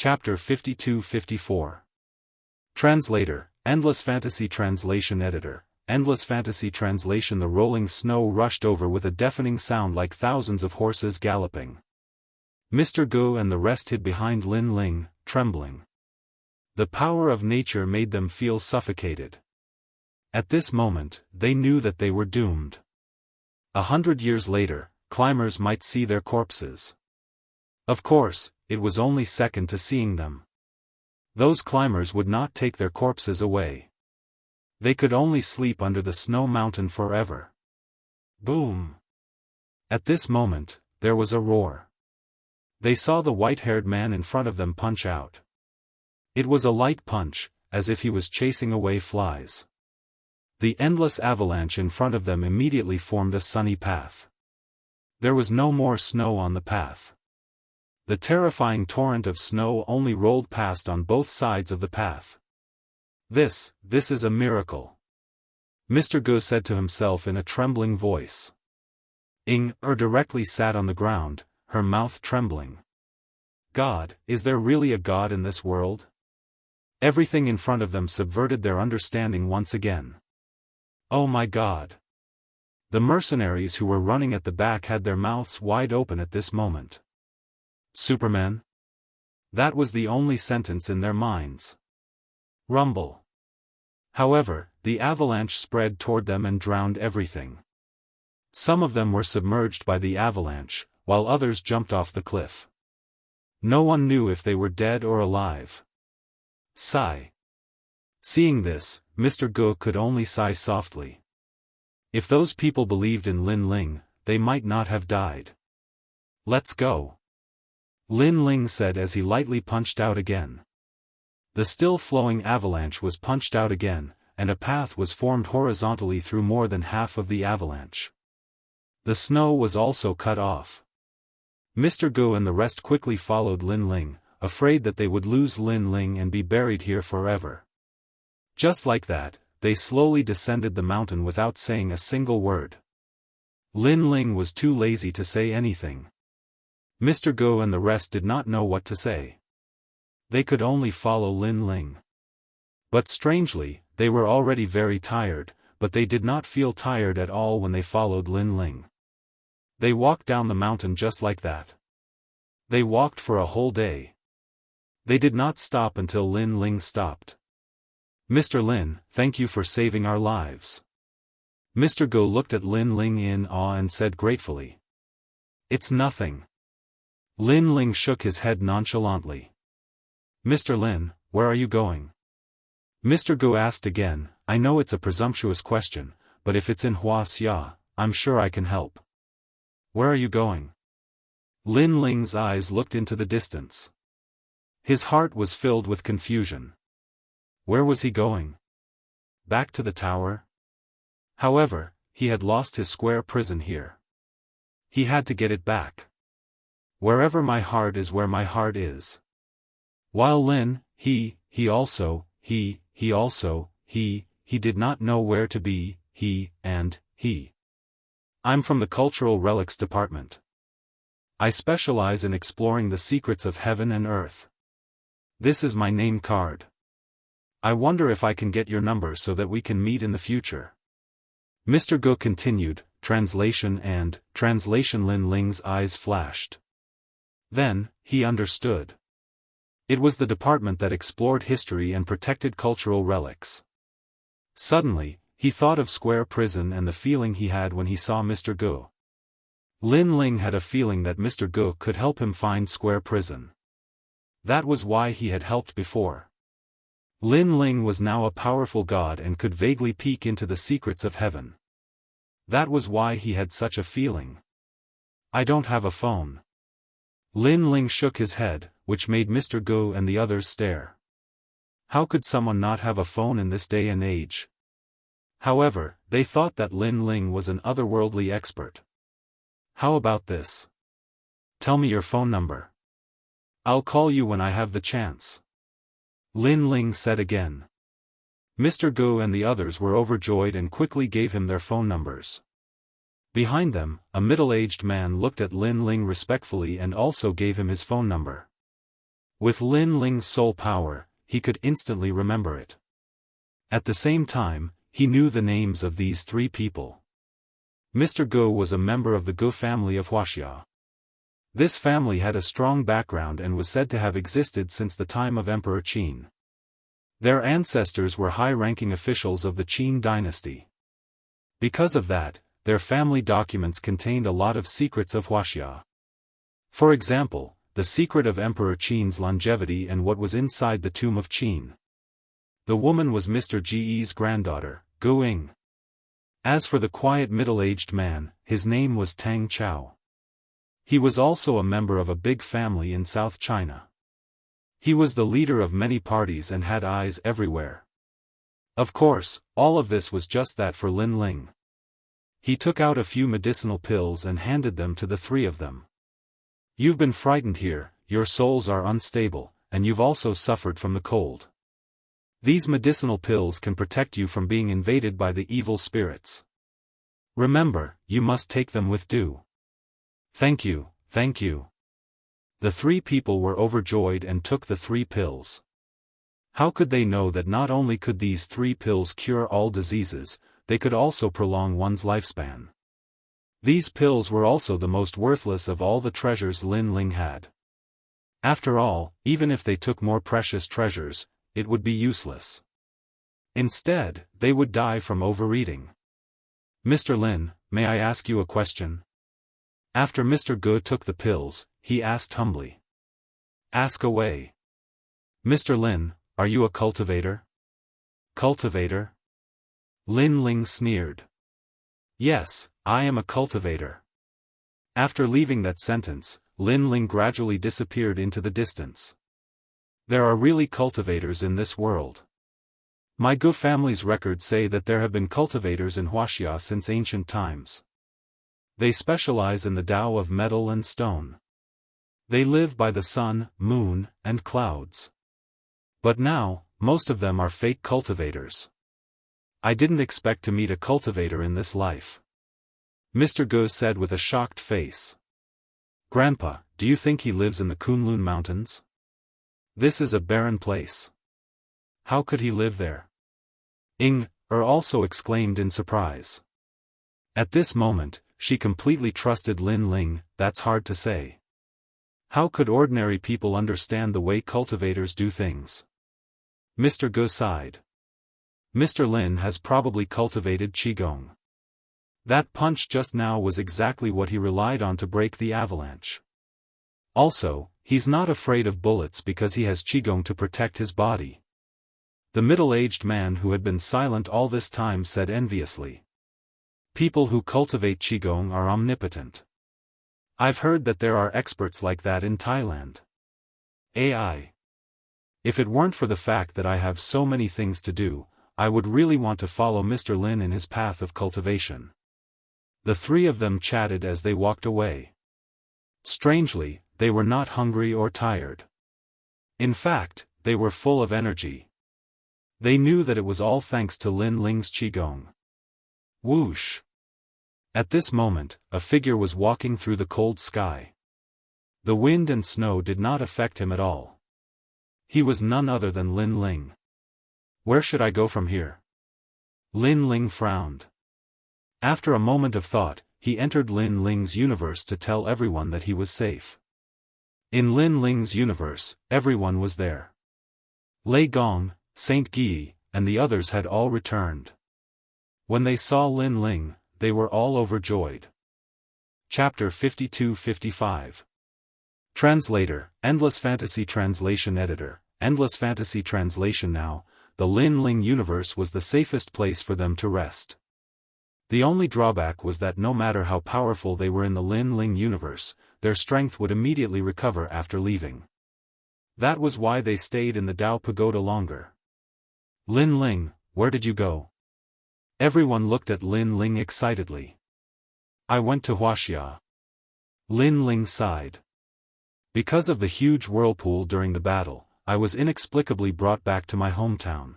Chapter 52-54. Translator, Endless Fantasy Translation Editor, Endless Fantasy Translation. The rolling snow rushed over with a deafening sound like thousands of horses galloping. Mr. Go and the rest hid behind Lin Ling, trembling. The power of nature made them feel suffocated. At this moment, they knew that they were doomed. 100 years later, climbers might see their corpses. Of course, it was only second to seeing them. Those climbers would not take their corpses away. They could only sleep under the snow mountain forever. Boom! At this moment, there was a roar. They saw the white-haired man in front of them punch out. It was a light punch, as if he was chasing away flies. The endless avalanche in front of them immediately formed a sunny path. There was no more snow on the path. The terrifying torrent of snow only rolled past on both sides of the path. This is a miracle. Mr. Go said to himself in a trembling voice. Ing-er directly sat on the ground, her mouth trembling. God, is there really a God in this world? Everything in front of them subverted their understanding once again. Oh my God! The mercenaries who were running at the back had their mouths wide open at this moment. Superman? That was the only sentence in their minds. Rumble. However, the avalanche spread toward them and drowned everything. Some of them were submerged by the avalanche, while others jumped off the cliff. No one knew if they were dead or alive. Sigh. Seeing this, Mr. Go could only sigh softly. If those people believed in Lin Ling, they might not have died. Let's go. Lin Ling said as he lightly punched out again. The still flowing avalanche was punched out again, and a path was formed horizontally through more than half of the avalanche. The snow was also cut off. Mr. Go and the rest quickly followed Lin Ling, afraid that they would lose Lin Ling and be buried here forever. Just like that, they slowly descended the mountain without saying a single word. Lin Ling was too lazy to say anything. Mr. Go and the rest did not know what to say. They could only follow Lin Ling. But strangely, they were already very tired, but they did not feel tired at all when they followed Lin Ling. They walked down the mountain just like that. They walked for a whole day. They did not stop until Lin Ling stopped. Mr. Lin, thank you for saving our lives. Mr. Go looked at Lin Ling in awe and said gratefully. It's nothing. Lin Ling shook his head nonchalantly. Mr. Lin, where are you going? Mr. Go asked again. I know it's a presumptuous question, but if it's in Wuxia, I'm sure I can help. Where are you going? Lin Ling's eyes looked into the distance. His heart was filled with confusion. Where was he going? Back to the tower? However, he had lost his square prison here. He had to get it back. Wherever my heart is where my heart is. While Lin, he did not know where to be, he. I'm from the Cultural Relics Department. I specialize in exploring the secrets of heaven and earth. This is my name card. I wonder if I can get your number so that we can meet in the future. Mr. Go continued, translation. Lin Ling's eyes flashed. Then, he understood. It was the department that explored history and protected cultural relics. Suddenly, he thought of Square Prison and the feeling he had when he saw Mr. Go. Lin Ling had a feeling that Mr. Go could help him find Square Prison. That was why he had helped before. Lin Ling was now a powerful god and could vaguely peek into the secrets of heaven. That was why he had such a feeling. I don't have a phone. Lin Ling shook his head, which made Mr. Go and the others stare. How could someone not have a phone in this day and age? However, they thought that Lin Ling was an otherworldly expert. How about this? Tell me your phone number. I'll call you when I have the chance. Lin Ling said again. Mr. Go and the others were overjoyed and quickly gave him their phone numbers. Behind them, a middle-aged man looked at Lin Ling respectfully and also gave him his phone number. With Lin Ling's soul power, he could instantly remember it. At the same time, he knew the names of these three people. Mr. Ge was a member of the Ge family of Wuxia. This family had a strong background and was said to have existed since the time of Emperor Qin. Their ancestors were high-ranking officials of the Qin dynasty. Because of that, their family documents contained a lot of secrets of Wuxia. For example, the secret of Emperor Qin's longevity and what was inside the tomb of Qin. The woman was Mr. Ge's granddaughter, Gu Ying. As for the quiet middle-aged man, his name was Tang Chao. He was also a member of a big family in South China. He was the leader of many parties and had eyes everywhere. Of course, all of this was just that for Lin Ling. He took out a few medicinal pills and handed them to the three of them. You've been frightened here, your souls are unstable, and you've also suffered from the cold. These medicinal pills can protect you from being invaded by the evil spirits. Remember, you must take them with due. Thank you, thank you. The three people were overjoyed and took the 3 pills. How could they know that not only could these 3 pills cure all diseases, they could also prolong one's lifespan? These pills were also the most worthless of all the treasures Lin Ling had. After all, even if they took more precious treasures, it would be useless. Instead, they would die from overeating. Mr. Lin, may I ask you a question? After Mr. Ge took the pills, he asked humbly. Ask away. Mr. Lin, are you a cultivator? Cultivator? Lin Ling sneered. Yes, I am a cultivator. After leaving that sentence, Lin Ling gradually disappeared into the distance. There are really cultivators in this world. My Ge family's records say that there have been cultivators in Wuxia since ancient times. They specialize in the Tao of metal and stone. They live by the sun, moon, and clouds. But now, most of them are fake cultivators. I didn't expect to meet a cultivator in this life. Mr. Ge said with a shocked face. Grandpa, do you think he lives in the Kunlun Mountains? This is a barren place. How could he live there? Also exclaimed in surprise. At this moment, she completely trusted Lin Ling. That's hard to say. How could ordinary people understand the way cultivators do things? Mr. Ge sighed. Mr. Lin has probably cultivated Qigong. That punch just now was exactly what he relied on to break the avalanche. Also, he's not afraid of bullets because he has Qigong to protect his body. The middle-aged man who had been silent all this time said enviously. People who cultivate Qigong are omnipotent. I've heard that there are experts like that in Thailand. AI. If it weren't for the fact that I have so many things to do, I would really want to follow Mr. Lin in his path of cultivation. The three of them chatted as they walked away. Strangely, they were not hungry or tired. In fact, they were full of energy. They knew that it was all thanks to Lin Ling's Qigong. Whoosh! At this moment, a figure was walking through the cold sky. The wind and snow did not affect him at all. He was none other than Lin Ling. Where should I go from here? Lin Ling frowned. After a moment of thought, he entered Lin Ling's universe to tell everyone that he was safe. In Lin Ling's universe, everyone was there. Lei Gong, Saint Guy, and the others had all returned. When they saw Lin Ling, they were all overjoyed. Chapter 52-55. Translator, Endless Fantasy Translation Editor, Endless Fantasy Translation. Now, the Lin Ling universe was the safest place for them to rest. The only drawback was that no matter how powerful they were in the Lin Ling universe, their strength would immediately recover after leaving. That was why they stayed in the Dao Pagoda longer. Lin Ling, where did you go? Everyone looked at Lin Ling excitedly. I went to Wuxia. Lin Ling sighed. Because of the huge whirlpool during the battle, I was inexplicably brought back to my hometown.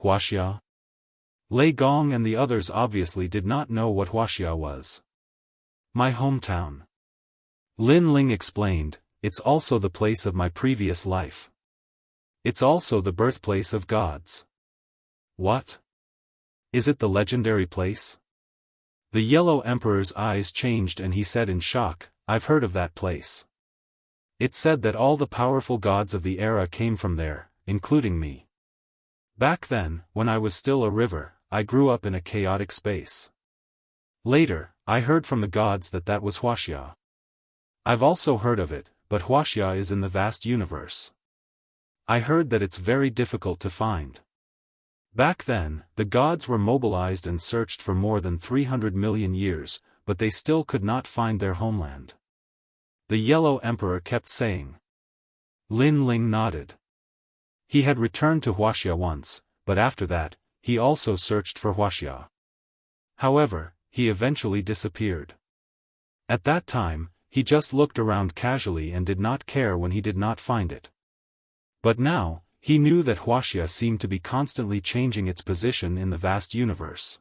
Wuxia? Lei Gong and the others obviously did not know what Wuxia was. My hometown. Lin Ling explained, it's also the place of my previous life. It's also the birthplace of gods. What? Is it the legendary place? The Yellow Emperor's eyes changed and he said in shock, I've heard of that place. It's said that all the powerful gods of the era came from there, including me. Back then, when I was still a river, I grew up in a chaotic space. Later, I heard from the gods that that was Wuxia. I've also heard of it, but Wuxia is in the vast universe. I heard that it's very difficult to find. Back then, the gods were mobilized and searched for more than 300 million years, but they still could not find their homeland. The Yellow Emperor kept saying. Lin Ling nodded. He had returned to Wuxia once, but after that, he also searched for Wuxia. However, he eventually disappeared. At that time, he just looked around casually and did not care when he did not find it. But now, he knew that Wuxia seemed to be constantly changing its position in the vast universe.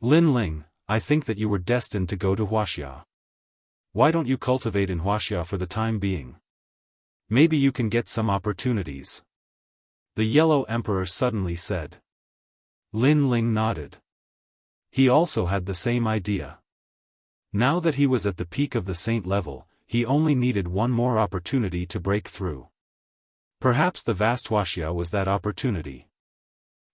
Lin Ling, I think that you were destined to go to Wuxia. Why don't you cultivate in Wuxia for the time being? Maybe you can get some opportunities. The Yellow Emperor suddenly said. Lin Ling nodded. He also had the same idea. Now that he was at the peak of the saint level, he only needed one more opportunity to break through. Perhaps the vast Wuxia was that opportunity.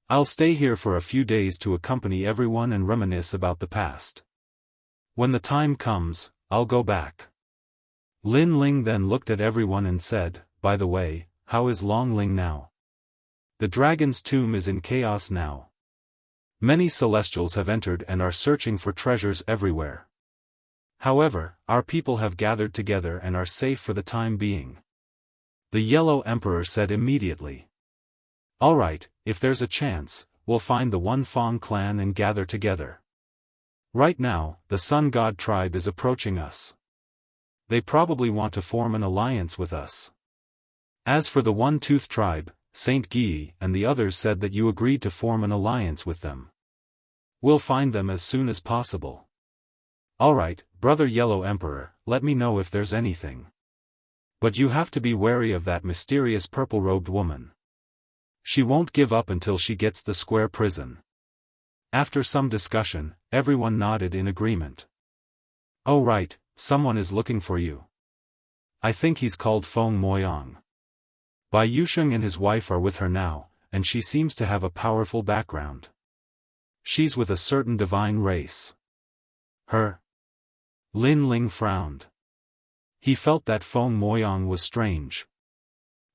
I'll stay here for a few days to accompany everyone and reminisce about the past. When the time comes, I'll go back. Lin Ling then looked at everyone and said, by the way, how is Long Ling now? The dragon's tomb is in chaos now. Many celestials have entered and are searching for treasures everywhere. However, our people have gathered together and are safe for the time being. The Yellow Emperor said immediately. Alright, if there's a chance, we'll find the One Fong clan and gather together. Right now, the Sun God tribe is approaching us. They probably want to form an alliance with us. As for the One-Tooth tribe, Saint Guy and the others said that you agreed to form an alliance with them. We'll find them as soon as possible. Alright, Brother Yellow Emperor, let me know if there's anything. But you have to be wary of that mysterious purple-robed woman. She won't give up until she gets the square prison. After some discussion, everyone nodded in agreement. Oh right, someone is looking for you. I think he's called Feng Moyang. Bai Yusheng and his wife are with her now, and she seems to have a powerful background. She's with a certain divine race. Her? Lin Ling frowned. He felt that Feng Moyang was strange.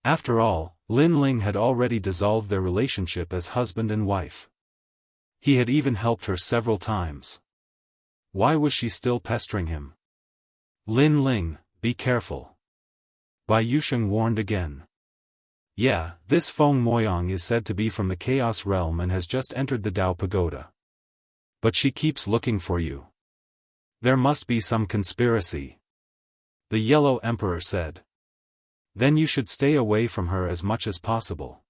After all, Lin Ling had already dissolved their relationship as husband and wife. He had even helped her several times. Why was she still pestering him? Lin Ling, be careful. Bai Yusheng warned again. Yeah, this Feng Moyang is said to be from the Chaos Realm and has just entered the Dao Pagoda. But she keeps looking for you. There must be some conspiracy. The Yellow Emperor said. Then you should stay away from her as much as possible.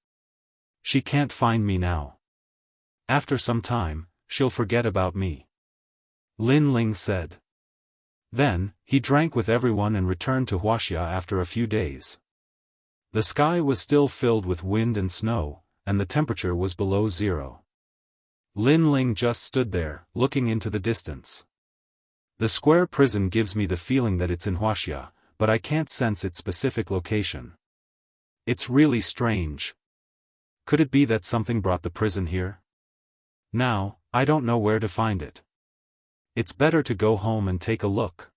She can't find me now. After some time, she'll forget about me. Lin Ling said. Then, he drank with everyone and returned to Wuxia after a few days. The sky was still filled with wind and snow, and the temperature was below zero. Lin Ling just stood there, looking into the distance. The square prison gives me the feeling that it's in Wuxia, but I can't sense its specific location. It's really strange. Could it be that something brought the prison here? Now, I don't know where to find it. It's better to go home and take a look.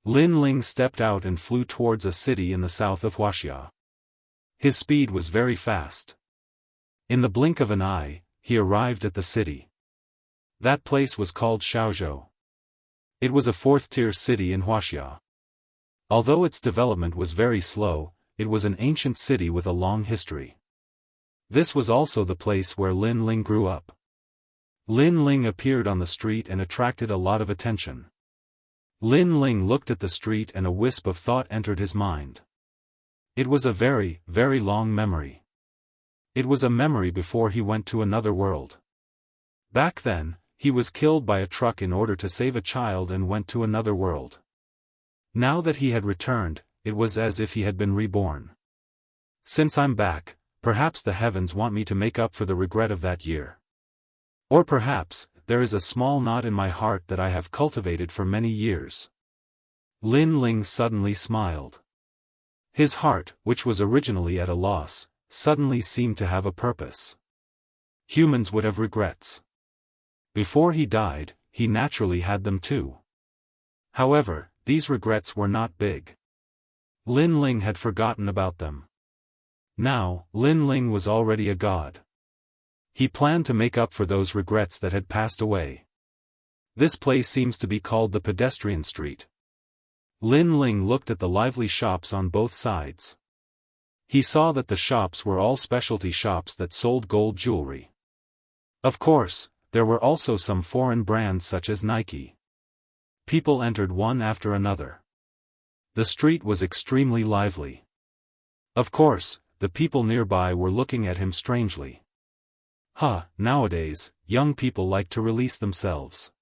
Lin Ling stepped out and flew towards a city in the south of Wuxia. His speed was very fast. In the blink of an eye, he arrived at the city. That place was called Xiaozhou. It was a fourth-tier city in Wuxia. Although its development was very slow, it was an ancient city with a long history. This was also the place where Lin Ling grew up. Lin Ling appeared on the street and attracted a lot of attention. Lin Ling looked at the street and a wisp of thought entered his mind. It was a very, very long memory. It was a memory before he went to another world. Back then, he was killed by a truck in order to save a child and went to another world. Now that he had returned, it was as if he had been reborn. Since I'm back, perhaps the heavens want me to make up for the regret of that year. Or perhaps, there is a small knot in my heart that I have cultivated for many years. Lin Ling suddenly smiled. His heart, which was originally at a loss, suddenly seemed to have a purpose. Humans would have regrets. Before he died, he naturally had them too. However, these regrets were not big. Lin Ling had forgotten about them. Now, Lin Ling was already a god. He planned to make up for those regrets that had passed away. This place seems to be called the pedestrian street. Lin Ling looked at the lively shops on both sides. He saw that the shops were all specialty shops that sold gold jewelry. Of course, there were also some foreign brands such as Nike. People entered one after another. The street was extremely lively. Of course, the people nearby were looking at him strangely. Nowadays, young people like to release themselves.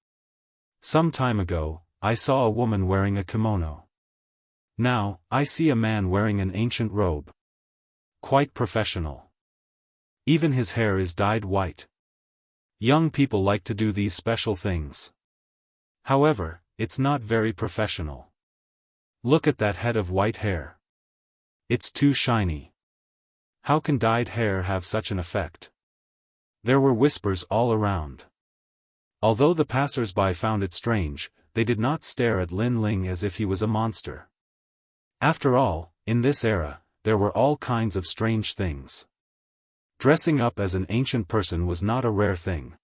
Some time ago, I saw a woman wearing a kimono. Now, I see a man wearing an ancient robe. Quite professional. Even his hair is dyed white. Young people like to do these special things. However, it's not very professional. Look at that head of white hair. It's too shiny. How can dyed hair have such an effect? There were whispers all around. Although the passers-by found it strange, they did not stare at Lin Ling as if he was a monster. After all, in this era, there were all kinds of strange things. Dressing up as an ancient person was not a rare thing.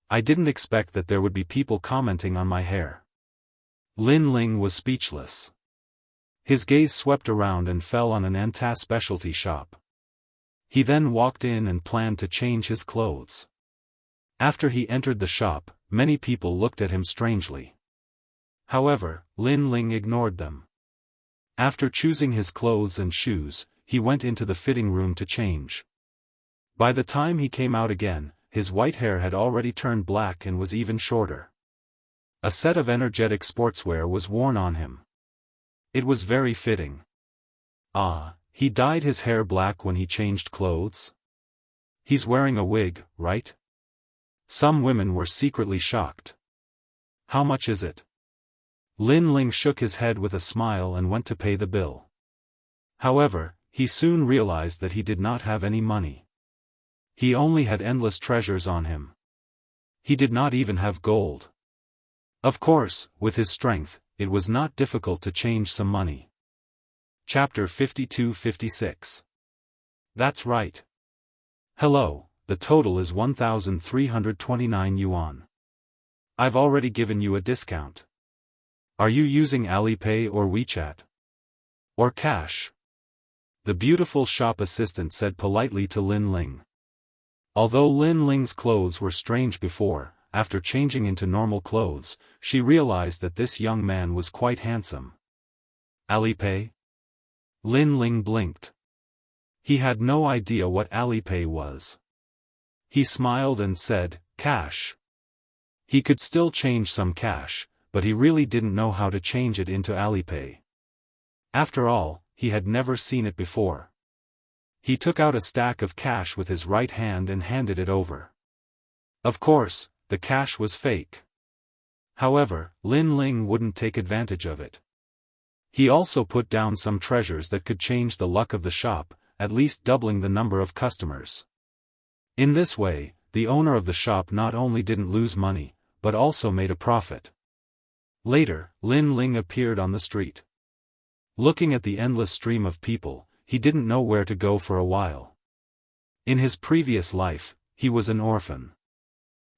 I didn't expect that there would be people commenting on my hair. Lin Ling was speechless. His gaze swept around and fell on an Anta specialty shop. He then walked in and planned to change his clothes. After he entered the shop, many people looked at him strangely. However, Lin Ling ignored them. After choosing his clothes and shoes, he went into the fitting room to change. By the time he came out again, his white hair had already turned black and was even shorter. A set of energetic sportswear was worn on him. It was very fitting. He dyed his hair black when he changed clothes? He's wearing a wig, right? Some women were secretly shocked. How much is it? Lin Ling shook his head with a smile and went to pay the bill. However, he soon realized that he did not have any money. He only had endless treasures on him. He did not even have gold. Of course, with his strength, it was not difficult to change some money. Chapter 52-56. That's right. Hello, the total is 1,329 yuan. I've already given you a discount. Are you using Alipay or WeChat? Or cash? The beautiful shop assistant said politely to Lin Ling. Although Lin Ling's clothes were strange before, after changing into normal clothes, she realized that this young man was quite handsome. Alipay? Lin Ling blinked. He had no idea what Alipay was. He smiled and said, cash. He could still change some cash, but he really didn't know how to change it into Alipay. After all, he had never seen it before. He took out a stack of cash with his right hand and handed it over. Of course, the cash was fake. However, Lin Ling wouldn't take advantage of it. He also put down some treasures that could change the luck of the shop, at least doubling the number of customers. In this way, the owner of the shop not only didn't lose money, but also made a profit. Later, Lin Ling appeared on the street. Looking at the endless stream of people, he didn't know where to go for a while. In his previous life, he was an orphan.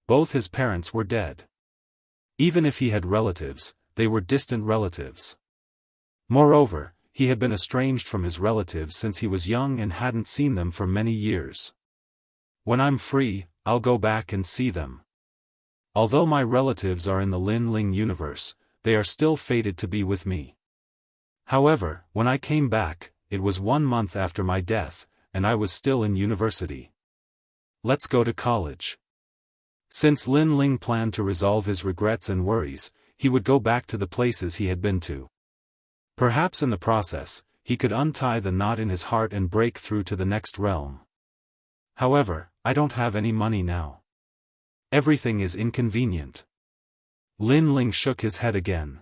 Both his parents were dead. Even if he had relatives, they were distant relatives. Moreover, he had been estranged from his relatives since he was young and hadn't seen them for many years. When I'm free, I'll go back and see them. Although my relatives are in the Lin Ling universe, they are still fated to be with me. However, when I came back, it was 1 month after my death, and I was still in university. Let's go to college. Since Lin Ling planned to resolve his regrets and worries, he would go back to the places he had been to. Perhaps in the process, he could untie the knot in his heart and break through to the next realm. However, I don't have any money now. Everything is inconvenient. Lin Ling shook his head again.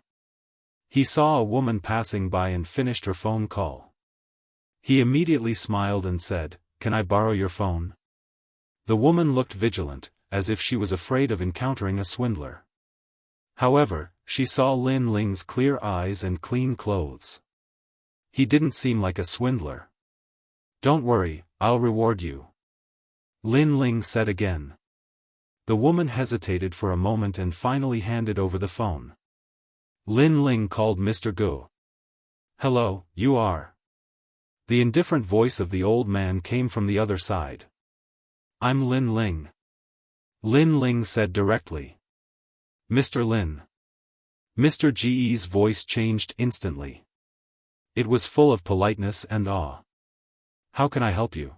He saw a woman passing by and finished her phone call. He immediately smiled and said, "Can I borrow your phone?" The woman looked vigilant, as if she was afraid of encountering a swindler. However, she saw Lin Ling's clear eyes and clean clothes. He didn't seem like a swindler. "Don't worry, I'll reward you," Lin Ling said again. The woman hesitated for a moment and finally handed over the phone. Lin Ling called Mr. Gu. "Hello, you are?" The indifferent voice of the old man came from the other side. "I'm Lin Ling," Lin Ling said directly. "Mr. Lin." Mr. Ge's voice changed instantly. It was full of politeness and awe. "How can I help you?"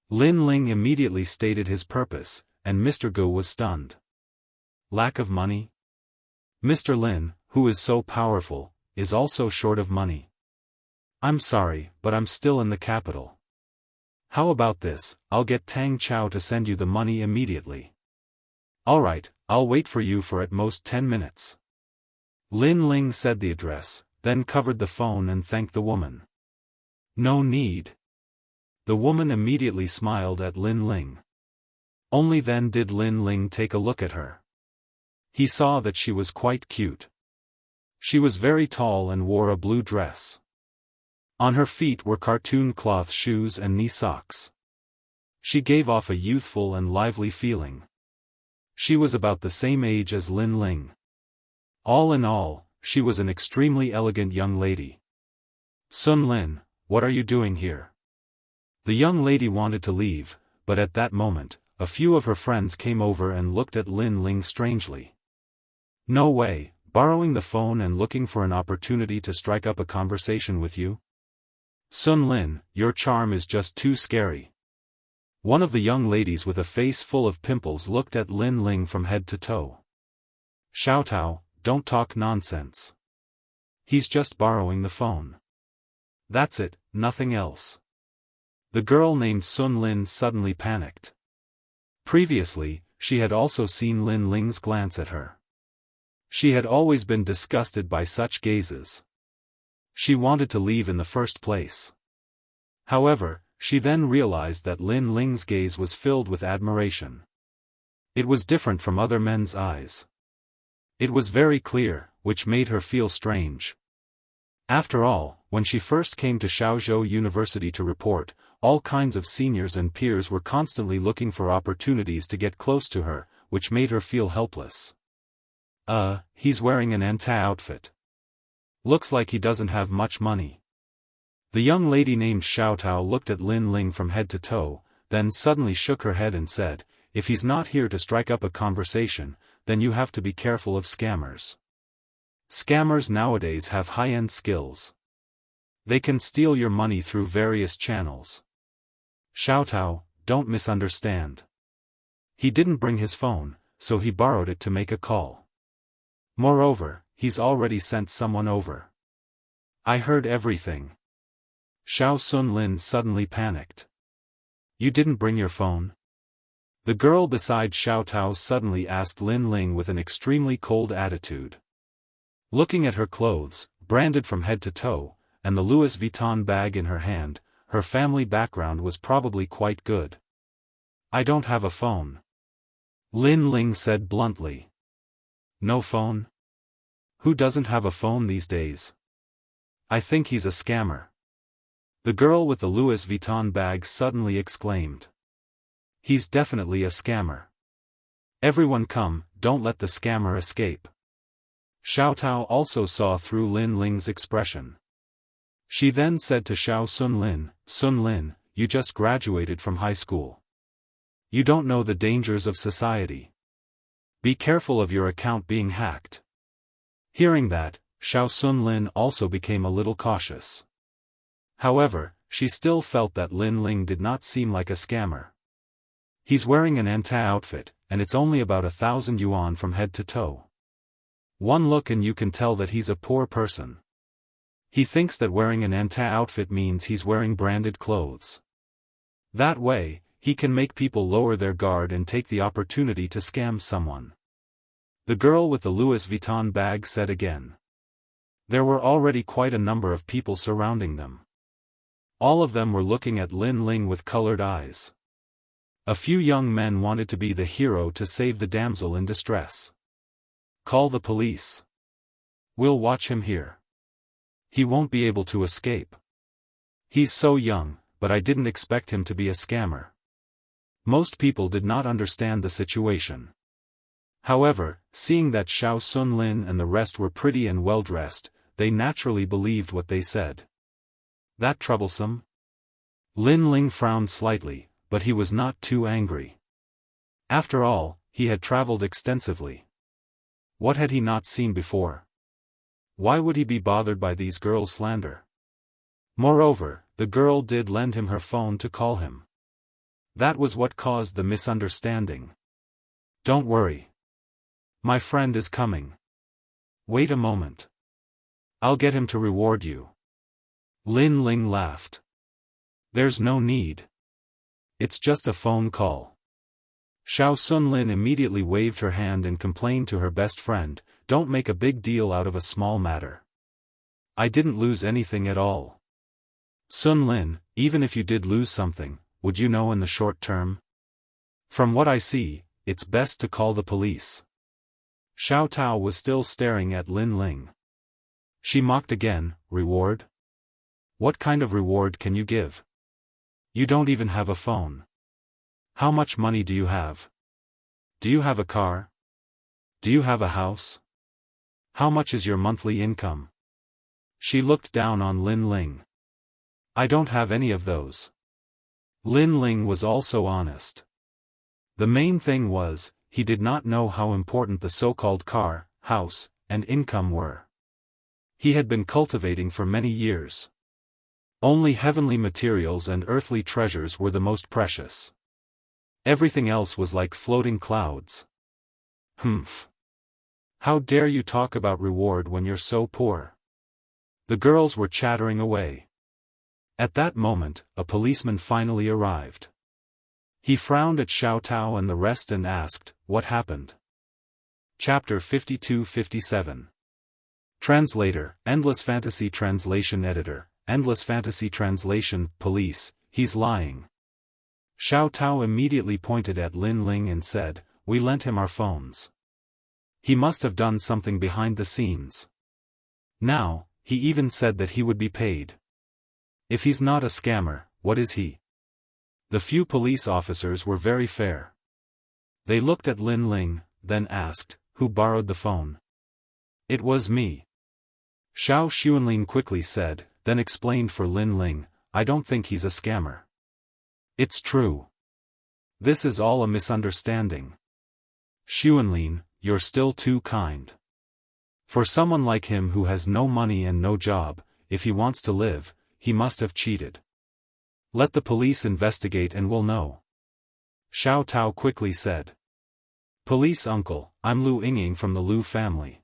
Lin Ling immediately stated his purpose, and Mr. Gu was stunned. "Lack of money?" Mr. Lin, who is so powerful, is also short of money. "I'm sorry, but I'm still in the capital. How about this, I'll get Tang Chao to send you the money immediately." "Alright, I'll wait for you for at most 10 minutes. Lin Ling said the address, then covered the phone and thanked the woman. "No need." The woman immediately smiled at Lin Ling. Only then did Lin Ling take a look at her. He saw that she was quite cute. She was very tall and wore a blue dress. On her feet were cartoon cloth shoes and knee socks. She gave off a youthful and lively feeling. She was about the same age as Lin Ling. All in all, she was an extremely elegant young lady. "Sun Lin, what are you doing here?" The young lady wanted to leave, but at that moment, a few of her friends came over and looked at Lin Ling strangely. "No way, borrowing the phone and looking for an opportunity to strike up a conversation with you? Sun Lin, your charm is just too scary." One of the young ladies with a face full of pimples looked at Lin Ling from head to toe. "Xiaotao, don't talk nonsense. He's just borrowing the phone. That's it, nothing else." The girl named Sun Lin suddenly panicked. Previously, she had also seen Lin Ling's glance at her. She had always been disgusted by such gazes. She wanted to leave in the first place. However, she then realized that Lin Ling's gaze was filled with admiration. It was different from other men's eyes. It was very clear, which made her feel strange. After all, when she first came to Shaozhou University to report, all kinds of seniors and peers were constantly looking for opportunities to get close to her, which made her feel helpless. He's wearing an anti-outfit. Looks like he doesn't have much money." The young lady named Xiaotao looked at Lin Ling from head to toe, then suddenly shook her head and said, "If he's not here to strike up a conversation, then you have to be careful of scammers. Scammers nowadays have high-end skills. They can steal your money through various channels. Xiaotao, don't misunderstand. He didn't bring his phone, so he borrowed it to make a call. Moreover, he's already sent someone over. I heard everything." Xiao Sun Lin suddenly panicked. "You didn't bring your phone?" The girl beside Xiaotao suddenly asked Lin Ling with an extremely cold attitude. Looking at her clothes, branded from head to toe, and the Louis Vuitton bag in her hand, her family background was probably quite good. "I don't have a phone," Lin Ling said bluntly. "No phone? Who doesn't have a phone these days? I think he's a scammer," the girl with the Louis Vuitton bag suddenly exclaimed. "He's definitely a scammer. Everyone come, don't let the scammer escape." Xiaotao also saw through Lin Ling's expression. She then said to Xiao Sun Lin, "Sun Lin, you just graduated from high school. You don't know the dangers of society. Be careful of your account being hacked." Hearing that, Xiao Sun Lin also became a little cautious. However, she still felt that Lin Ling did not seem like a scammer. He's wearing an anti-outfit, and it's only about 1,000 yuan from head to toe. One look and you can tell that he's a poor person. He thinks that wearing an anta outfit means he's wearing branded clothes. That way, he can make people lower their guard and take the opportunity to scam someone. The girl with the Louis Vuitton bag said again. There were already quite a number of people surrounding them. All of them were looking at Lin Ling with colored eyes. A few young men wanted to be the hero to save the damsel in distress. Call the police. We'll watch him here. He won't be able to escape. He's so young, but I didn't expect him to be a scammer. Most people did not understand the situation. However, seeing that Xiao Sun Lin and the rest were pretty and well-dressed, they naturally believed what they said. That troublesome? Lin Ling frowned slightly, but he was not too angry. After all, he had traveled extensively. What had he not seen before? Why would he be bothered by these girls' slander? Moreover, the girl did lend him her phone to call him. That was what caused the misunderstanding. Don't worry. My friend is coming. Wait a moment. I'll get him to reward you. Lin Ling laughed. There's no need. It's just a phone call. Xiao Sun Lin immediately waved her hand and complained to her best friend, don't make a big deal out of a small matter. I didn't lose anything at all. Sun Lin, even if you did lose something, would you know in the short term? From what I see, it's best to call the police. Xiao Tao was still staring at Lin Ling. She mocked again, reward? What kind of reward can you give? You don't even have a phone. How much money do you have? Do you have a car? Do you have a house? How much is your monthly income? She looked down on Lin Ling. I don't have any of those. Lin Ling was also honest. The main thing was, he did not know how important the so-called car, house, and income were. He had been cultivating for many years. Only heavenly materials and earthly treasures were the most precious. Everything else was like floating clouds. Humph. How dare you talk about reward when you're so poor? The girls were chattering away. At that moment, a policeman finally arrived. He frowned at Xiao Tao and the rest and asked, what happened? Chapter 52-57. Translator, Endless Fantasy Translation Editor, Endless Fantasy Translation, Police, he's lying. Xiao Tao immediately pointed at Lin Ling and said, we lent him our phones. He must have done something behind the scenes. Now, he even said that he would be paid. If he's not a scammer, what is he? The few police officers were very fair. They looked at Lin Ling, then asked, who borrowed the phone? It was me. Xiao Xuanlin quickly said, then explained for Lin Ling, I don't think he's a scammer. It's true. This is all a misunderstanding. Xuanlin, you're still too kind. For someone like him who has no money and no job, if he wants to live, he must have cheated. Let the police investigate and we'll know. Xiao Tao quickly said. Police uncle, I'm Lu Yingying from the Lu family.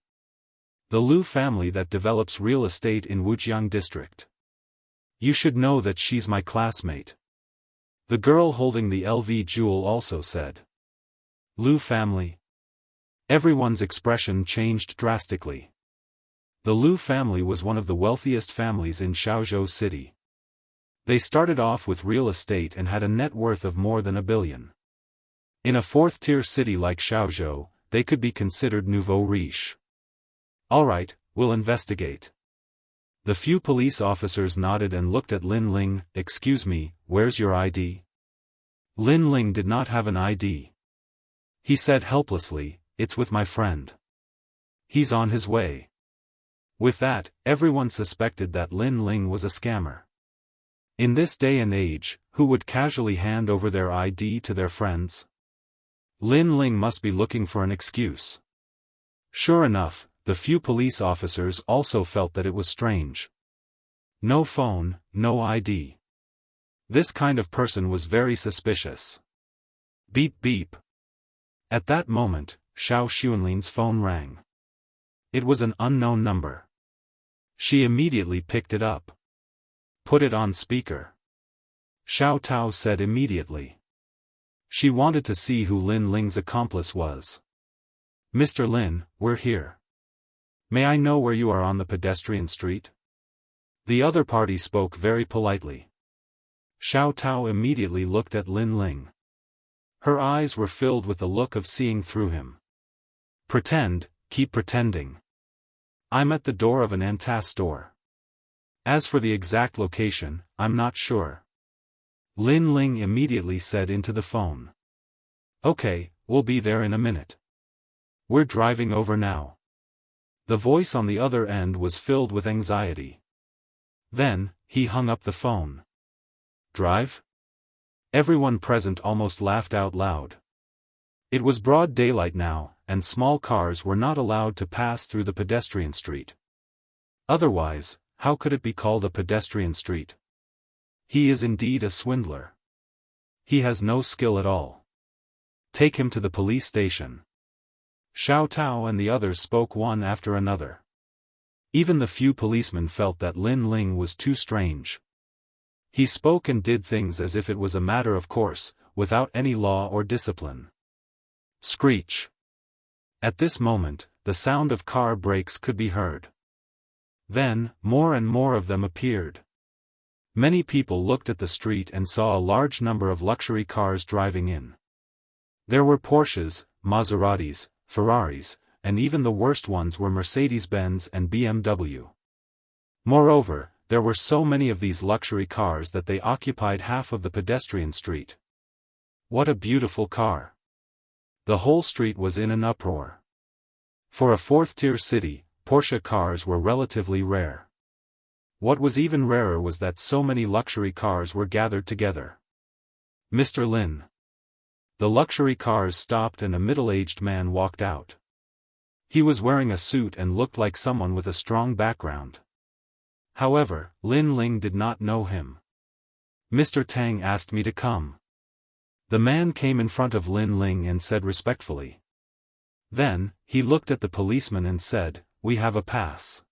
The Lu family that develops real estate in Wujiang district. You should know that she's my classmate. The girl holding the LV jewel also said. Lu family. Everyone's expression changed drastically. The Lu family was one of the wealthiest families in Xiaozhou City. They started off with real estate and had a net worth of more than $1 billion. In a fourth-tier city like Xiaozhou, they could be considered nouveau riche. Alright, we'll investigate. The few police officers nodded and looked at Lin Ling. Excuse me, where's your ID? Lin Ling did not have an ID. He said helplessly, it's with my friend. He's on his way. With that, everyone suspected that Lin Ling was a scammer. In this day and age, who would casually hand over their ID to their friends? Lin Ling must be looking for an excuse. Sure enough, the few police officers also felt that it was strange. No phone, no ID. This kind of person was very suspicious. Beep beep. At that moment, Xiao Xuanlin's phone rang. It was an unknown number. She immediately picked it up. Put it on speaker. Xiao Tao said immediately. She wanted to see who Lin Ling's accomplice was. Mr. Lin, we're here. May I know where you are on the pedestrian street? The other party spoke very politely. Xiao Tao immediately looked at Lin Ling. Her eyes were filled with the look of seeing through him. Pretend, keep pretending. I'm at the door of an Anta store. As for the exact location, I'm not sure. Lin Ling immediately said into the phone. Okay, we'll be there in a minute. We're driving over now. The voice on the other end was filled with anxiety. Then, he hung up the phone. Drive? Everyone present almost laughed out loud. It was broad daylight now, and small cars were not allowed to pass through the pedestrian street. Otherwise, how could it be called a pedestrian street? He is indeed a swindler. He has no skill at all. Take him to the police station. Xiao Tao and the others spoke one after another. Even the few policemen felt that Lin Ling was too strange. He spoke and did things as if it was a matter of course, without any law or discipline. Screech. At this moment, the sound of car brakes could be heard. Then, more and more of them appeared. Many people looked at the street and saw a large number of luxury cars driving in. There were Porsches, Maseratis, Ferraris, and even the worst ones were Mercedes-Benz and BMW. Moreover, there were so many of these luxury cars that they occupied half of the pedestrian street. What a beautiful car! The whole street was in an uproar. For a fourth-tier city, Porsche cars were relatively rare. What was even rarer was that so many luxury cars were gathered together. Mr. Lin. The luxury cars stopped and a middle-aged man walked out. He was wearing a suit and looked like someone with a strong background. However, Lin Ling did not know him. Mr. Tang asked me to come. The man came in front of Lin Ling and said respectfully. Then, he looked at the policeman and said, "We have a pass."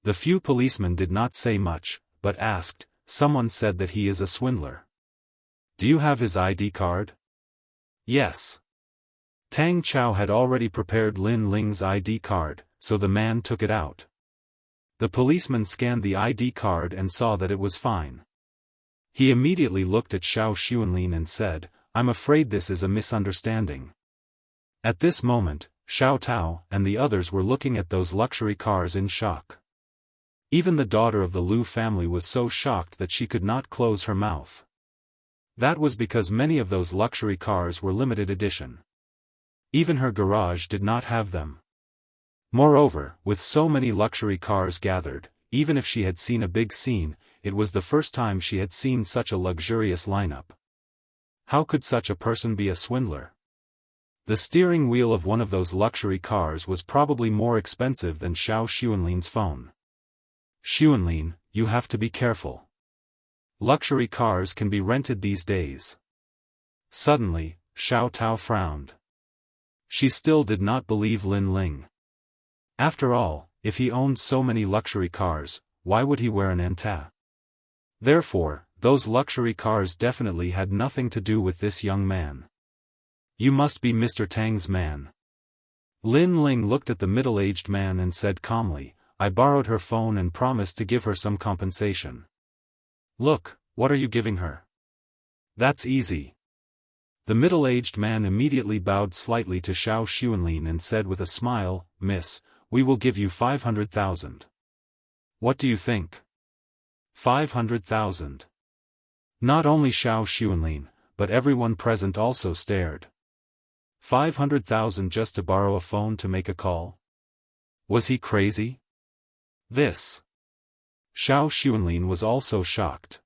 The few policemen did not say much, but asked, "Someone said that he is a swindler. Do you have his ID card?" Yes. Tang Chao had already prepared Lin Ling's ID card, so the man took it out. The policeman scanned the ID card and saw that it was fine. He immediately looked at Xiao Xuanlin and said, "I'm afraid this is a misunderstanding." At this moment, Xiao Tao and the others were looking at those luxury cars in shock. Even the daughter of the Liu family was so shocked that she could not close her mouth. That was because many of those luxury cars were limited edition. Even her garage did not have them. Moreover, with so many luxury cars gathered, even if she had seen a big scene, it was the first time she had seen such a luxurious lineup. How could such a person be a swindler? The steering wheel of one of those luxury cars was probably more expensive than Xiao Xuanlin's phone. Xuanlin, you have to be careful. Luxury cars can be rented these days. Suddenly, Xiao Tao frowned. She still did not believe Lin Ling. After all, if he owned so many luxury cars, why would he wear an anta? Therefore, those luxury cars definitely had nothing to do with this young man. You must be Mr. Tang's man. Lin Ling looked at the middle-aged man and said calmly, "I borrowed her phone and promised to give her some compensation." "Look, what are you giving her?" "That's easy." The middle-aged man immediately bowed slightly to Xiao Xuanlin and said with a smile, "Miss, we will give you 500,000. What do you think?" 500,000. Not only Xiao Xuanlin, but everyone present also stared. 500,000 just to borrow a phone to make a call? Was he crazy? This. Xiao Xuanlin was also shocked.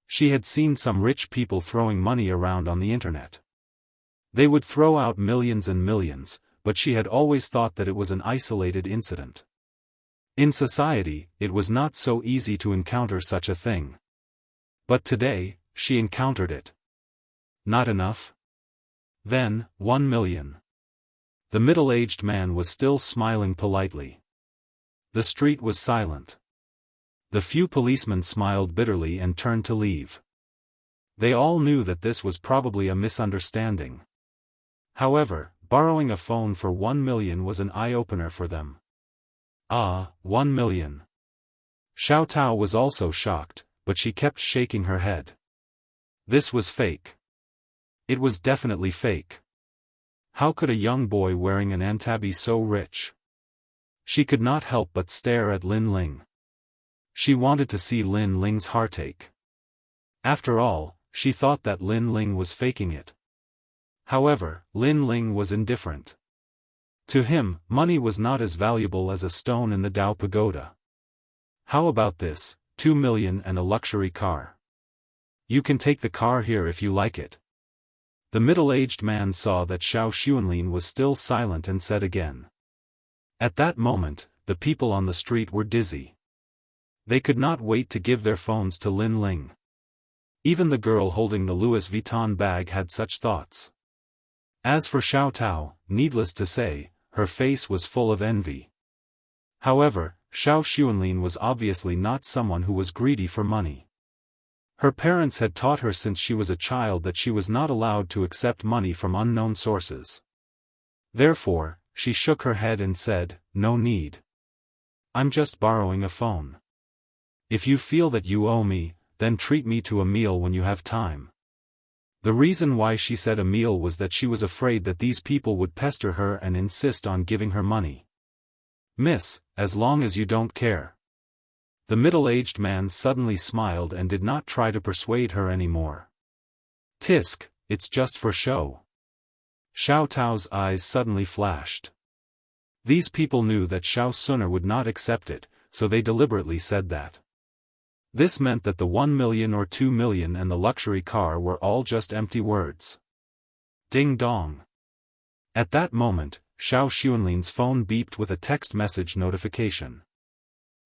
She had seen some rich people throwing money around on the internet. They would throw out millions and millions, but she had always thought that it was an isolated incident. In society, it was not so easy to encounter such a thing. But today, she encountered it. Not enough? Then, 1 million. The middle-aged man was still smiling politely. The street was silent. The few policemen smiled bitterly and turned to leave. They all knew that this was probably a misunderstanding. However, borrowing a phone for 1 million was an eye-opener for them. Ah, 1 million. Xiao Tao was also shocked, but she kept shaking her head. This was fake. It was definitely fake. How could a young boy wearing an antab be so rich? She could not help but stare at Lin Ling. She wanted to see Lin Ling's heartache. After all, she thought that Lin Ling was faking it. However, Lin Ling was indifferent. To him, money was not as valuable as a stone in the Dao Pagoda. How about this, 2 million and a luxury car? You can take the car here if you like it. The middle-aged man saw that Xiao Xuanlin was still silent and said again. At that moment, the people on the street were dizzy. They could not wait to give their phones to Lin Ling. Even the girl holding the Louis Vuitton bag had such thoughts. As for Xiao Tao, needless to say, her face was full of envy. However, Xiao Xuanlin was obviously not someone who was greedy for money. Her parents had taught her since she was a child that she was not allowed to accept money from unknown sources. Therefore, she shook her head and said, "No need. I'm just borrowing a phone. If you feel that you owe me, then treat me to a meal when you have time." The reason why she said a meal was that she was afraid that these people would pester her and insist on giving her money. "Miss, as long as you don't care." The middle-aged man suddenly smiled and did not try to persuade her anymore. "Tisk, it's just for show." Xiao Tao's eyes suddenly flashed. These people knew that Xiao Suner would not accept it, so they deliberately said that. This meant that the 1 million or 2 million and the luxury car were all just empty words. Ding dong. At that moment, Xiao Xuanlin's phone beeped with a text message notification.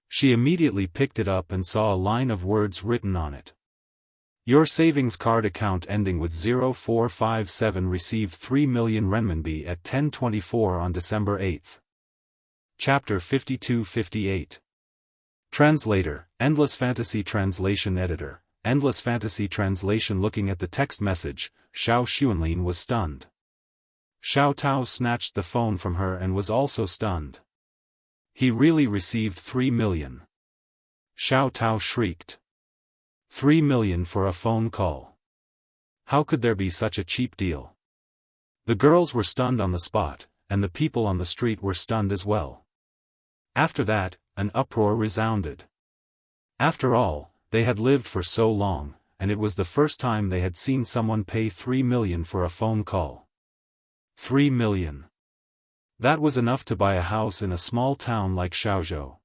She immediately picked it up and saw a line of words written on it. Your savings card account ending with 0457 received 3 million renminbi at 10:24 on December 8. Chapter 52-58. Translator, Endless Fantasy Translation Editor, Endless Fantasy Translation. Looking at the text message, Xiao Xuanlin was stunned. Xiao Tao snatched the phone from her and was also stunned. He really received 3 million. Xiao Tao shrieked. 3 million for a phone call. How could there be such a cheap deal? The girls were stunned on the spot, and the people on the street were stunned as well. After that, an uproar resounded. After all, they had lived for so long, and it was the first time they had seen someone pay 3 million for a phone call. 3 million. That was enough to buy a house in a small town like Xiaozhou.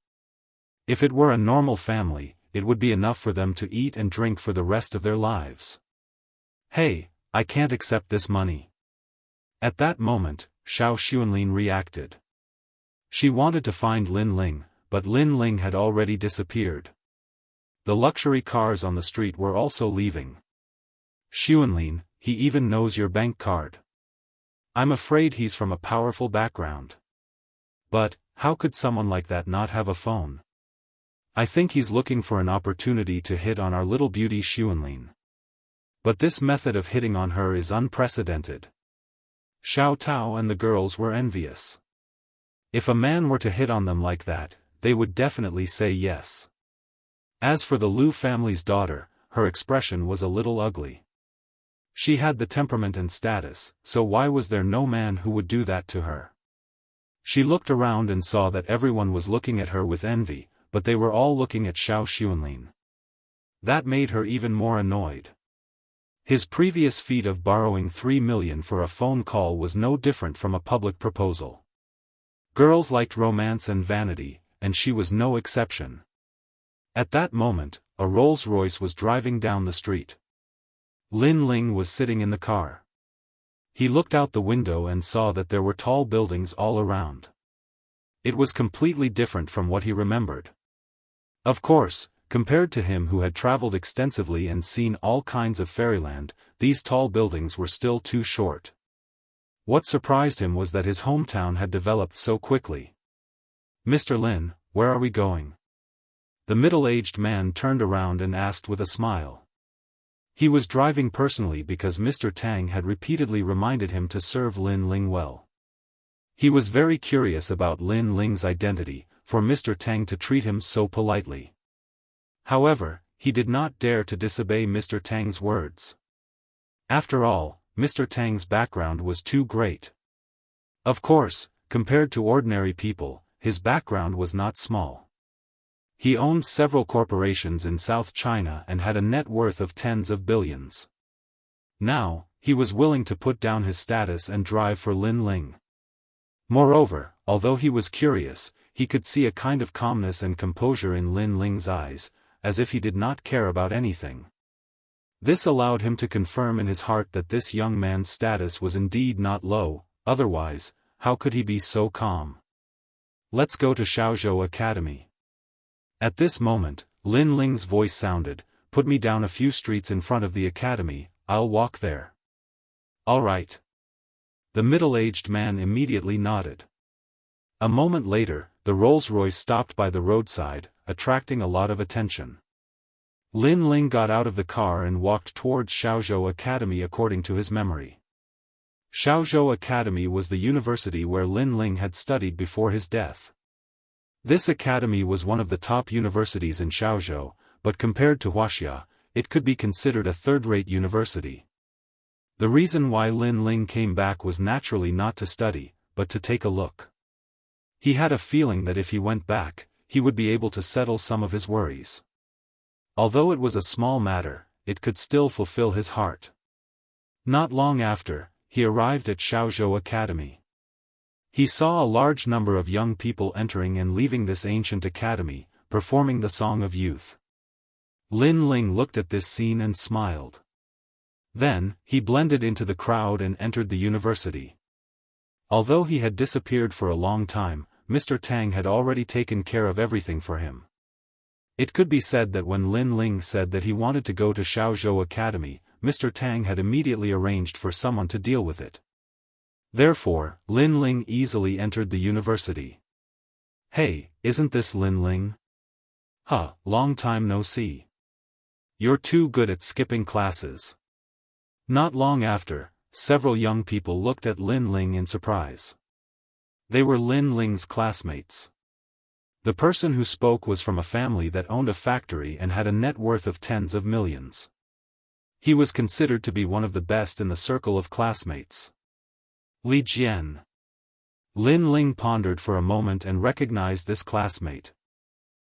If it were a normal family, it would be enough for them to eat and drink for the rest of their lives. Hey, I can't accept this money. At that moment, Xiao Xuanlin reacted. She wanted to find Lin Ling, but Lin Ling had already disappeared. The luxury cars on the street were also leaving. Xuanlin, he even knows your bank card. I'm afraid he's from a powerful background. But, how could someone like that not have a phone? I think he's looking for an opportunity to hit on our little beauty Xuanlin. But this method of hitting on her is unprecedented. Xiao Tao and the girls were envious. If a man were to hit on them like that, they would definitely say yes. As for the Liu family's daughter, her expression was a little ugly. She had the temperament and status, so why was there no man who would do that to her? She looked around and saw that everyone was looking at her with envy, but they were all looking at Xiao Xuanlin. That made her even more annoyed. His previous feat of borrowing 3 million for a phone call was no different from a public proposal. Girls liked romance and vanity, and she was no exception. At that moment, a Rolls-Royce was driving down the street. Lin Ling was sitting in the car. He looked out the window and saw that there were tall buildings all around. It was completely different from what he remembered. Of course, compared to him who had traveled extensively and seen all kinds of fairyland, these tall buildings were still too short. What surprised him was that his hometown had developed so quickly. "Mr. Lin, where are we going?" The middle-aged man turned around and asked with a smile. He was driving personally because Mr. Tang had repeatedly reminded him to serve Lin Ling well. He was very curious about Lin Ling's identity, for Mr. Tang to treat him so politely. However, he did not dare to disobey Mr. Tang's words. After all, Mr. Tang's background was too great. Of course, compared to ordinary people, his background was not small. He owned several corporations in South China and had a net worth of tens of billions. Now, he was willing to put down his status and drive for Lin Ling. Moreover, although he was curious, he could see a kind of calmness and composure in Lin Ling's eyes, as if he did not care about anything. This allowed him to confirm in his heart that this young man's status was indeed not low, otherwise, how could he be so calm? "Let's go to Xiaozhou Academy." At this moment, Lin Ling's voice sounded, "Put me down a few streets in front of the academy, I'll walk there." "All right." The middle-aged man immediately nodded. A moment later, the Rolls-Royce stopped by the roadside, attracting a lot of attention. Lin Ling got out of the car and walked towards Xiaozhou Academy according to his memory. Xiaozhou Academy was the university where Lin Ling had studied before his death. This academy was one of the top universities in Xiaozhou, but compared to Wuxia, it could be considered a third-rate university. The reason why Lin Ling came back was naturally not to study, but to take a look. He had a feeling that if he went back, he would be able to settle some of his worries. Although it was a small matter, it could still fulfill his heart. Not long after, he arrived at Xiaozhou Academy. He saw a large number of young people entering and leaving this ancient academy, performing the Song of Youth. Lin Ling looked at this scene and smiled. Then, he blended into the crowd and entered the university. Although he had disappeared for a long time, Mr. Tang had already taken care of everything for him. It could be said that when Lin Ling said that he wanted to go to Xiaozhou Academy, Mr. Tang had immediately arranged for someone to deal with it. Therefore, Lin Ling easily entered the university. "Hey, isn't this Lin Ling? Huh, long time no see. You're too good at skipping classes." Not long after, several young people looked at Lin Ling in surprise. They were Lin Ling's classmates. The person who spoke was from a family that owned a factory and had a net worth of tens of millions. He was considered to be one of the best in the circle of classmates. Li Jian. Lin Ling pondered for a moment and recognized this classmate.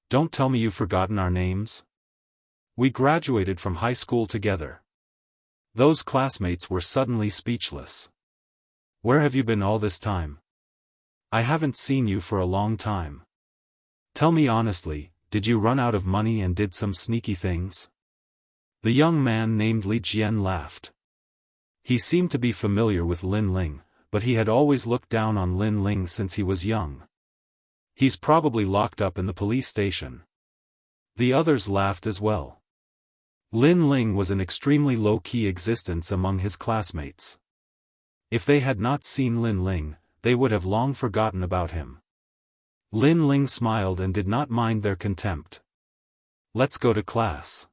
"Don't tell me you've forgotten our names? We graduated from high school together." Those classmates were suddenly speechless. "Where have you been all this time? I haven't seen you for a long time. Tell me honestly, did you run out of money and did some sneaky things?" The young man named Li Jian laughed. He seemed to be familiar with Lin Ling, but he had always looked down on Lin Ling since he was young. "He's probably locked up in the police station." The others laughed as well. Lin Ling was an extremely low-key existence among his classmates. If they had not seen Lin Ling, they would have long forgotten about him. Lin Ling smiled and did not mind their contempt. "Let's go to class."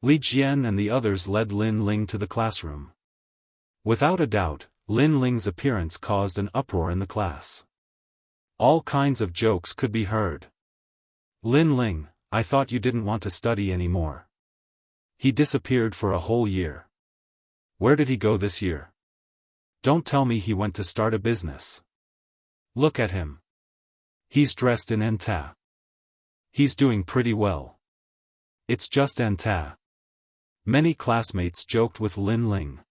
Li Jian and the others led Lin Ling to the classroom. Without a doubt, Lin Ling's appearance caused an uproar in the class. All kinds of jokes could be heard. "Lin Ling, I thought you didn't want to study anymore. He disappeared for a whole year. Where did he go this year? Don't tell me he went to start a business. Look at him. He's dressed in enta. He's doing pretty well. It's just enta." Many classmates joked with Lin Ling.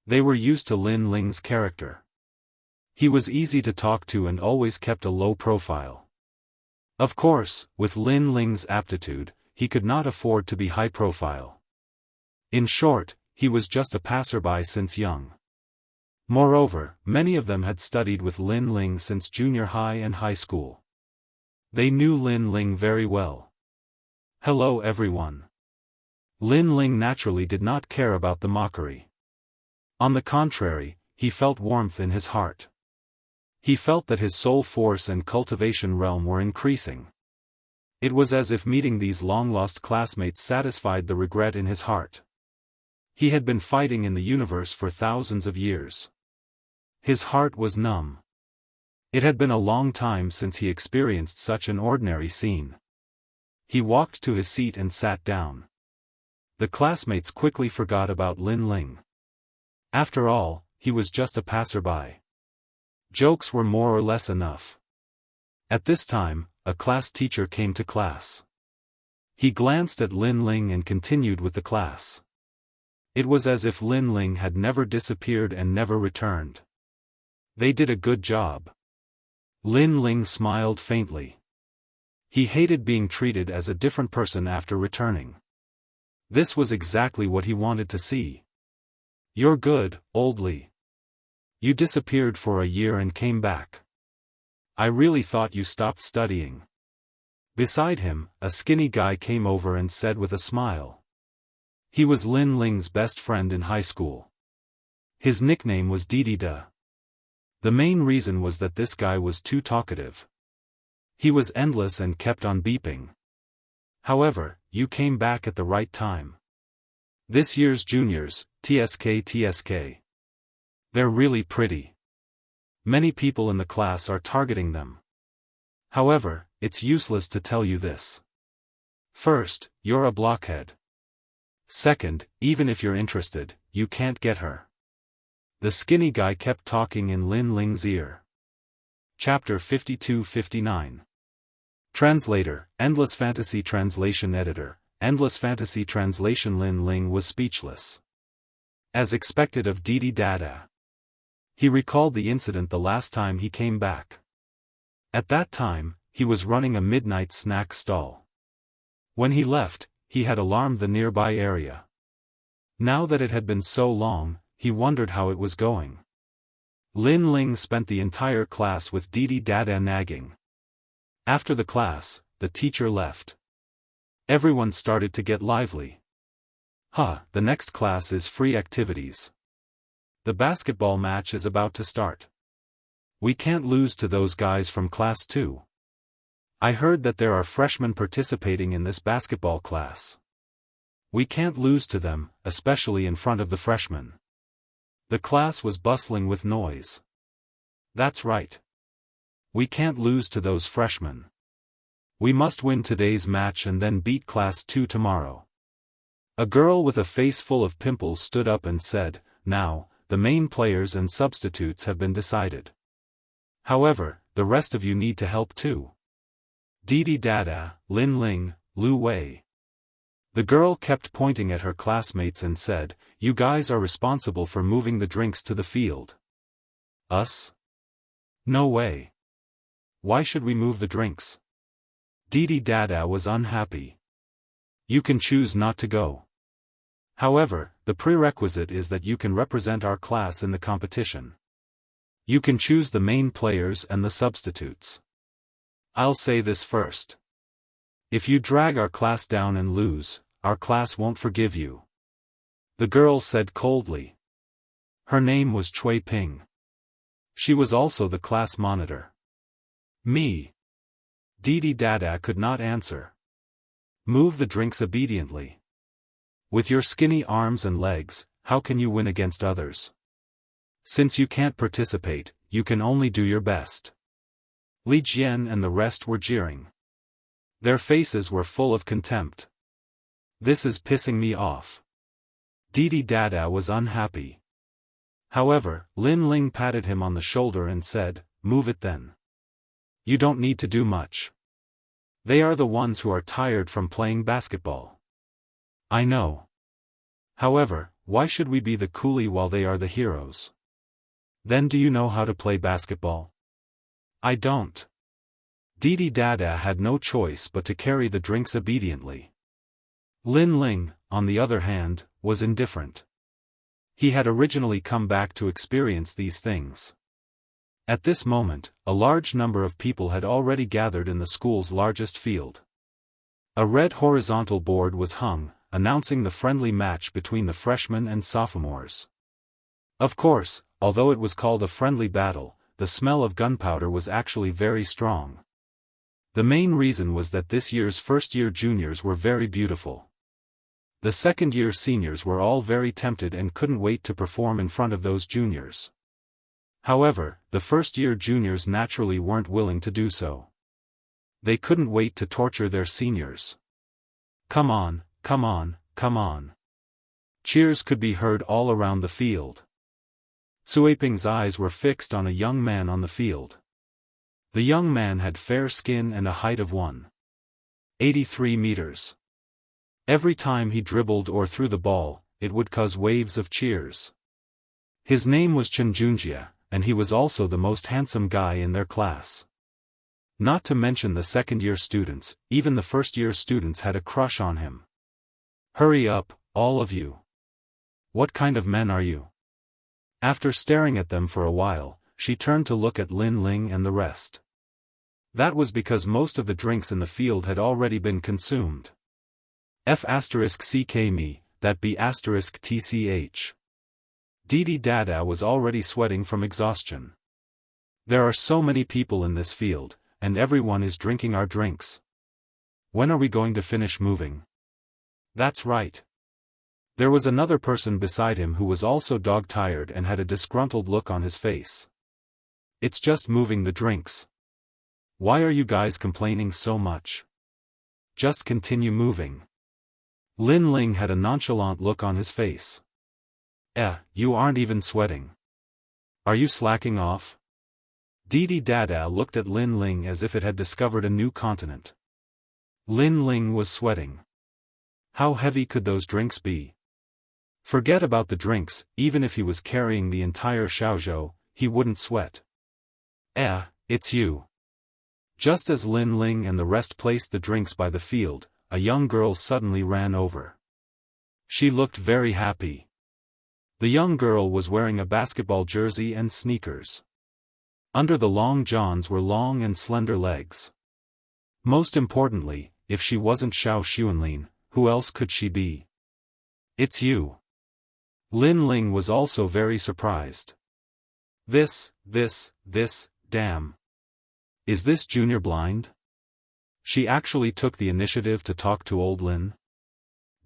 They were used to Lin Ling's character. He was easy to talk to and always kept a low profile. Of course, with Lin Ling's aptitude, he could not afford to be high profile. In short, he was just a passerby since young. Moreover, many of them had studied with Lin Ling since junior high and high school. They knew Lin Ling very well. "Hello everyone." Lin Ling naturally did not care about the mockery. On the contrary, he felt warmth in his heart. He felt that his soul force and cultivation realm were increasing. It was as if meeting these long-lost classmates satisfied the regret in his heart. He had been fighting in the universe for thousands of years. His heart was numb. It had been a long time since he experienced such an ordinary scene. He walked to his seat and sat down. The classmates quickly forgot about Lin Ling. After all, he was just a passerby. Jokes were more or less enough. At this time, a class teacher came to class. He glanced at Lin Ling and continued with the class. It was as if Lin Ling had never disappeared and never returned. They did a good job. Lin Ling smiled faintly. He hated being treated as a different person after returning. This was exactly what he wanted to see. You're good, old Li. You disappeared for a year and came back. I really thought you stopped studying. Beside him, a skinny guy came over and said with a smile. He was Lin Ling's best friend in high school. His nickname was Didi-da. The main reason was that this guy was too talkative. He was endless and kept on beeping. However, you came back at the right time. This year's juniors, TSK. They're really pretty. Many people in the class are targeting them. However, it's useless to tell you this. First, you're a blockhead. Second, even if you're interested, you can't get her. The skinny guy kept talking in Lin Ling's ear. Chapter 52-59. Translator, Endless Fantasy Translation Editor, Endless Fantasy Translation. Lin Ling was speechless. As expected of Didi-da. He recalled the incident the last time he came back. At that time, he was running a midnight snack stall. When he left, he had alarmed the nearby area. Now that it had been so long, he wondered how it was going. Lin Ling spent the entire class with Didi-da nagging. After the class, the teacher left. Everyone started to get lively. The next class is free activities. The basketball match is about to start. We can't lose to those guys from class 2. I heard that there are freshmen participating in this basketball class. We can't lose to them, especially in front of the freshmen. The class was bustling with noise. That's right. We can't lose to those freshmen. We must win today's match and then beat class 2 tomorrow. A girl with a face full of pimples stood up and said, "Now, the main players and substitutes have been decided. However, the rest of you need to help too. Didi-da, Lin Ling, Lu Wei." The girl kept pointing at her classmates and said, "You guys are responsible for moving the drinks to the field." Us? No way. Why should we move the drinks? Didi-da was unhappy. You can choose not to go. However, the prerequisite is that you can represent our class in the competition. You can choose the main players and the substitutes. I'll say this first. If you drag our class down and lose, our class won't forgive you. The girl said coldly. Her name was Cui Ping. She was also the class monitor. Me. Didi-da could not answer. Move the drinks obediently. With your skinny arms and legs, how can you win against others? Since you can't participate, you can only do your best. Li Jian and the rest were jeering. Their faces were full of contempt. This is pissing me off. Didi-da was unhappy. However, Lin Ling patted him on the shoulder and said, "Move it then. You don't need to do much. They are the ones who are tired from playing basketball." I know. However, why should we be the coolie while they are the heroes? Then do you know how to play basketball? I don't. Didi-da had no choice but to carry the drinks obediently. Lin Ling, on the other hand, was indifferent. He had originally come back to experience these things. At this moment, a large number of people had already gathered in the school's largest field. A red horizontal board was hung, announcing the friendly match between the freshmen and sophomores. Of course, although it was called a friendly battle, the smell of gunpowder was actually very strong. The main reason was that this year's first-year juniors were very beautiful. The second-year seniors were all very tempted and couldn't wait to perform in front of those juniors. However, the first-year juniors naturally weren't willing to do so. They couldn't wait to torture their seniors. "Come on, come on, come on." Cheers could be heard all around the field. Suiping's eyes were fixed on a young man on the field. The young man had fair skin and a height of 1.83 meters. Every time he dribbled or threw the ball, it would cause waves of cheers. His name was Jianghu, and he was also the most handsome guy in their class. Not to mention the second-year students, even the first-year students had a crush on him. "Hurry up, all of you. What kind of men are you?" After staring at them for a while, she turned to look at Lin Ling and the rest. That was because most of the drinks in the field had already been consumed. F*ck me, that be *tch. Didi Dada was already sweating from exhaustion. "There are so many people in this field, and everyone is drinking our drinks. When are we going to finish moving?" "That's right." There was another person beside him who was also dog-tired and had a disgruntled look on his face. "It's just moving the drinks. Why are you guys complaining so much? Just continue moving." Lin Ling had a nonchalant look on his face. You aren't even sweating. Are you slacking off?" Didi Dada looked at Lin Ling as if it had discovered a new continent. Lin Ling was sweating. How heavy could those drinks be? Forget about the drinks, even if he was carrying the entire xiaozhou, he wouldn't sweat. It's you." Just as Lin Ling and the rest placed the drinks by the field, a young girl suddenly ran over. She looked very happy. The young girl was wearing a basketball jersey and sneakers. Under the long johns were long and slender legs. Most importantly, if she wasn't Xiao Xuanlin, who else could she be? "It's you." Lin Ling was also very surprised. This, damn. Is this junior blind? She actually took the initiative to talk to old Lin.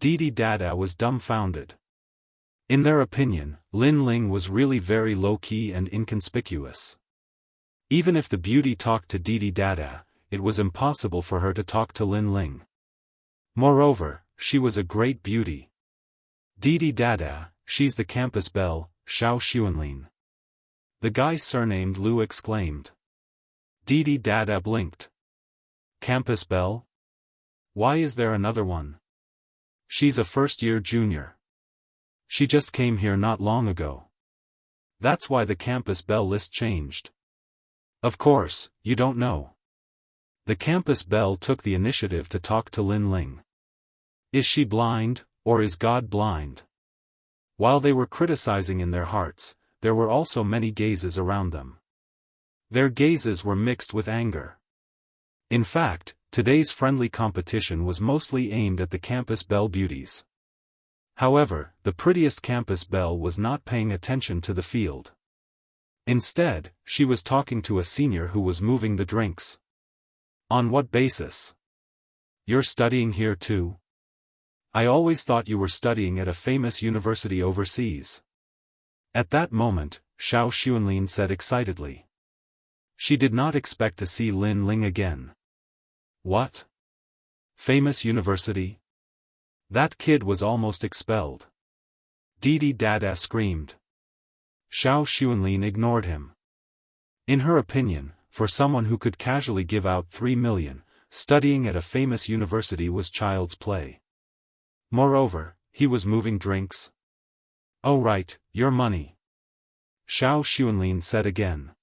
Didi Dada was dumbfounded. In their opinion, Lin Ling was really very low-key and inconspicuous. Even if the beauty talked to Didi Dada, it was impossible for her to talk to Lin Ling. Moreover, she was a great beauty. "Didi Dada, she's the campus belle, Xiao Xuanlin." The guy surnamed Lu exclaimed. Didi Dada blinked. "Campus belle? Why is there another one? She's a first-year junior. She just came here not long ago. That's why the campus belle list changed." "Of course, you don't know." The campus belle took the initiative to talk to Lin Ling. "Is she blind, or is God blind?" While they were criticizing in their hearts, there were also many gazes around them. Their gazes were mixed with anger. In fact, today's friendly competition was mostly aimed at the campus belle beauties. However, the prettiest campus belle was not paying attention to the field. Instead, she was talking to a senior who was moving the drinks. "On what basis? You're studying here too? I always thought you were studying at a famous university overseas." At that moment, Xiao Xuanlin said excitedly. She did not expect to see Lin Ling again. "What? Famous university? That kid was almost expelled." Didi Dada screamed. Xiao Xuanlin ignored him. In her opinion, for someone who could casually give out 3 million, studying at a famous university was child's play. Moreover, he was moving drinks. "Oh right, your money," Xiao Xuanlin said again.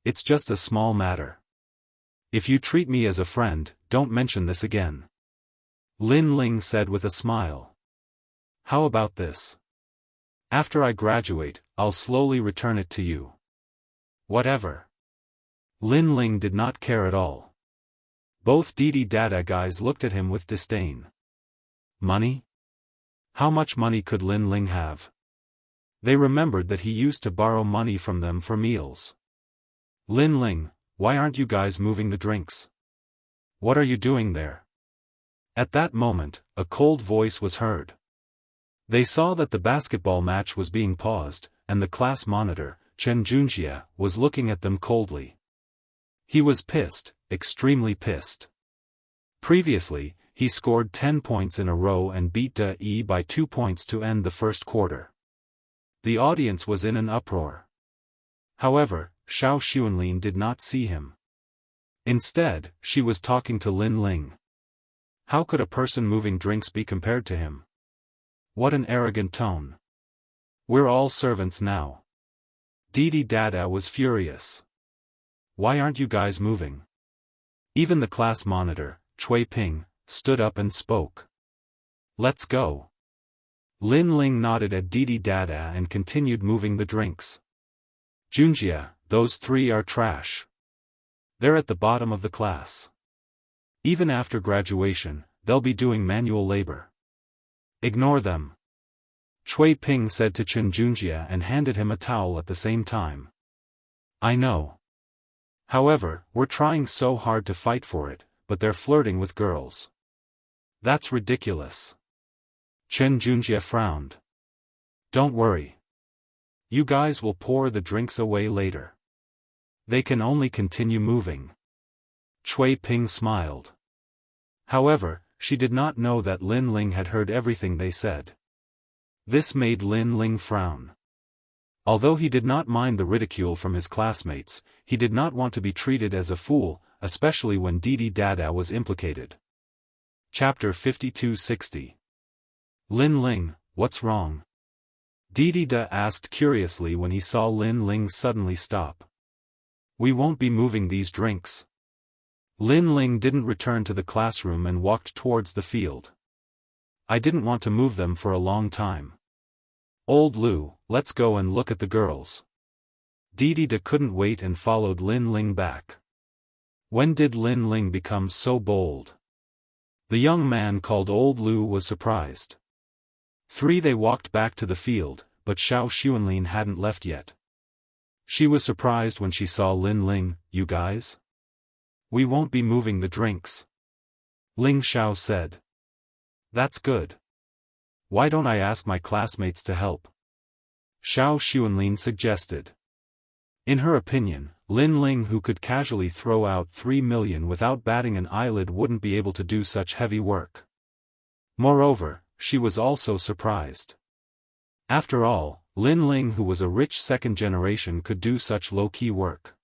"It's just a small matter. If you treat me as a friend, don't mention this again," Lin Ling said with a smile. "How about this? After I graduate, I'll slowly return it to you." "Whatever." Lin Ling did not care at all. Both Didi Dada guys looked at him with disdain. Money? How much money could Lin Ling have? They remembered that he used to borrow money from them for meals. Lin Ling, why aren't you guys moving the drinks? What are you doing there? At that moment, a cold voice was heard. They saw that the basketball match was being paused, and the class monitor, Chen Junjie, was looking at them coldly. He was pissed, extremely pissed. Previously, he scored 10 points in a row and beat De by 2 points to end the first quarter. The audience was in an uproar. However, Xiao Xuanlin did not see him. Instead, she was talking to Lin Ling. How could a person moving drinks be compared to him? What an arrogant tone. We're all servants now. Didi Dada was furious. Why aren't you guys moving? Even the class monitor, Cui Ping, stood up and spoke. Let's go. Lin Ling nodded at Didi Dada and continued moving the drinks. Junjie, those three are trash. They're at the bottom of the class. Even after graduation, they'll be doing manual labor. Ignore them. Cui Ping said to Chen Junjie and handed him a towel at the same time. I know. However, we're trying so hard to fight for it, but they're flirting with girls. That's ridiculous. Chen Junjie frowned. Don't worry. You guys will pour the drinks away later. They can only continue moving. Cui Ping smiled. However, she did not know that Lin Ling had heard everything they said. This made Lin Ling frown. Although he did not mind the ridicule from his classmates, he did not want to be treated as a fool, especially when Didi Dada was implicated. Chapter 5260. Lin Ling, what's wrong? Didi Da asked curiously when he saw Lin Ling suddenly stop. We won't be moving these drinks. Lin Ling didn't return to the classroom and walked towards the field. I didn't want to move them for a long time. Old Lu, let's go and look at the girls. Didi Da couldn't wait and followed Lin Ling back. When did Lin Ling become so bold? The young man called Old Lu was surprised. They walked back to the field, but Xiao Xuanlin hadn't left yet. She was surprised when she saw Lin Ling. You guys? We won't be moving the drinks. Ling Xiao said. That's good. Why don't I ask my classmates to help? Xiao Xuanlin suggested. In her opinion, Lin Ling, who could casually throw out 3 million without batting an eyelid, wouldn't be able to do such heavy work. Moreover, she was also surprised. After all, Lin Ling, who was a rich second generation, could do such low-key work.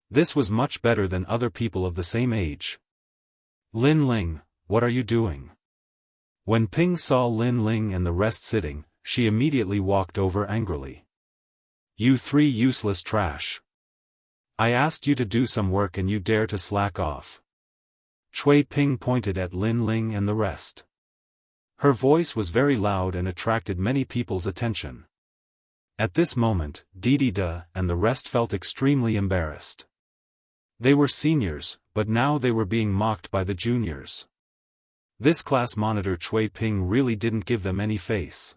This was much better than other people of the same age. Lin Ling, what are you doing? When Ping saw Lin Ling and the rest sitting, she immediately walked over angrily. You three useless trash. I asked you to do some work and you dare to slack off. Cui Ping pointed at Lin Ling and the rest. Her voice was very loud and attracted many people's attention. At this moment, Didi Da and the rest felt extremely embarrassed. They were seniors, but now they were being mocked by the juniors. This class monitor Cui Ping really didn't give them any face.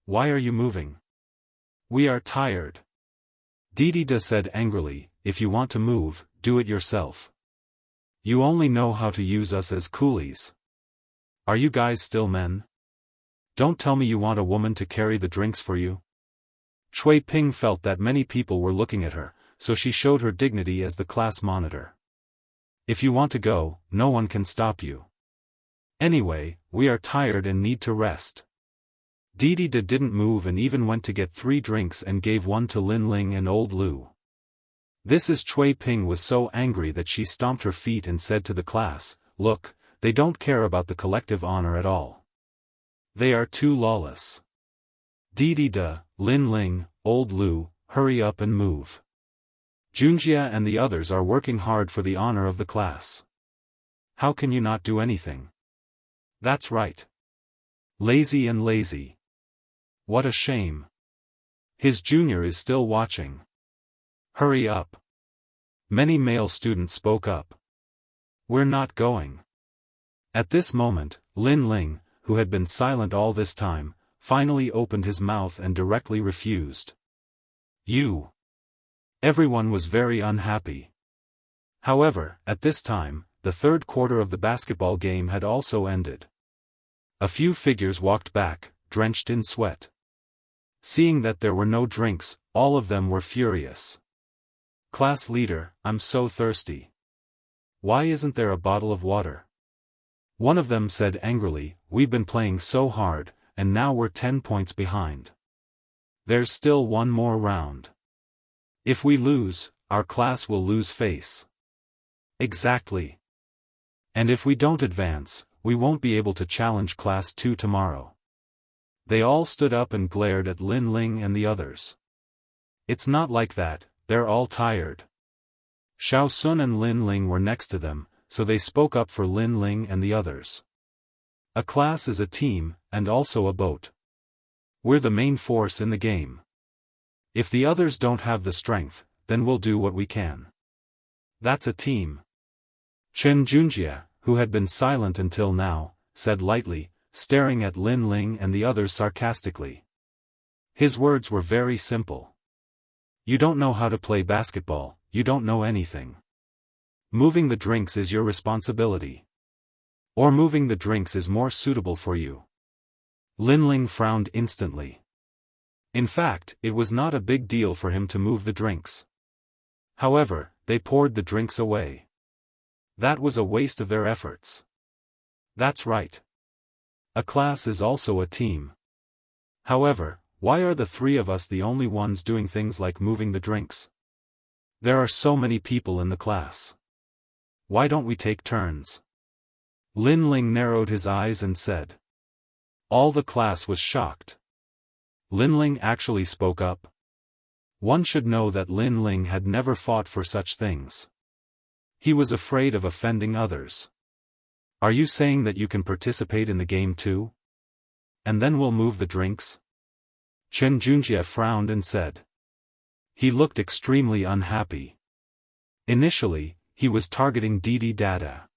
Why are you moving? We are tired. Didi Da said angrily, if you want to move, do it yourself. You only know how to use us as coolies. Are you guys still men? Don't tell me you want a woman to carry the drinks for you. Cui Ping felt that many people were looking at her, so she showed her dignity as the class monitor. If you want to go, no one can stop you. Anyway, we are tired and need to rest. Didi Da didn't move and even went to get 3 drinks and gave one to Lin Ling and Old Lu. This is Cui Ping was so angry that she stomped her feet and said to the class, look, they don't care about the collective honor at all. They are too lawless. Didi Da, Lin Ling, Old Lu, hurry up and move. Junjie and the others are working hard for the honor of the class. How can you not do anything? That's right. Lazy and lazy. What a shame. His junior is still watching. Hurry up. Many male students spoke up. We're not going. At this moment, Lin Ling, who had been silent all this time, finally opened his mouth and directly refused. You. Everyone was very unhappy. However, at this time, the third quarter of the basketball game had also ended. A few figures walked back, drenched in sweat. Seeing that there were no drinks, all of them were furious. "Class leader, I'm so thirsty. Why isn't there a bottle of water?" One of them said angrily, "We've been playing so hard, and now we're 10 points behind. There's still one more round. If we lose, our class will lose face." "Exactly. And if we don't advance, we won't be able to challenge Class 2 tomorrow." They all stood up and glared at Lin Ling and the others. "It's not like that, they're all tired." Xiao Sun and Lin Ling were next to them, so they spoke up for Lin Ling and the others. "A class is a team, and also a boat. We're the main force in the game. If the others don't have the strength, then we'll do what we can. That's a team." Chen Junjie, who had been silent until now, said lightly, staring at Lin Ling and the others sarcastically. His words were very simple. "You don't know how to play basketball, you don't know anything. Moving the drinks is your responsibility. Or moving the drinks is more suitable for you." Lin Ling frowned instantly. In fact, it was not a big deal for him to move the drinks. However, they poured the drinks away. That was a waste of their efforts. "That's right. A class is also a team. However, why are the three of us the only ones doing things like moving the drinks? There are so many people in the class. Why don't we take turns?" Lin Ling narrowed his eyes and said. All the class was shocked. Lin Ling actually spoke up. One should know that Lin Ling had never fought for such things. He was afraid of offending others. "Are you saying that you can participate in the game too? And then we'll move the drinks?" Chen Junjie frowned and said. He looked extremely unhappy. Initially, he was targeting Didi Dada.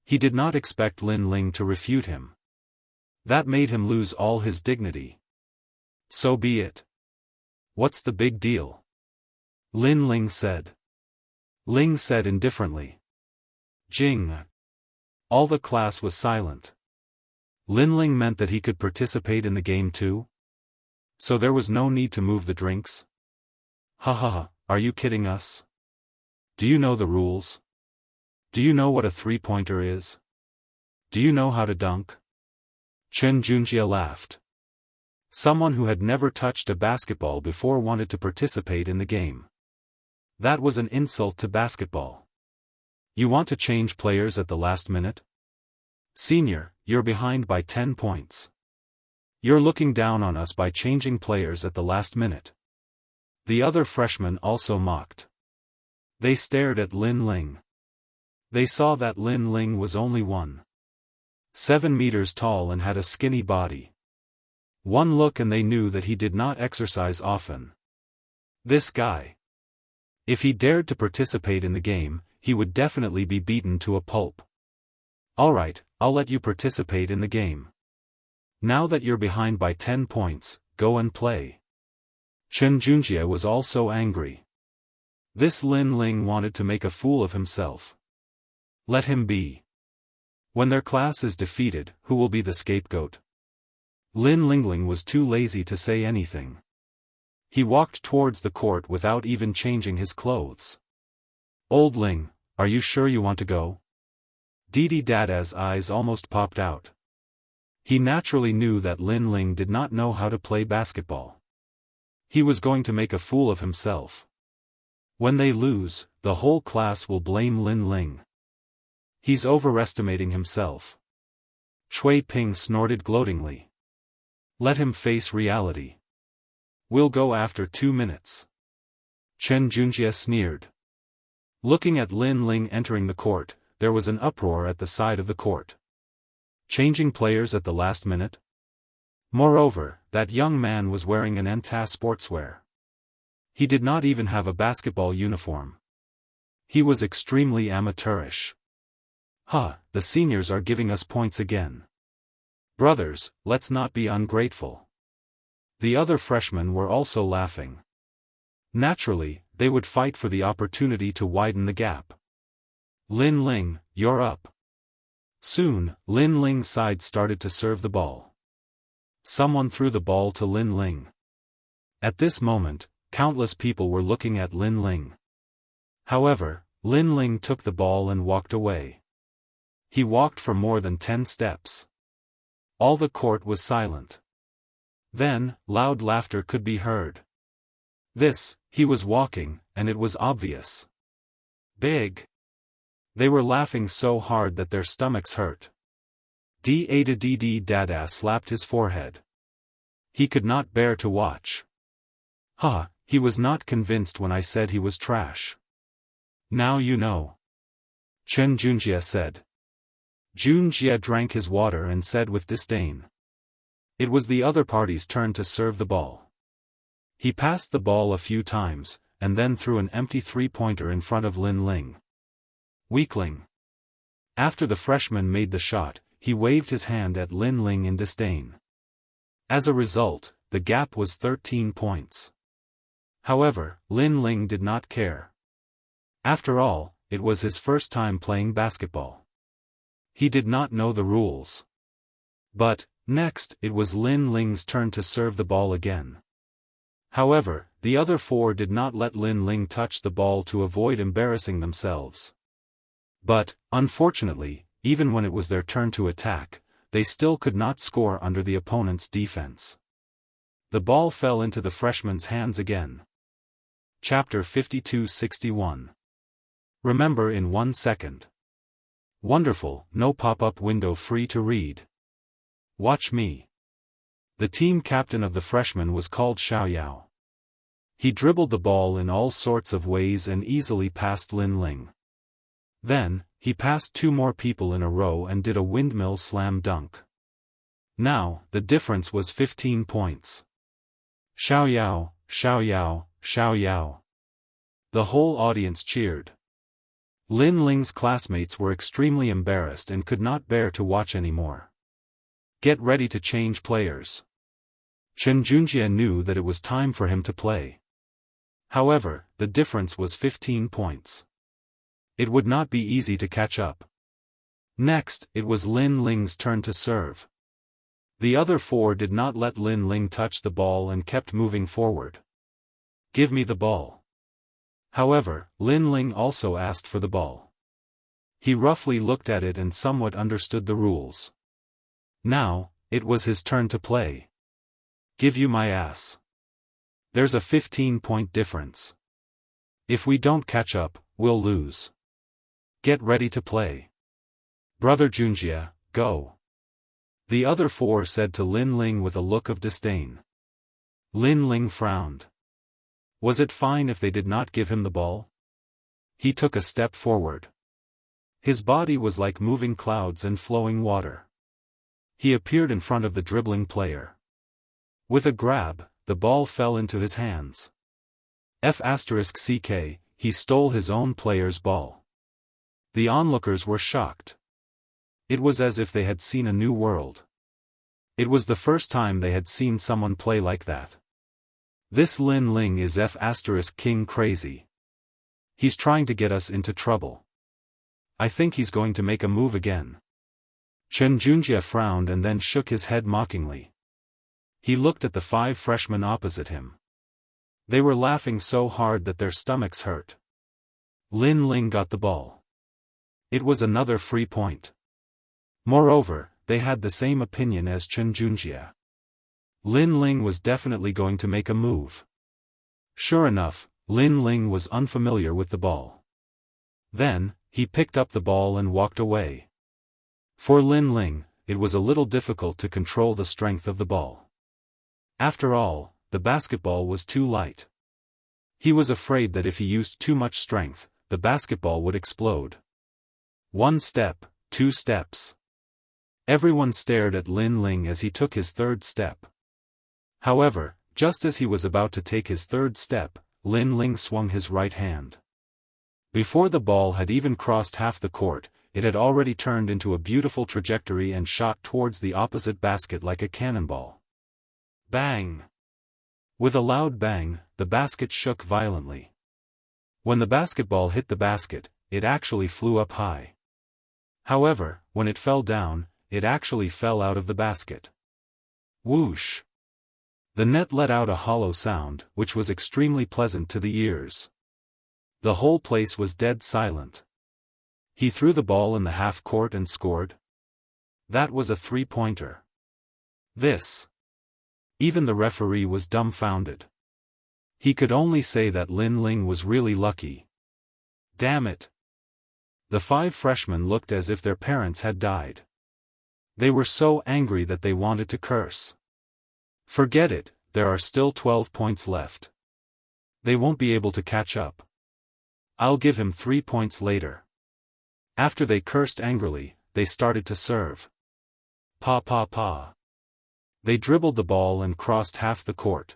He did not expect Lin Ling to refute him. That made him lose all his dignity. "So be it. What's the big deal?" Lin Ling said. Ling said indifferently. "Jing." All the class was silent. Lin Ling meant that he could participate in the game too? So there was no need to move the drinks? Ha ha ha, are you kidding us? Do you know the rules? Do you know what a three-pointer is? Do you know how to dunk? Chen Junjie laughed. Someone who had never touched a basketball before wanted to participate in the game. That was an insult to basketball. You want to change players at the last minute? Senior, you're behind by 10 points. You're looking down on us by changing players at the last minute. The other freshmen also mocked. They stared at Lin Ling. They saw that Lin Ling was only 1.7 meters tall and had a skinny body. One look and they knew that he did not exercise often. This guy. If he dared to participate in the game, he would definitely be beaten to a pulp. Alright, I'll let you participate in the game. Now that you're behind by 10 points, go and play. Chen Junjie was also angry. This Lin Ling wanted to make a fool of himself. Let him be. When their class is defeated, who will be the scapegoat? Lin Lingling was too lazy to say anything. He walked towards the court without even changing his clothes. Old Ling, are you sure you want to go? Didi Dada's eyes almost popped out. He naturally knew that Lin Ling did not know how to play basketball. He was going to make a fool of himself. When they lose, the whole class will blame Lin Ling. He's overestimating himself. Chui Ping snorted gloatingly. Let him face reality. We'll go after 2 minutes. Chen Junjie sneered. Looking at Lin Ling entering the court, there was an uproar at the side of the court. Changing players at the last minute? Moreover, that young man was wearing an sportswear. He did not even have a basketball uniform. He was extremely amateurish. The seniors are giving us points again. Brothers, let's not be ungrateful. The other freshmen were also laughing. Naturally, they would fight for the opportunity to widen the gap. Lin Ling, you're up. Soon, Lin Ling's side started to serve the ball. Someone threw the ball to Lin Ling. At this moment, countless people were looking at Lin Ling. However, Lin Ling took the ball and walked away. He walked for more than 10 steps. All the court was silent. Then, loud laughter could be heard. He was walking, and it was obvious. Big. They were laughing so hard that their stomachs hurt. Dada slapped his forehead. He could not bear to watch. He was not convinced when I said he was trash. Now you know. Chen Junjie said. Junjie drank his water and said with disdain. It was the other party's turn to serve the ball. He passed the ball a few times, and then threw an empty three-pointer in front of Lin Ling. Weakling. After the freshman made the shot, he waved his hand at Lin Ling in disdain. As a result, the gap was 13 points. However, Lin Ling did not care. After all, it was his first time playing basketball. He did not know the rules. But, next, it was Lin Ling's turn to serve the ball again. However, the other four did not let Lin Ling touch the ball to avoid embarrassing themselves. But, unfortunately, even when it was their turn to attack, they still could not score under the opponent's defense. The ball fell into the freshman's hands again. Chapter 52-61. Remember in 1 second. Wonderful, no pop-up window free to read. Watch me. The team captain of the freshmen was called Xiaoyao. He dribbled the ball in all sorts of ways and easily passed Lin Ling. Then, he passed 2 more people in a row and did a windmill slam dunk. Now, the difference was 15 points. Xiaoyao, Xiaoyao, Xiaoyao. The whole audience cheered. Lin Ling's classmates were extremely embarrassed and could not bear to watch anymore. Get ready to change players. Chen Junjie knew that it was time for him to play. However, the difference was 15 points. It would not be easy to catch up. Next, it was Lin Ling's turn to serve. The other 4 did not let Lin Ling touch the ball and kept moving forward. Give me the ball. However, Lin Ling also asked for the ball. He roughly looked at it and somewhat understood the rules. Now, it was his turn to play. Give you my ass. There's a 15-point difference. If we don't catch up, we'll lose. Get ready to play. Brother Junjie, go. The other 4 said to Lin Ling with a look of disdain. Lin Ling frowned. Was it fine if they did not give him the ball? He took a step forward. His body was like moving clouds and flowing water. He appeared in front of the dribbling player. With a grab, the ball fell into his hands. F***ck, he stole his own player's ball. The onlookers were shocked. It was as if they had seen a new world. It was the first time they had seen someone play like that. This Lin Ling is F***king crazy. He's trying to get us into trouble. I think he's going to make a move again. Chen Junjie frowned and then shook his head mockingly. He looked at the 5 freshmen opposite him. They were laughing so hard that their stomachs hurt. Lin Ling got the ball. It was another free point. Moreover, they had the same opinion as Chen Junjie. Lin Ling was definitely going to make a move. Sure enough, Lin Ling was unfamiliar with the ball. Then, he picked up the ball and walked away. For Lin Ling, it was a little difficult to control the strength of the ball. After all, the basketball was too light. He was afraid that if he used too much strength, the basketball would explode. 1 step, 2 steps. Everyone stared at Lin Ling as he took his 3rd step. However, just as he was about to take his 3rd step, Lin Ling swung his right hand. Before the ball had even crossed half the court, it had already turned into a beautiful trajectory and shot towards the opposite basket like a cannonball. Bang! With a loud bang, the basket shook violently. When the basketball hit the basket, it actually flew up high. However, when it fell down, it actually fell out of the basket. Whoosh! The net let out a hollow sound, which was extremely pleasant to the ears. The whole place was dead silent. He threw the ball in the half-court and scored. That was a three-pointer. This. Even the referee was dumbfounded. He could only say that Lin Ling was really lucky. Damn it! The 5 freshmen looked as if their parents had died. They were so angry that they wanted to curse. Forget it, there are still 12 points left. They won't be able to catch up. I'll give him 3 points later. After they cursed angrily, they started to serve. Pa pa pa. They dribbled the ball and crossed half the court.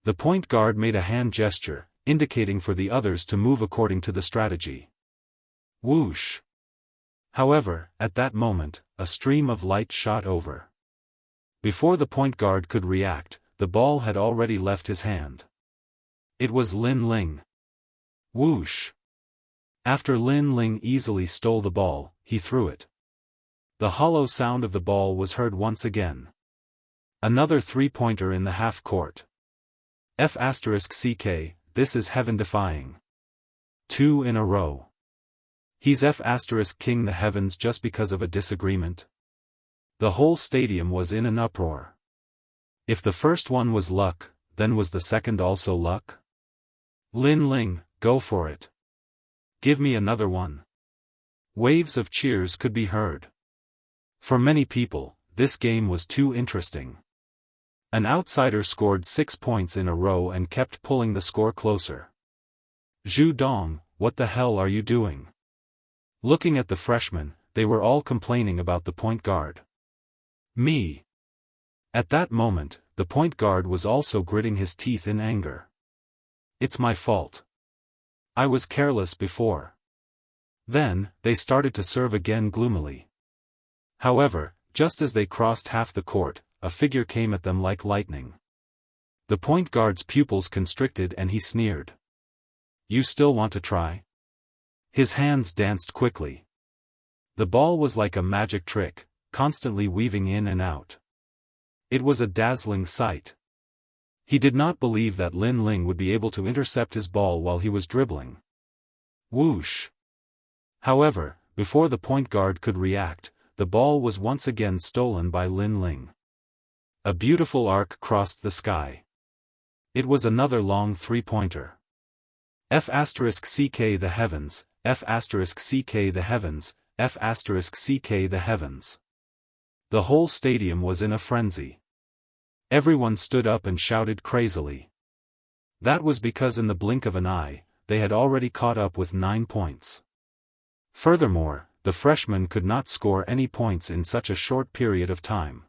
The point guard made a hand gesture, indicating for the others to move according to the strategy. Whoosh! However, at that moment, a stream of light shot over. Before the point guard could react, the ball had already left his hand. It was Lin Ling. Whoosh! After Lin Ling easily stole the ball, he threw it. The hollow sound of the ball was heard once again. Another three-pointer in the half-court. F***ck, this is heaven-defying. 2 in a row. He's F***king the heavens just because of a disagreement. The whole stadium was in an uproar. If the first one was luck, then was the second also luck? Lin Ling, go for it. Give me another one. Waves of cheers could be heard. For many people, this game was too interesting. An outsider scored 6 points in a row and kept pulling the score closer. Zhu Dong, what the hell are you doing? Looking at the freshmen, they were all complaining about the point guard. Me. At that moment, the point guard was also gritting his teeth in anger. It's my fault. I was careless before. Then, they started to serve again gloomily. However, just as they crossed half the court, a figure came at them like lightning. The point guard's pupils constricted and he sneered. You still want to try? His hands danced quickly. The ball was like a magic trick, constantly weaving in and out. It was a dazzling sight. He did not believe that Lin Ling would be able to intercept his ball while he was dribbling. Whoosh! However, before the point guard could react, the ball was once again stolen by Lin Ling. A beautiful arc crossed the sky. It was another long three-pointer. F***ck the heavens, F***ck the heavens, F***ck the heavens. The whole stadium was in a frenzy. Everyone stood up and shouted crazily. That was because in the blink of an eye, they had already caught up with 9 points. Furthermore, the freshmen could not score any points in such a short period of time.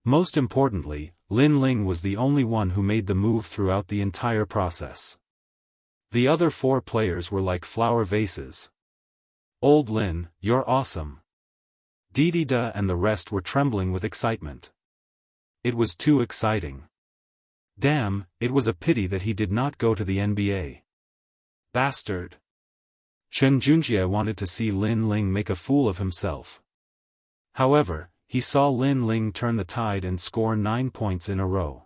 Most importantly, Lin Ling was the only one who made the move throughout the entire process. The other 4 players were like flower vases. Old Lin, you're awesome. Didi-da and the rest were trembling with excitement. It was too exciting. Damn, it was a pity that he did not go to the NBA. Bastard. Chen Junjie wanted to see Lin Ling make a fool of himself. However, he saw Lin Ling turn the tide and score 9 points in a row.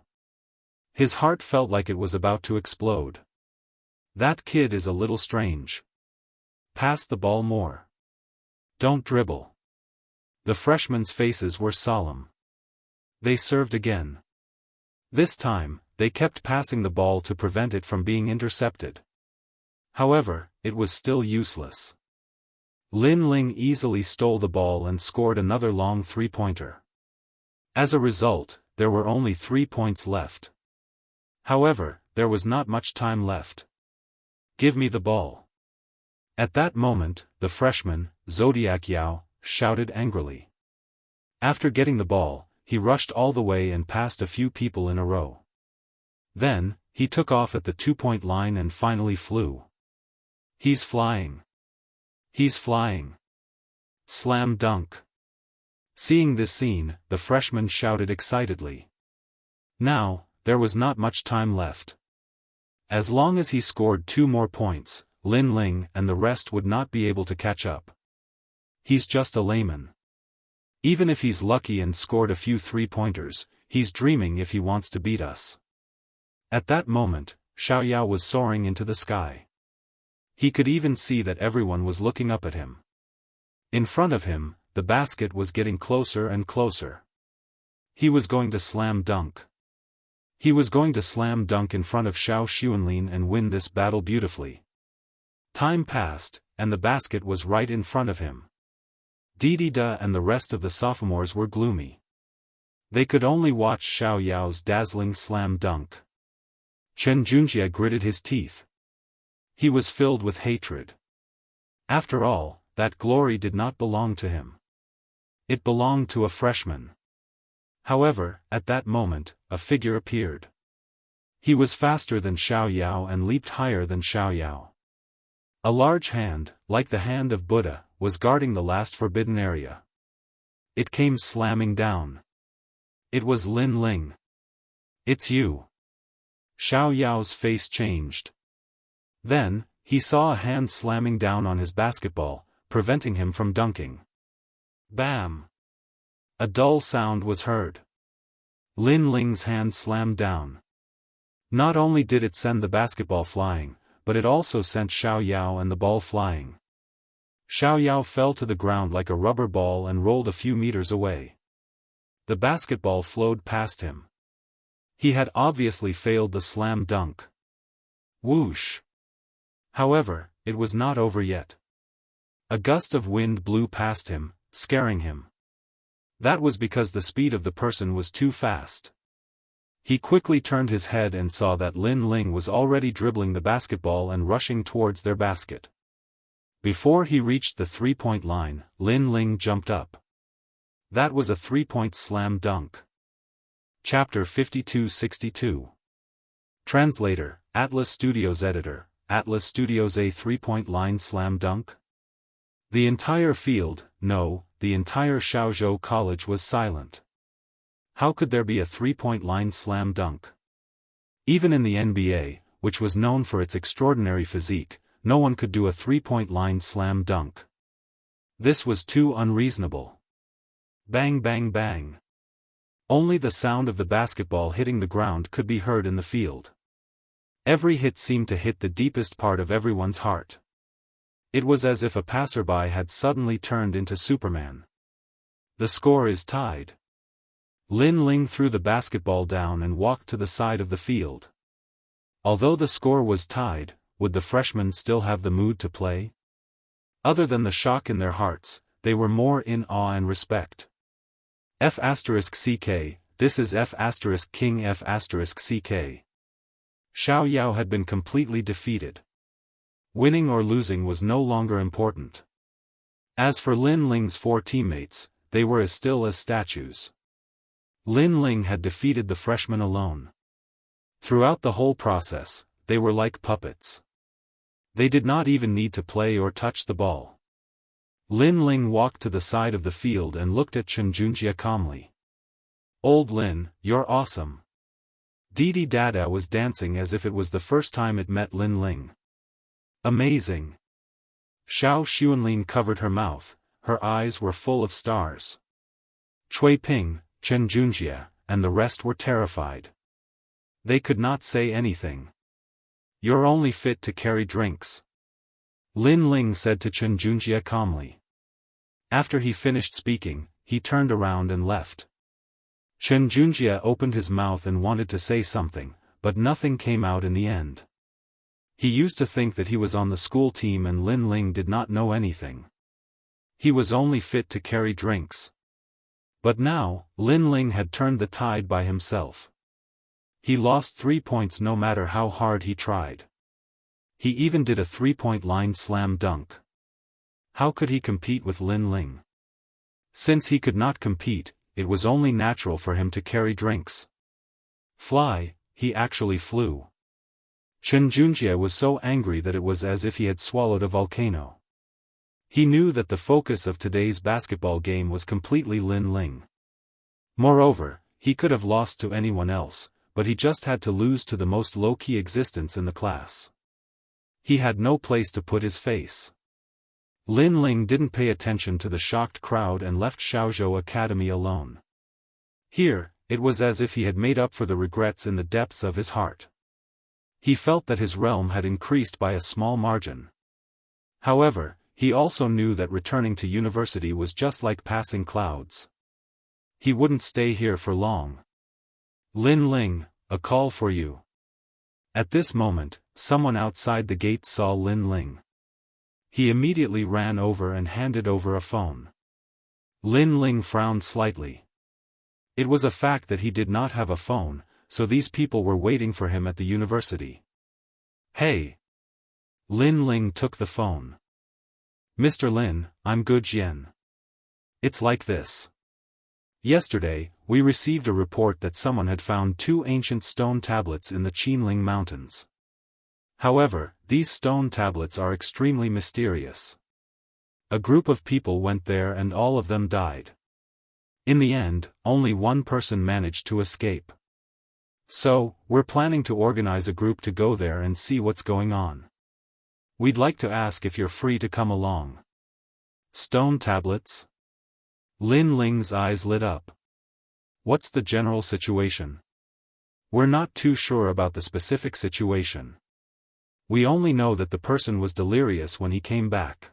His heart felt like it was about to explode. That kid is a little strange. Pass the ball more. Don't dribble. The freshmen's faces were solemn. They served again. This time, they kept passing the ball to prevent it from being intercepted. However, it was still useless. Lin Ling easily stole the ball and scored another long three-pointer. As a result, there were only 3 points left. However, there was not much time left. Give me the ball. At that moment, the freshman, Zodiac Yao, shouted angrily. After getting the ball, he rushed all the way and passed a few people in a row. Then, he took off at the 2-point line and finally flew. He's flying. He's flying. Slam dunk. Seeing this scene, the freshmen shouted excitedly. Now, there was not much time left. As long as he scored 2 more points, Lin Ling and the rest would not be able to catch up. He's just a layman. Even if he's lucky and scored a few 3-pointers, he's dreaming if he wants to beat us. At that moment, Xiaoyao was soaring into the sky. He could even see that everyone was looking up at him. In front of him, the basket was getting closer and closer. He was going to slam dunk. He was going to slam dunk in front of Xiao Xuanlin and win this battle beautifully. Time passed, and the basket was right in front of him. Didi-da and the rest of the sophomores were gloomy. They could only watch Xiaoyao's dazzling slam dunk. Chen Junjie gritted his teeth. He was filled with hatred. After all, that glory did not belong to him. It belonged to a freshman. However, at that moment, a figure appeared. He was faster than Xiaoyao and leaped higher than Xiaoyao. A large hand, like the hand of Buddha, was guarding the last forbidden area. It came slamming down. It was Lin Ling. "It's you." Xiaoyao's face changed. Then, he saw a hand slamming down on his basketball, preventing him from dunking. Bam! A dull sound was heard. Lin Ling's hand slammed down. Not only did it send the basketball flying, but it also sent Xiaoyao and the ball flying. Xiaoyao fell to the ground like a rubber ball and rolled a few meters away. The basketball flowed past him. He had obviously failed the slam dunk. Whoosh! However, it was not over yet. A gust of wind blew past him, scaring him. That was because the speed of the person was too fast. He quickly turned his head and saw that Lin Ling was already dribbling the basketball and rushing towards their basket. Before he reached the 3-point line, Lin Ling jumped up. That was a 3-point slam dunk. Chapter 52-62. Translator, Atlas Studios Editor, Atlas Studios. A 3-point line slam dunk? The entire field, no, the entire Shaozhou College was silent. How could there be a 3-point line slam dunk? Even in the NBA, which was known for its extraordinary physique, no one could do a 3-point line slam dunk. This was too unreasonable. Bang bang bang. Only the sound of the basketball hitting the ground could be heard in the field. Every hit seemed to hit the deepest part of everyone's heart. It was as if a passerby had suddenly turned into Superman. The score is tied. Lin Ling threw the basketball down and walked to the side of the field. Although the score was tied, would the freshmen still have the mood to play? Other than the shock in their hearts, they were more in awe and respect. F***ck, this is F***king F***ck. Xiaoyao had been completely defeated. Winning or losing was no longer important. As for Lin Ling's 4 teammates, they were as still as statues. Lin Ling had defeated the freshmen alone. Throughout the whole process, they were like puppets. They did not even need to play or touch the ball. Lin Ling walked to the side of the field and looked at Chen Junjie calmly. "Old Lin, you're awesome." Didi Dada was dancing as if it was the first time it met Lin Ling. "Amazing." Xiao Xuanlin covered her mouth, her eyes were full of stars. Cui Ping, Chen Junjie, and the rest were terrified. They could not say anything. "You're only fit to carry drinks," Lin Ling said to Chen Junjie calmly. After he finished speaking, he turned around and left. Chen Junjie opened his mouth and wanted to say something, but nothing came out in the end. He used to think that he was on the school team and Lin Ling did not know anything. He was only fit to carry drinks. But now, Lin Ling had turned the tide by himself. He lost 3 points no matter how hard he tried. He even did a 3-point line slam dunk. How could he compete with Lin Ling? Since he could not compete, it was only natural for him to carry drinks. Fly, he actually flew. Chen Junjie was so angry that it was as if he had swallowed a volcano. He knew that the focus of today's basketball game was completely Lin Ling. Moreover, he could have lost to anyone else, but he just had to lose to the most low-key existence in the class. He had no place to put his face. Lin Ling didn't pay attention to the shocked crowd and left Xiaozhou Academy alone. Here, it was as if he had made up for the regrets in the depths of his heart. He felt that his realm had increased by a small margin. However, he also knew that returning to university was just like passing clouds. He wouldn't stay here for long. Lin Ling, a call for you. At this moment, someone outside the gate saw Lin Ling. He immediately ran over and handed over a phone. Lin Ling frowned slightly. It was a fact that he did not have a phone, so these people were waiting for him at the university. Hey! Lin Ling took the phone. Mr. Lin, I'm Gu Jian. It's like this. Yesterday, we received a report that someone had found 2 ancient stone tablets in the Qinling Mountains. However, these stone tablets are extremely mysterious. A group of people went there and all of them died. In the end, only one person managed to escape. So, we're planning to organize a group to go there and see what's going on. We'd like to ask if you're free to come along. Stone tablets? Lin Ling's eyes lit up. What's the general situation? We're not too sure about the specific situation. We only know that the person was delirious when he came back.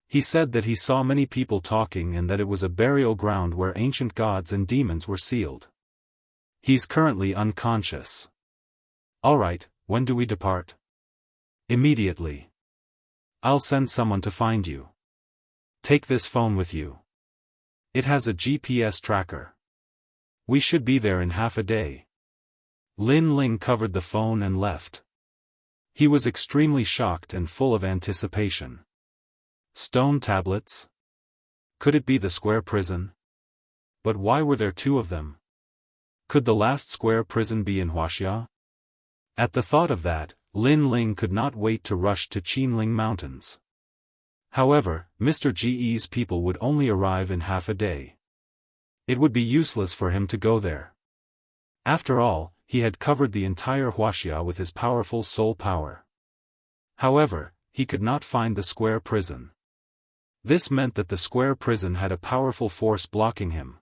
He said that he saw many people talking and that it was a burial ground where ancient gods and demons were sealed. He's currently unconscious. Alright, when do we depart? Immediately. I'll send someone to find you. Take this phone with you. It has a GPS tracker. We should be there in half a day. Lin Ling covered the phone and left. He was extremely shocked and full of anticipation. Stone tablets? Could it be the square prison? But why were there 2 of them? Could the last square prison be in Wuxia? At the thought of that, Lin Ling could not wait to rush to Qinling Mountains. However, Mr. Ge's people would only arrive in half a day. It would be useless for him to go there. After all, he had covered the entire Wuxia with his powerful soul power. However, he could not find the square prison. This meant that the square prison had a powerful force blocking him.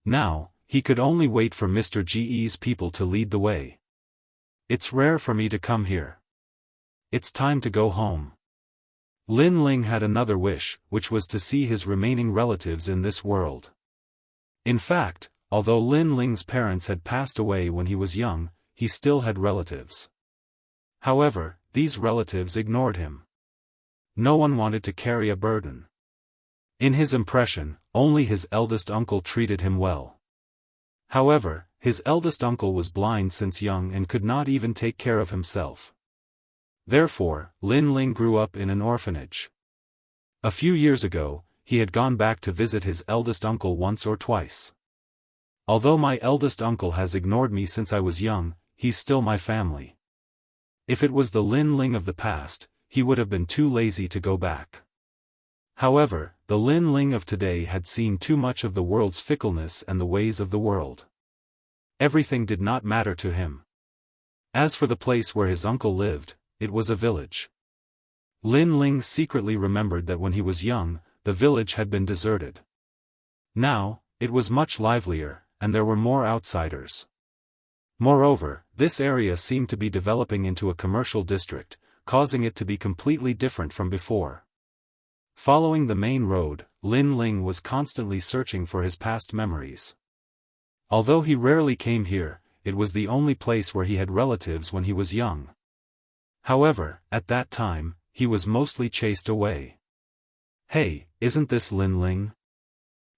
Now, he could only wait for Mr. Ge's people to lead the way. It's rare for me to come here. It's time to go home. Lin Ling had another wish, which was to see his remaining relatives in this world. In fact, although Lin Ling's parents had passed away when he was young, he still had relatives. However, these relatives ignored him. No one wanted to carry a burden. In his impression, only his eldest uncle treated him well. However, his eldest uncle was blind since young and could not even take care of himself. Therefore, Lin Ling grew up in an orphanage. A few years ago, he had gone back to visit his eldest uncle once or twice. Although my eldest uncle has ignored me since I was young, he's still my family. If it was the Lin Ling of the past, he would have been too lazy to go back. However, the Lin Ling of today had seen too much of the world's fickleness and the ways of the world. Everything did not matter to him. As for the place where his uncle lived, it was a village. Lin Ling secretly remembered that when he was young, the village had been deserted. Now, it was much livelier, and there were more outsiders. Moreover, this area seemed to be developing into a commercial district, causing it to be completely different from before. Following the main road, Lin Ling was constantly searching for his past memories. Although he rarely came here, it was the only place where he had relatives when he was young. However, at that time, he was mostly chased away. Hey, isn't this Lin Ling?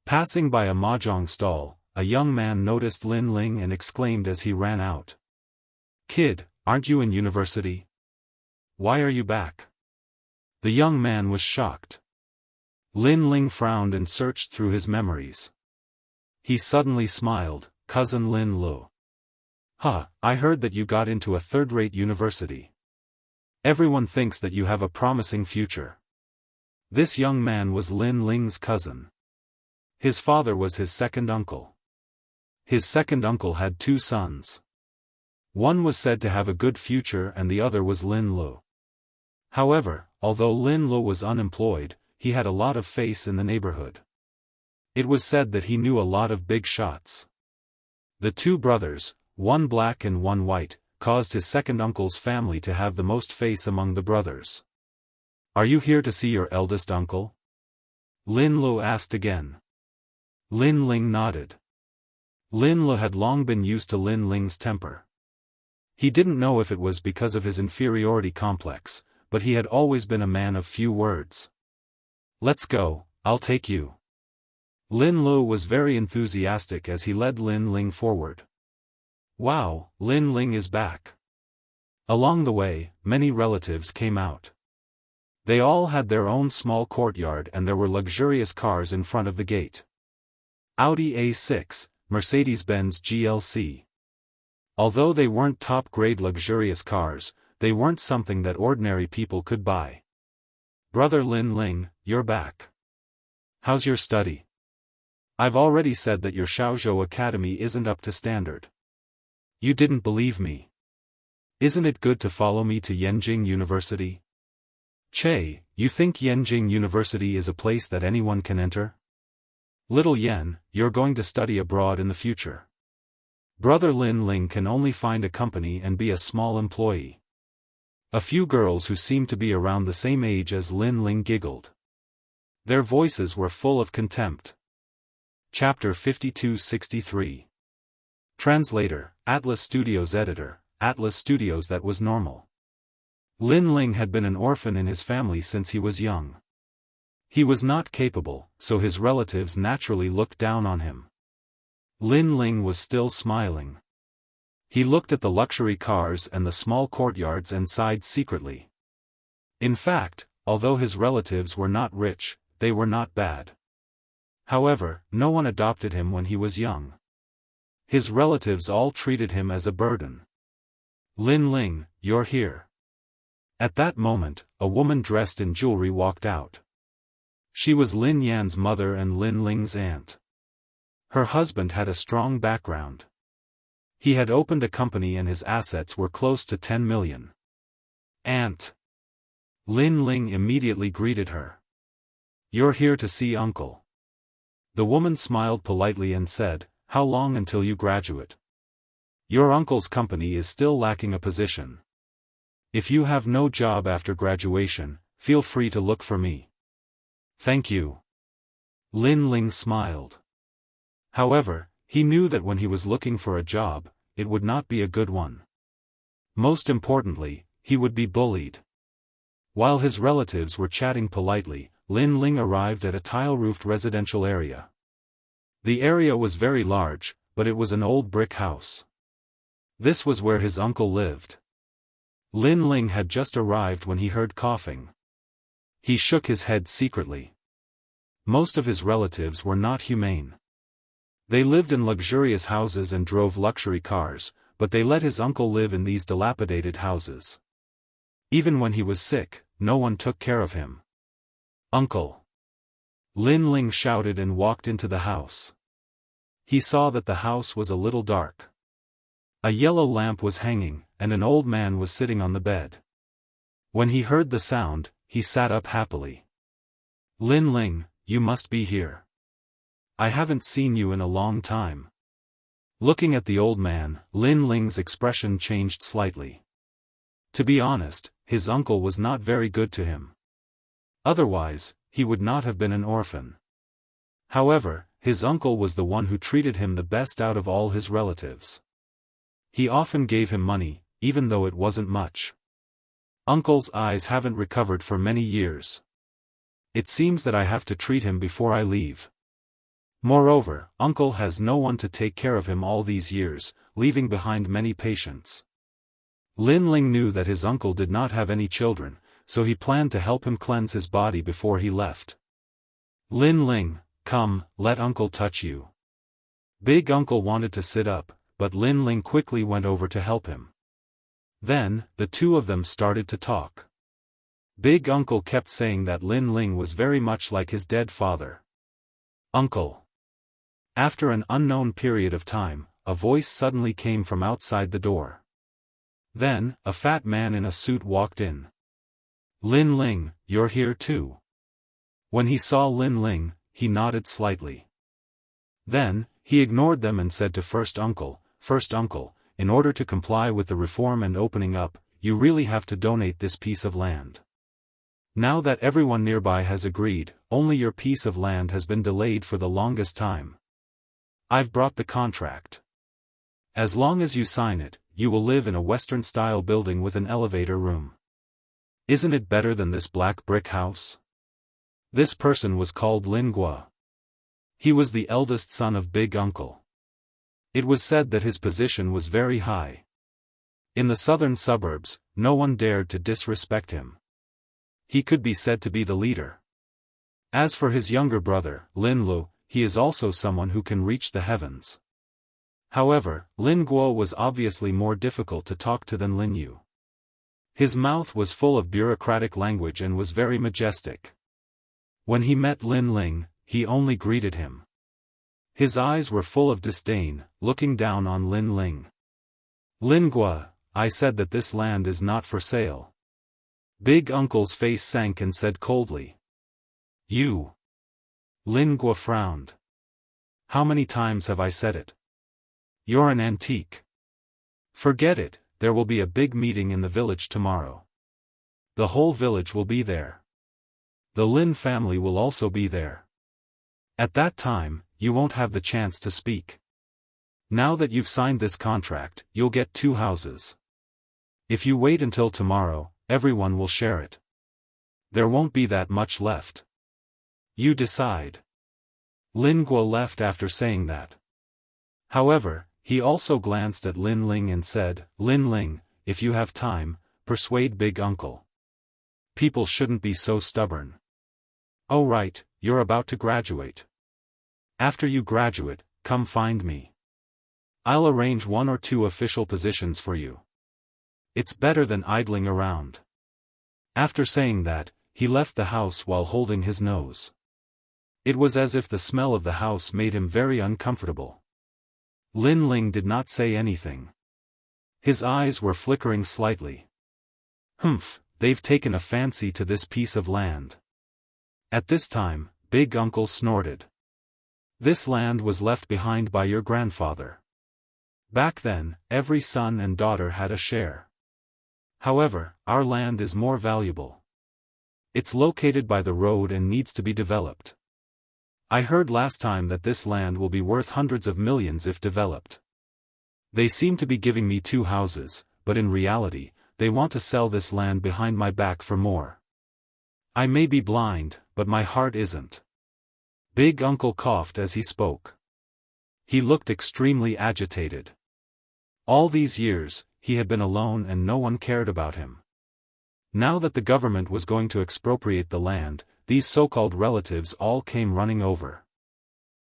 Passing by a mahjong stall, a young man noticed Lin Ling and exclaimed as he ran out. Kid, aren't you in university? Why are you back? The young man was shocked. Lin Ling frowned and searched through his memories. He suddenly smiled, Cousin Lin Lu. Huh, I heard that you got into a third-rate university. Everyone thinks that you have a promising future. This young man was Lin Ling's cousin. His father was his second uncle. His second uncle had 2 sons. One was said to have a good future and the other was Lin Lu. However, although Lin Lu was unemployed, he had a lot of face in the neighborhood. It was said that he knew a lot of big shots. The two brothers, one black and one white, caused his second uncle's family to have the most face among the brothers. "Are you here to see your eldest uncle?" Lin Lu asked again. Lin Ling nodded. Lin Lu had long been used to Lin Ling's temper. He didn't know if it was because of his inferiority complex, but he had always been a man of few words. "Let's go, I'll take you." Lin Lu was very enthusiastic as he led Lin Ling forward. "Wow, Lin Ling is back." Along the way, many relatives came out. They all had their own small courtyard and there were luxurious cars in front of the gate. Audi A6, Mercedes-Benz GLC. Although they weren't top-grade luxurious cars, they weren't something that ordinary people could buy. "Brother Lin Ling, you're back. How's your study? I've already said that your Shaozhou Academy isn't up to standard. You didn't believe me. Isn't it good to follow me to Yenjing University?" "Che, you think Yenjing University is a place that anyone can enter?" "Little Yen, you're going to study abroad in the future. Brother Lin Ling can only find a company and be a small employee." A few girls who seemed to be around the same age as Lin Ling giggled. Their voices were full of contempt. Chapter 5263. Translator, Atlas Studios Editor, Atlas Studios. That was normal. Lin Ling had been an orphan in his family since he was young. He was not capable, so his relatives naturally looked down on him. Lin Ling was still smiling. He looked at the luxury cars and the small courtyards and sighed secretly. In fact, although his relatives were not rich, they were not bad. However, no one adopted him when he was young. His relatives all treated him as a burden. "Lin Ling, you're here." At that moment, a woman dressed in jewelry walked out. She was Lin Yan's mother and Lin Ling's aunt. Her husband had a strong background. He had opened a company and his assets were close to 10 million. "Aunt." Lin Ling immediately greeted her. "You're here to see uncle." The woman smiled politely and said, "How long until you graduate? Your uncle's company is still lacking a position. If you have no job after graduation, feel free to look for me." "Thank you." Lin Ling smiled. However, he knew that when he was looking for a job, it would not be a good one. Most importantly, he would be bullied. While his relatives were chatting politely, Lin Ling arrived at a tile-roofed residential area. The area was very large, but it was an old brick house. This was where his uncle lived. Lin Ling had just arrived when he heard coughing. He shook his head secretly. Most of his relatives were not humane. They lived in luxurious houses and drove luxury cars, but they let his uncle live in these dilapidated houses. Even when he was sick, no one took care of him. "Uncle!" Lin Ling shouted and walked into the house. He saw that the house was a little dark. A yellow lamp was hanging, and an old man was sitting on the bed. When he heard the sound, he sat up happily. "Lin Ling, you must be here. I haven't seen you in a long time." Looking at the old man, Lin Ling's expression changed slightly. To be honest, his uncle was not very good to him. Otherwise, he would not have been an orphan. However, his uncle was the one who treated him the best out of all his relatives. He often gave him money, even though it wasn't much. "Uncle's eyes haven't recovered for many years. It seems that I have to treat him before I leave. Moreover, uncle has no one to take care of him all these years, leaving behind many patients." Lin Ling knew that his uncle did not have any children, so he planned to help him cleanse his body before he left. "Lin Ling, come, let uncle touch you." Big uncle wanted to sit up, but Lin Ling quickly went over to help him. Then, the two of them started to talk. Big uncle kept saying that Lin Ling was very much like his dead father. "Uncle." After an unknown period of time, a voice suddenly came from outside the door. Then, a fat man in a suit walked in. "Lin Ling, you're here too." When he saw Lin Ling, he nodded slightly. Then, he ignored them and said to First Uncle, in order to comply with the reform and opening up, you really have to donate this piece of land. Now that everyone nearby has agreed, only your piece of land has been delayed for the longest time. I've brought the contract. As long as you sign it, you will live in a Western-style building with an elevator room. Isn't it better than this black brick house? This person was called Lin Gua. He was the eldest son of Big Uncle. It was said that his position was very high. In the southern suburbs, no one dared to disrespect him. He could be said to be the leader. As for his younger brother, Lin Lu, he is also someone who can reach the heavens. However, Lin Guo was obviously more difficult to talk to than Lin Yu. His mouth was full of bureaucratic language and was very majestic. When he met Lin Ling, he only greeted him. His eyes were full of disdain, looking down on Lin Ling. "Lin Guo, I said that this land is not for sale." Big Uncle's face sank and said coldly. "You." Lin Guo frowned. "How many times have I said it? You're an antique. Forget it, there will be a big meeting in the village tomorrow. The whole village will be there. The Lin family will also be there. At that time, you won't have the chance to speak. Now that you've signed this contract, you'll get 2 houses. If you wait until tomorrow, everyone will share it. There won't be that much left. You decide." Lin Guo left after saying that. However, he also glanced at Lin Ling and said, "Lin Ling, if you have time, persuade Big Uncle. People shouldn't be so stubborn. Oh right, you're about to graduate. After you graduate, come find me. I'll arrange 1 or 2 official positions for you. It's better than idling around." After saying that, he left the house while holding his nose. It was as if the smell of the house made him very uncomfortable. Lin Ling did not say anything. His eyes were flickering slightly. "Humph, they've taken a fancy to this piece of land." At this time, Big Uncle snorted. "This land was left behind by your grandfather. Back then, every son and daughter had a share. However, our land is more valuable. It's located by the road and needs to be developed. I heard last time that this land will be worth hundreds of millions if developed. They seem to be giving me 2 houses, but in reality, they want to sell this land behind my back for more. I may be blind, but my heart isn't." Big Uncle coughed as he spoke. He looked extremely agitated. All these years, he had been alone and no one cared about him. Now that the government was going to expropriate the land, these so-called relatives all came running over.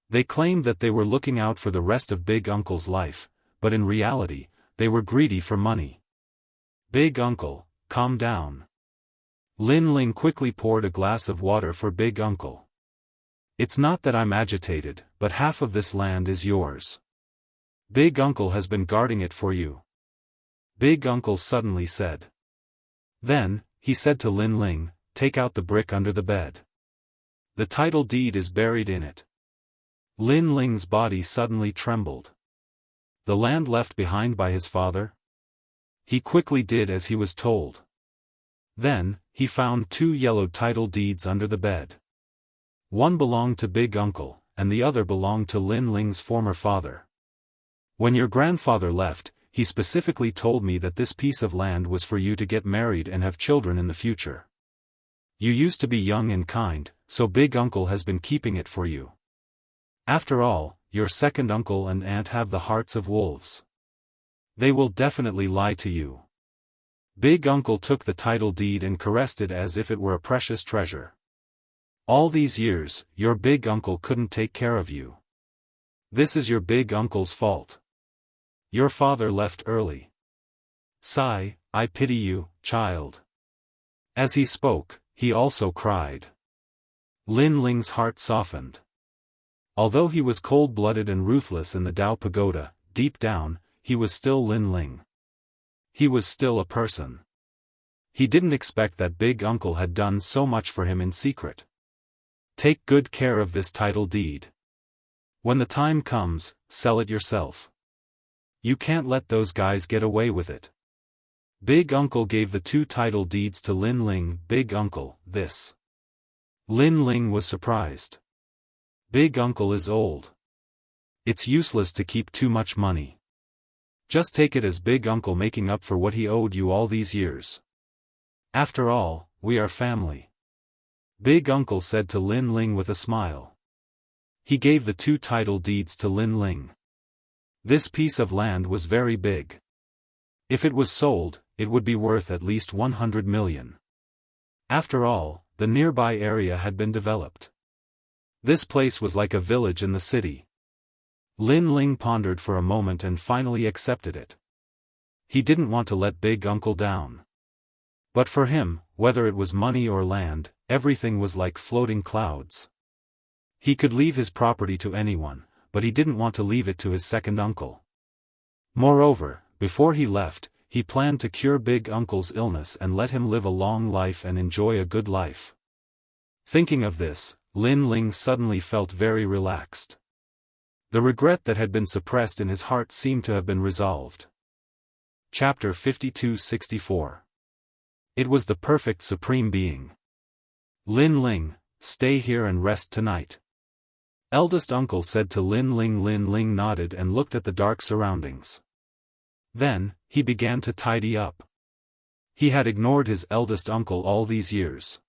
They claimed that they were looking out for the rest of Big Uncle's life, but in reality, they were greedy for money. "Big Uncle, calm down." Lin Ling quickly poured a glass of water for Big Uncle. "It's not that I'm agitated, but half of this land is yours. Big Uncle has been guarding it for you." Big Uncle suddenly said. Then, he said to Lin Ling, "Take out the brick under the bed. The title deed is buried in it." Lin Ling's body suddenly trembled. The land left behind by his father? He quickly did as he was told. Then, he found 2 yellowed title deeds under the bed. One belonged to Big Uncle, and the other belonged to Lin Ling's former father. "When your grandfather left, he specifically told me that this piece of land was for you to get married and have children in the future. You used to be young and kind, so Big Uncle has been keeping it for you. After all, your second uncle and aunt have the hearts of wolves. They will definitely lie to you." Big Uncle took the title deed and caressed it as if it were a precious treasure. "All these years, your Big Uncle couldn't take care of you. This is your Big Uncle's fault. Your father left early. Sigh, I pity you, child." As he spoke, he also cried. Lin Ling's heart softened. Although he was cold-blooded and ruthless in the Dao Pagoda, deep down, he was still Lin Ling. he was still a person. He didn't expect that big uncle had done so much for him in secret. Take good care of this title deed. When the time comes, sell it yourself. You can't let those guys get away with it. Big uncle gave the 2 title deeds to Lin Ling. Big uncle, this. Lin Ling was surprised. Big uncle is old. It's useless to keep too much money. Just take it as big uncle making up for what he owed you all these years. After all, we are family. Big uncle said to Lin Ling with a smile. He gave the 2 title deeds to Lin Ling. This piece of land was very big. If it was sold, it would be worth at least 100 million. After all, the nearby area had been developed. This place was like a village in the city. Lin Ling pondered for a moment and finally accepted it. He didn't want to let big uncle down. But for him, whether it was money or land, everything was like floating clouds. He could leave his property to anyone, but he didn't want to leave it to his second uncle. Moreover, before he left, he planned to cure big uncle's illness and let him live a long life and enjoy a good life. Thinking of this, Lin Ling suddenly felt very relaxed. The regret that had been suppressed in his heart seemed to have been resolved. Chapter 52-64. It was the perfect supreme being. Lin Ling, stay here and rest tonight. Eldest uncle said to Lin Ling. Lin Ling nodded and looked at the dark surroundings. Then, he began to tidy up. He had ignored his eldest uncle all these years.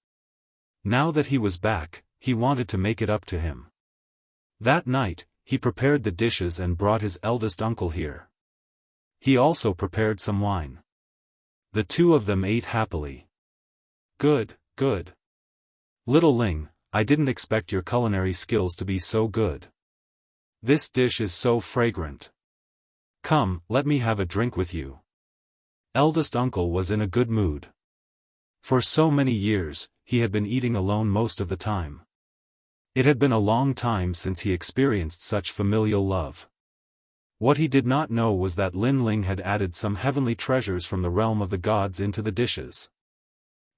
Now that he was back, he wanted to make it up to him. That night, he prepared the dishes and brought his eldest uncle here. He also prepared some wine. The 2 of them ate happily. Good, good. Little Ling, I didn't expect your culinary skills to be so good. This dish is so fragrant. Come, let me have a drink with you. Eldest uncle was in a good mood. For so many years, he had been eating alone most of the time. It had been a long time since he experienced such familial love. What he did not know was that Lin Ling had added some heavenly treasures from the realm of the gods into the dishes.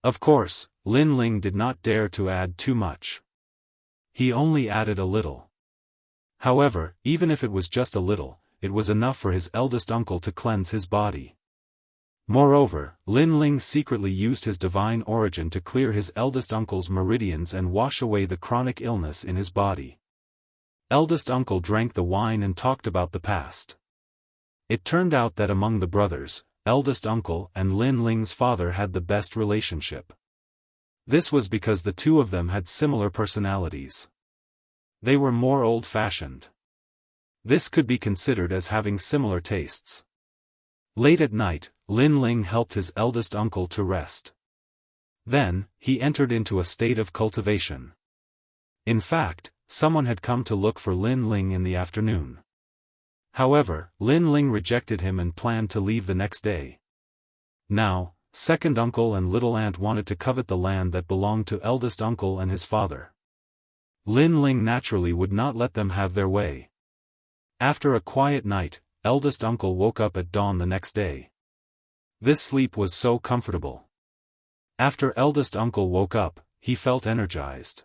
Of course, Lin Ling did not dare to add too much. He only added a little. However, even if it was just a little, it was enough for his eldest uncle to cleanse his body. Moreover, Lin Ling secretly used his divine origin to clear his eldest uncle's meridians and wash away the chronic illness in his body. Eldest uncle drank the wine and talked about the past. It turned out that among the brothers, eldest uncle and Lin Ling's father had the best relationship. This was because the 2 of them had similar personalities. They were more old-fashioned. This could be considered as having similar tastes. Late at night, Lin Ling helped his eldest uncle to rest. Then, he entered into a state of cultivation. In fact, someone had come to look for Lin Ling in the afternoon. However, Lin Ling rejected him and planned to leave the next day. Now, second uncle and little aunt wanted to covet the land that belonged to eldest uncle and his father. Lin Ling naturally would not let them have their way. After a quiet night, eldest uncle woke up at dawn the next day. This sleep was so comfortable. After eldest uncle woke up, he felt energized.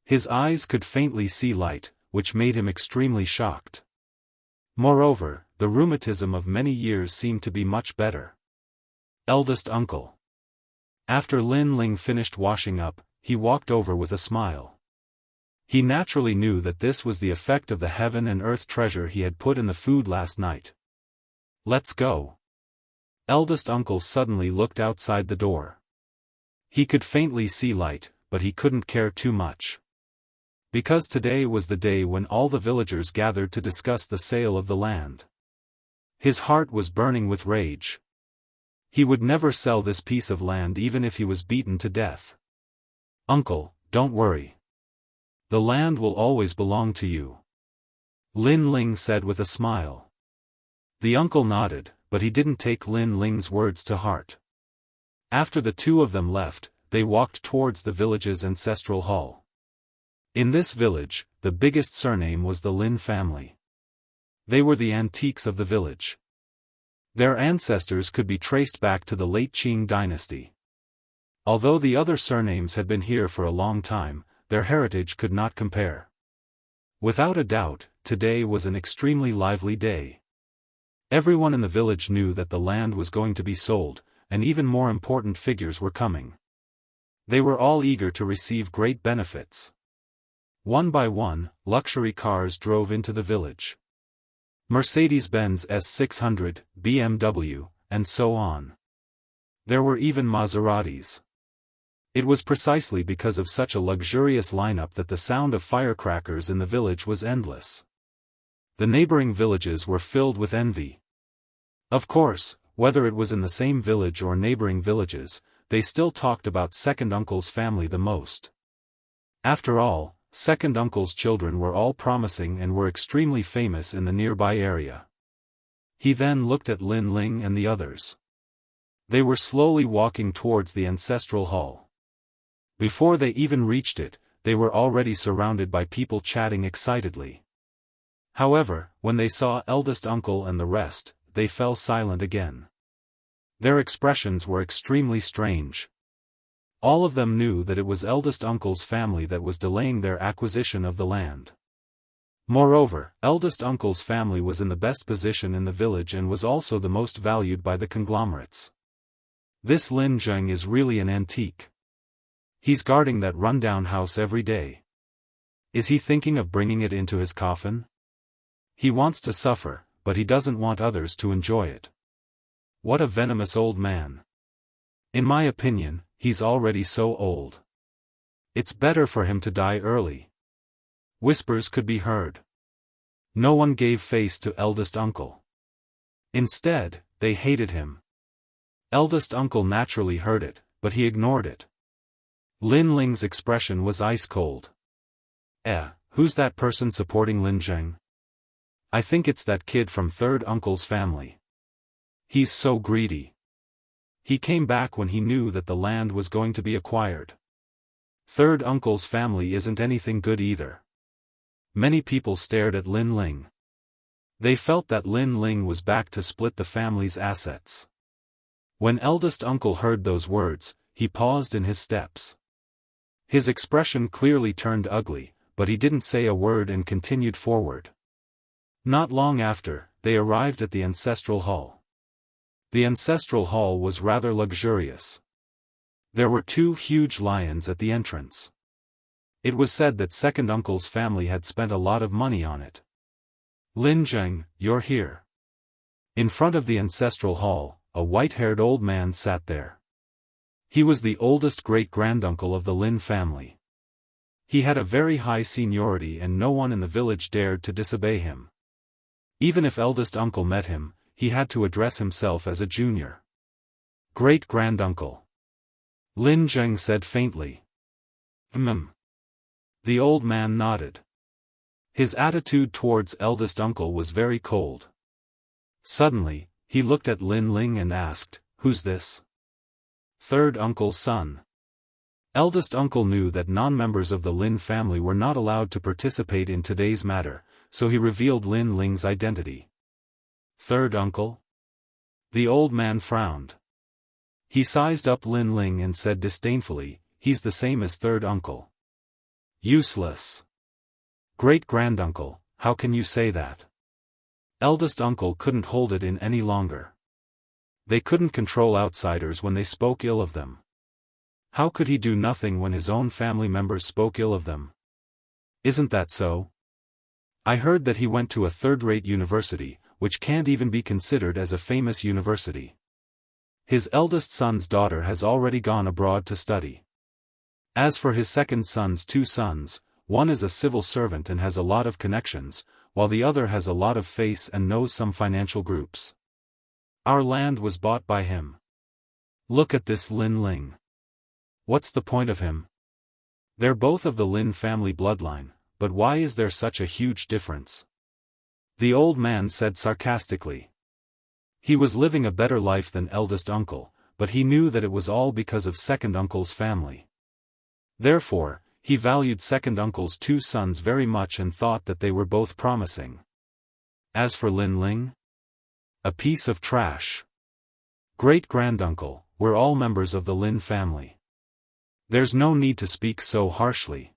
His eyes could faintly see light, which made him extremely shocked. Moreover, the rheumatism of many years seemed to be much better. Eldest uncle. After Lin Ling finished washing up, he walked over with a smile. He naturally knew that this was the effect of the heaven and earth treasure he had put in the food last night. Let's go. Eldest uncle suddenly looked outside the door. He could faintly see light, but he couldn't care too much. Because today was the day when all the villagers gathered to discuss the sale of the land. His heart was burning with rage. He would never sell this piece of land even if he was beaten to death. Uncle, don't worry. The land will always belong to you. Lin Ling said with a smile. The uncle nodded, but he didn't take Lin Ling's words to heart. After the 2 of them left, they walked towards the village's ancestral hall. In this village, the biggest surname was the Lin family. They were the antiques of the village. Their ancestors could be traced back to the late Qing dynasty. Although the other surnames had been here for a long time, their heritage could not compare. Without a doubt, today was an extremely lively day. Everyone in the village knew that the land was going to be sold, and even more important figures were coming. They were all eager to receive great benefits. One by one, luxury cars drove into the village. Mercedes-Benz S600, BMW, and so on. There were even Maseratis. It was precisely because of such a luxurious lineup that the sound of firecrackers in the village was endless. The neighboring villages were filled with envy. Of course, whether it was in the same village or neighboring villages, they still talked about second uncle's family the most. After all, second uncle's children were all promising and were extremely famous in the nearby area. He then looked at Lin Ling and the others. They were slowly walking towards the ancestral hall. Before they even reached it, they were already surrounded by people chatting excitedly. However, when they saw eldest uncle and the rest, they fell silent again. Their expressions were extremely strange. All of them knew that it was eldest uncle's family that was delaying their acquisition of the land. Moreover, eldest uncle's family was in the best position in the village and was also the most valued by the conglomerates. This Lin Zheng is really an antique. He's guarding that rundown house every day. Is he thinking of bringing it into his coffin? He wants to suffer, but he doesn't want others to enjoy it. What a venomous old man. In my opinion, he's already so old. It's better for him to die early. Whispers could be heard. No one gave face to eldest uncle. Instead, they hated him. Eldest uncle naturally heard it, but he ignored it. Lin Ling's expression was ice-cold. Who's that person supporting Lin Zheng? I think it's that kid from third uncle's family. He's so greedy. He came back when he knew that the land was going to be acquired. Third uncle's family isn't anything good either. Many people stared at Lin Ling. They felt that Lin Ling was back to split the family's assets. When eldest uncle heard those words, he paused in his steps. His expression clearly turned ugly, but he didn't say a word and continued forward. Not long after, they arrived at the ancestral hall. The ancestral hall was rather luxurious. There were 2 huge lions at the entrance. It was said that second uncle's family had spent a lot of money on it. Lin Zheng, you're here. In front of the ancestral hall, a white-haired old man sat there. He was the oldest great-granduncle of the Lin family. He had a very high seniority and no one in the village dared to disobey him. Even if eldest uncle met him, he had to address himself as a junior. Great-granduncle. Lin Zheng said faintly. The old man nodded. His attitude towards eldest uncle was very cold. Suddenly, he looked at Lin Ling and asked, "Who's this?" Third uncle's son. Eldest uncle knew that non-members of the Lin family were not allowed to participate in today's matter, so he revealed Lin Ling's identity. Third uncle? The old man frowned. He sized up Lin Ling and said disdainfully, "He's the same as third uncle." Useless. Great-granduncle, how can you say that? Eldest uncle couldn't hold it in any longer. They couldn't control outsiders when they spoke ill of them. How could he do nothing when his own family members spoke ill of them? Isn't that so? I heard that he went to a third-rate university, which can't even be considered as a famous university. His eldest son's daughter has already gone abroad to study. As for his second son's 2 sons, one is a civil servant and has a lot of connections, while the other has a lot of face and knows some financial groups. Our land was bought by him. Look at this Lin Ling. What's the point of him? They're both of the Lin family bloodline, but why is there such a huge difference? The old man said sarcastically. He was living a better life than eldest uncle, but he knew that it was all because of second uncle's family. Therefore, he valued second uncle's 2 sons very much and thought that they were both promising. As for Lin Ling? A piece of trash. Great-granduncle, we're all members of the Lin family. There's no need to speak so harshly.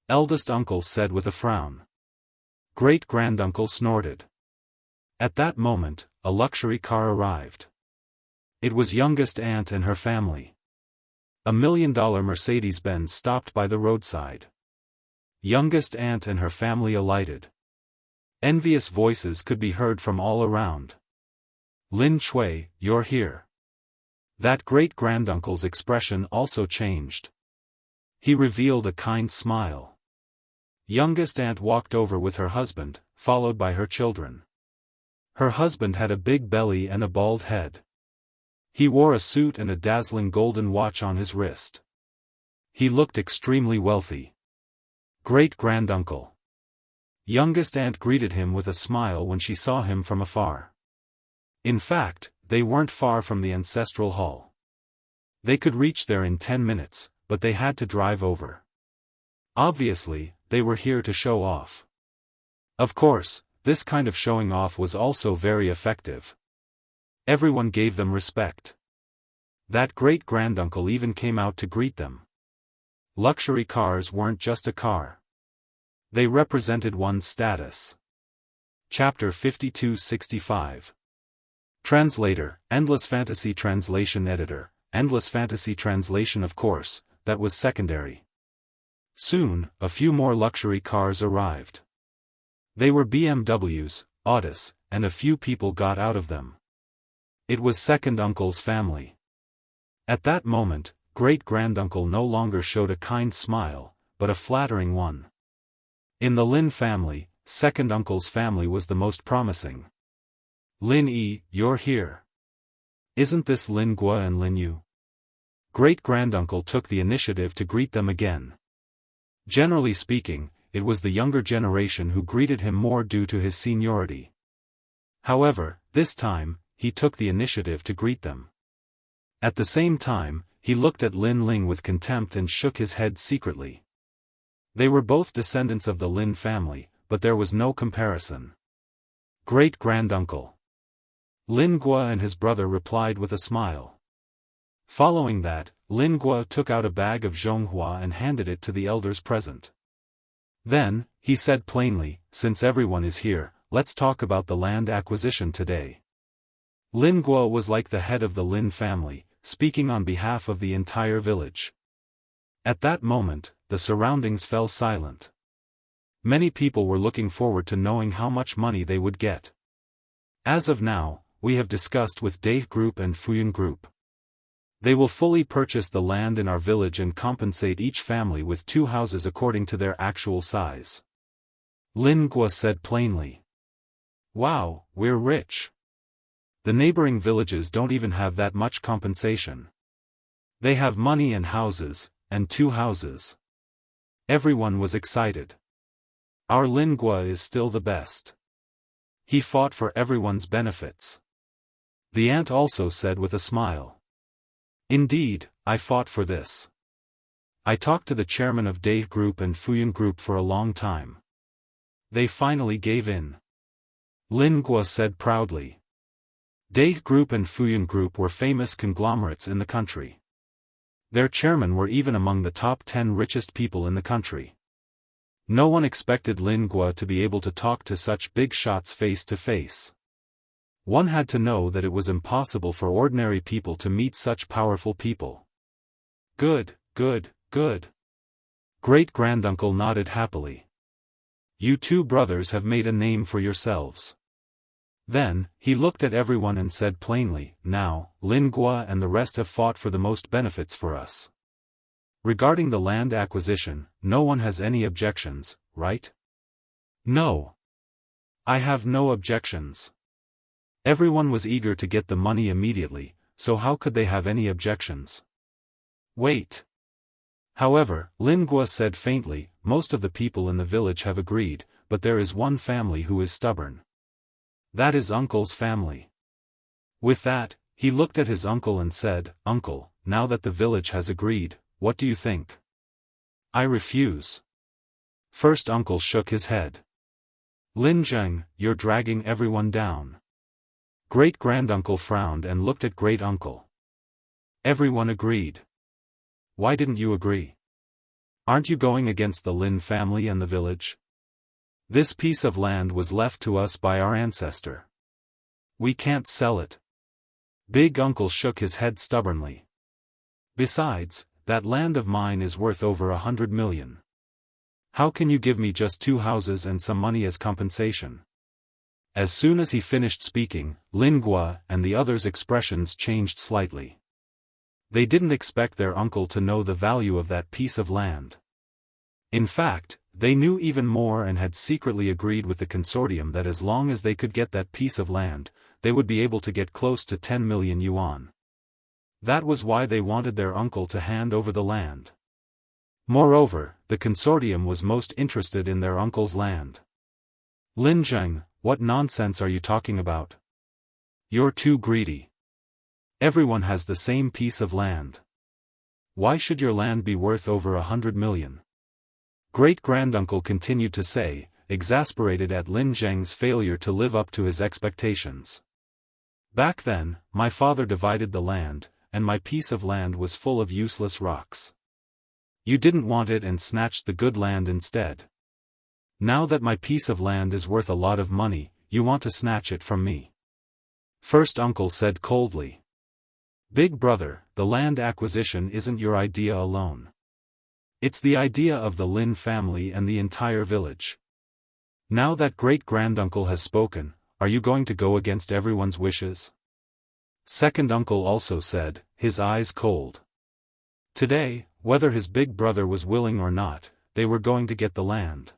Eldest uncle said with a frown. Great-granduncle snorted. At that moment, a luxury car arrived. It was youngest aunt and her family. $1 million Mercedes-Benz stopped by the roadside. Youngest aunt and her family alighted. Envious voices could be heard from all around. Lin Chui, you're here. That great-granduncle's expression also changed. He revealed a kind smile. Youngest aunt walked over with her husband, followed by her children. Her husband had a big belly and a bald head. He wore a suit and a dazzling golden watch on his wrist. He looked extremely wealthy. Great-granduncle. Youngest aunt greeted him with a smile when she saw him from afar. In fact, they weren't far from the ancestral hall. They could reach there in 10 minutes, but they had to drive over. Obviously, they were here to show off. Of course, this kind of showing off was also very effective. Everyone gave them respect. That great-granduncle even came out to greet them. Luxury cars weren't just a car. They represented one's status. Chapter 5265. Translator, Endless Fantasy Translation Editor, Endless Fantasy Translation. Of course, that was secondary. Soon, a few more luxury cars arrived. They were BMWs, Audis, and a few people got out of them. It was second uncle's family. At that moment, great-granduncle no longer showed a kind smile, but a flattering one. In the Lin family, second uncle's family was the most promising. Lin Yi, you're here. Isn't this Lin Guo and Lin Yu? Great-granduncle took the initiative to greet them again. Generally speaking, it was the younger generation who greeted him more due to his seniority. However, this time, he took the initiative to greet them. At the same time, he looked at Lin Ling with contempt and shook his head secretly. They were both descendants of the Lin family, but there was no comparison. Great-granduncle. Lin Guo and his brother replied with a smile. Following that, Lin Guo took out a bag of zhonghua and handed it to the elders present. Then, he said plainly, since everyone is here, let's talk about the land acquisition today. Lin Guo was like the head of the Lin family, speaking on behalf of the entire village. At that moment, the surroundings fell silent. Many people were looking forward to knowing how much money they would get. As of now, we have discussed with Daoist Group and Fuyun Group. They will fully purchase the land in our village and compensate each family with 2 houses according to their actual size. Lin Guo said plainly. Wow, we're rich. The neighboring villages don't even have that much compensation. They have money and houses, and 2 houses. Everyone was excited. Our Lin Guo is still the best. He fought for everyone's benefits. The aunt also said with a smile. Indeed, I fought for this. I talked to the chairman of Daoist Group and Fuyun Group for a long time. They finally gave in. Lin Guo said proudly. Daoist Group and Fuyun Group were famous conglomerates in the country. Their chairmen were even among the top 10 richest people in the country. No one expected Lin Guo to be able to talk to such big shots face to face. One had to know that it was impossible for ordinary people to meet such powerful people. Good, good, good. Great-granduncle nodded happily. You 2 brothers have made a name for yourselves. Then, he looked at everyone and said plainly, now, Lin Guo and the rest have fought for the most benefits for us. Regarding the land acquisition, no one has any objections, right? No. I have no objections. Everyone was eager to get the money immediately, so how could they have any objections? Wait. However, Lin Guo said faintly, most of the people in the village have agreed, but there is one family who is stubborn. That is Uncle's family. With that, he looked at his uncle and said, Uncle, now that the village has agreed, what do you think? I refuse. First uncle shook his head. Lin Zheng, you're dragging everyone down. Great-granduncle frowned and looked at great-uncle. Everyone agreed. Why didn't you agree? Aren't you going against the Lin family and the village? This piece of land was left to us by our ancestor. We can't sell it. Big uncle shook his head stubbornly. Besides, that land of mine is worth over 100 million. How can you give me just 2 houses and some money as compensation? As soon as he finished speaking, Lin Guo and the others' expressions changed slightly. They didn't expect their uncle to know the value of that piece of land. In fact, they knew even more and had secretly agreed with the consortium that as long as they could get that piece of land, they would be able to get close to 10 million yuan. That was why they wanted their uncle to hand over the land. Moreover, the consortium was most interested in their uncle's land. Lin Zheng, what nonsense are you talking about? You're too greedy. Everyone has the same piece of land. Why should your land be worth over 100 million? Great-granduncle continued to say, exasperated at Lin Zheng's failure to live up to his expectations. Back then, my father divided the land, and my piece of land was full of useless rocks. You didn't want it and snatched the good land instead. Now that my piece of land is worth a lot of money, you want to snatch it from me. First uncle said coldly. Big brother, the land acquisition isn't your idea alone. It's the idea of the Lin family and the entire village. Now that great-granduncle has spoken, are you going to go against everyone's wishes? Second uncle also said, his eyes cold. Today, whether his big brother was willing or not, they were going to get the land.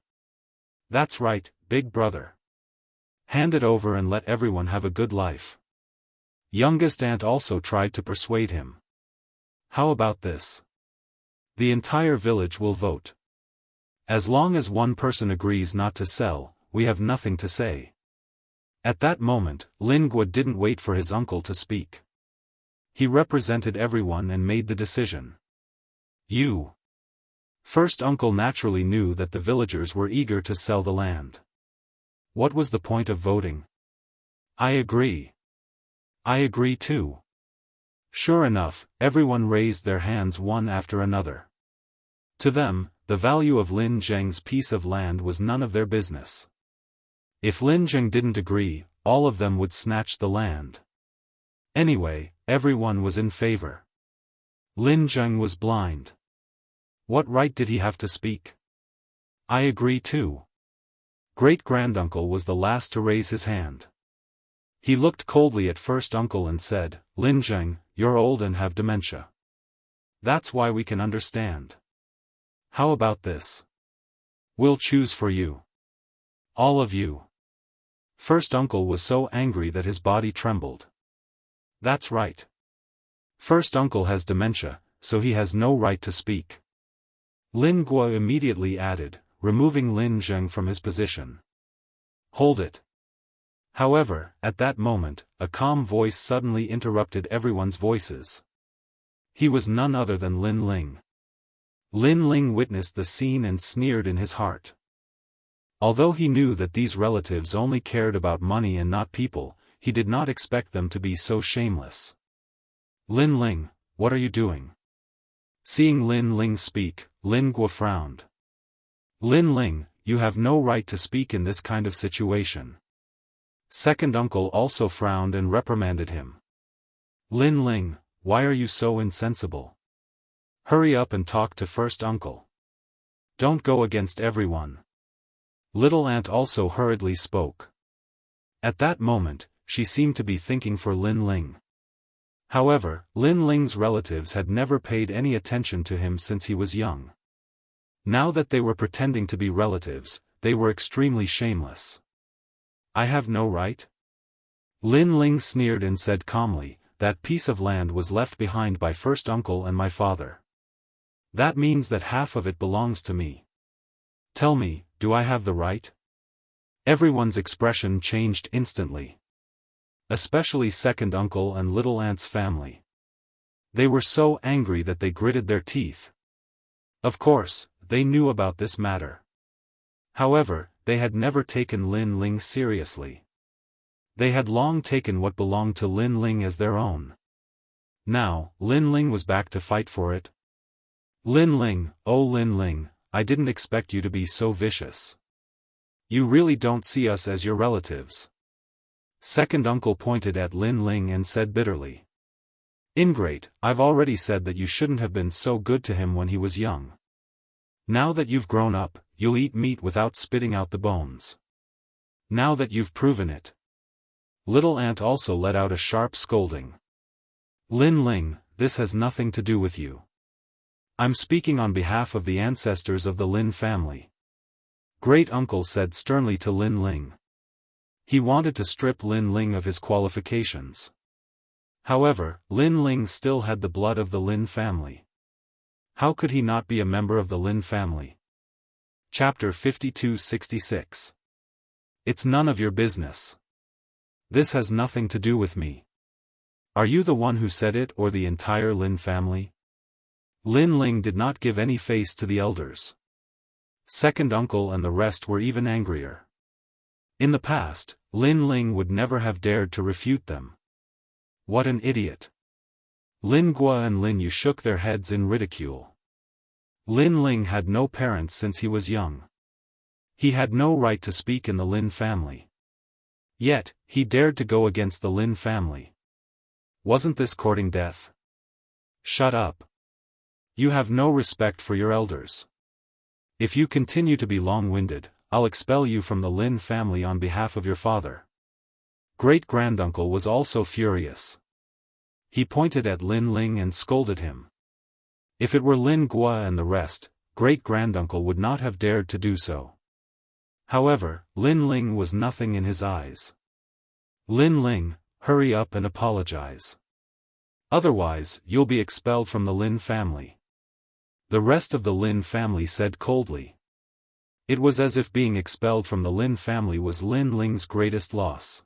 That's right, big brother. Hand it over and let everyone have a good life. Youngest aunt also tried to persuade him. How about this? The entire village will vote. As long as one person agrees not to sell, we have nothing to say. At that moment, Lin Guo didn't wait for his uncle to speak. He represented everyone and made the decision. You. First uncle naturally knew that the villagers were eager to sell the land. What was the point of voting? I agree. I agree too. Sure enough, everyone raised their hands one after another. To them, the value of Lin Zheng's piece of land was none of their business. If Lin Zheng didn't agree, all of them would snatch the land. Anyway, everyone was in favor. Lin Zheng was blind. What right did he have to speak? I agree too. Great-granduncle was the last to raise his hand. He looked coldly at first uncle and said, Lin Zheng, you're old and have dementia. That's why we can understand. How about this? We'll choose for you. All of you. First uncle was so angry that his body trembled. That's right. First uncle has dementia, so he has no right to speak. Lin Guo immediately added, removing Lin Zheng from his position. Hold it. However, at that moment, a calm voice suddenly interrupted everyone's voices. He was none other than Lin Ling. Lin Ling witnessed the scene and sneered in his heart. Although he knew that these relatives only cared about money and not people, he did not expect them to be so shameless. Lin Ling, what are you doing? Seeing Lin Ling speak, Lin Guo frowned. Lin Ling, you have no right to speak in this kind of situation. Second uncle also frowned and reprimanded him. Lin Ling, why are you so insensible? Hurry up and talk to first uncle. Don't go against everyone. Little aunt also hurriedly spoke. At that moment, she seemed to be thinking for Lin Ling. However, Lin Ling's relatives had never paid any attention to him since he was young. Now that they were pretending to be relatives, they were extremely shameless. I have no right? Lin Ling sneered and said calmly, that piece of land was left behind by first uncle and my father. That means that half of it belongs to me. Tell me, do I have the right? Everyone's expression changed instantly. Especially second uncle and little aunt's family. They were so angry that they gritted their teeth. Of course, they knew about this matter. However, they had never taken Lin Ling seriously. They had long taken what belonged to Lin Ling as their own. Now, Lin Ling was back to fight for it. Lin Ling, oh Lin Ling, I didn't expect you to be so vicious. You really don't see us as your relatives. Second uncle pointed at Lin Ling and said bitterly. Ingrate, I've already said that you shouldn't have been so good to him when he was young. Now that you've grown up, you'll eat meat without spitting out the bones. Now that you've proven it. Little Aunt also let out a sharp scolding. Lin Ling, this has nothing to do with you. I'm speaking on behalf of the ancestors of the Lin family. Great uncle said sternly to Lin Ling. He wanted to strip Lin Ling of his qualifications. However, Lin Ling still had the blood of the Lin family. How could he not be a member of the Lin family? Chapter 52-66. It's none of your business. This has nothing to do with me. Are you the one who said it or the entire Lin family? Lin Ling did not give any face to the elders. Second uncle and the rest were even angrier. In the past, Lin Ling would never have dared to refute them. What an idiot. Lin Gua and Lin Yu shook their heads in ridicule. Lin Ling had no parents since he was young. He had no right to speak in the Lin family. Yet, he dared to go against the Lin family. Wasn't this courting death? Shut up. You have no respect for your elders. If you continue to be long-winded, I'll expel you from the Lin family on behalf of your father. Great-granduncle was also furious. He pointed at Lin Ling and scolded him. If it were Lin Gua and the rest, great-granduncle would not have dared to do so. However, Lin Ling was nothing in his eyes. Lin Ling, hurry up and apologize. Otherwise, you'll be expelled from the Lin family. The rest of the Lin family said coldly. It was as if being expelled from the Lin family was Lin Ling's greatest loss.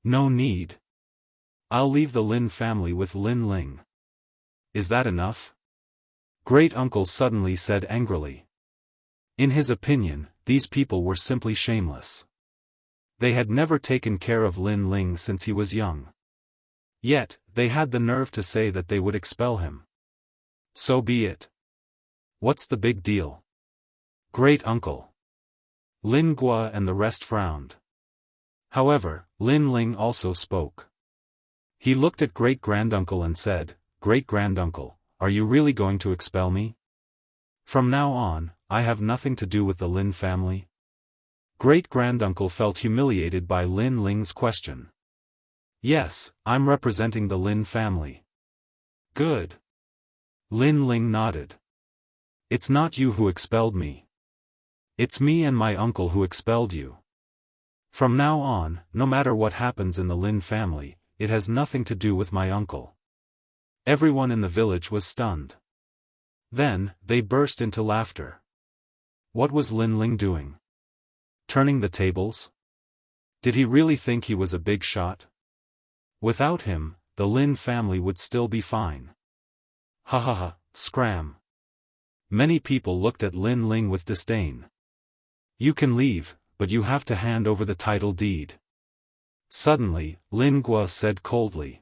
No need. I'll leave the Lin family with Lin Ling. Is that enough? Great uncle suddenly said angrily. In his opinion, these people were simply shameless. They had never taken care of Lin Ling since he was young. Yet, they had the nerve to say that they would expel him. So be it. What's the big deal? Great uncle. Lin Gua and the rest frowned. However, Lin Ling also spoke. He looked at great-granduncle and said, Great-granduncle, are you really going to expel me? From now on, I have nothing to do with the Lin family. Great-granduncle felt humiliated by Lin Ling's question. Yes, I'm representing the Lin family. Good. Lin Ling nodded. It's not you who expelled me. It's me and my uncle who expelled you. From now on, no matter what happens in the Lin family, it has nothing to do with my uncle. Everyone in the village was stunned. Then, they burst into laughter. What was Lin Ling doing? Turning the tables? Did he really think he was a big shot? Without him, the Lin family would still be fine. Ha ha ha, scram. Many people looked at Lin Ling with disdain. You can leave, but you have to hand over the title deed. Suddenly, Lin Gua said coldly.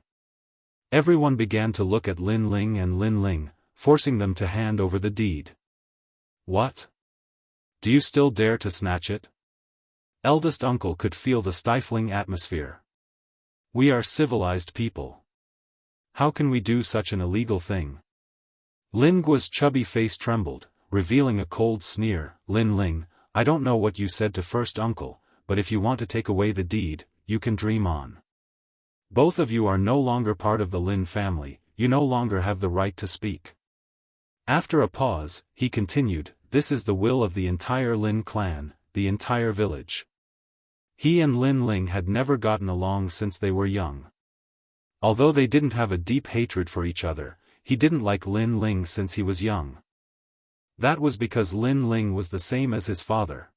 Everyone began to look at Lin Ling and Lin Ling, forcing them to hand over the deed. What? Do you still dare to snatch it? Eldest uncle could feel the stifling atmosphere. We are civilized people. How can we do such an illegal thing? Lin Gua's chubby face trembled, revealing a cold sneer. Lin Ling, I don't know what you said to first uncle, but if you want to take away the deed, you can dream on. Both of you are no longer part of the Lin family, you no longer have the right to speak. After a pause, he continued, this is the will of the entire Lin clan, the entire village. He and Lin Ling had never gotten along since they were young. Although they didn't have a deep hatred for each other, he didn't like Lin Ling since he was young. That was because Lin Ling was the same as his father.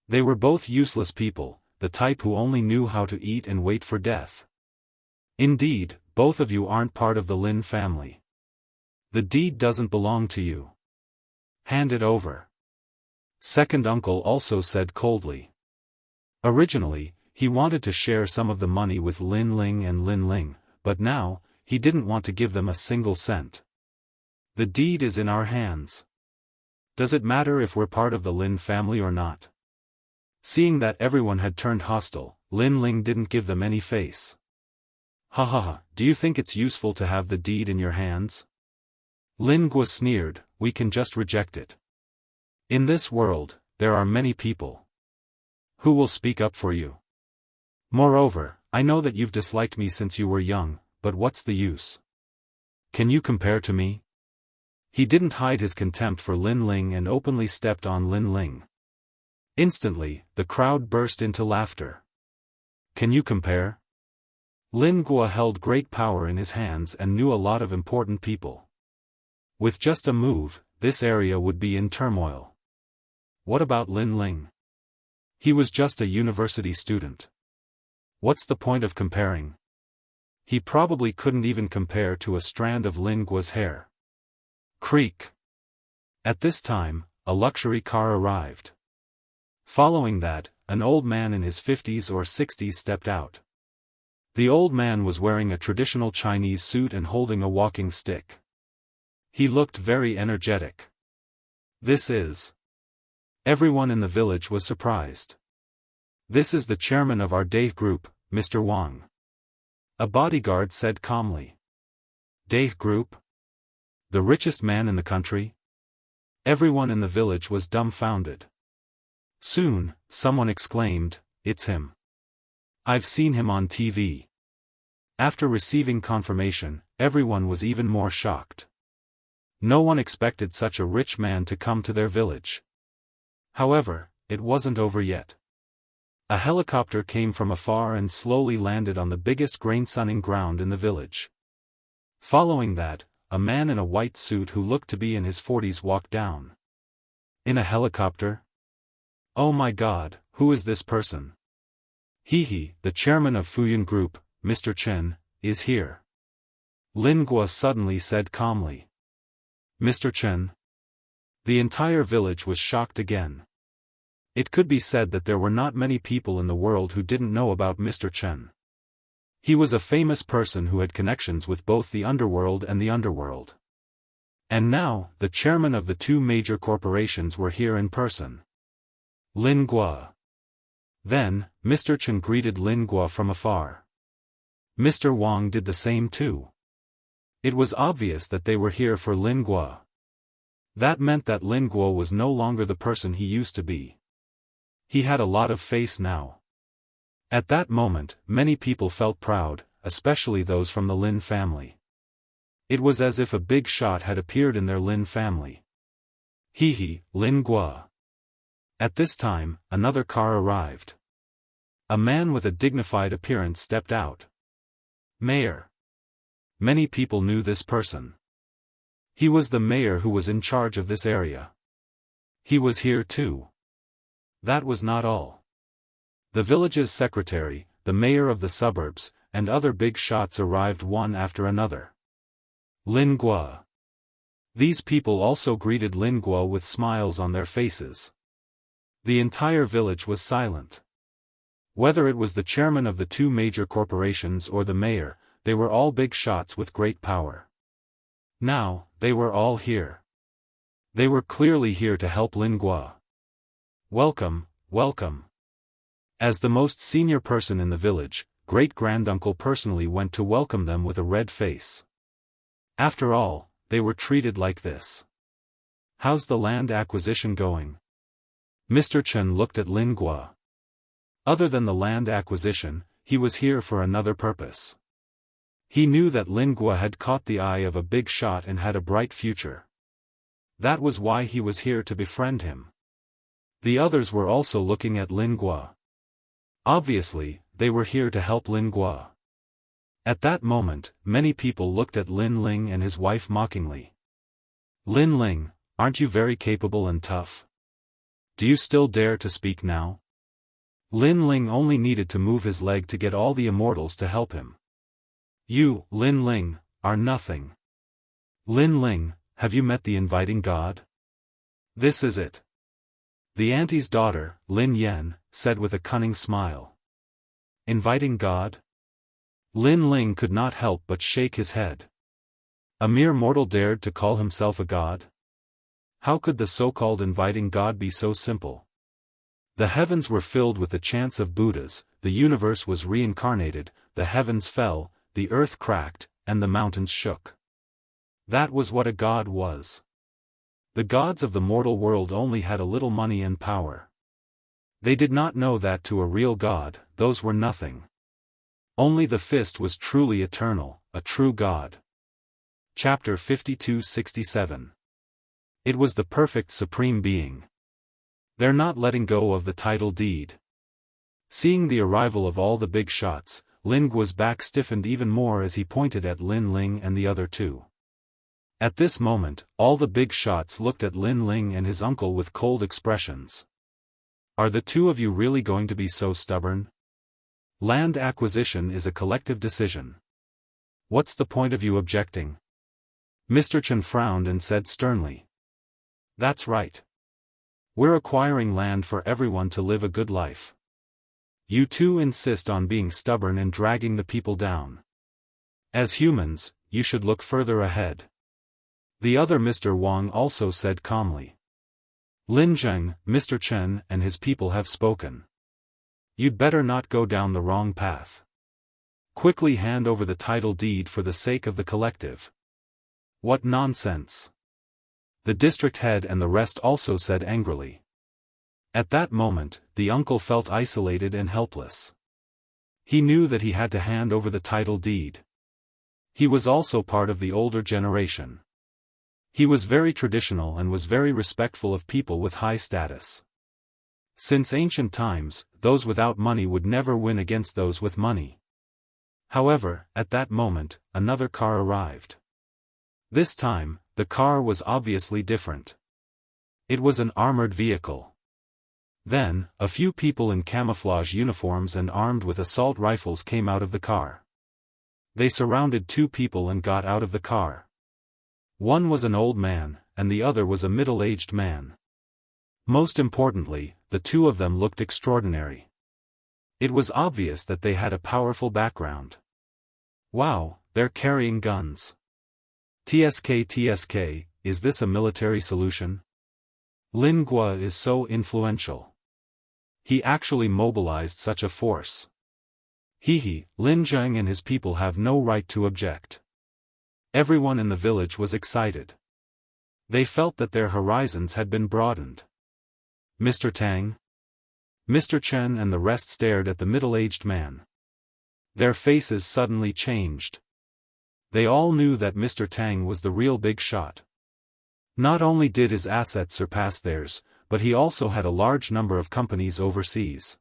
They were both useless people, the type who only knew how to eat and wait for death. Indeed, both of you aren't part of the Lin family. The deed doesn't belong to you. Hand it over. Second uncle also said coldly. Originally, he wanted to share some of the money with Lin Ling and Lin Ling, but now, he didn't want to give them a single cent. The deed is in our hands. Does it matter if we're part of the Lin family or not? Seeing that everyone had turned hostile, Lin Ling didn't give them any face. Ha ha ha, do you think it's useful to have the deed in your hands? Lin Guo sneered, we can just reject it. In this world, there are many people who will speak up for you. Moreover, I know that you've disliked me since you were young, but what's the use? Can you compare to me? He didn't hide his contempt for Lin Ling and openly stepped on Lin Ling. Instantly, the crowd burst into laughter. Can you compare? Lin Guo held great power in his hands and knew a lot of important people. With just a move, this area would be in turmoil. What about Lin Ling? He was just a university student. What's the point of comparing? He probably couldn't even compare to a strand of Lin Guo's hair. Creak. At this time, a luxury car arrived. Following that, an old man in his 50s or 60s stepped out. The old man was wearing a traditional Chinese suit and holding a walking stick. He looked very energetic. This is... Everyone in the village was surprised. This is the chairman of our Daoist group, Mr. Wang. A bodyguard said calmly. Daoist group? The richest man in the country? Everyone in the village was dumbfounded. Soon, someone exclaimed, it's him. I've seen him on TV. After receiving confirmation, everyone was even more shocked. No one expected such a rich man to come to their village. However, it wasn't over yet. A helicopter came from afar and slowly landed on the biggest grain-sunning ground in the village. Following that, a man in a white suit who looked to be in his 40s walked down. In a helicopter? Oh my God, who is this person? He, the chairman of Fuyun Group, Mr. Chen, is here. Lin Guo suddenly said calmly. Mr. Chen? The entire village was shocked again. It could be said that there were not many people in the world who didn't know about Mr. Chen. He was a famous person who had connections with both the underworld and the underworld. And now, the chairman of the two major corporations were here in person. Lin Guo. Then, Mr. Chen greeted Lin Guo from afar. Mr. Wang did the same too. It was obvious that they were here for Lin Guo. That meant that Lin Guo was no longer the person he used to be. He had a lot of face now. At that moment, many people felt proud, especially those from the Lin family. It was as if a big shot had appeared in their Lin family. Lin Guo. At this time, another car arrived. A man with a dignified appearance stepped out. Mayor. Many people knew this person. He was the mayor who was in charge of this area. He was here too. That was not all. The village's secretary, the mayor of the suburbs, and other big shots arrived one after another. Lin Guo. These people also greeted Lin Guo with smiles on their faces. The entire village was silent. Whether it was the chairman of the two major corporations or the mayor, they were all big shots with great power. Now, they were all here. They were clearly here to help Lin Guo. Welcome, welcome. As the most senior person in the village, great-granduncle personally went to welcome them with a red face. After all, they were treated like this. How's the land acquisition going? Mr. Chen looked at Lin Guo. Other than the land acquisition, he was here for another purpose. He knew that Lin Guo had caught the eye of a big shot and had a bright future. That was why he was here to befriend him. The others were also looking at Lin Guo. Obviously, they were here to help Lin Guo. At that moment, many people looked at Lin Ling and his wife mockingly. Lin Ling, aren't you very capable and tough? Do you still dare to speak now? Lin Ling only needed to move his leg to get all the immortals to help him. You, Lin Ling, are nothing. Lin Ling, have you met the inviting god? This is it. The auntie's daughter, Lin Yan, said with a cunning smile. Inviting God? Lin Ling could not help but shake his head. A mere mortal dared to call himself a god? How could the so-called inviting God be so simple? The heavens were filled with the chants of Buddhas, the universe was reincarnated, the heavens fell, the earth cracked, and the mountains shook. That was what a god was. The gods of the mortal world only had a little money and power. They did not know that to a real god, those were nothing. Only the fist was truly eternal, a true god. Chapter 52-67. It was the perfect supreme being. They're not letting go of the title deed. Seeing the arrival of all the big shots, Lin Guo's back stiffened even more as he pointed at Lin Ling and the other two. At this moment, all the big shots looked at Lin Ling and his uncle with cold expressions. Are the two of you really going to be so stubborn? Land acquisition is a collective decision. What's the point of you objecting? Mr. Chen frowned and said sternly. That's right. We're acquiring land for everyone to live a good life. You two insist on being stubborn and dragging the people down. As humans, you should look further ahead. The other Mr. Wang also said calmly. Lin Zheng, Mr. Chen and his people have spoken. You'd better not go down the wrong path. Quickly hand over the title deed for the sake of the collective. What nonsense! The district head and the rest also said angrily. At that moment, the uncle felt isolated and helpless. He knew that he had to hand over the title deed. He was also part of the older generation. He was very traditional and was very respectful of people with high status. Since ancient times, those without money would never win against those with money. However, at that moment, another car arrived. This time, the car was obviously different. It was an armored vehicle. Then, a few people in camouflage uniforms and armed with assault rifles came out of the car. They surrounded two people and got out of the car. One was an old man, and the other was a middle-aged man. Most importantly, the two of them looked extraordinary. It was obvious that they had a powerful background. Wow, they're carrying guns. TSK, is this a military solution? Lin Guo is so influential. He actually mobilized such a force. Lin Zheng and his people have no right to object. Everyone in the village was excited. They felt that their horizons had been broadened. Mr. Tang? Mr. Chen and the rest stared at the middle-aged man. Their faces suddenly changed. They all knew that Mr. Tang was the real big shot. Not only did his assets surpass theirs, but he also had a large number of companies overseas.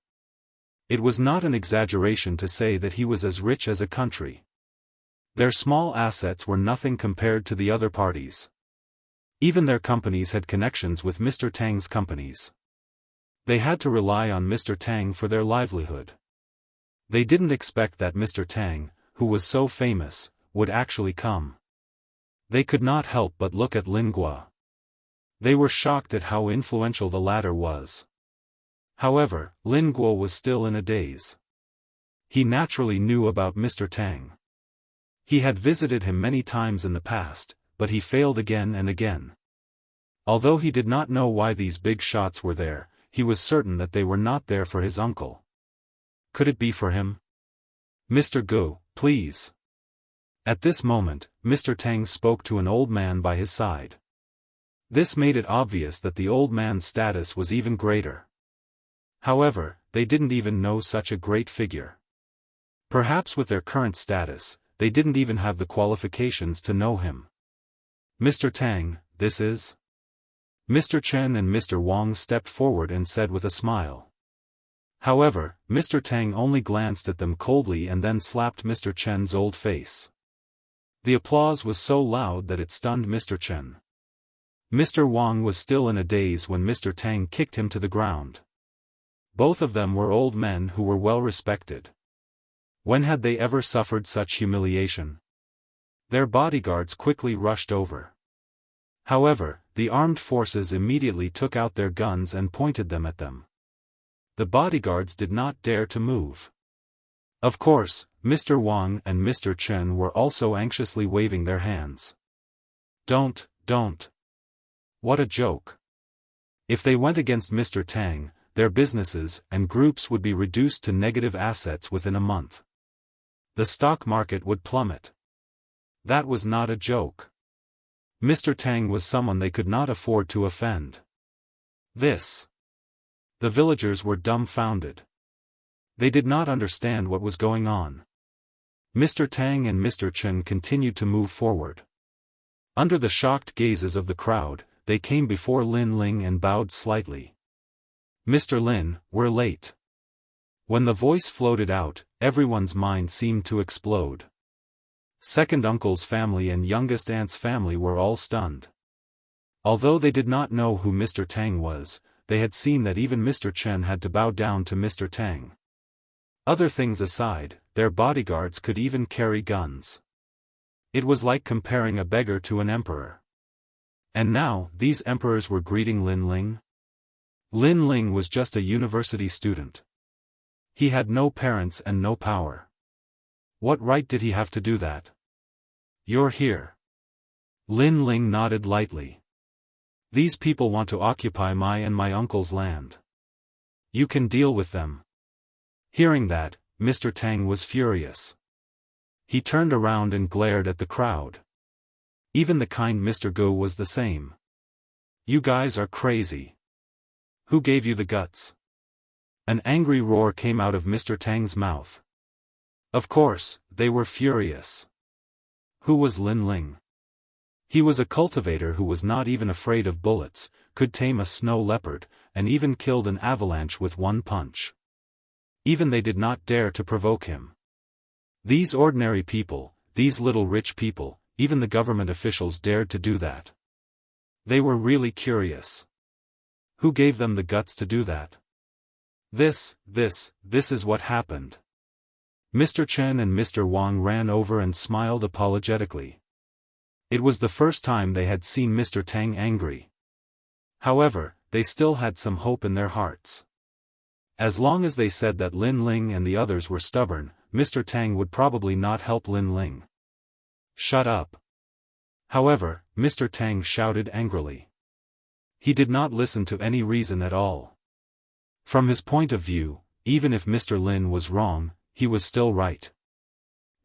It was not an exaggeration to say that he was as rich as a country. Their small assets were nothing compared to the other parties. Even their companies had connections with Mr. Tang's companies. They had to rely on Mr. Tang for their livelihood. They didn't expect that Mr. Tang, who was so famous, would actually come. They could not help but look at Lin Guo. They were shocked at how influential the latter was. However, Lin Guo was still in a daze. He naturally knew about Mr. Tang. He had visited him many times in the past, but he failed again and again. Although he did not know why these big shots were there, he was certain that they were not there for his uncle. Could it be for him? Mr. Gu, please. At this moment, Mr. Tang spoke to an old man by his side. This made it obvious that the old man's status was even greater. However, they didn't even know such a great figure. Perhaps with their current status, they didn't even have the qualifications to know him. Mr. Tang, this is? Mr. Chen and Mr. Wang stepped forward and said with a smile. However, Mr. Tang only glanced at them coldly and then slapped Mr. Chen's old face. The applause was so loud that it stunned Mr. Chen. Mr. Wang was still in a daze when Mr. Tang kicked him to the ground. Both of them were old men who were well respected. When had they ever suffered such humiliation? Their bodyguards quickly rushed over. However, the armed forces immediately took out their guns and pointed them at them. The bodyguards did not dare to move. Of course, Mr. Wang and Mr. Chen were also anxiously waving their hands. Don't. What a joke. If they went against Mr. Tang, their businesses and groups would be reduced to negative assets within a month. The stock market would plummet. That was not a joke. Mr. Tang was someone they could not afford to offend. The villagers were dumbfounded. They did not understand what was going on. Mr. Tang and Mr. Chen continued to move forward. Under the shocked gazes of the crowd, they came before Lin Ling and bowed slightly. Mr. Lin, we're late. When the voice floated out, everyone's mind seemed to explode. Second uncle's family and youngest aunt's family were all stunned. Although they did not know who Mr. Tang was, they had seen that even Mr. Chen had to bow down to Mr. Tang. Other things aside, their bodyguards could even carry guns. It was like comparing a beggar to an emperor. And now, these emperors were greeting Lin Ling? Lin Ling was just a university student. He had no parents and no power. What right did he have to do that? You're here. Lin Ling nodded lightly. These people want to occupy my and my uncle's land. You can deal with them. Hearing that, Mr. Tang was furious. He turned around and glared at the crowd. Even the kind Mr. Gu was the same. You guys are crazy. Who gave you the guts? An angry roar came out of Mr. Tang's mouth. Of course, they were furious. Who was Lin Ling? He was a cultivator who was not even afraid of bullets, could tame a snow leopard, and even killed an avalanche with one punch. Even they did not dare to provoke him. These ordinary people, these little rich people, even the government officials dared to do that. They were really curious. Who gave them the guts to do that? This is what happened. Mr. Chen and Mr. Wang ran over and smiled apologetically. It was the first time they had seen Mr. Tang angry. However, they still had some hope in their hearts. As long as they said that Lin Ling and the others were stubborn, Mr. Tang would probably not help Lin Ling. Shut up. However, Mr. Tang shouted angrily. He did not listen to any reason at all. From his point of view, even if Mr. Lin was wrong, he was still right.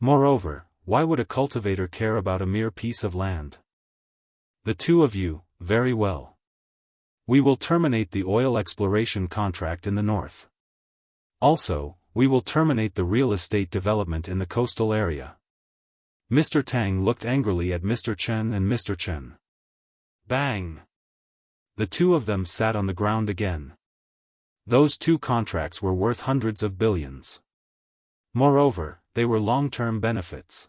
Moreover, why would a cultivator care about a mere piece of land? The two of you, very well. We will terminate the oil exploration contract in the north. Also, we will terminate the real estate development in the coastal area. Mr. Tang looked angrily at Mr. Chen and Mr. Chen. Bang! The two of them sat on the ground again. Those two contracts were worth hundreds of billions. Moreover, they were long-term benefits.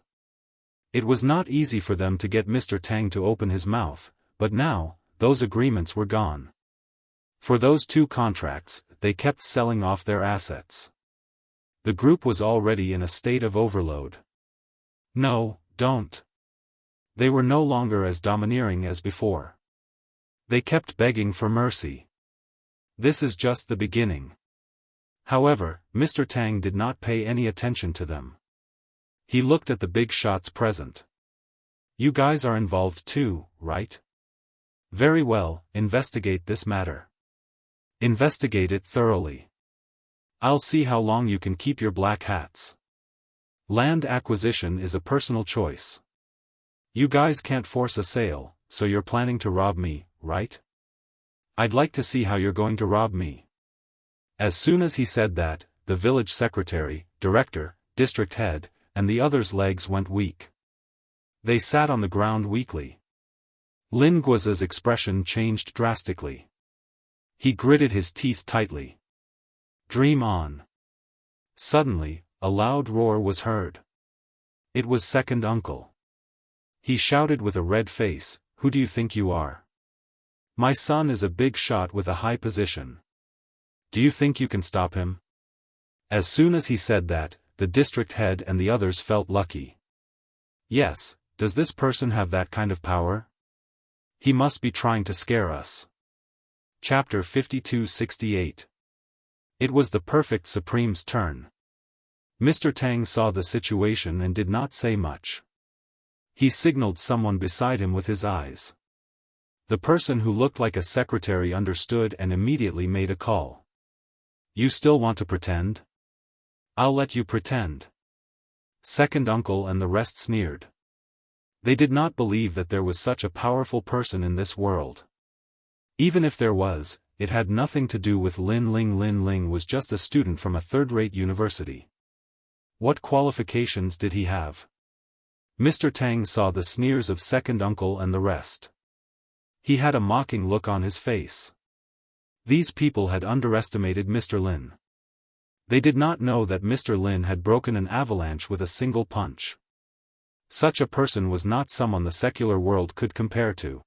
It was not easy for them to get Mr. Tang to open his mouth, but now, those agreements were gone. For those two contracts, they kept selling off their assets. The group was already in a state of overload. No, don't. They were no longer as domineering as before. They kept begging for mercy. This is just the beginning. However, Mr. Tang did not pay any attention to them. He looked at the big shots present. You guys are involved too, right? Very well, investigate this matter. Investigate it thoroughly. I'll see how long you can keep your black hats. Land acquisition is a personal choice. You guys can't force a sale, so you're planning to rob me, right? I'd like to see how you're going to rob me. As soon as he said that, the village secretary, director, district head, and the others' legs went weak. They sat on the ground weakly. Lin Guoza's expression changed drastically. He gritted his teeth tightly. Dream on. Suddenly, a loud roar was heard. It was second uncle. He shouted with a red face, "Who do you think you are? My son is a big shot with a high position. Do you think you can stop him?" As soon as he said that, the district head and the others felt lucky. Yes, does this person have that kind of power? He must be trying to scare us. Chapter 52-68. It was the perfect Supreme's turn. Mr. Tang saw the situation and did not say much. He signaled someone beside him with his eyes. The person who looked like a secretary understood and immediately made a call. You still want to pretend? I'll let you pretend. Second uncle and the rest sneered. They did not believe that there was such a powerful person in this world. Even if there was, it had nothing to do with Lin Ling. Lin Ling was just a student from a third-rate university. What qualifications did he have? Mr. Tang saw the sneers of second uncle and the rest. He had a mocking look on his face. These people had underestimated Mr. Lin. They did not know that Mr. Lin had broken an avalanche with a single punch. Such a person was not someone the secular world could compare to.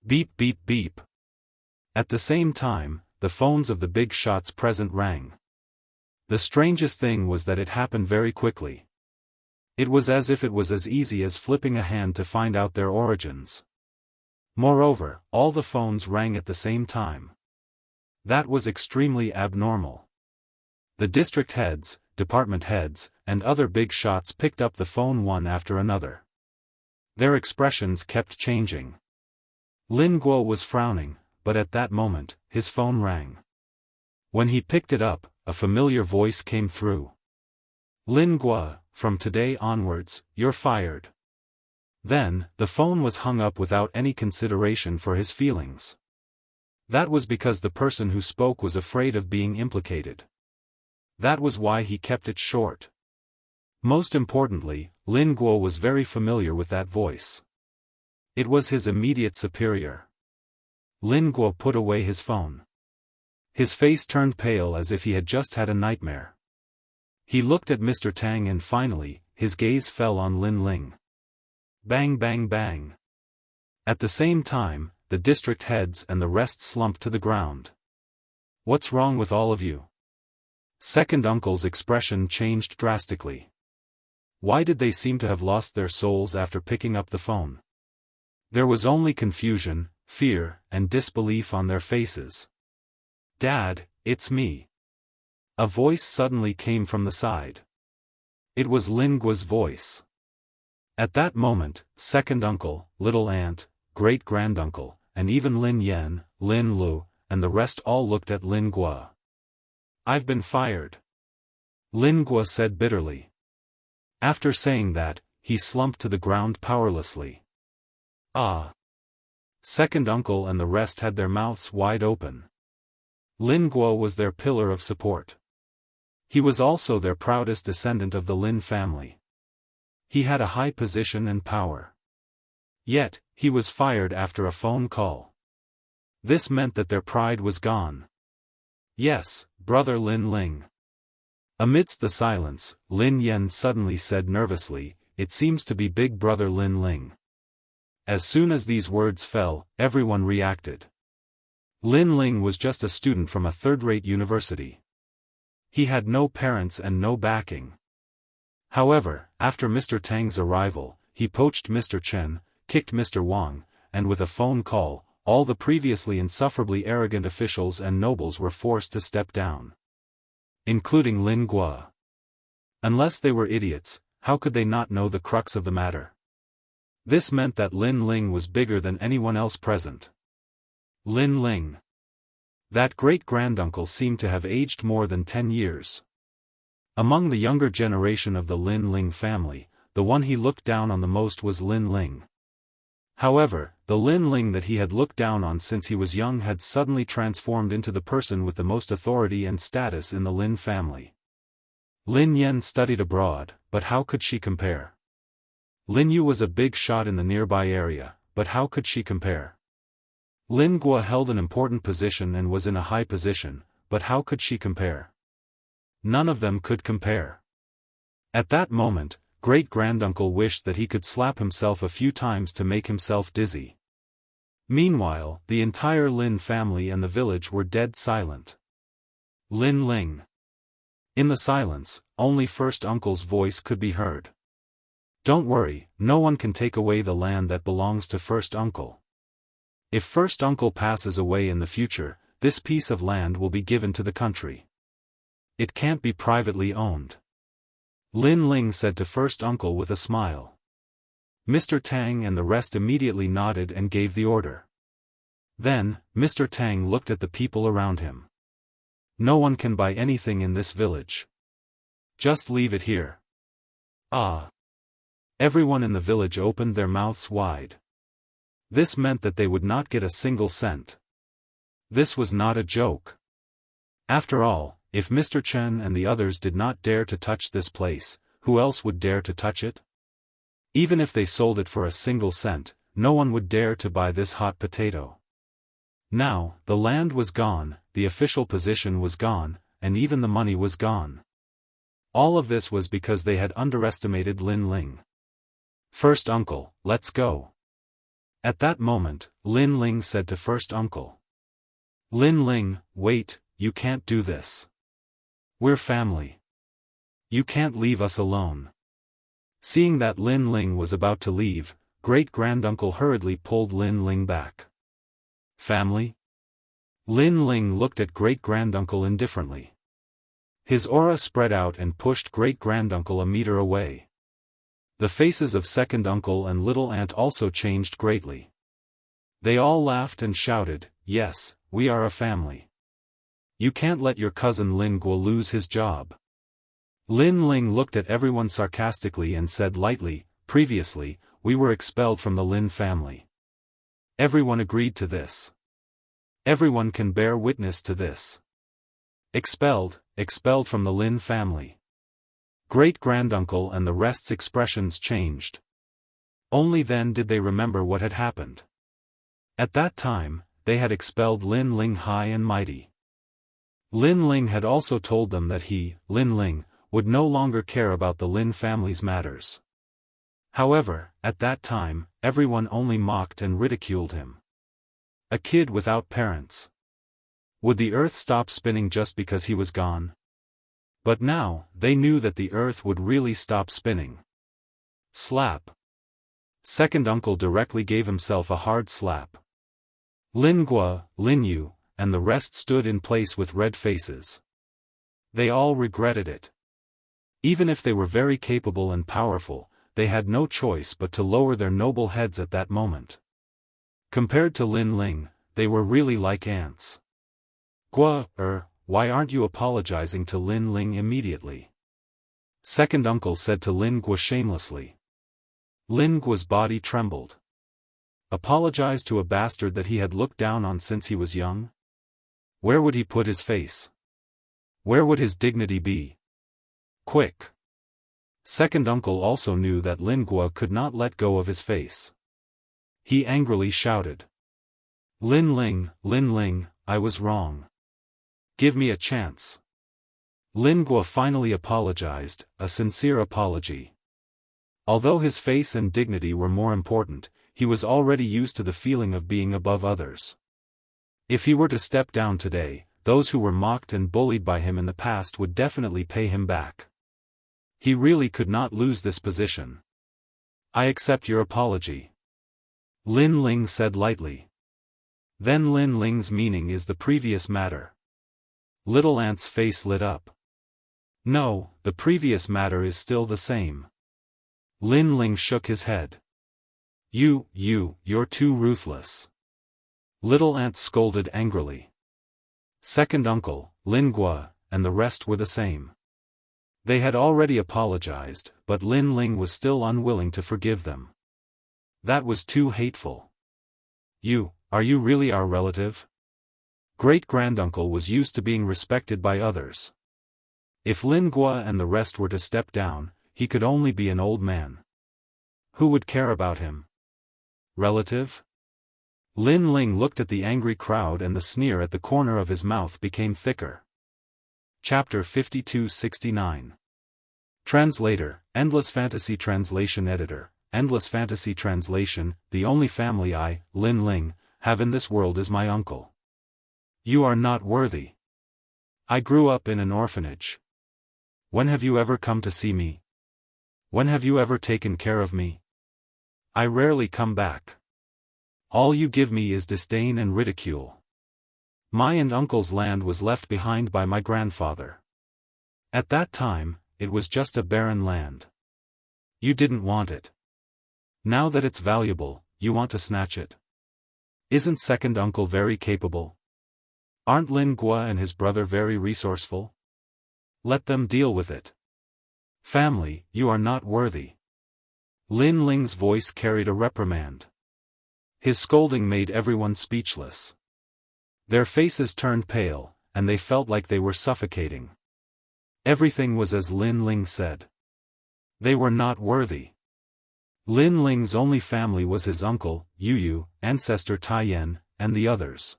Beep beep beep. At the same time, the phones of the big shots present rang. The strangest thing was that it happened very quickly. It was as if it was as easy as flipping a hand to find out their origins. Moreover, all the phones rang at the same time. That was extremely abnormal. The district heads, department heads, and other big shots picked up the phone one after another. Their expressions kept changing. Lin Guo was frowning, but at that moment, his phone rang. When he picked it up, a familiar voice came through. Lin Guo, from today onwards, you're fired. Then, the phone was hung up without any consideration for his feelings. That was because the person who spoke was afraid of being implicated. That was why he kept it short. Most importantly, Lin Guo was very familiar with that voice. It was his immediate superior. Lin Guo put away his phone. His face turned pale as if he had just had a nightmare. He looked at Mr. Tang and finally, his gaze fell on Lin Ling. Bang bang bang. At the same time, the district heads and the rest slumped to the ground. What's wrong with all of you? Second uncle's expression changed drastically. Why did they seem to have lost their souls after picking up the phone? There was only confusion, fear, and disbelief on their faces. Dad, it's me. A voice suddenly came from the side. It was Lin Guo's voice. At that moment, second uncle, little aunt, great-granduncle, and even Lin Yan, Lin Lu, and the rest all looked at Lin Guo. I've been fired. Lin Guo said bitterly. After saying that, he slumped to the ground powerlessly. Ah! Second uncle and the rest had their mouths wide open. Lin Guo was their pillar of support. He was also their proudest descendant of the Lin family. He had a high position and power. Yet, he was fired after a phone call. This meant that their pride was gone. Yes, brother Lin Ling. Amidst the silence, Lin Yan suddenly said nervously, it seems to be big brother Lin Ling. As soon as these words fell, everyone reacted. Lin Ling was just a student from a third-rate university. He had no parents and no backing. However, after Mr. Tang's arrival, he poached Mr. Chen, kicked Mr. Wang, and with a phone call, all the previously insufferably arrogant officials and nobles were forced to step down. Including Lin Guo. Unless they were idiots, how could they not know the crux of the matter? This meant that Lin Ling was bigger than anyone else present. Lin Ling. That great-granduncle seemed to have aged more than 10 years. Among the younger generation of the Lin Ling family, the one he looked down on the most was Lin Ling. However, the Lin Ling that he had looked down on since he was young had suddenly transformed into the person with the most authority and status in the Lin family. Lin Yan studied abroad, but how could she compare? Lin Yu was a big shot in the nearby area, but how could she compare? Lin Guo held an important position and was in a high position, but how could she compare? None of them could compare. At that moment, great-granduncle wished that he could slap himself a few times to make himself dizzy. Meanwhile, the entire Lin family and the village were dead silent. Lin Ling. In the silence, only first uncle's voice could be heard. Don't worry, no one can take away the land that belongs to first uncle. If first uncle passes away in the future, this piece of land will be given to the country. It can't be privately owned. Lin Ling said to first uncle with a smile. Mr. Tang and the rest immediately nodded and gave the order. Then, Mr. Tang looked at the people around him. No one can buy anything in this village. Just leave it here. Ah! Everyone in the village opened their mouths wide. This meant that they would not get a single cent. This was not a joke. After all, if Mr. Chen and the others did not dare to touch this place, who else would dare to touch it? Even if they sold it for a single cent, no one would dare to buy this hot potato. Now, the land was gone, the official position was gone, and even the money was gone. All of this was because they had underestimated Lin Ling. First uncle, let's go. At that moment, Lin Ling said to first uncle. Lin Ling, wait, you can't do this. We're family. You can't leave us alone. Seeing that Lin Ling was about to leave, great-granduncle hurriedly pulled Lin Ling back. Family? Lin Ling looked at great-granduncle indifferently. His aura spread out and pushed great-granduncle a meter away. The faces of second uncle and little aunt also changed greatly. They all laughed and shouted, yes, we are a family. You can't let your cousin Lin Guo lose his job. Lin Ling looked at everyone sarcastically and said lightly, previously, we were expelled from the Lin family. Everyone agreed to this. Everyone can bear witness to this. Expelled from the Lin family. Great-granduncle and the rest's expressions changed. Only then did they remember what had happened. At that time, they had expelled Lin Ling high and mighty. Lin Ling had also told them that he, Lin Ling, would no longer care about the Lin family's matters. However, at that time, everyone only mocked and ridiculed him. A kid without parents. Would the earth stop spinning just because he was gone? But now, they knew that the earth would really stop spinning. Slap. Second uncle directly gave himself a hard slap. Lin Guo, Lin Yu, and the rest stood in place with red faces. They all regretted it. Even if they were very capable and powerful, they had no choice but to lower their noble heads at that moment. Compared to Lin Ling, they were really like ants. Guo, why aren't you apologizing to Lin Ling immediately? Second uncle said to Lin Guo shamelessly. Lin Guo's body trembled. Apologize to a bastard that he had looked down on since he was young? Where would he put his face? Where would his dignity be? Quick! Second uncle also knew that Lin Guo could not let go of his face. He angrily shouted. Lin Ling, I was wrong. Give me a chance. Lin Guo finally apologized, a sincere apology. Although his face and dignity were more important, he was already used to the feeling of being above others. If he were to step down today, those who were mocked and bullied by him in the past would definitely pay him back. He really could not lose this position. I accept your apology. Lin Ling said lightly. Then Lin Ling's meaning is the previous matter. Little Ant's face lit up. No, the previous matter is still the same. Lin Ling shook his head. You're too ruthless. Little Ant scolded angrily. Second uncle, Lin Guo, and the rest were the same. They had already apologized, but Lin Ling was still unwilling to forgive them. That was too hateful. Are you really our relative? Great-granduncle was used to being respected by others. If Lin Guo and the rest were to step down, he could only be an old man. Who would care about him? Relative? Lin Ling looked at the angry crowd and the sneer at the corner of his mouth became thicker. Chapter 5269. Translator, Endless Fantasy Translation Editor, Endless Fantasy Translation, the only family I, Lin Ling, have in this world is my uncle. You are not worthy. I grew up in an orphanage. When have you ever come to see me? When have you ever taken care of me? I rarely come back. All you give me is disdain and ridicule. My and uncle's land was left behind by my grandfather. At that time, it was just a barren land. You didn't want it. Now that it's valuable, you want to snatch it. Isn't second uncle very capable? Aren't Lin Gua and his brother very resourceful? Let them deal with it. Family, you are not worthy. Lin Ling's voice carried a reprimand. His scolding made everyone speechless. Their faces turned pale, and they felt like they were suffocating. Everything was as Lin Ling said. They were not worthy. Lin Ling's only family was his uncle, Yu, ancestor Taiyan, and the others.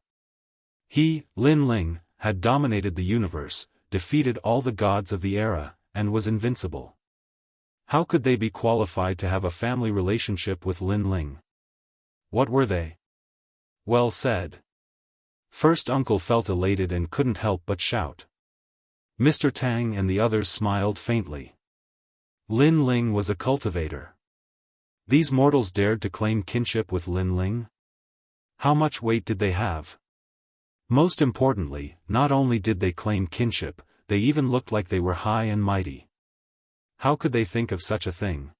He, Lin Ling, had dominated the universe, defeated all the gods of the era, and was invincible. How could they be qualified to have a family relationship with Lin Ling? What were they? Well said. First uncle felt elated and couldn't help but shout. Mr. Tang and the others smiled faintly. Lin Ling was a cultivator. These mortals dared to claim kinship with Lin Ling? How much weight did they have? Most importantly, not only did they claim kinship, they even looked like they were high and mighty. How could they think of such a thing?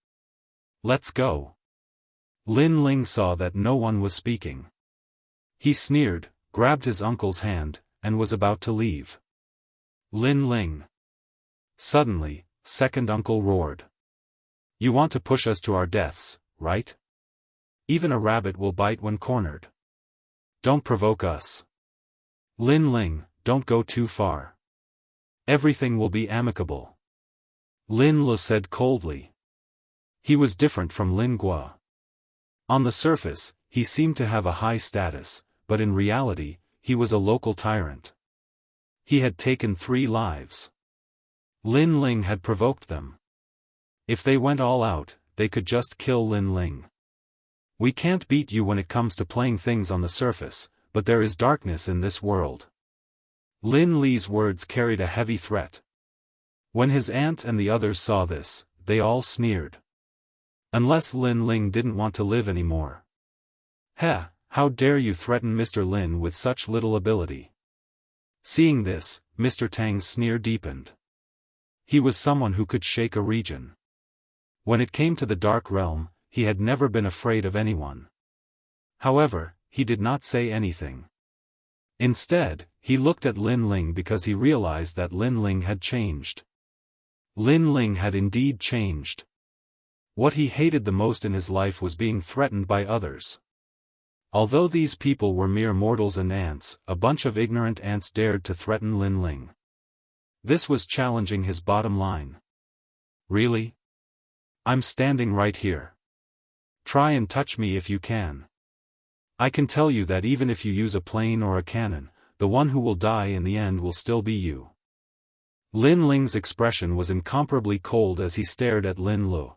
Let's go. Lin Ling saw that no one was speaking. He sneered, grabbed his uncle's hand, and was about to leave. Lin Ling. Suddenly, second uncle roared. You want to push us to our deaths, right? Even a rabbit will bite when cornered. Don't provoke us. Lin Ling, don't go too far. Everything will be amicable. Lin Lu said coldly. He was different from Lin Gua. On the surface, he seemed to have a high status, but in reality, he was a local tyrant. He had taken 3 lives. Lin Ling had provoked them. If they went all out, they could just kill Lin Ling. We can't beat you when it comes to playing things on the surface, but there is darkness in this world. Lin Li's words carried a heavy threat. When his aunt and the others saw this, they all sneered. Unless Lin Ling didn't want to live anymore. Heh, how dare you threaten Mr. Lin with such little ability? Seeing this, Mr. Tang's sneer deepened. He was someone who could shake a region. When it came to the Dark Realm, he had never been afraid of anyone. However, he did not say anything. Instead, he looked at Lin Ling because he realized that Lin Ling had changed. Lin Ling had indeed changed. What he hated the most in his life was being threatened by others. Although these people were mere mortals and ants, a bunch of ignorant ants dared to threaten Lin Ling. This was challenging his bottom line. Really? I'm standing right here. Try and touch me if you can. I can tell you that even if you use a plane or a cannon, the one who will die in the end will still be you. Lin Ling's expression was incomparably cold as he stared at Lin Lu.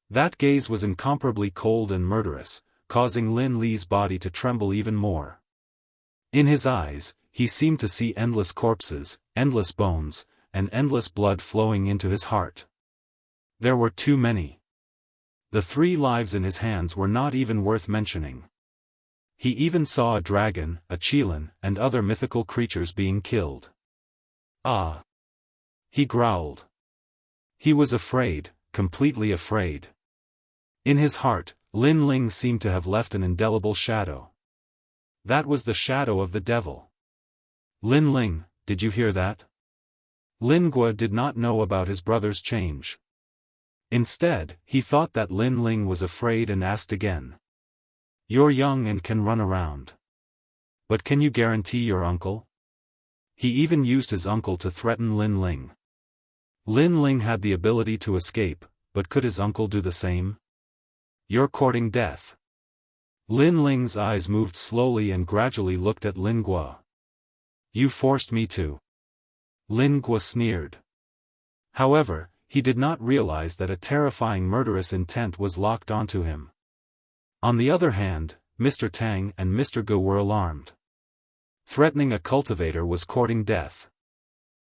That gaze was incomparably cold and murderous, causing Lin Li's body to tremble even more. In his eyes, he seemed to see endless corpses, endless bones, and endless blood flowing into his heart. There were too many. The 3 lives in his hands were not even worth mentioning. He even saw a dragon, a qilin, and other mythical creatures being killed. Ah! He growled. He was afraid, completely afraid. In his heart, Lin Ling seemed to have left an indelible shadow. That was the shadow of the devil. Lin Ling, did you hear that? Lin Gua did not know about his brother's change. Instead, he thought that Lin Ling was afraid and asked again. You're young and can run around. But can you guarantee your uncle? He even used his uncle to threaten Lin Ling. Lin Ling had the ability to escape, but could his uncle do the same? You're courting death. Lin Ling's eyes moved slowly and gradually looked at Lin Gua. You forced me to. Lin Gua sneered. However, he did not realize that a terrifying murderous intent was locked onto him. On the other hand, Mr. Tang and Mr. Gu were alarmed. Threatening a cultivator was courting death.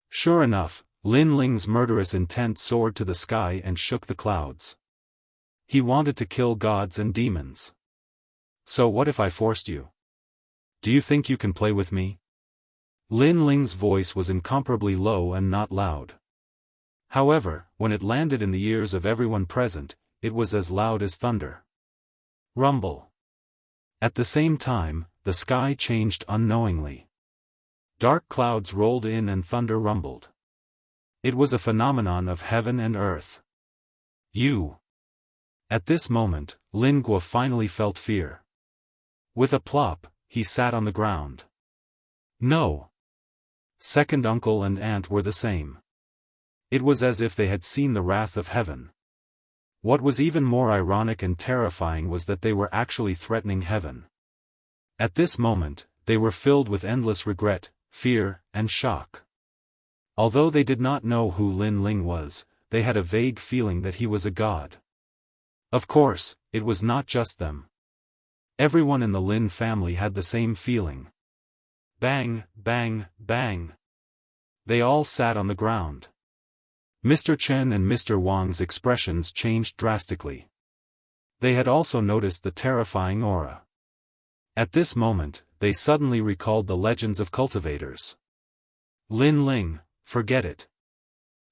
Sure enough, Lin Ling's murderous intent soared to the sky and shook the clouds. He wanted to kill gods and demons. So what if I forced you? Do you think you can play with me? Lin Ling's voice was incomparably low and not loud. However, when it landed in the ears of everyone present, it was as loud as thunder. Rumble. At the same time, the sky changed unknowingly. Dark clouds rolled in and thunder rumbled. It was a phenomenon of heaven and earth. At this moment, Lin Guo finally felt fear. With a plop, he sat on the ground. No. Second uncle and aunt were the same. It was as if they had seen the wrath of heaven. What was even more ironic and terrifying was that they were actually threatening heaven. At this moment, they were filled with endless regret, fear, and shock. Although they did not know who Lin Ling was, they had a vague feeling that he was a god. Of course, it was not just them. Everyone in the Lin family had the same feeling. Bang, bang, bang. They all sat on the ground. Mr. Chen and Mr. Wang's expressions changed drastically. They had also noticed the terrifying aura. At this moment, they suddenly recalled the legends of cultivators. Lin Ling, forget it.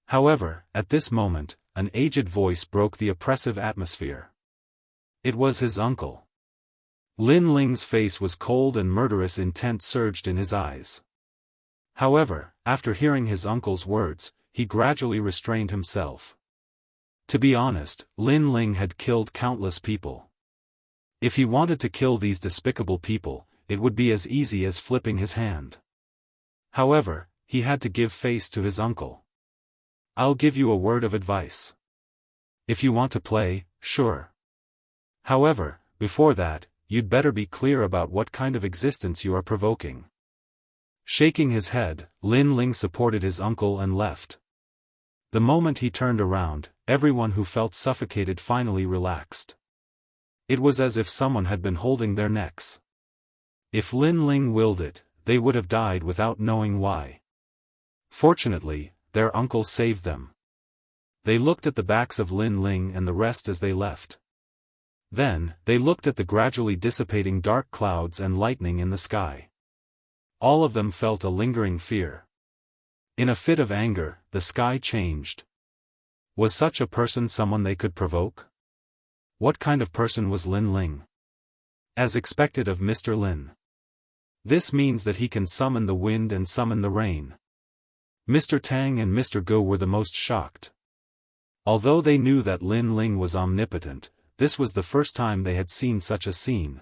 However, at this moment, an aged voice broke the oppressive atmosphere. It was his uncle. Lin Ling's face was cold and murderous intent surged in his eyes. However, after hearing his uncle's words, he gradually restrained himself. To be honest, Lin Ling had killed countless people. If he wanted to kill these despicable people, it would be as easy as flipping his hand. However, he had to give face to his uncle. I'll give you a word of advice. If you want to play, sure. However, before that, you'd better be clear about what kind of existence you are provoking. Shaking his head, Lin Ling supported his uncle and left. The moment he turned around, everyone who felt suffocated finally relaxed. It was as if someone had been holding their necks. If Lin Ling willed it, they would have died without knowing why. Fortunately, their uncle saved them. They looked at the backs of Lin Ling and the rest as they left. Then, they looked at the gradually dissipating dark clouds and lightning in the sky. All of them felt a lingering fear. In a fit of anger, the sky changed. Was such a person someone they could provoke? What kind of person was Lin Ling? As expected of Mr. Lin. This means that he can summon the wind and summon the rain. Mr. Tang and Mr. Go were the most shocked. Although they knew that Lin Ling was omnipotent, this was the first time they had seen such a scene.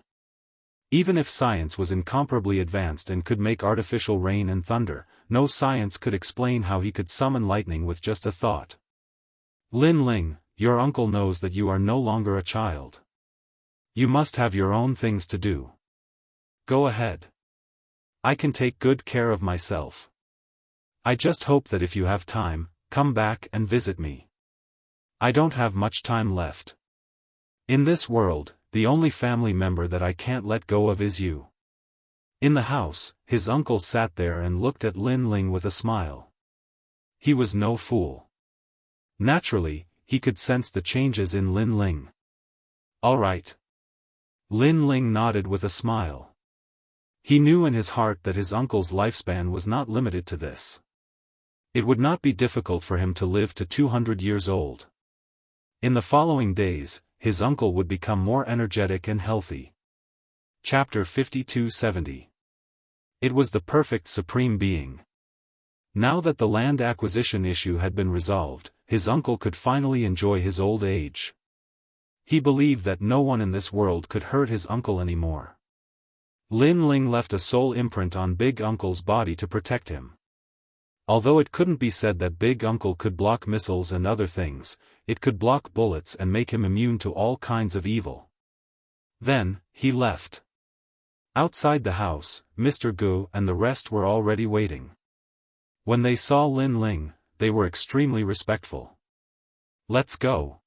Even if science was incomparably advanced and could make artificial rain and thunder, no science could explain how he could summon lightning with just a thought. Lin Ling, your uncle knows that you are no longer a child. You must have your own things to do. Go ahead. I can take good care of myself. I just hope that if you have time, come back and visit me. I don't have much time left. In this world, the only family member that I can't let go of is you. In the house, his uncle sat there and looked at Lin Ling with a smile. He was no fool. Naturally, he could sense the changes in Lin Ling. All right. Lin Ling nodded with a smile. He knew in his heart that his uncle's lifespan was not limited to this. It would not be difficult for him to live to 200 years old. In the following days, his uncle would become more energetic and healthy. Chapter 5270. It was the perfect supreme being. Now that the land acquisition issue had been resolved, his uncle could finally enjoy his old age. He believed that no one in this world could hurt his uncle anymore. Lin Ling left a soul imprint on Big Uncle's body to protect him. Although it couldn't be said that Big Uncle could block missiles and other things, it could block bullets and make him immune to all kinds of evil. Then, he left. Outside the house, Mr. Gu and the rest were already waiting. When they saw Lin Ling, they were extremely respectful. Let's go.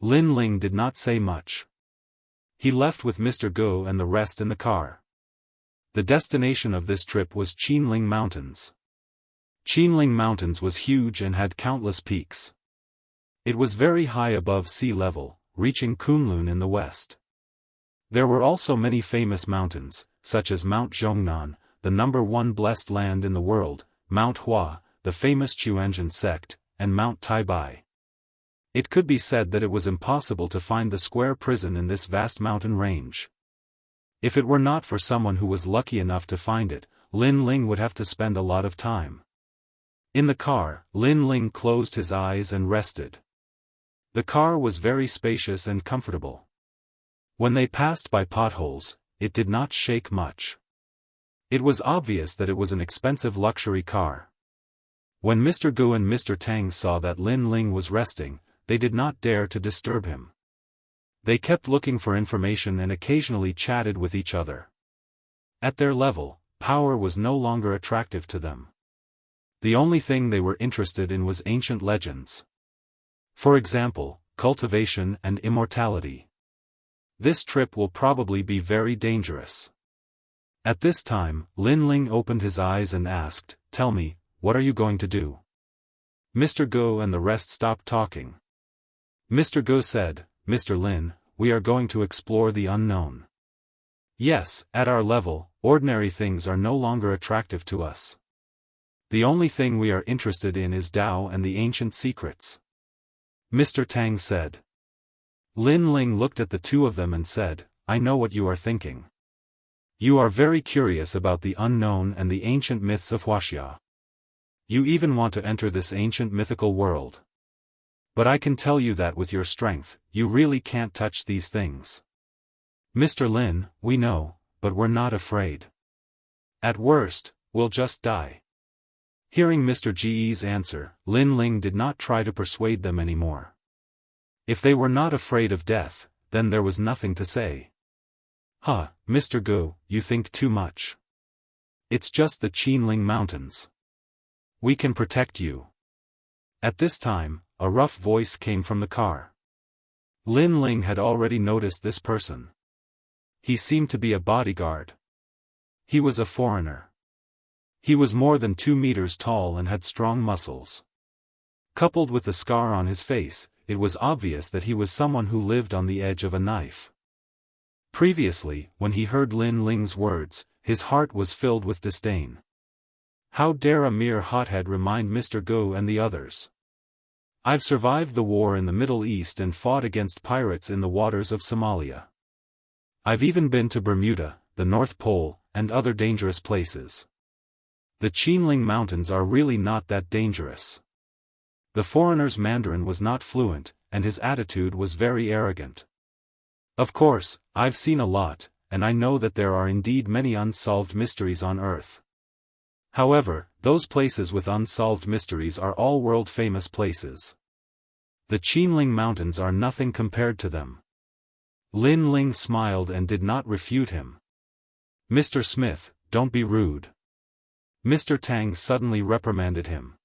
Lin Ling did not say much. He left with Mr. Gu and the rest in the car. The destination of this trip was Qinling Mountains. Qinling Mountains was huge and had countless peaks. It was very high above sea level, reaching Kunlun in the west. There were also many famous mountains, such as Mount Zhongnan, the #1 blessed land in the world, Mount Hua, the famous Chuanjian sect, and Mount Taibai. It could be said that it was impossible to find the square prison in this vast mountain range. If it were not for someone who was lucky enough to find it, Lin Ling would have to spend a lot of time. In the car, Lin Ling closed his eyes and rested. The car was very spacious and comfortable. When they passed by potholes, it did not shake much. It was obvious that it was an expensive luxury car. When Mr. Gu and Mr. Tang saw that Lin Ling was resting, they did not dare to disturb him. They kept looking for information and occasionally chatted with each other. At their level, power was no longer attractive to them. The only thing they were interested in was ancient legends. For example, cultivation and immortality. This trip will probably be very dangerous. At this time, Lin Ling opened his eyes and asked, "Tell me, what are you going to do?" Mr. Go and the rest stopped talking. Mr. Go said, "Mr. Lin, we are going to explore the unknown. Yes, at our level, ordinary things are no longer attractive to us. The only thing we are interested in is Dao and the ancient secrets." Mr. Tang said. Lin Ling looked at the two of them and said, "I know what you are thinking. You are very curious about the unknown and the ancient myths of Wuxia. You even want to enter this ancient mythical world. But I can tell you that with your strength, you really can't touch these things. Mr. Lin, we know, but we're not afraid. At worst, we'll just die." Hearing Mr. Ge's answer, Lin Ling did not try to persuade them anymore. If they were not afraid of death, then there was nothing to say. "Huh, Mr. Gu, you think too much. It's just the Qinling Mountains. We can protect you." At this time, a rough voice came from the car. Lin Ling had already noticed this person. He seemed to be a bodyguard. He was a foreigner. He was more than 2 meters tall and had strong muscles. Coupled with the scar on his face, it was obvious that he was someone who lived on the edge of a knife. Previously, when he heard Lin Ling's words, his heart was filled with disdain. How dare a mere hothead remind Mr. Go and the others? "I've survived the war in the Middle East and fought against pirates in the waters of Somalia. I've even been to Bermuda, the North Pole, and other dangerous places. The Qinling Mountains are really not that dangerous." The foreigner's Mandarin was not fluent, and his attitude was very arrogant. "Of course, I've seen a lot, and I know that there are indeed many unsolved mysteries on Earth. However, those places with unsolved mysteries are all world-famous places. The Qinling Mountains are nothing compared to them." Lin Ling smiled and did not refute him. "Mr. Smith, don't be rude." Mr. Tang suddenly reprimanded him.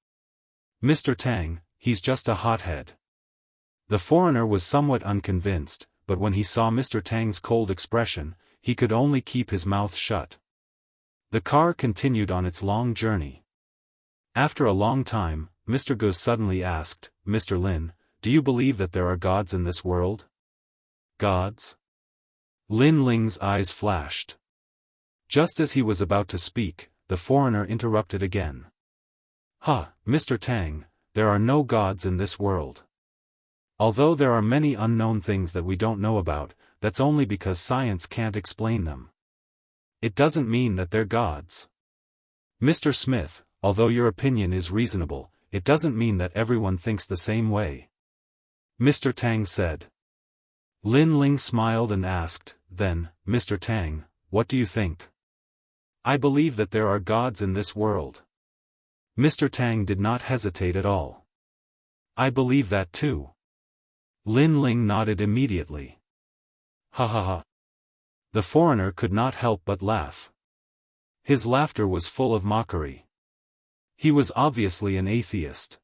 "Mr. Tang, he's just a hothead." The foreigner was somewhat unconvinced, but when he saw Mr. Tang's cold expression, he could only keep his mouth shut. The car continued on its long journey. After a long time, Mr. Go suddenly asked, "Mr. Lin, do you believe that there are gods in this world?" "Gods?" Lin Ling's eyes flashed. Just as he was about to speak, the foreigner interrupted again. "Huh, Mr. Tang, there are no gods in this world. Although there are many unknown things that we don't know about, that's only because science can't explain them. It doesn't mean that they're gods. Mr. Smith, although your opinion is reasonable, it doesn't mean that everyone thinks the same way," Mr. Tang said. Lin Ling smiled and asked, "Then, Mr. Tang, what do you think?" "I believe that there are gods in this world." Mr. Tang did not hesitate at all. "I believe that too." Lin Ling nodded immediately. "Ha ha ha." The foreigner could not help but laugh. His laughter was full of mockery. He was obviously an atheist.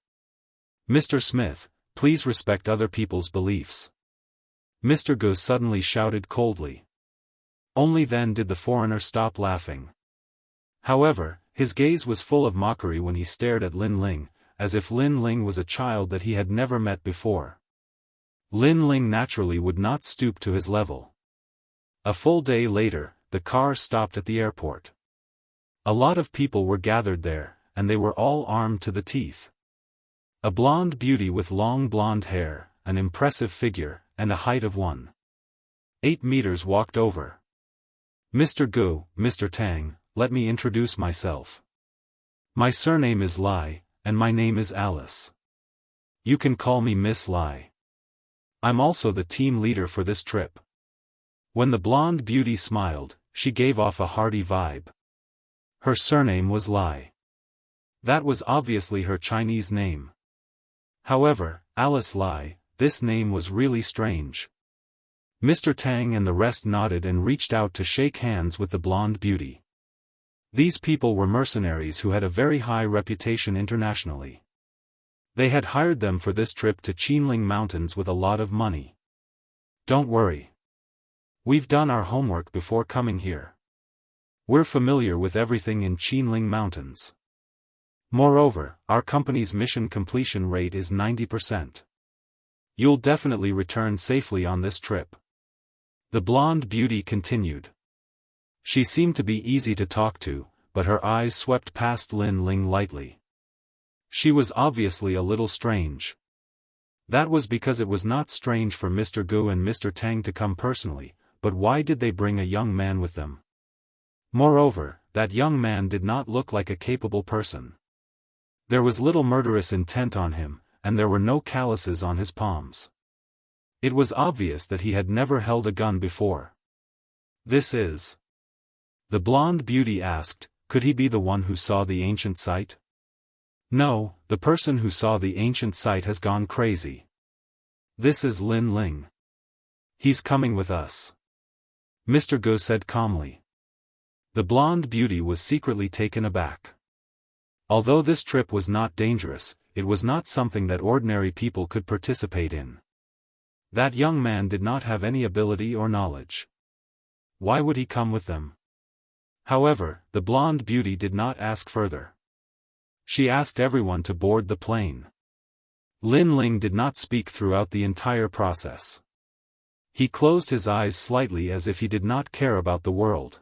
"Mr. Smith, please respect other people's beliefs," Mr. Go suddenly shouted coldly. Only then did the foreigner stop laughing. However, his gaze was full of mockery when he stared at Lin Ling, as if Lin Ling was a child that he had never met before. Lin Ling naturally would not stoop to his level. A full day later, the car stopped at the airport. A lot of people were gathered there, and they were all armed to the teeth. A blonde beauty with long blonde hair, an impressive figure, and a height of 1.8 meters walked over. Mr. Gu, Mr. Tang, let me introduce myself. My surname is Lai, and my name is Alice. You can call me Miss Lai. I'm also the team leader for this trip. When the blonde beauty smiled, she gave off a hearty vibe. Her surname was Lai. That was obviously her Chinese name. However, Alice Lai, this name was really strange. Mr. Tang and the rest nodded and reached out to shake hands with the blonde beauty. These people were mercenaries who had a very high reputation internationally. They had hired them for this trip to Qinling Mountains with a lot of money. Don't worry. We've done our homework before coming here. We're familiar with everything in Qinling Mountains. Moreover, our company's mission completion rate is 90%. You'll definitely return safely on this trip. The blonde beauty continued. She seemed to be easy to talk to, but her eyes swept past Lin Ling lightly. She was obviously a little strange. That was because it was not strange for Mr. Gu and Mr. Tang to come personally, but why did they bring a young man with them? Moreover, that young man did not look like a capable person. There was little murderous intent on him, and there were no calluses on his palms. It was obvious that he had never held a gun before. This is... The blonde beauty asked, could he be the one who saw the ancient site? No, the person who saw the ancient site has gone crazy. This is Lin Ling. He's coming with us. Mr. Gu said calmly. The blonde beauty was secretly taken aback. Although this trip was not dangerous, it was not something that ordinary people could participate in. That young man did not have any ability or knowledge. Why would he come with them? However, the blonde beauty did not ask further. She asked everyone to board the plane. Lin Ling did not speak throughout the entire process. He closed his eyes slightly as if he did not care about the world.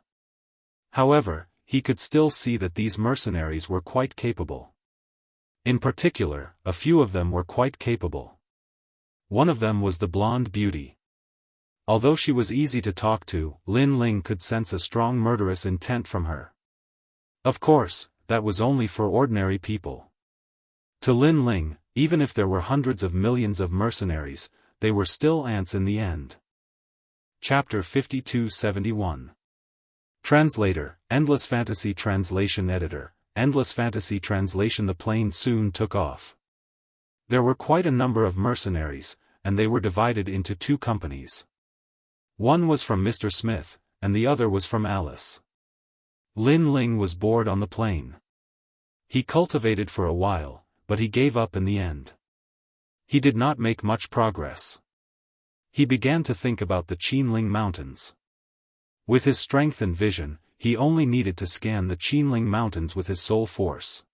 However, he could still see that these mercenaries were quite capable. In particular, a few of them were quite capable. One of them was the blonde beauty. Although she was easy to talk to, Lin Ling could sense a strong murderous intent from her. Of course, that was only for ordinary people. To Lin Ling, even if there were hundreds of millions of mercenaries, they were still ants in the end. Chapter 5271. Translator, Endless Fantasy Translation Editor, Endless Fantasy Translation. The plane soon took off. There were quite a number of mercenaries, and they were divided into two companies. One was from Mr. Smith, and the other was from Alice. Lin Ling was bored on the plane. He cultivated for a while, but he gave up in the end. He did not make much progress. He began to think about the Qinling Mountains. With his strength and vision, he only needed to scan the Qinling Mountains with his soul force.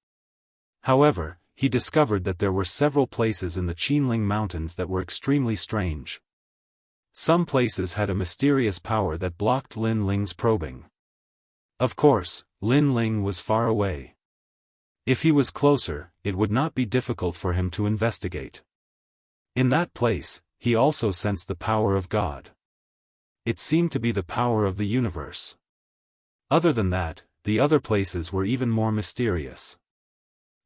However, he discovered that there were several places in the Qinling Mountains that were extremely strange. Some places had a mysterious power that blocked Lin Ling's probing. Of course, Lin Ling was far away. If he was closer, it would not be difficult for him to investigate. In that place, he also sensed the power of God. It seemed to be the power of the universe. Other than that, the other places were even more mysterious.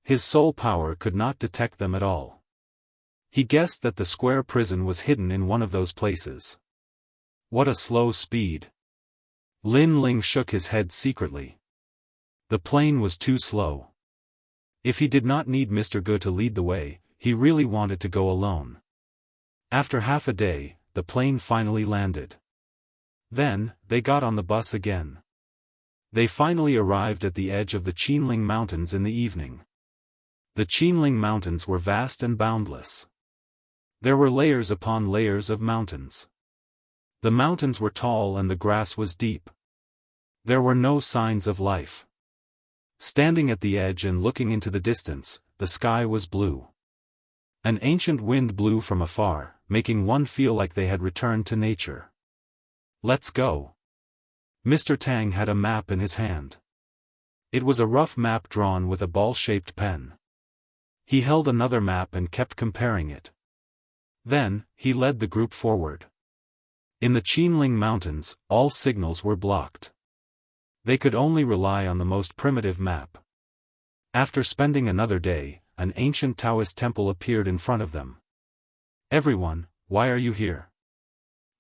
His soul power could not detect them at all. He guessed that the square prison was hidden in one of those places. What a slow speed. Lin Ling shook his head secretly. The plane was too slow. If he did not need Mr. Gu to lead the way, he really wanted to go alone. After half a day, the plane finally landed. Then, they got on the bus again. They finally arrived at the edge of the Qinling Mountains in the evening. The Qinling Mountains were vast and boundless. There were layers upon layers of mountains. The mountains were tall and the grass was deep. There were no signs of life. Standing at the edge and looking into the distance, the sky was blue. An ancient wind blew from afar, making one feel like they had returned to nature. Let's go. Mr. Tang had a map in his hand. It was a rough map drawn with a ball-shaped pen. He held another map and kept comparing it. Then, he led the group forward. In the Qinling Mountains, all signals were blocked. They could only rely on the most primitive map. After spending another day, an ancient Taoist temple appeared in front of them. "Everyone, why are you here?"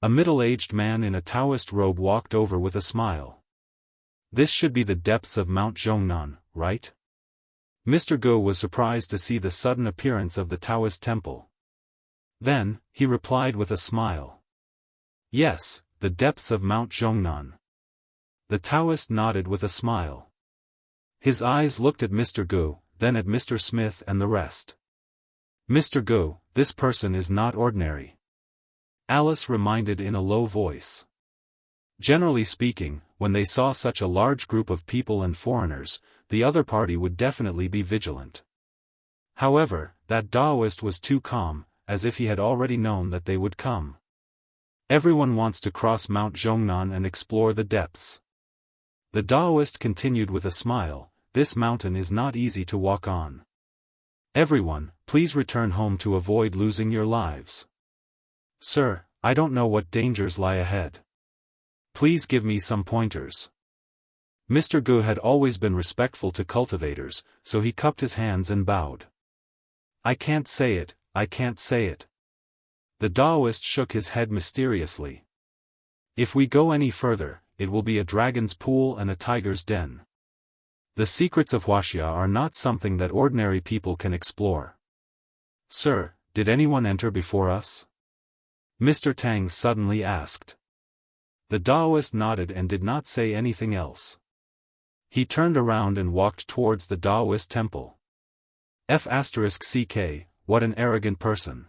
A middle-aged man in a Taoist robe walked over with a smile. "This should be the depths of Mount Zhongnan, right?" Mr. Go was surprised to see the sudden appearance of the Taoist temple. Then, he replied with a smile. "Yes, the depths of Mount Zhongnan." The Taoist nodded with a smile. His eyes looked at Mr. Go, then at Mr. Smith and the rest. "Mr. Go, this person is not ordinary," Alice reminded in a low voice. Generally speaking, when they saw such a large group of people and foreigners, the other party would definitely be vigilant. However, that Daoist was too calm, as if he had already known that they would come. "Everyone wants to cross Mount Zhongnan and explore the depths." The Daoist continued with a smile, "This mountain is not easy to walk on. Everyone, please return home to avoid losing your lives." "Sir, I don't know what dangers lie ahead. Please give me some pointers." Mr. Gu had always been respectful to cultivators, so he cupped his hands and bowed. "I can't say it, I can't say it." The Daoist shook his head mysteriously. "If we go any further, it will be a dragon's pool and a tiger's den. The secrets of Wuxia are not something that ordinary people can explore." "Sir, did anyone enter before us?" Mr. Tang suddenly asked. The Daoist nodded and did not say anything else. He turned around and walked towards the Daoist temple. F***ck, what an arrogant person.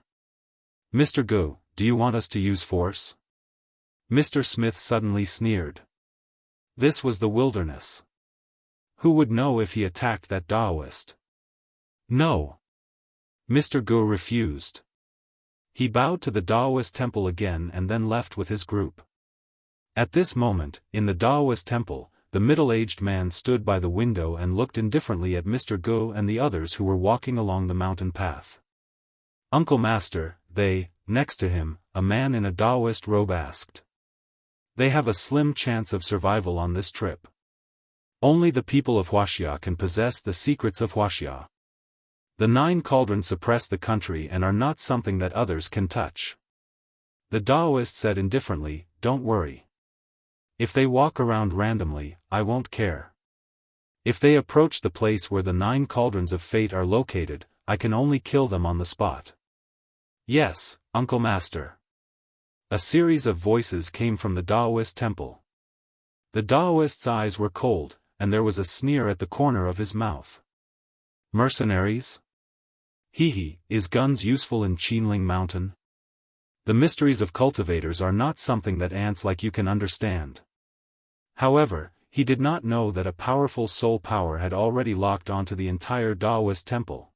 "Mr. Gu, do you want us to use force?" Mr. Smith suddenly sneered. This was the wilderness. Who would know if he attacked that Daoist? "No." Mr. Gu refused. He bowed to the Daoist temple again and then left with his group. At this moment, in the Daoist temple, the middle-aged man stood by the window and looked indifferently at Mr. Gu and the others who were walking along the mountain path. "Uncle Master," next to him, a man in a Daoist robe asked. "They have a slim chance of survival on this trip. Only the people of Wuxia can possess the secrets of Wuxia. The 9 cauldrons suppress the country and are not something that others can touch." The Daoist said indifferently, "Don't worry. If they walk around randomly, I won't care. If they approach the place where the 9 cauldrons of fate are located, I can only kill them on the spot." "Yes, Uncle Master." A series of voices came from the Daoist temple. The Daoist's eyes were cold, and there was a sneer at the corner of his mouth. "Mercenaries? Is guns useful in Qinling Mountain? The mysteries of cultivators are not something that ants like you can understand." However, he did not know that a powerful soul power had already locked onto the entire Daoist temple.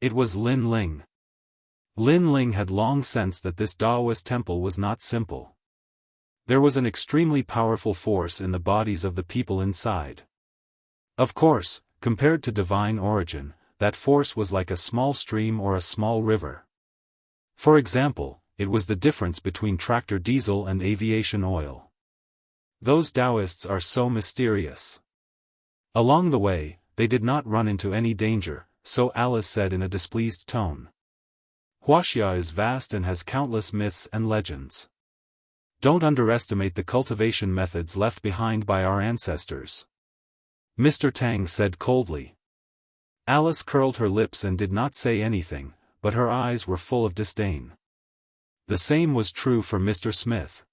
It was Lin Ling. Lin Ling had long sensed that this Daoist temple was not simple. There was an extremely powerful force in the bodies of the people inside. Of course, compared to divine origin, that force was like a small stream or a small river. For example, it was the difference between tractor diesel and aviation oil. Those Daoists are so mysterious. Along the way, they did not run into any danger, so Alice said in a displeased tone. "Wuxia is vast and has countless myths and legends. Don't underestimate the cultivation methods left behind by our ancestors." Mr. Tang said coldly. Alice curled her lips and did not say anything, but her eyes were full of disdain. The same was true for Mr. Smith.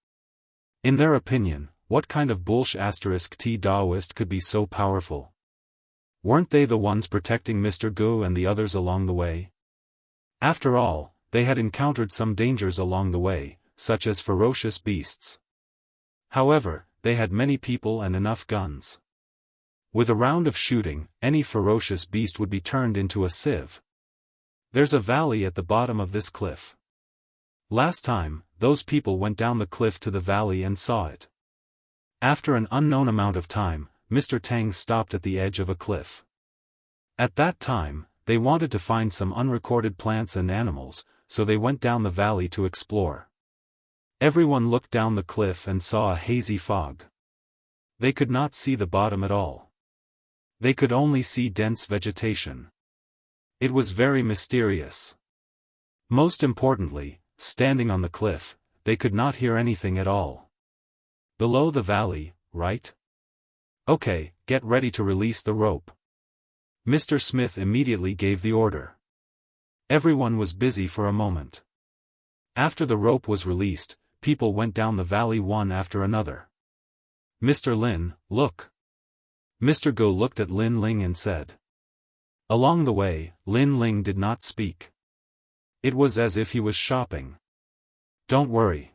In their opinion, what kind of bullshit *T Daoist could be so powerful? Weren't they the ones protecting Mr. Gu and the others along the way? After all, they had encountered some dangers along the way, such as ferocious beasts. However, they had many people and enough guns. With a round of shooting, any ferocious beast would be turned into a sieve. There's a valley at the bottom of this cliff. Last time, those people went down the cliff to the valley and saw it. After an unknown amount of time, Mr. Tang stopped at the edge of a cliff. At that time, they wanted to find some unrecorded plants and animals, so they went down the valley to explore. Everyone looked down the cliff and saw a hazy fog. They could not see the bottom at all. They could only see dense vegetation. It was very mysterious. Most importantly, standing on the cliff, they could not hear anything at all. Below the valley, right? Okay, get ready to release the rope. Mr. Smith immediately gave the order. Everyone was busy for a moment. After the rope was released, people went down the valley one after another. Mr. Lin, look. Mr. Go looked at Lin Ling and said. Along the way, Lin Ling did not speak. It was as if he was shopping. Don't worry.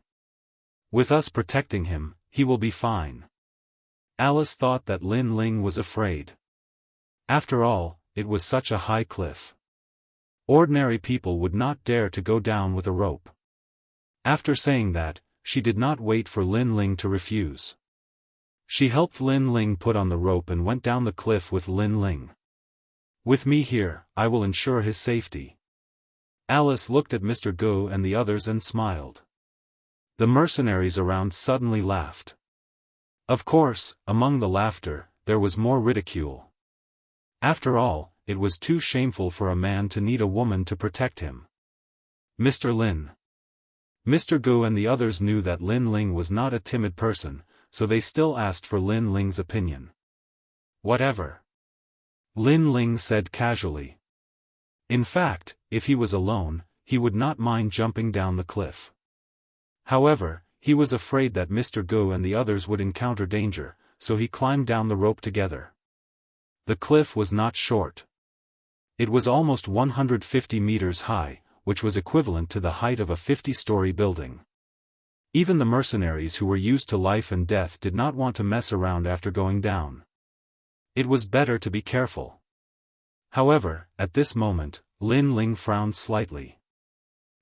With us protecting him, he will be fine. Alice thought that Lin Ling was afraid. After all, it was such a high cliff. Ordinary people would not dare to go down with a rope. After saying that, she did not wait for Lin Ling to refuse. She helped Lin Ling put on the rope and went down the cliff with Lin Ling. With me here, I will ensure his safety. Alice looked at Mr. Go and the others and smiled. The mercenaries around suddenly laughed. Of course, among the laughter, there was more ridicule. After all, it was too shameful for a man to need a woman to protect him. Mr. Lin. Mr. Go and the others knew that Lin Ling was not a timid person, so they still asked for Lin Ling's opinion. Whatever. Lin Ling said casually. In fact, if he was alone, he would not mind jumping down the cliff. However, he was afraid that Mr. Go and the others would encounter danger, so he climbed down the rope together. The cliff was not short. It was almost 150 meters high, which was equivalent to the height of a 50-story building. Even the mercenaries who were used to life and death did not want to mess around after going down. It was better to be careful. However, at this moment, Lin Ling frowned slightly.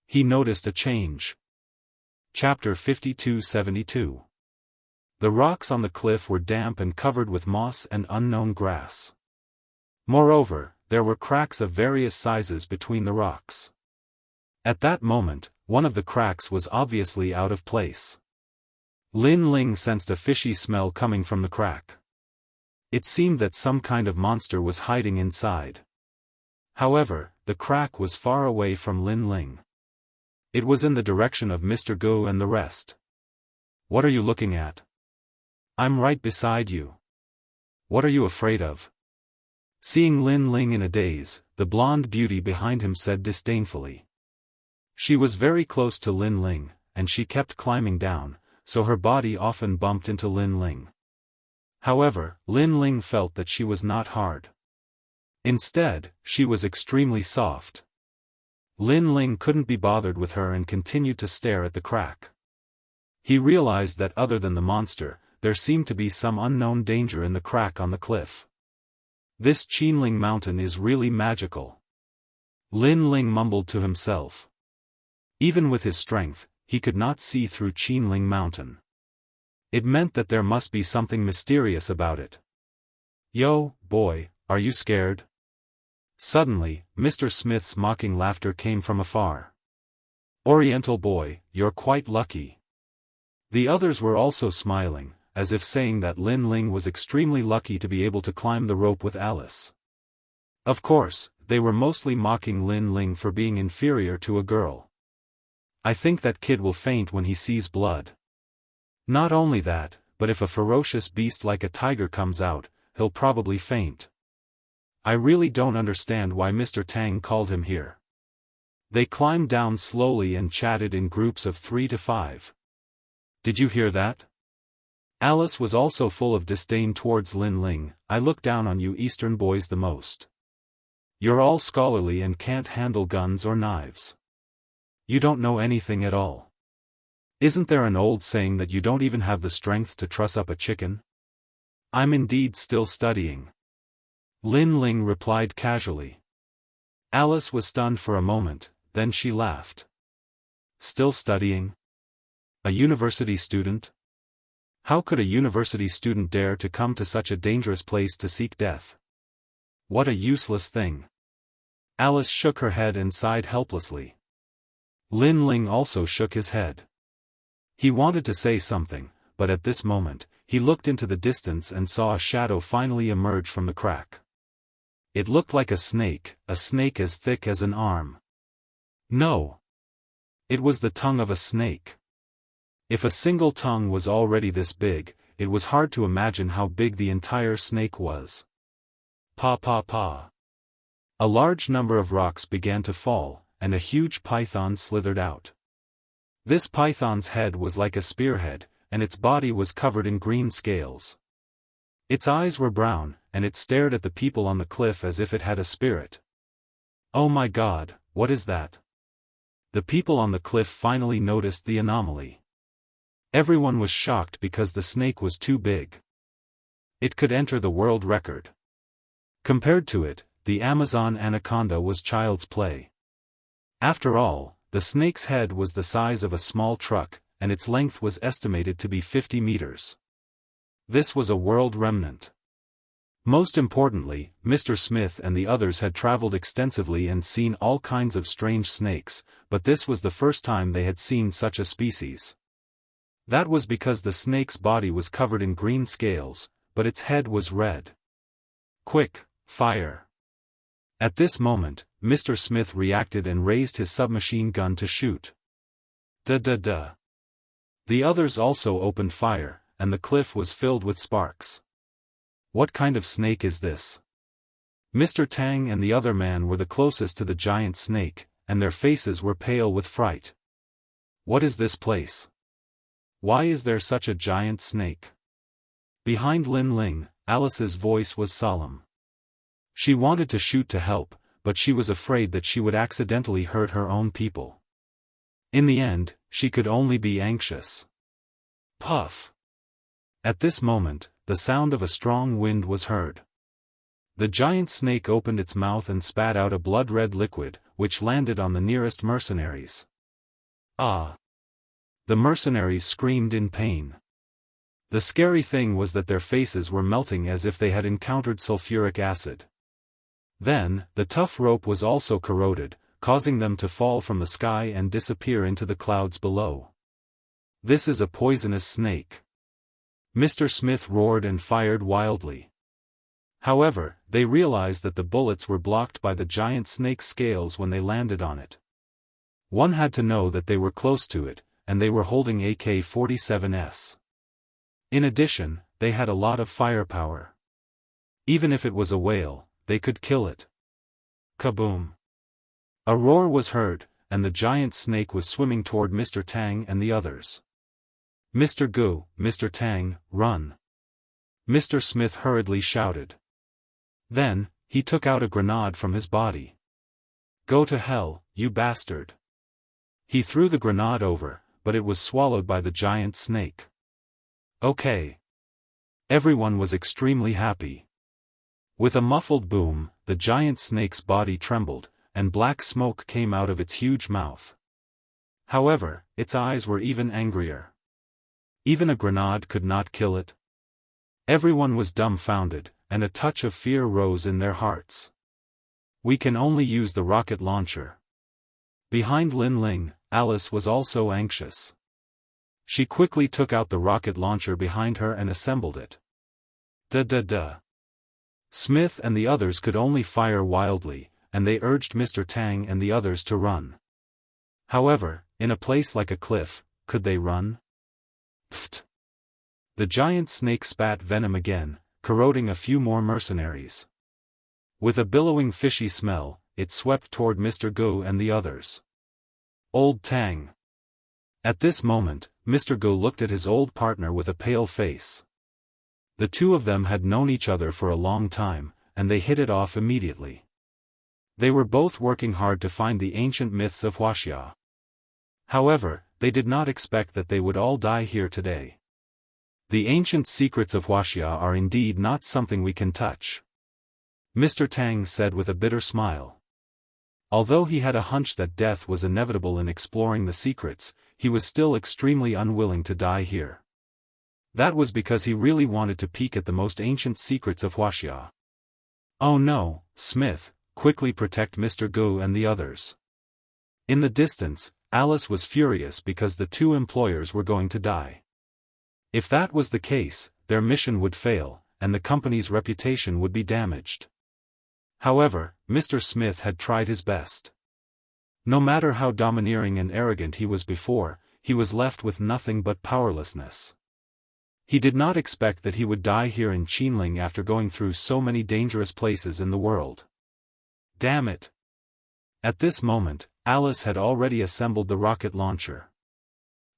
He noticed a change. Chapter 52-72. The rocks on the cliff were damp and covered with moss and unknown grass. Moreover, there were cracks of various sizes between the rocks. At that moment, one of the cracks was obviously out of place. Lin Ling sensed a fishy smell coming from the crack. It seemed that some kind of monster was hiding inside. However, the crack was far away from Lin Ling. It was in the direction of Mr. Go and the rest. What are you looking at? I'm right beside you. What are you afraid of? Seeing Lin Ling in a daze, the blonde beauty behind him said disdainfully. She was very close to Lin Ling, and she kept climbing down, so her body often bumped into Lin Ling. However, Lin Ling felt that she was not hard. Instead, she was extremely soft. Lin Ling couldn't be bothered with her and continued to stare at the crack. He realized that other than the monster, there seemed to be some unknown danger in the crack on the cliff. This Qinling mountain is really magical. Lin Ling mumbled to himself. Even with his strength, he could not see through Qinling mountain. It meant that there must be something mysterious about it. Yo, boy, are you scared? Suddenly, Mr. Smith's mocking laughter came from afar. Oriental boy, you're quite lucky. The others were also smiling, as if saying that Lin Ling was extremely lucky to be able to climb the rope with Alice. Of course, they were mostly mocking Lin Ling for being inferior to a girl. I think that kid will faint when he sees blood. Not only that, but if a ferocious beast like a tiger comes out, he'll probably faint. I really don't understand why Mr. Tang called him here. They climbed down slowly and chatted in groups of 3 to 5. Did you hear that? Alice was also full of disdain towards Lin Ling. I look down on you Eastern boys the most. You're all scholarly and can't handle guns or knives. You don't know anything at all. Isn't there an old saying that you don't even have the strength to truss up a chicken? I'm indeed still studying. Lin Ling replied casually. Alice was stunned for a moment, then she laughed. Still studying? A university student? How could a university student dare to come to such a dangerous place to seek death? What a useless thing. Alice shook her head and sighed helplessly. Lin Ling also shook his head. He wanted to say something, but at this moment, he looked into the distance and saw a shadow finally emerge from the crack. It looked like a snake as thick as an arm. No. It was the tongue of a snake. If a single tongue was already this big, it was hard to imagine how big the entire snake was. Pa pa pa. A large number of rocks began to fall, and a huge python slithered out. This python's head was like a spearhead, and its body was covered in green scales. Its eyes were brown, and it stared at the people on the cliff as if it had a spirit. Oh my God, what is that? The people on the cliff finally noticed the anomaly. Everyone was shocked because the snake was too big. It could enter the world record. Compared to it, the Amazon anaconda was child's play. After all, the snake's head was the size of a small truck, and its length was estimated to be 50 meters. This was a world remnant. Most importantly, Mr. Smith and the others had traveled extensively and seen all kinds of strange snakes, but this was the first time they had seen such a species. That was because the snake's body was covered in green scales, but its head was red. Quick, fire! At this moment, Mr. Smith reacted and raised his submachine gun to shoot. Da-da-da. The others also opened fire, and the cliff was filled with sparks. What kind of snake is this? Mr. Tang and the other man were the closest to the giant snake, and their faces were pale with fright. What is this place? Why is there such a giant snake? Behind Lin Ling, Alice's voice was solemn. She wanted to shoot to help, but she was afraid that she would accidentally hurt her own people. In the end, she could only be anxious. Puff! At this moment, the sound of a strong wind was heard. The giant snake opened its mouth and spat out a blood-red liquid, which landed on the nearest mercenaries. Ah! The mercenaries screamed in pain. The scary thing was that their faces were melting as if they had encountered sulfuric acid. Then, the tough rope was also corroded, causing them to fall from the sky and disappear into the clouds below. This is a poisonous snake. Mr. Smith roared and fired wildly. However, they realized that the bullets were blocked by the giant snake's scales when they landed on it. One had to know that they were close to it, and they were holding AK-47s. In addition, they had a lot of firepower. Even if it was a whale, they could kill it. Kaboom! A roar was heard, and the giant snake was swimming toward Mr. Tang and the others. Mr. Gu, Mr. Tang, run! Mr. Smith hurriedly shouted. Then, he took out a grenade from his body. Go to hell, you bastard! He threw the grenade over, but it was swallowed by the giant snake. Okay. Everyone was extremely happy. With a muffled boom, the giant snake's body trembled, and black smoke came out of its huge mouth. However, its eyes were even angrier. Even a grenade could not kill it. Everyone was dumbfounded, and a touch of fear rose in their hearts. We can only use the rocket launcher. Behind Lin Ling, Alice was also anxious. She quickly took out the rocket launcher behind her and assembled it. Da-da-da. Smith and the others could only fire wildly, and they urged Mr. Tang and the others to run. However, in a place like a cliff, could they run? Pfft! The giant snake spat venom again, corroding a few more mercenaries. With a billowing fishy smell, it swept toward Mr. Gu and the others. Old Tang! At this moment, Mr. Gu looked at his old partner with a pale face. The two of them had known each other for a long time, and they hit it off immediately. They were both working hard to find the ancient myths of Wuxia. However, they did not expect that they would all die here today. The ancient secrets of Wuxia are indeed not something we can touch. Mr. Tang said with a bitter smile. Although he had a hunch that death was inevitable in exploring the secrets, he was still extremely unwilling to die here. That was because he really wanted to peek at the most ancient secrets of Wuxia. Oh no, Smith, quickly protect Mr. Gu and the others. In the distance, Alice was furious because the two employers were going to die. If that was the case, their mission would fail, and the company's reputation would be damaged. However, Mr. Smith had tried his best. No matter how domineering and arrogant he was before, he was left with nothing but powerlessness. He did not expect that he would die here in Qinling after going through so many dangerous places in the world. Damn it! At this moment, Alice had already assembled the rocket launcher.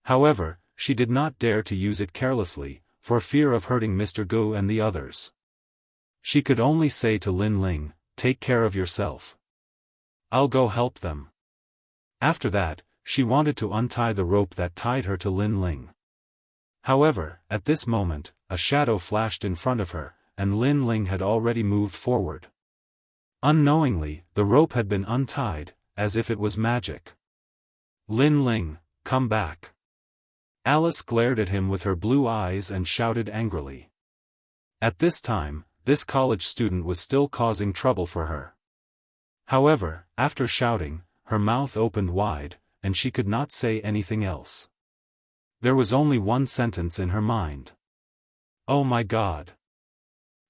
However, she did not dare to use it carelessly, for fear of hurting Mr. Gu and the others. She could only say to Lin Ling, "Take care of yourself. I'll go help them." After that, she wanted to untie the rope that tied her to Lin Ling. However, at this moment, a shadow flashed in front of her, and Lin Ling had already moved forward. Unknowingly, the rope had been untied, as if it was magic. "Lin Ling, come back." Alice glared at him with her blue eyes and shouted angrily. At this time, this college student was still causing trouble for her. However, after shouting, her mouth opened wide, and she could not say anything else. There was only one sentence in her mind. "Oh my God."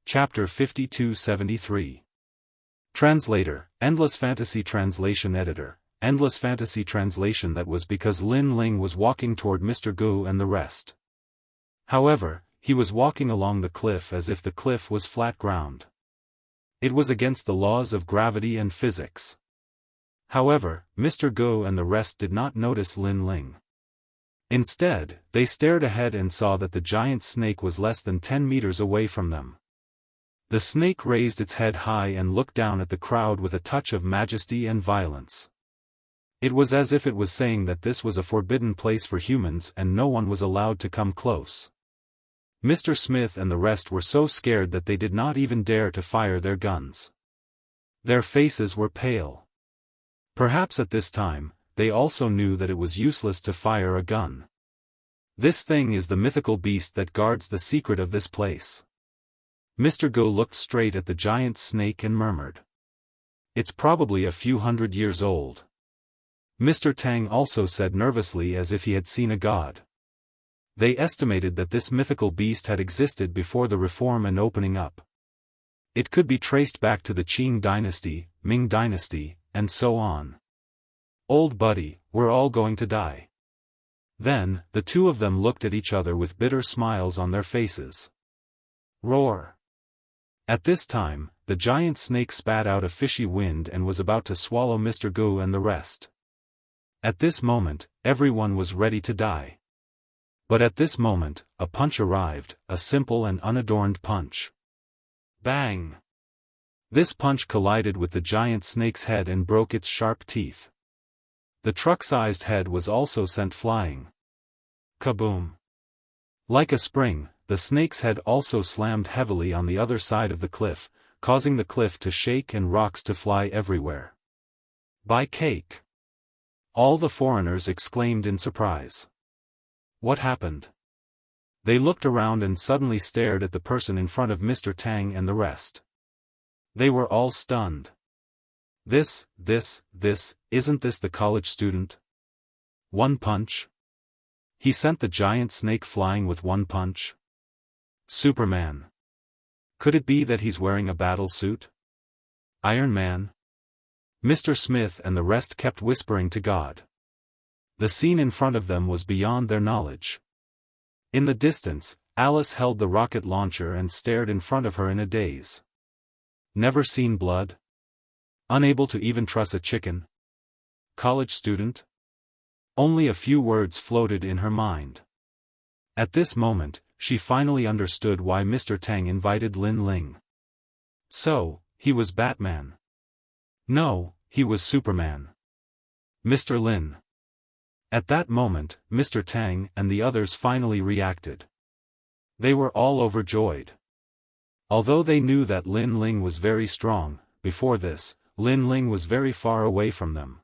Chapter 5273. Translator, Endless Fantasy Translation Editor, Endless Fantasy Translation. That was because Lin Ling was walking toward Mr. Gu and the rest. However, he was walking along the cliff as if the cliff was flat ground. It was against the laws of gravity and physics. However, Mr. Gu and the rest did not notice Lin Ling. Instead, they stared ahead and saw that the giant snake was less than 10 meters away from them. The snake raised its head high and looked down at the crowd with a touch of majesty and violence. It was as if it was saying that this was a forbidden place for humans and no one was allowed to come close. Mr. Smith and the rest were so scared that they did not even dare to fire their guns. Their faces were pale. Perhaps at this time, they also knew that it was useless to fire a gun. This thing is the mythical beast that guards the secret of this place. Mr. Gu looked straight at the giant snake and murmured, "It's probably a few hundred years old." Mr. Tang also said nervously as if he had seen a god. They estimated that this mythical beast had existed before the reform and opening up. It could be traced back to the Qing dynasty, Ming dynasty, and so on. "Old buddy, we're all going to die." Then, the two of them looked at each other with bitter smiles on their faces. Roar! At this time, the giant snake spat out a fishy wind and was about to swallow Mr. Gu and the rest. At this moment, everyone was ready to die. But at this moment, a punch arrived, a simple and unadorned punch. Bang! This punch collided with the giant snake's head and broke its sharp teeth. The truck-sized head was also sent flying. Kaboom! Like a spring, the snake's head also slammed heavily on the other side of the cliff, causing the cliff to shake and rocks to fly everywhere. "By cake!" All the foreigners exclaimed in surprise. What happened? They looked around and suddenly stared at the person in front of Mr. Tang and the rest. They were all stunned. This, isn't this the college student? One punch? He sent the giant snake flying with one punch? Superman. Could it be that he's wearing a battle suit? Iron Man? Mr. Smith and the rest kept whispering to God. The scene in front of them was beyond their knowledge. In the distance, Alice held the rocket launcher and stared in front of her in a daze. Never seen blood? Unable to even truss a chicken? College student? Only a few words floated in her mind. At this moment, she finally understood why Mr. Tang invited Lin Ling. So, he was Batman. No, he was Superman. Mr. Lin. At that moment, Mr. Tang and the others finally reacted. They were all overjoyed. Although they knew that Lin Ling was very strong, before this, Lin Ling was very far away from them.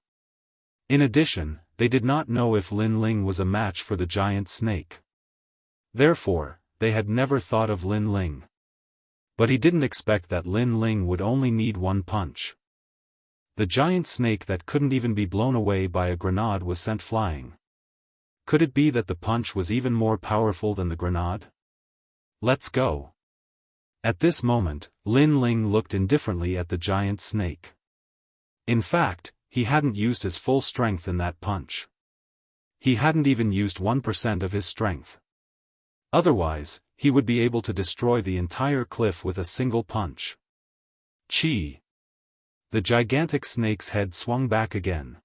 In addition, they did not know if Lin Ling was a match for the giant snake. Therefore, they had never thought of Lin Ling. But he didn't expect that Lin Ling would only need one punch. The giant snake that couldn't even be blown away by a grenade was sent flying. Could it be that the punch was even more powerful than the grenade? Let's go. At this moment, Lin Ling looked indifferently at the giant snake. In fact, he hadn't used his full strength in that punch. He hadn't even used 1% of his strength. Otherwise, he would be able to destroy the entire cliff with a single punch. Chi! The gigantic snake's head swung back again.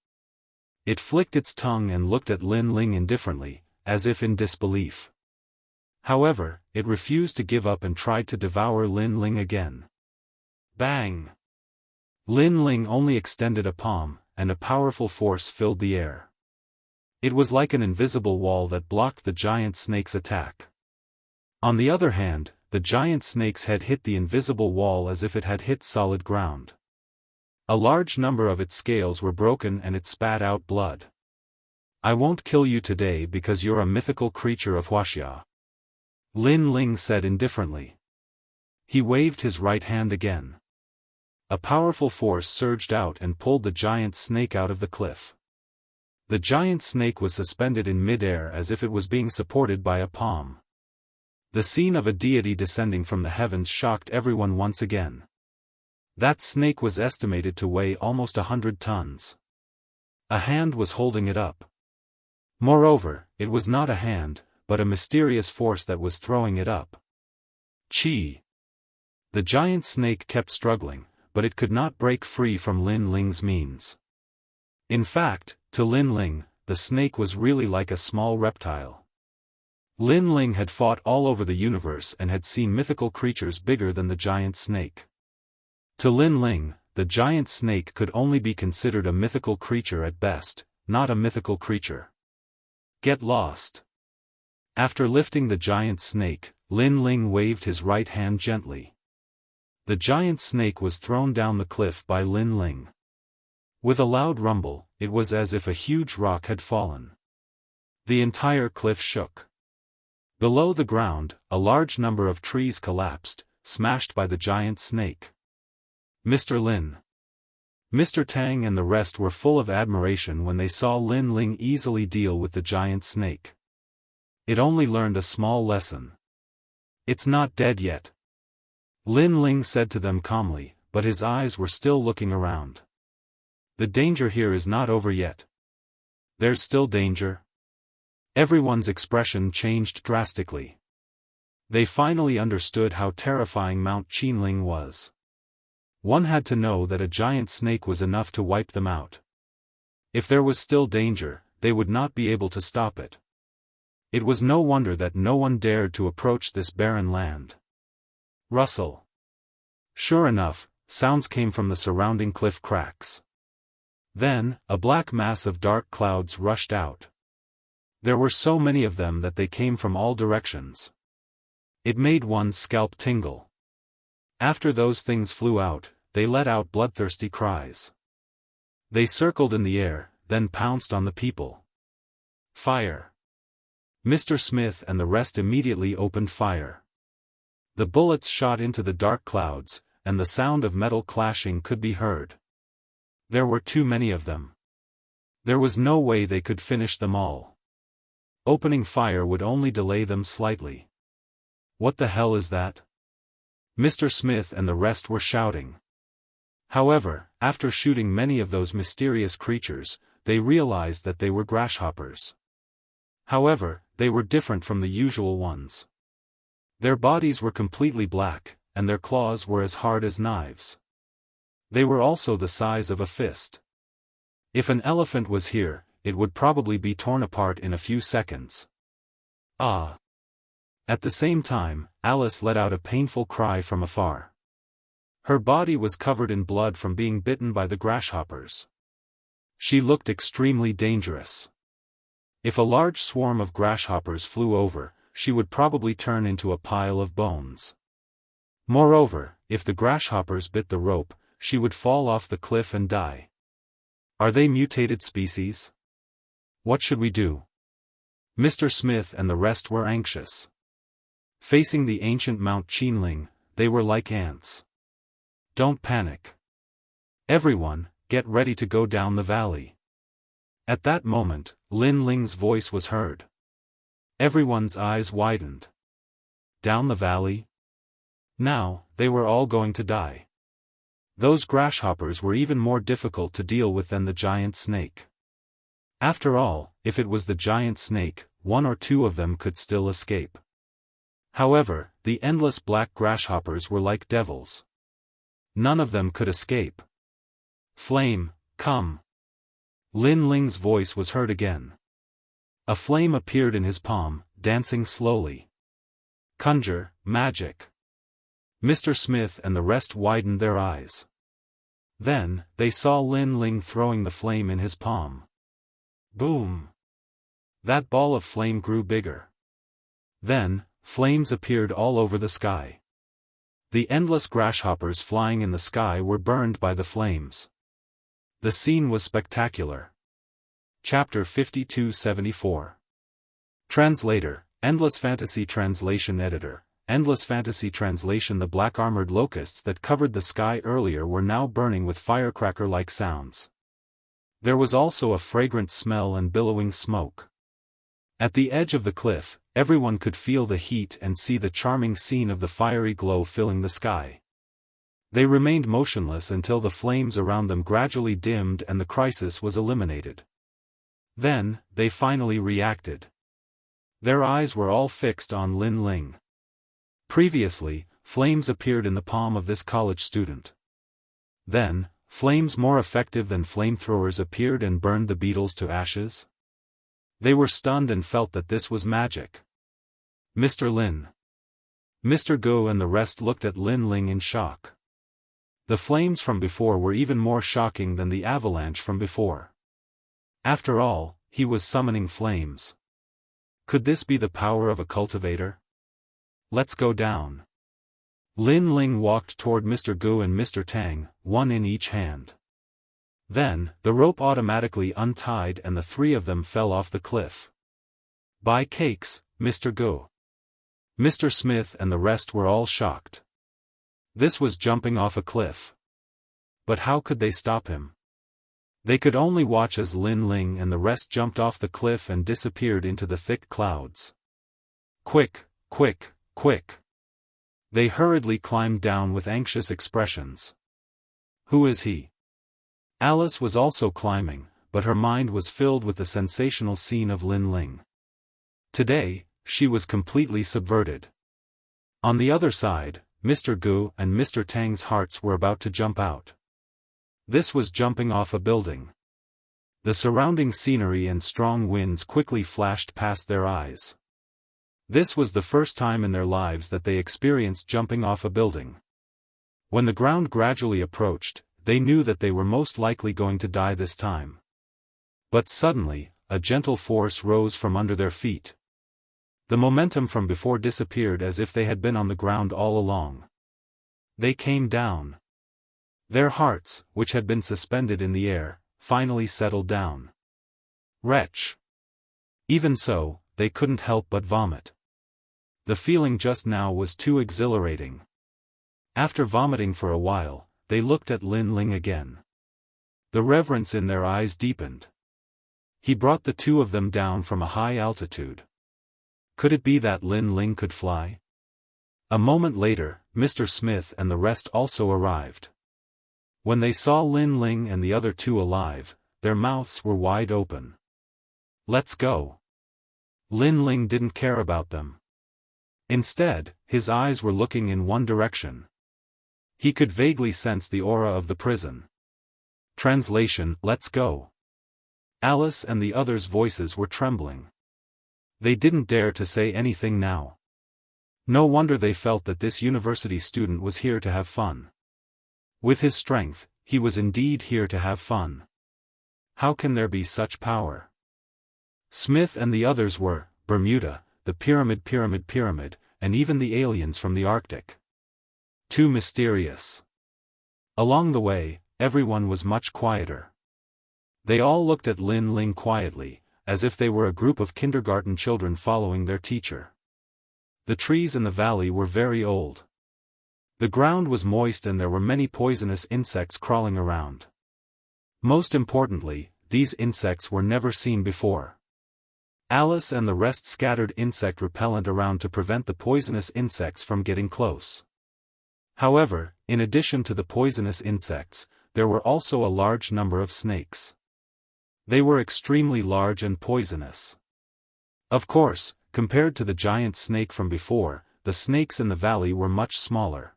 It flicked its tongue and looked at Lin Ling indifferently, as if in disbelief. However, it refused to give up and tried to devour Lin Ling again. Bang! Lin Ling only extended a palm, and a powerful force filled the air. It was like an invisible wall that blocked the giant snake's attack. On the other hand, the giant snake's head hit the invisible wall as if it had hit solid ground. A large number of its scales were broken and it spat out blood. I won't kill you today because you're a mythical creature of Wuxia. Lin Ling said indifferently. He waved his right hand again. A powerful force surged out and pulled the giant snake out of the cliff. The giant snake was suspended in mid-air as if it was being supported by a palm. The scene of a deity descending from the heavens shocked everyone once again. That snake was estimated to weigh almost 100 tons. A hand was holding it up. Moreover, it was not a hand, but a mysterious force that was throwing it up. Chi! The giant snake kept struggling, but it could not break free from Lin Ling's means. In fact, to Lin Ling, the snake was really like a small reptile. Lin Ling had fought all over the universe and had seen mythical creatures bigger than the giant snake. To Lin Ling, the giant snake could only be considered a mythical creature at best, not a mythical creature. Get lost. After lifting the giant snake, Lin Ling waved his right hand gently. The giant snake was thrown down the cliff by Lin Ling. With a loud rumble, it was as if a huge rock had fallen. The entire cliff shook. Below the ground, a large number of trees collapsed, smashed by the giant snake. Mr. Lin. Mr. Tang and the rest were full of admiration when they saw Lin Ling easily deal with the giant snake. It only learned a small lesson. It's not dead yet. Lin Ling said to them calmly, but his eyes were still looking around. The danger here is not over yet. There's still danger. Everyone's expression changed drastically. They finally understood how terrifying Mount Qinling was. One had to know that a giant snake was enough to wipe them out. If there was still danger, they would not be able to stop it. It was no wonder that no one dared to approach this barren land. Rustle. Sure enough, sounds came from the surrounding cliff cracks. Then, a black mass of dark clouds rushed out. There were so many of them that they came from all directions. It made one's scalp tingle. After those things flew out, they let out bloodthirsty cries. They circled in the air, then pounced on the people. Fire! Mr. Smith and the rest immediately opened fire. The bullets shot into the dark clouds, and the sound of metal clashing could be heard. There were too many of them. There was no way they could finish them all. Opening fire would only delay them slightly. What the hell is that? Mr. Smith and the rest were shouting. However, after shooting many of those mysterious creatures, they realized that they were grasshoppers. However, they were different from the usual ones. Their bodies were completely black, and their claws were as hard as knives. They were also the size of a fist. If an elephant was here, it would probably be torn apart in a few seconds. Ah! At the same time, Alice let out a painful cry from afar. Her body was covered in blood from being bitten by the grasshoppers. She looked extremely dangerous. If a large swarm of grasshoppers flew over, she would probably turn into a pile of bones. Moreover, if the grasshoppers bit the rope, she would fall off the cliff and die. Are they mutated species? What should we do? Mr. Smith and the rest were anxious. Facing the ancient Mount Qinling, they were like ants. Don't panic. Everyone, get ready to go down the valley." At that moment, Lin Ling's voice was heard. Everyone's eyes widened. Down the valley? Now, they were all going to die. Those grasshoppers were even more difficult to deal with than the giant snake. After all, if it was the giant snake, one or two of them could still escape. However, the endless black grasshoppers were like devils. None of them could escape. "Flame, come." Lin Ling's voice was heard again. A flame appeared in his palm, dancing slowly. "Conjure, magic." Mr. Smith and the rest widened their eyes. Then, they saw Lin Ling throwing the flame in his palm. Boom! That ball of flame grew bigger. Then, flames appeared all over the sky. The endless grasshoppers flying in the sky were burned by the flames. The scene was spectacular. Chapter 5274. Translator, Endless Fantasy Translation Editor, Endless Fantasy Translation. The black-armored locusts that covered the sky earlier were now burning with firecracker-like sounds. There was also a fragrant smell and billowing smoke. At the edge of the cliff, everyone could feel the heat and see the charming scene of the fiery glow filling the sky. They remained motionless until the flames around them gradually dimmed and the crisis was eliminated. Then, they finally reacted. Their eyes were all fixed on Lin Ling. Previously, flames appeared in the palm of this college student. Then, flames more effective than flamethrowers appeared and burned the beetles to ashes. They were stunned and felt that this was magic. Mr. Lin, Mr. Go and the rest looked at Lin Ling in shock. The flames from before were even more shocking than the avalanche from before. After all, he was summoning flames. Could this be the power of a cultivator? Let's go down. Lin Ling walked toward Mr. Gu and Mr. Tang, one in each hand. Then, the rope automatically untied and the three of them fell off the cliff. "Buy cakes, Mr. Gu." Mr. Smith and the rest were all shocked. This was jumping off a cliff. But how could they stop him? They could only watch as Lin Ling and the rest jumped off the cliff and disappeared into the thick clouds. Quick, quick, quick! They hurriedly climbed down with anxious expressions. Who is he? Alice was also climbing, but her mind was filled with the sensational scene of Lin Ling. Today, she was completely subverted. On the other side, Mr. Gu and Mr. Tang's hearts were about to jump out. This was jumping off a building. The surrounding scenery and strong winds quickly flashed past their eyes. This was the first time in their lives that they experienced jumping off a building. When the ground gradually approached, they knew that they were most likely going to die this time. But suddenly, a gentle force rose from under their feet. The momentum from before disappeared as if they had been on the ground all along. They came down. Their hearts, which had been suspended in the air, finally settled down. Wretch! Even so, they couldn't help but vomit. The feeling just now was too exhilarating. After vomiting for a while, they looked at Lin Ling again. The reverence in their eyes deepened. He brought the two of them down from a high altitude. Could it be that Lin Ling could fly? A moment later, Mr. Smith and the rest also arrived. When they saw Lin Ling and the other two alive, their mouths were wide open. Let's go. Lin Ling didn't care about them. Instead, his eyes were looking in one direction. He could vaguely sense the aura of the prison. Translation: Let's go. Alice and the others' voices were trembling. They didn't dare to say anything now. No wonder they felt that this university student was here to have fun. With his strength, he was indeed here to have fun. How can there be such power? Smith and the others were Bermuda, the pyramid, and even the aliens from the Arctic. Too mysterious. Along the way, everyone was much quieter. They all looked at Lin Ling quietly, as if they were a group of kindergarten children following their teacher. The trees in the valley were very old. The ground was moist and there were many poisonous insects crawling around. Most importantly, these insects were never seen before. Alice and the rest scattered insect repellent around to prevent the poisonous insects from getting close. However, in addition to the poisonous insects, there were also a large number of snakes. They were extremely large and poisonous. Of course, compared to the giant snake from before, the snakes in the valley were much smaller.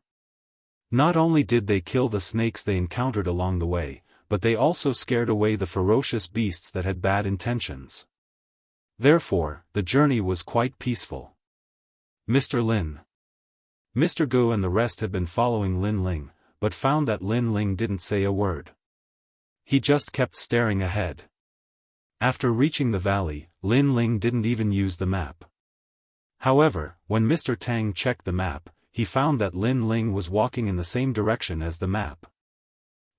Not only did they kill the snakes they encountered along the way, but they also scared away the ferocious beasts that had bad intentions. Therefore, the journey was quite peaceful. Mr. Lin. Mr. Gu and the rest had been following Lin Ling, but found that Lin Ling didn't say a word. He just kept staring ahead. After reaching the valley, Lin Ling didn't even use the map. However, when Mr. Tang checked the map, he found that Lin Ling was walking in the same direction as the map.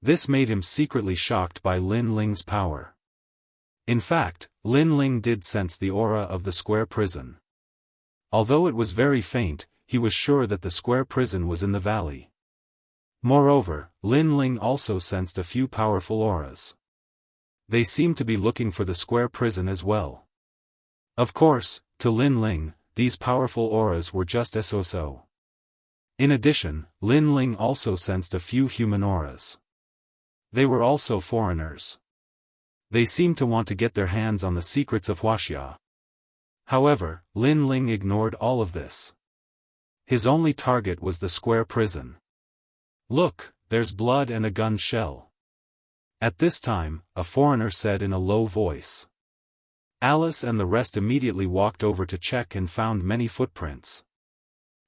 This made him secretly shocked by Lin Ling's power. In fact, Lin Ling did sense the aura of the square prison. Although it was very faint, he was sure that the square prison was in the valley. Moreover, Lin Ling also sensed a few powerful auras. They seemed to be looking for the square prison as well. Of course, to Lin Ling, these powerful auras were just so. In addition, Lin Ling also sensed a few human auras. They were also foreigners. They seemed to want to get their hands on the secrets of Wuxia. However, Lin Ling ignored all of this. His only target was the square prison. Look, there's blood and a gun shell. At this time, a foreigner said in a low voice. Alice and the rest immediately walked over to check and found many footprints.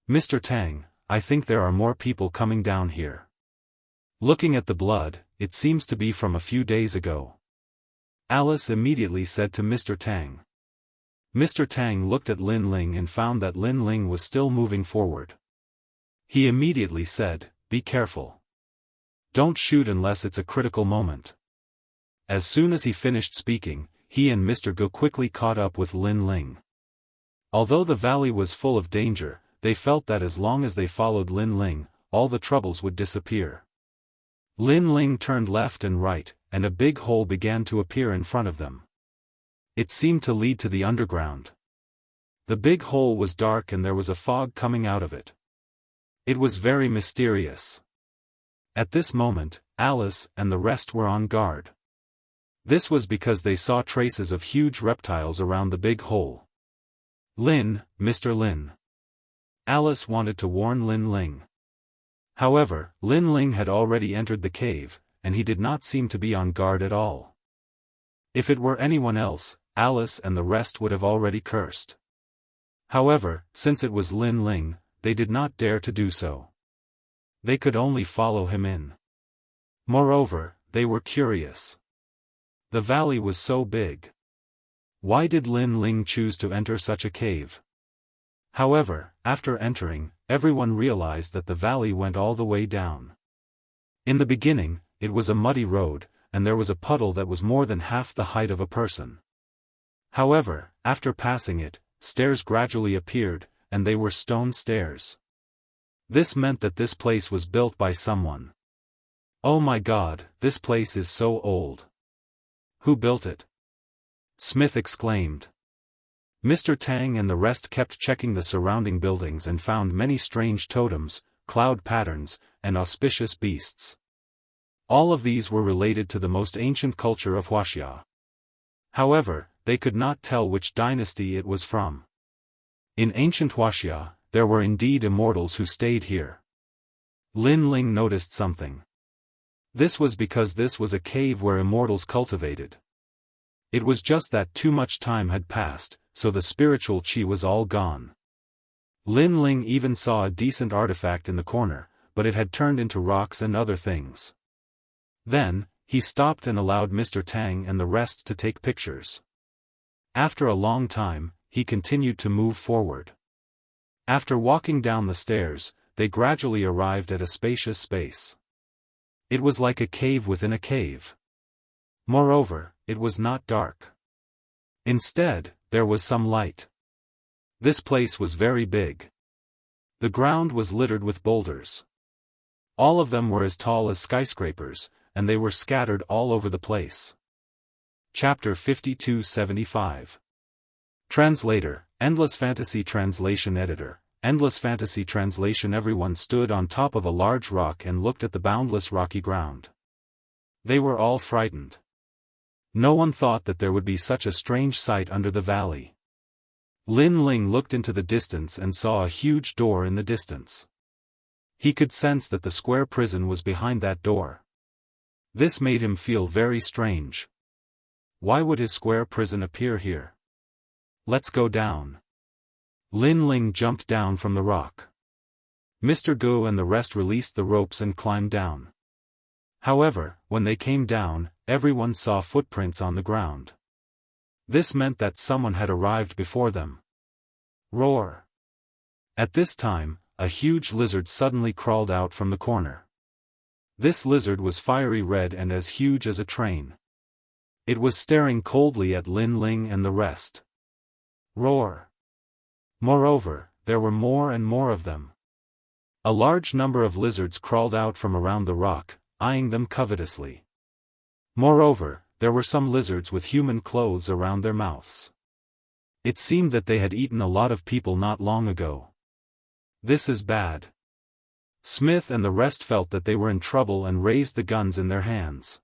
Mr. Tang, I think there are more people coming down here. Looking at the blood, it seems to be from a few days ago. Alice immediately said to Mr. Tang. Mr. Tang looked at Lin Ling and found that Lin Ling was still moving forward. He immediately said, "Be careful. Don't shoot unless it's a critical moment." As soon as he finished speaking, he and Mr. Gu quickly caught up with Lin Ling. Although the valley was full of danger, they felt that as long as they followed Lin Ling, all the troubles would disappear. Lin Ling turned left and right, and a big hole began to appear in front of them. It seemed to lead to the underground. The big hole was dark and there was a fog coming out of it. It was very mysterious. At this moment, Alice and the rest were on guard. This was because they saw traces of huge reptiles around the big hole. Lin, Mr. Lin. Alice wanted to warn Lin Ling. However, Lin Ling had already entered the cave, and he did not seem to be on guard at all. If it were anyone else, Alice and the rest would have already cursed. However, since it was Lin Ling, they did not dare to do so. They could only follow him in. Moreover, they were curious. The valley was so big. Why did Lin Ling choose to enter such a cave? However, after entering, everyone realized that the valley went all the way down. In the beginning, it was a muddy road, and there was a puddle that was more than half the height of a person. However, after passing it, stairs gradually appeared, and they were stone stairs. This meant that this place was built by someone. Oh my God, this place is so old. Who built it? Smith exclaimed. Mr. Tang and the rest kept checking the surrounding buildings and found many strange totems, cloud patterns, and auspicious beasts. All of these were related to the most ancient culture of Wuxia. However, they could not tell which dynasty it was from. In ancient Wuxia, there were indeed immortals who stayed here. Lin Ling noticed something. This was because this was a cave where immortals cultivated. It was just that too much time had passed, so the spiritual qi was all gone. Lin Ling even saw a decent artifact in the corner, but it had turned into rocks and other things. Then, he stopped and allowed Mr. Tang and the rest to take pictures. After a long time, he continued to move forward. After walking down the stairs, they gradually arrived at a spacious space. It was like a cave within a cave. Moreover, it was not dark. Instead, there was some light. This place was very big. The ground was littered with boulders. All of them were as tall as skyscrapers, and they were scattered all over the place. Chapter 5275. Translator, Endless Fantasy Translation Editor, Endless Fantasy Translation. Everyone stood on top of a large rock and looked at the boundless rocky ground. They were all frightened. No one thought that there would be such a strange sight under the valley. Lin Ling looked into the distance and saw a huge door in the distance. He could sense that the square prison was behind that door. This made him feel very strange. Why would his square prison appear here? Let's go down. Lin Ling jumped down from the rock. Mr. Gu and the rest released the ropes and climbed down. However, when they came down, everyone saw footprints on the ground. This meant that someone had arrived before them. Roar! At this time, a huge lizard suddenly crawled out from the corner. This lizard was fiery red and as huge as a train. It was staring coldly at Lin Ling and the rest. Roar! Moreover, there were more and more of them. A large number of lizards crawled out from around the rock, eyeing them covetously. Moreover, there were some lizards with human clothes around their mouths. It seemed that they had eaten a lot of people not long ago. This is bad. Smith and the rest felt that they were in trouble and raised the guns in their hands.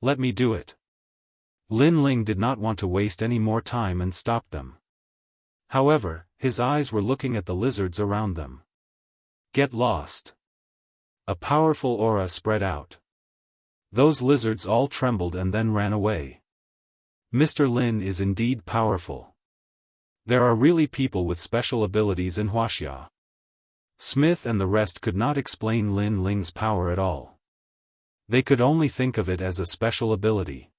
Let me do it. Lin Ling did not want to waste any more time and stopped them. However, his eyes were looking at the lizards around them. Get lost. A powerful aura spread out. Those lizards all trembled and then ran away. Mr. Lin is indeed powerful. There are really people with special abilities in Wuxia. Smith and the rest could not explain Lin Ling's power at all. They could only think of it as a special ability.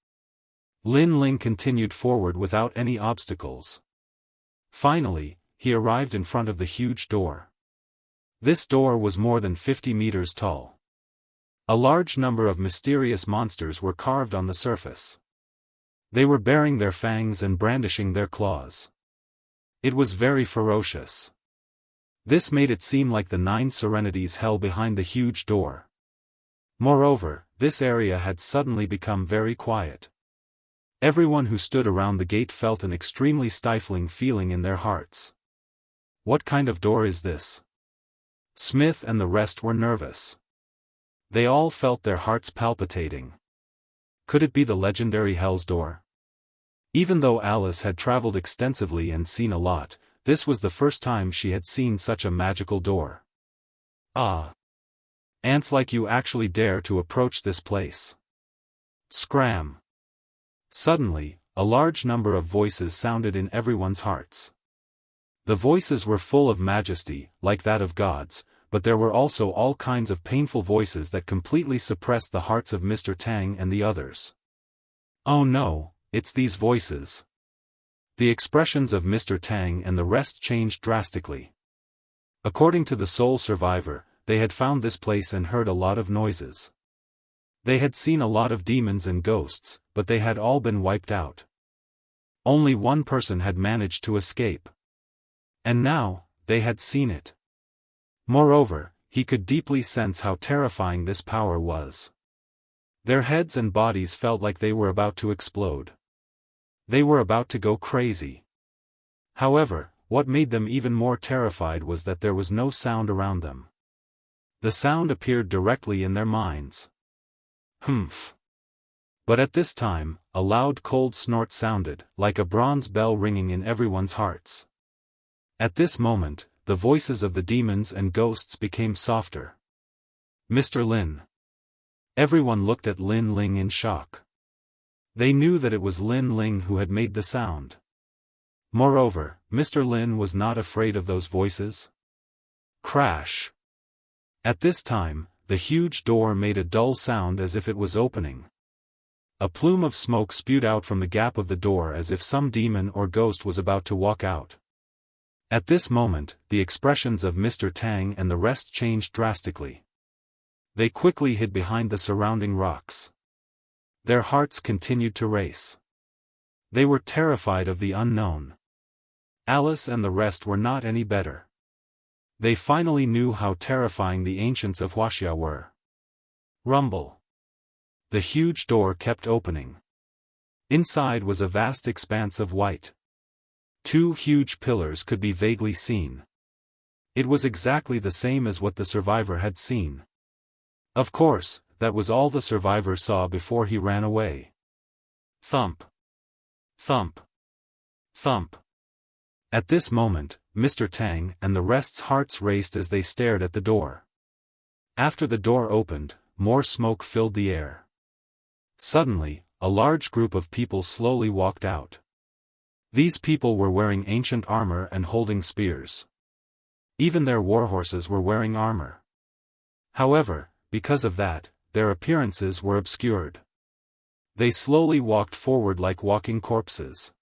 Lin Ling continued forward without any obstacles. Finally, he arrived in front of the huge door. This door was more than 50 meters tall. A large number of mysterious monsters were carved on the surface. They were baring their fangs and brandishing their claws. It was very ferocious. This made it seem like the 9 serenities hell behind the huge door. Moreover, this area had suddenly become very quiet. Everyone who stood around the gate felt an extremely stifling feeling in their hearts. What kind of door is this? Smith and the rest were nervous. They all felt their hearts palpitating. Could it be the legendary Hell's Door? Even though Alice had traveled extensively and seen a lot, this was the first time she had seen such a magical door. Ah! Ants like you actually dare to approach this place. Scram! Suddenly, a large number of voices sounded in everyone's hearts. The voices were full of majesty, like that of gods, but there were also all kinds of painful voices that completely suppressed the hearts of Mr. Tang and the others. Oh no, it's these voices. The expressions of Mr. Tang and the rest changed drastically. According to the sole survivor, they had found this place and heard a lot of noises. They had seen a lot of demons and ghosts, but they had all been wiped out. Only one person had managed to escape. And now, they had seen it. Moreover, he could deeply sense how terrifying this power was. Their heads and bodies felt like they were about to explode. They were about to go crazy. However, what made them even more terrified was that there was no sound around them. The sound appeared directly in their minds. Humph. But at this time, a loud cold snort sounded, like a bronze bell ringing in everyone's hearts. At this moment, the voices of the demons and ghosts became softer. Mr. Lin. Everyone looked at Lin Ling in shock. They knew that it was Lin Ling who had made the sound. Moreover, Mr. Lin was not afraid of those voices. Crash. At this time, the huge door made a dull sound as if it was opening. A plume of smoke spewed out from the gap of the door as if some demon or ghost was about to walk out. At this moment, the expressions of Mr. Tang and the rest changed drastically. They quickly hid behind the surrounding rocks. Their hearts continued to race. They were terrified of the unknown. Alice and the rest were not any better. They finally knew how terrifying the ancients of Wuxia were. Rumble. The huge door kept opening. Inside was a vast expanse of white. 2 huge pillars could be vaguely seen. It was exactly the same as what the survivor had seen. Of course, that was all the survivor saw before he ran away. Thump. Thump. Thump. At this moment, Mr. Tang and the rest's hearts raced as they stared at the door. After the door opened, more smoke filled the air. Suddenly, a large group of people slowly walked out. These people were wearing ancient armor and holding spears. Even their warhorses were wearing armor. However, because of that, their appearances were obscured. They slowly walked forward like walking corpses.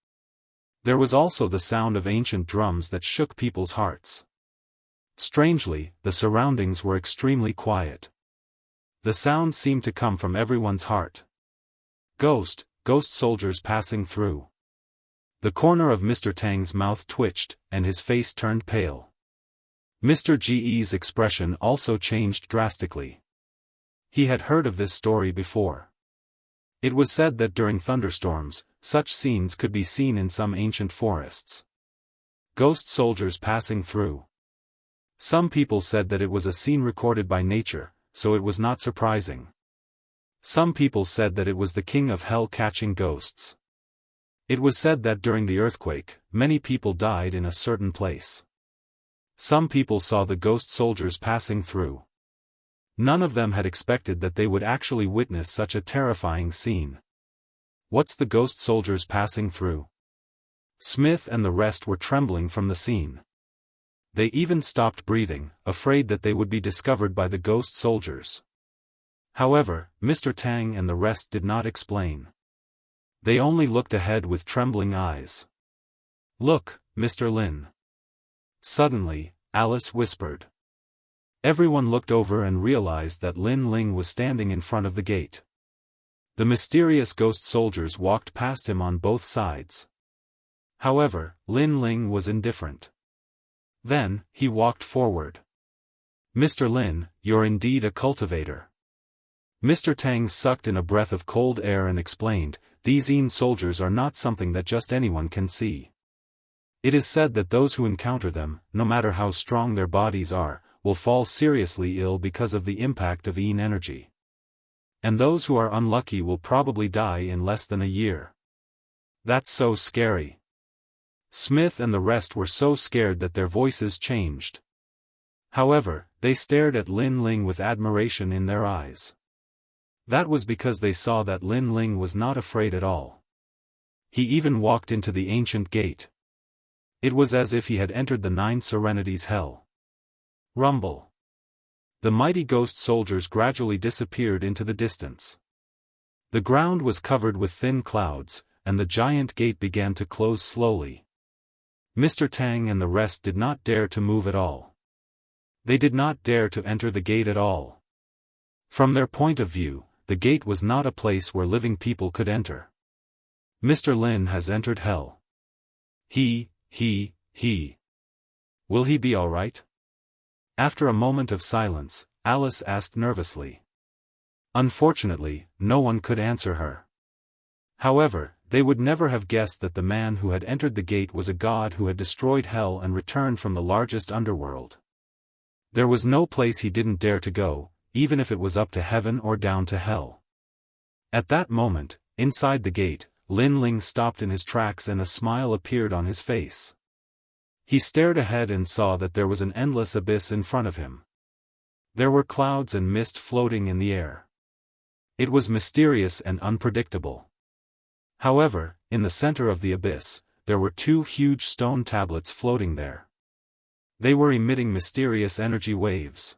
There was also the sound of ancient drums that shook people's hearts. Strangely, the surroundings were extremely quiet. The sound seemed to come from everyone's heart. Ghost soldiers passing through. The corner of Mr. Tang's mouth twitched, and his face turned pale. Mr. Ge's expression also changed drastically. He had heard of this story before. It was said that during thunderstorms, such scenes could be seen in some ancient forests. Ghost soldiers passing through. Some people said that it was a scene recorded by nature, so it was not surprising. Some people said that it was the king of hell catching ghosts. It was said that during the earthquake, many people died in a certain place. Some people saw the ghost soldiers passing through. None of them had expected that they would actually witness such a terrifying scene. What's the ghost soldiers passing through? Smith and the rest were trembling from the scene. They even stopped breathing, afraid that they would be discovered by the ghost soldiers. However, Mr. Tang and the rest did not explain. They only looked ahead with trembling eyes. "Look, Mr. Lin." Suddenly, Alice whispered. Everyone looked over and realized that Lin Ling was standing in front of the gate. The mysterious ghost soldiers walked past him on both sides. However, Lin Ling was indifferent. Then, he walked forward. "Mr. Lin, you're indeed a cultivator." Mr. Tang sucked in a breath of cold air and explained, "These Yin soldiers are not something that just anyone can see. It is said that those who encounter them, no matter how strong their bodies are, will fall seriously ill because of the impact of Yin energy. And those who are unlucky will probably die in less than a year. That's so scary." Smith and the rest were so scared that their voices changed. However, they stared at Lin Ling with admiration in their eyes. That was because they saw that Lin Ling was not afraid at all. He even walked into the ancient gate. It was as if he had entered the 9 Serenities hell. Rumble. The mighty ghost soldiers gradually disappeared into the distance. The ground was covered with thin clouds, and the giant gate began to close slowly. Mr. Tang and the rest did not dare to move at all. They did not dare to enter the gate at all. From their point of view, the gate was not a place where living people could enter. Mr. Lin has entered hell. He. Will he be all right? After a moment of silence, Alice asked nervously. Unfortunately, no one could answer her. However, they would never have guessed that the man who had entered the gate was a god who had destroyed hell and returned from the largest underworld. There was no place he didn't dare to go, even if it was up to heaven or down to hell. At that moment, inside the gate, Lin Ling stopped in his tracks and a smile appeared on his face. He stared ahead and saw that there was an endless abyss in front of him. There were clouds and mist floating in the air. It was mysterious and unpredictable. However, in the center of the abyss, there were 2 huge stone tablets floating there. They were emitting mysterious energy waves.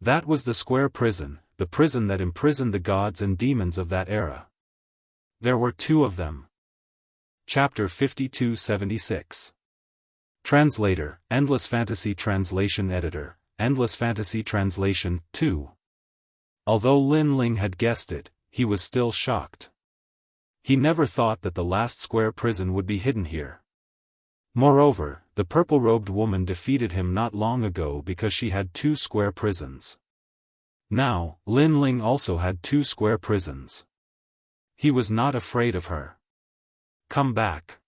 That was the square prison, the prison that imprisoned the gods and demons of that era. There were 2 of them. Chapter 5276. Translator, Endless Fantasy Translation Editor, Endless Fantasy Translation, 2. Although Lin Ling had guessed it, he was still shocked. He never thought that the last square prison would be hidden here. Moreover, the purple-robed woman defeated him not long ago because she had 2 square prisons. Now, Lin Ling also had 2 square prisons. He was not afraid of her. Come back.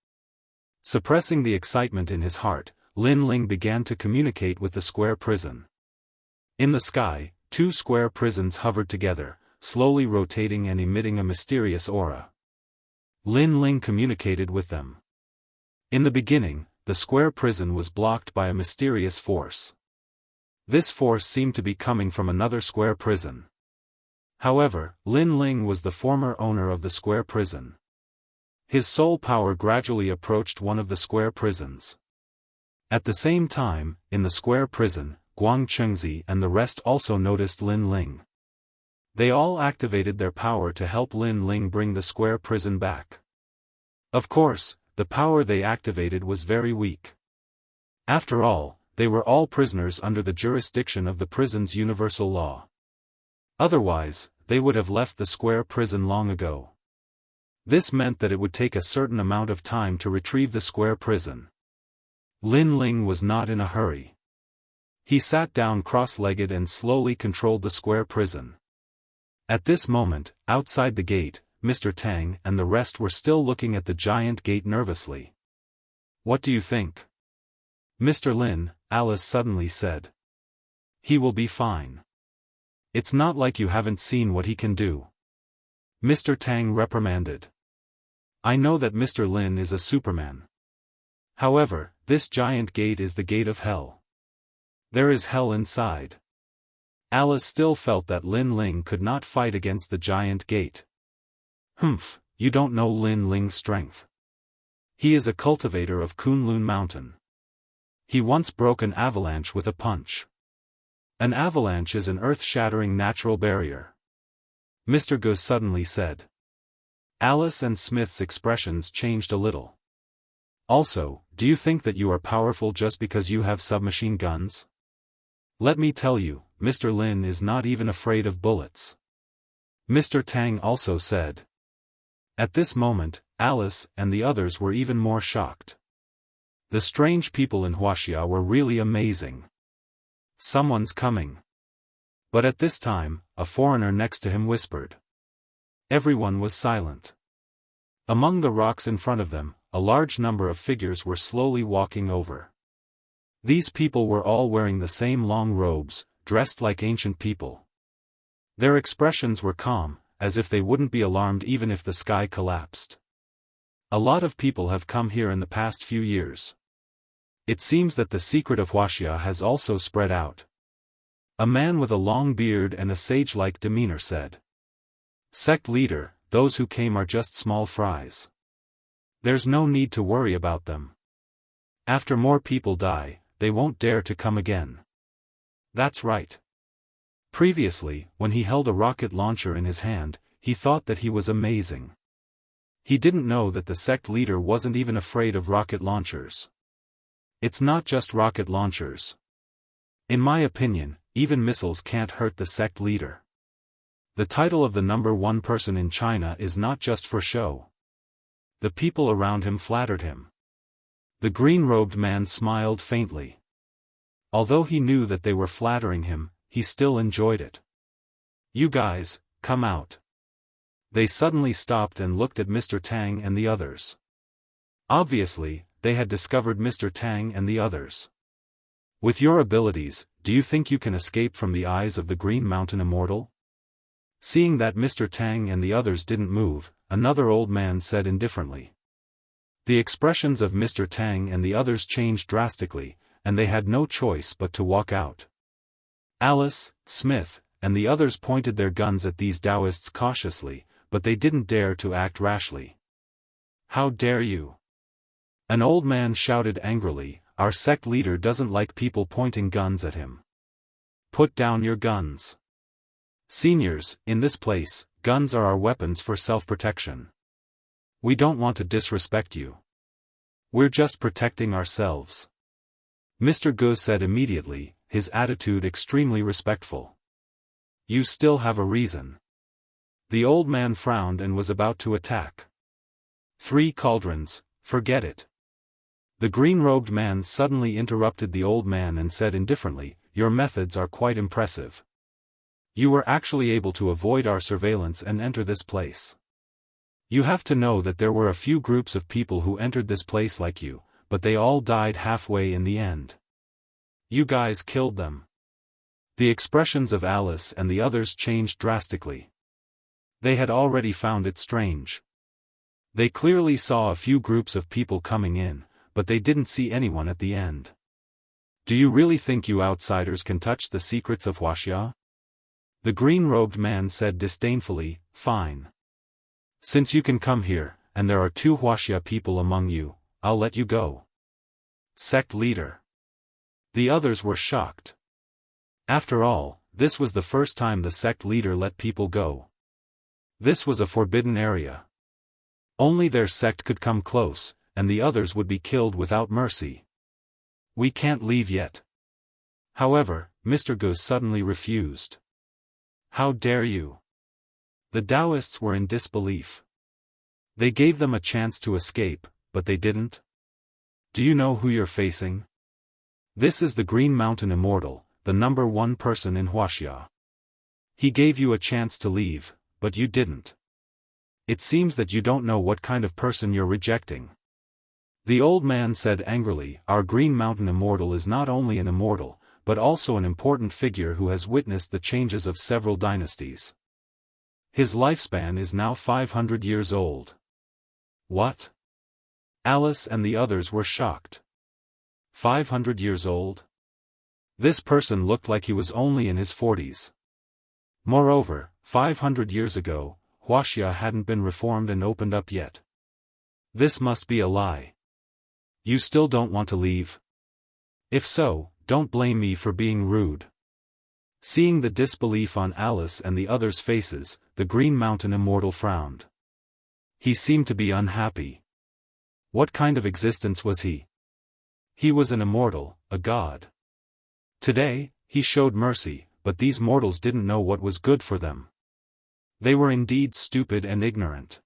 Suppressing the excitement in his heart, Lin Ling began to communicate with the square prison. In the sky, 2 square prisons hovered together, slowly rotating and emitting a mysterious aura. Lin Ling communicated with them. In the beginning, the square prison was blocked by a mysterious force. This force seemed to be coming from another square prison. However, Lin Ling was the former owner of the square prison. His soul power gradually approached one of the square prisons. At the same time, in the square prison, Guang Chengzi and the rest also noticed Lin Ling. They all activated their power to help Lin Ling bring the square prison back. Of course, the power they activated was very weak. After all, they were all prisoners under the jurisdiction of the prison's universal law. Otherwise, they would have left the square prison long ago. This meant that it would take a certain amount of time to retrieve the square prison. Lin Ling was not in a hurry. He sat down cross-legged and slowly controlled the square prison. At this moment, outside the gate, Mr. Tang and the rest were still looking at the giant gate nervously. "What do you think?" "Mr. Lin," Alice suddenly said. "He will be fine. It's not like you haven't seen what he can do." Mr. Tang reprimanded. "I know that Mr. Lin is a Superman. However, this giant gate is the gate of hell. There is hell inside." Alice still felt that Lin Ling could not fight against the giant gate. "Humph, you don't know Lin Ling's strength. He is a cultivator of Kunlun Mountain. He once broke an avalanche with a punch. An avalanche is an earth-shattering natural barrier," Mr. Gu suddenly said. Alice and Smith's expressions changed a little. "Also, do you think that you are powerful just because you have submachine guns? Let me tell you, Mr. Lin is not even afraid of bullets," Mr. Tang also said. At this moment, Alice and the others were even more shocked. The strange people in Wuxia were really amazing. "Someone's coming." But at this time, a foreigner next to him whispered. Everyone was silent. Among the rocks in front of them, a large number of figures were slowly walking over. These people were all wearing the same long robes, dressed like ancient people. Their expressions were calm, as if they wouldn't be alarmed even if the sky collapsed. A lot of people have come here in the past few years. It seems that the secret of Wuxia has also spread out. A man with a long beard and a sage-like demeanor said. "Sect leader, those who came are just small fries. There's no need to worry about them. After more people die, they won't dare to come again." "That's right." Previously, when he held a rocket launcher in his hand, he thought that he was amazing. He didn't know that the sect leader wasn't even afraid of rocket launchers. It's not just rocket launchers. In my opinion, even missiles can't hurt the sect leader. The title of the #1 person in China is not just for show. The people around him flattered him. The green-robed man smiled faintly. Although he knew that they were flattering him, he still enjoyed it. "You guys, come out." They suddenly stopped and looked at Mr. Tang and the others. Obviously, they had discovered Mr. Tang and the others. "With your abilities, do you think you can escape from the eyes of the Green Mountain Immortal?" Seeing that Mr. Tang and the others didn't move, another old man said indifferently. The expressions of Mr. Tang and the others changed drastically, and they had no choice but to walk out. Alice, Smith, and the others pointed their guns at these Daoists cautiously, but they didn't dare to act rashly. "How dare you?" An old man shouted angrily, "Our sect leader doesn't like people pointing guns at him. Put down your guns. Seniors, in this place, guns are our weapons for self-protection. We don't want to disrespect you. We're just protecting ourselves." Mr. Gu said immediately, his attitude extremely respectful. "You still have a reason." The old man frowned and was about to attack. 3 cauldrons, forget it." The green-robed man suddenly interrupted the old man and said indifferently, "Your methods are quite impressive. You were actually able to avoid our surveillance and enter this place. You have to know that there were a few groups of people who entered this place like you, but they all died halfway in the end. You guys killed them." The expressions of Alice and the others changed drastically. They had already found it strange. They clearly saw a few groups of people coming in, but they didn't see anyone at the end. "Do you really think you outsiders can touch the secrets of Wuxia?" The green-robed man said disdainfully, "Fine. Since you can come here, and there are 2 Wuxia people among you, I'll let you go." Sect leader. The others were shocked. After all, this was the first time the sect leader let people go. This was a forbidden area. Only their sect could come close, and the others would be killed without mercy. "We can't leave yet." However, Mr. Gu suddenly refused. "How dare you?" The Daoists were in disbelief. They gave them a chance to escape, but they didn't. "Do you know who you're facing? This is the Green Mountain Immortal, the #1 person in Wuxia. He gave you a chance to leave, but you didn't. It seems that you don't know what kind of person you're rejecting." The old man said angrily, "Our Green Mountain Immortal is not only an immortal, but also an important figure who has witnessed the changes of several dynasties. His lifespan is now 500 years old." "What?" Alice and the others were shocked. 500 years old? This person looked like he was only in his 40s. Moreover, 500 years ago, Wuxia hadn't been reformed and opened up yet. This must be a lie. "You still don't want to leave? If so, don't blame me for being rude." Seeing the disbelief on Alice and the others' faces, the Green Mountain Immortal frowned. He seemed to be unhappy. What kind of existence was he? He was an immortal, a god. Today, he showed mercy, but these mortals didn't know what was good for them. They were indeed stupid and ignorant.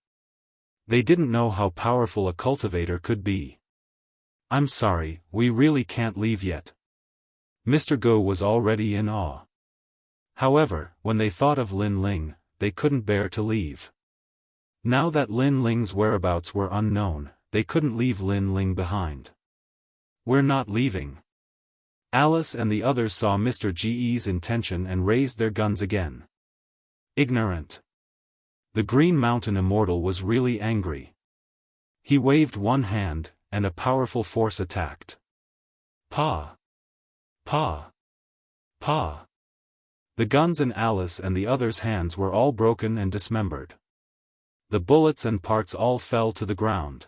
They didn't know how powerful a cultivator could be. "I'm sorry, we really can't leave yet." Mr. Go was already in awe. However, when they thought of Lin Ling, they couldn't bear to leave. Now that Lin Ling's whereabouts were unknown, they couldn't leave Lin Ling behind. "We're not leaving." Alice and the others saw Mr. Ge's intention and raised their guns again. Ignorant. The Green Mountain Immortal was really angry. He waved one hand, and a powerful force attacked. Pa! Pa! Pa! The guns in Alice and the others' hands were all broken and dismembered. The bullets and parts all fell to the ground.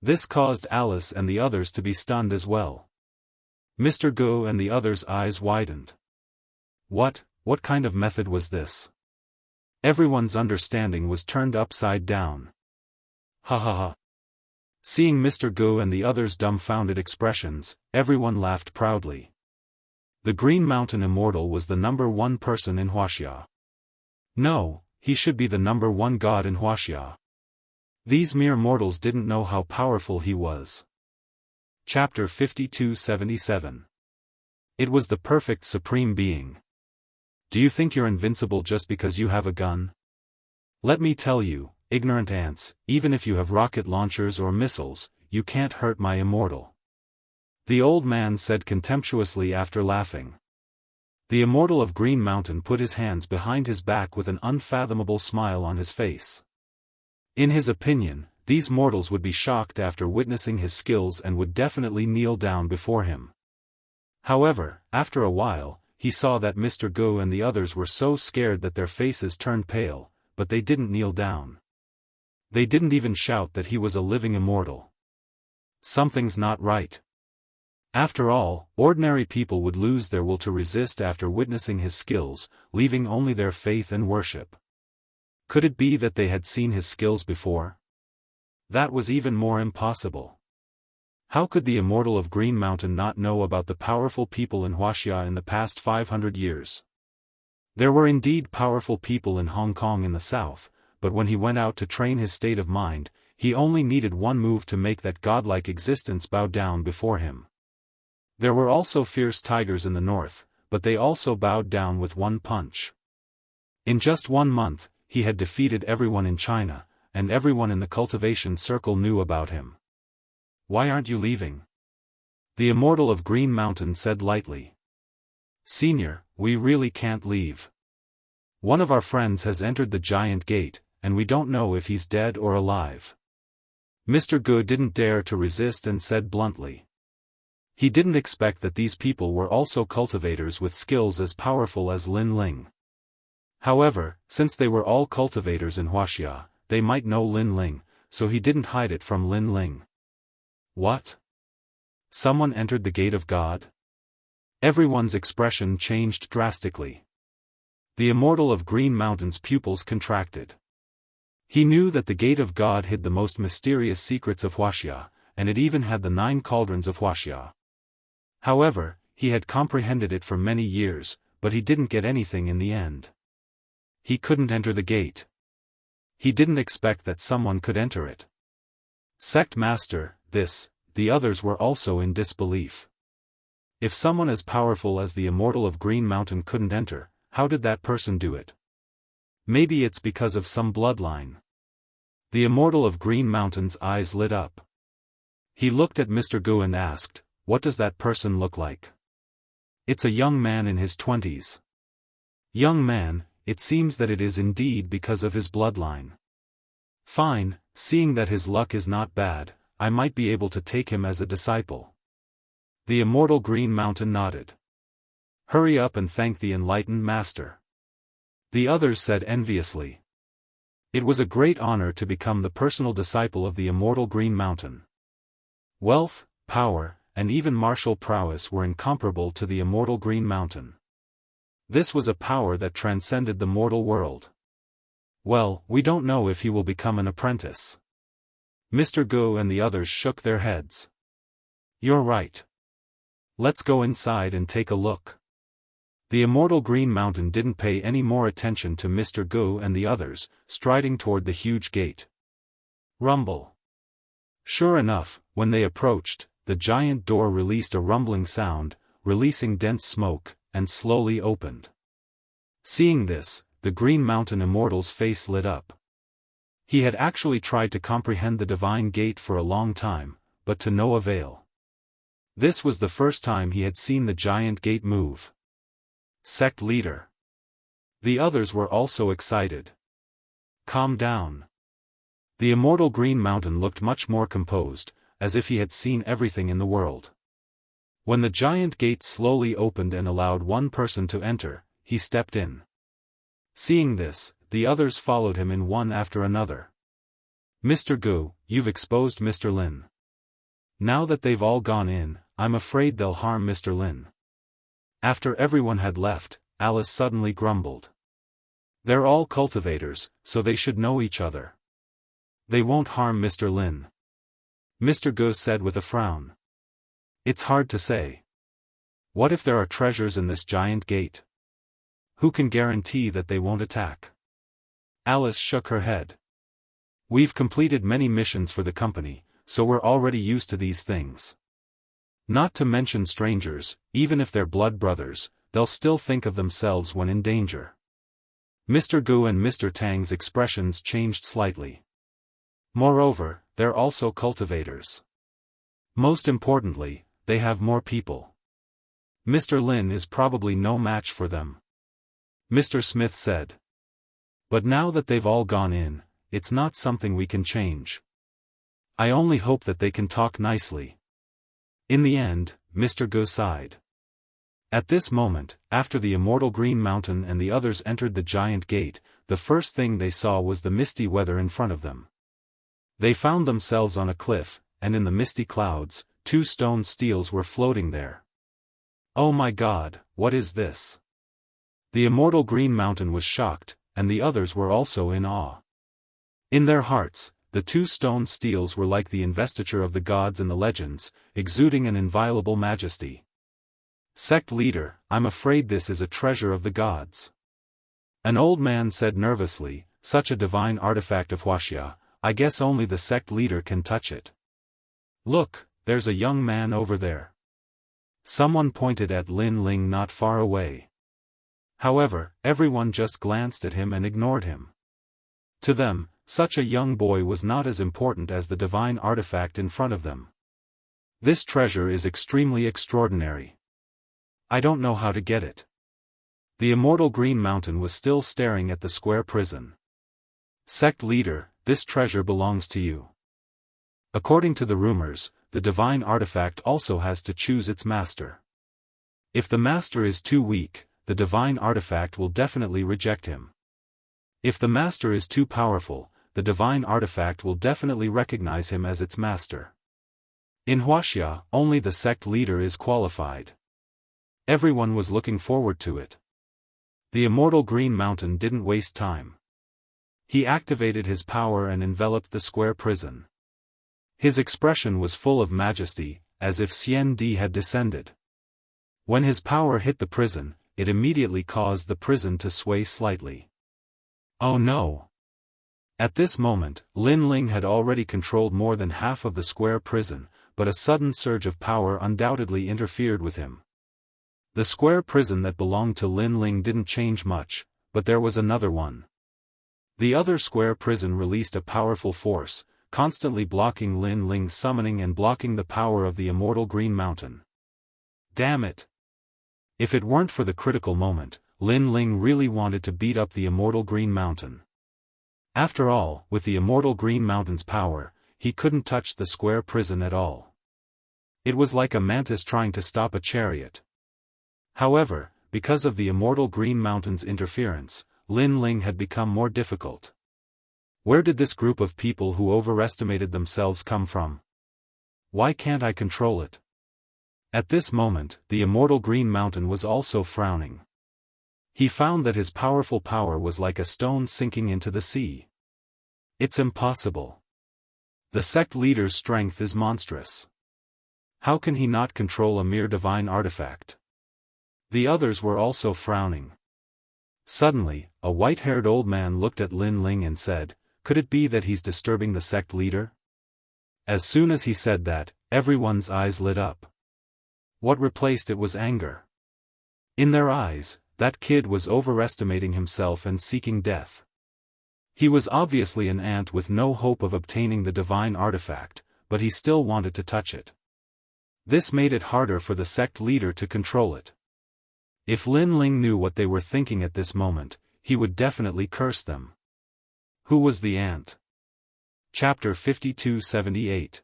This caused Alice and the others to be stunned as well. Mr. Go and the others' eyes widened. What kind of method was this? Everyone's understanding was turned upside down. Ha ha ha. Seeing Mr. Go and the others' dumbfounded expressions, everyone laughed proudly. The Green Mountain Immortal was the #1 person in Wuxia. No, he should be the #1 god in Wuxia. These mere mortals didn't know how powerful he was. Chapter 5277. It was the perfect supreme being. Do you think you're invincible just because you have a gun? Let me tell you, ignorant ants, even if you have rocket launchers or missiles, you can't hurt my immortal. The old man said contemptuously after laughing. The immortal of Green Mountain put his hands behind his back with an unfathomable smile on his face. In his opinion, these mortals would be shocked after witnessing his skills and would definitely kneel down before him. However, after a while, he saw that Mr. Go and the others were so scared that their faces turned pale, but they didn't kneel down. They didn't even shout that he was a living immortal. Something's not right. After all, ordinary people would lose their will to resist after witnessing his skills, leaving only their faith and worship. Could it be that they had seen his skills before? That was even more impossible. How could the immortal of Green Mountain not know about the powerful people in Wuxia in the past 500 years? There were indeed powerful people in Hong Kong in the south, but when he went out to train his state of mind, he only needed one move to make that godlike existence bow down before him. There were also fierce tigers in the north, but they also bowed down with one punch. In just 1 month, he had defeated everyone in China, and everyone in the cultivation circle knew about him. "Why aren't you leaving?" The Immortal of Green Mountain said lightly. "Senior, we really can't leave. One of our friends has entered the giant gate, and we don't know if he's dead or alive." Mr. Gu didn't dare to resist and said bluntly. He didn't expect that these people were also cultivators with skills as powerful as Lin Ling. However, since they were all cultivators in Wuxia, they might know Lin Ling, so he didn't hide it from Lin Ling. "What? Someone entered the Gate of God?" Everyone's expression changed drastically. The Immortal of Green Mountain's pupils contracted. He knew that the Gate of God hid the most mysterious secrets of Wuxia, and it even had the 9 cauldrons of Wuxia. However, he had comprehended it for many years, but he didn't get anything in the end. He couldn't enter the gate. He didn't expect that someone could enter it. Sect Master, the others were also in disbelief. If someone as powerful as the Immortal of Green Mountain couldn't enter, how did that person do it? Maybe it's because of some bloodline. The Immortal of Green Mountain's eyes lit up. He looked at Mr. Gu and asked, "What does that person look like?" "It's a young man in his 20s. "Young man, it seems that it is indeed because of his bloodline." "Fine, seeing that his luck is not bad, I might be able to take him as a disciple." The Immortal Green Mountain nodded. "Hurry up and thank the enlightened master." The others said enviously. It was a great honor to become the personal disciple of the Immortal Green Mountain. Wealth, power, and even martial prowess were incomparable to the Immortal Green Mountain. This was a power that transcended the mortal world. "Well, we don't know if he will become an apprentice." Mr. Gu and the others shook their heads. "You're right. Let's go inside and take a look." The Immortal Green Mountain didn't pay any more attention to Mr. Gu and the others, striding toward the huge gate. Rumble. Sure enough, when they approached, the giant door released a rumbling sound, releasing dense smoke, and slowly opened. Seeing this, the Green Mountain Immortal's face lit up. He had actually tried to comprehend the divine gate for a long time, but to no avail. This was the first time he had seen the giant gate move. Sect leader. The others were also excited. "Calm down." The Immortal Green Mountain looked much more composed, as if he had seen everything in the world. When the giant gate slowly opened and allowed one person to enter, he stepped in. Seeing this, the others followed him in one after another. "Mr. Gu, you've exposed Mr. Lin. Now that they've all gone in, I'm afraid they'll harm Mr. Lin." After everyone had left, Alice suddenly grumbled. "They're all cultivators, so they should know each other. They won't harm Mr. Lin." Mr. Gu said with a frown. "It's hard to say. What if there are treasures in this giant gate? Who can guarantee that they won't attack?" Alice shook her head. "We've completed many missions for the company, so we're already used to these things. Not to mention strangers, even if they're blood brothers, they'll still think of themselves when in danger." Mr. Gu and Mr. Tang's expressions changed slightly. Moreover, they're also cultivators. Most importantly, they have more people. Mr. Lin is probably no match for them. Mr. Smith said. "But now that they've all gone in, it's not something we can change. I only hope that they can talk nicely." In the end, Mr. Gu sighed. At this moment, after the Immortal Green Mountain and the others entered the giant gate, the first thing they saw was the misty weather in front of them. They found themselves on a cliff, and in the misty clouds, 2 stone steels were floating there. "Oh my God, what is this?" The Immortal Green Mountain was shocked, and the others were also in awe. In their hearts, the 2 stone steels were like the investiture of the gods in the legends, exuding an inviolable majesty. "Sect leader, I'm afraid this is a treasure of the gods." An old man said nervously, "Such a divine artifact of Wuxia, I guess only the sect leader can touch it." "Look, there's a young man over there." Someone pointed at Lin Ling not far away. However, everyone just glanced at him and ignored him. To them, such a young boy was not as important as the divine artifact in front of them. This treasure is extremely extraordinary. I don't know how to get it. The immortal Green Mountain was still staring at the square prison. Sect leader, this treasure belongs to you. According to the rumors, the divine artifact also has to choose its master. If the master is too weak, the divine artifact will definitely reject him. If the master is too powerful, the divine artifact will definitely recognize him as its master. In Wuxia, only the sect leader is qualified. Everyone was looking forward to it. The immortal Green Mountain didn't waste time. He activated his power and enveloped the square prison. His expression was full of majesty, as if Xian Di had descended. When his power hit the prison, it immediately caused the prison to sway slightly. Oh no! At this moment, Lin Ling had already controlled more than half of the square prison, but a sudden surge of power undoubtedly interfered with him. The square prison that belonged to Lin Ling didn't change much, but there was another one. The other square prison released a powerful force, constantly blocking Lin Ling's summoning and blocking the power of the immortal Green Mountain. Damn it! If it weren't for the critical moment, Lin Ling really wanted to beat up the immortal Green Mountain. After all, with the immortal Green Mountain's power, he couldn't touch the square prison at all. It was like a mantis trying to stop a chariot. However, because of the immortal Green Mountain's interference, Lin Ling had become more difficult. Where did this group of people who overestimated themselves come from? Why can't I control it? At this moment, the immortal Green Mountain was also frowning. He found that his powerful power was like a stone sinking into the sea. It's impossible. The sect leader's strength is monstrous. How can he not control a mere divine artifact? The others were also frowning. Suddenly, a white-haired old man looked at Lin Ling and said, "Could it be that he's disturbing the sect leader?" As soon as he said that, everyone's eyes lit up. What replaced it was anger. In their eyes, that kid was overestimating himself and seeking death. He was obviously an ant with no hope of obtaining the divine artifact, but he still wanted to touch it. This made it harder for the sect leader to control it. If Lin Ling knew what they were thinking at this moment, he would definitely curse them. Who was the ant? Chapter 5278.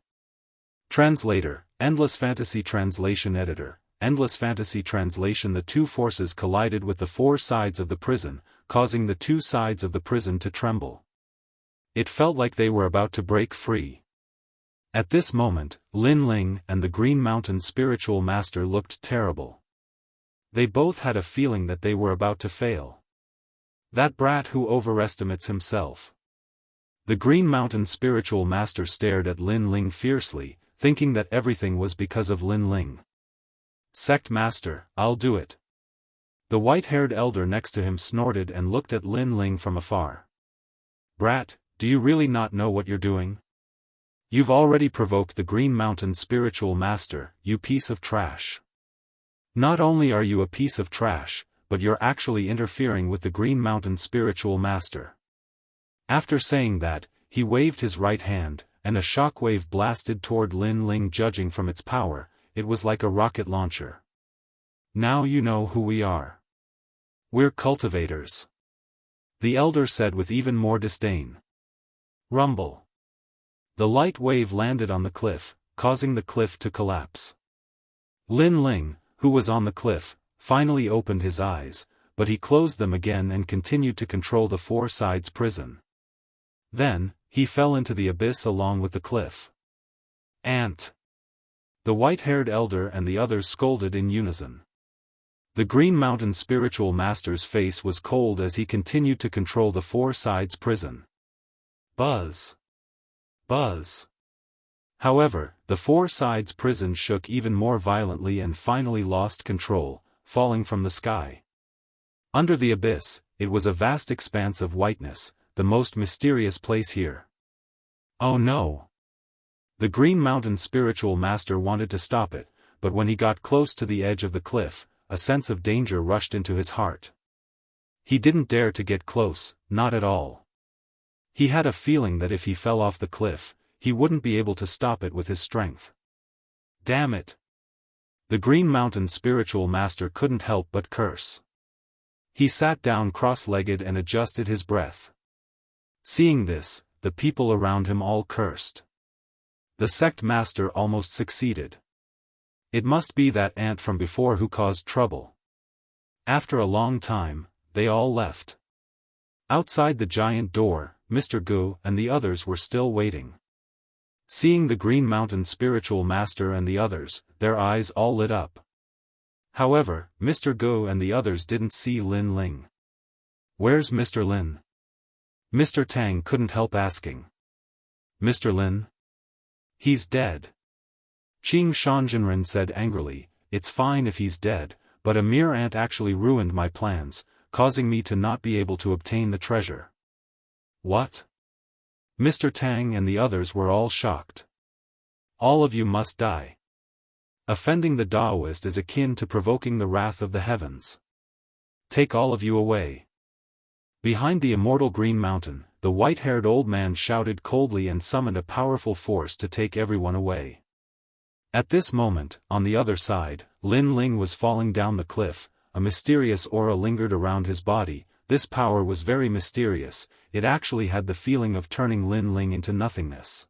Translator, Endless Fantasy Translation Editor, Endless Fantasy Translation. The two forces collided with the four sides of the prison, causing the two sides of the prison to tremble. It felt like they were about to break free. At this moment, Lin Ling and the Green Mountain Spiritual Master looked terrible. They both had a feeling that they were about to fail. That brat who overestimates himself. The Green Mountain Spiritual Master stared at Lin Ling fiercely, thinking that everything was because of Lin Ling. Sect Master, I'll do it. The white-haired elder next to him snorted and looked at Lin Ling from afar. Brat, do you really not know what you're doing? You've already provoked the Green Mountain Spiritual Master, you piece of trash. Not only are you a piece of trash, but you're actually interfering with the Green Mountain Spiritual Master. After saying that, he waved his right hand, and a shockwave blasted toward Lin Ling. Judging from its power, it was like a rocket launcher. Now you know who we are. We're cultivators. The elder said with even more disdain. Rumble. The light wave landed on the cliff, causing the cliff to collapse. Lin Ling, who was on the cliff, finally opened his eyes, but he closed them again and continued to control the four sides prison. Then, he fell into the abyss along with the cliff. Ant! The white-haired elder and the others scolded in unison. The Green Mountain Spiritual Master's face was cold as he continued to control the four sides prison. Buzz! Buzz! However, the four sides prison shook even more violently and finally lost control, falling from the sky. Under the abyss, it was a vast expanse of whiteness, the most mysterious place here. Oh no! The Green Mountain Spiritual Master wanted to stop it, but when he got close to the edge of the cliff, a sense of danger rushed into his heart. He didn't dare to get close, not at all. He had a feeling that if he fell off the cliff, he wouldn't be able to stop it with his strength. Damn it! The Green Mountain spiritual master couldn't help but curse. He sat down cross-legged and adjusted his breath. Seeing this, the people around him all cursed. The sect master almost succeeded. It must be that ant from before who caused trouble. After a long time, they all left. Outside the giant door, Mr. Gu and the others were still waiting. Seeing the Green Mountain spiritual master and the others, their eyes all lit up. However, Mr. Gu and the others didn't see Lin Ling. "Where's Mr. Lin?" Mr. Tang couldn't help asking. "Mr. Lin? He's dead." Qing Shanjinren said angrily, "It's fine if he's dead, but a mere ant actually ruined my plans, causing me to not be able to obtain the treasure." "What?" Mr. Tang and the others were all shocked. "All of you must die. Offending the Daoist is akin to provoking the wrath of the heavens. Take all of you away." Behind the immortal Green Mountain, the white-haired old man shouted coldly and summoned a powerful force to take everyone away. At this moment, on the other side, Lin Ling was falling down the cliff. A mysterious aura lingered around his body. This power was very mysterious, it actually had the feeling of turning Lin Ling into nothingness.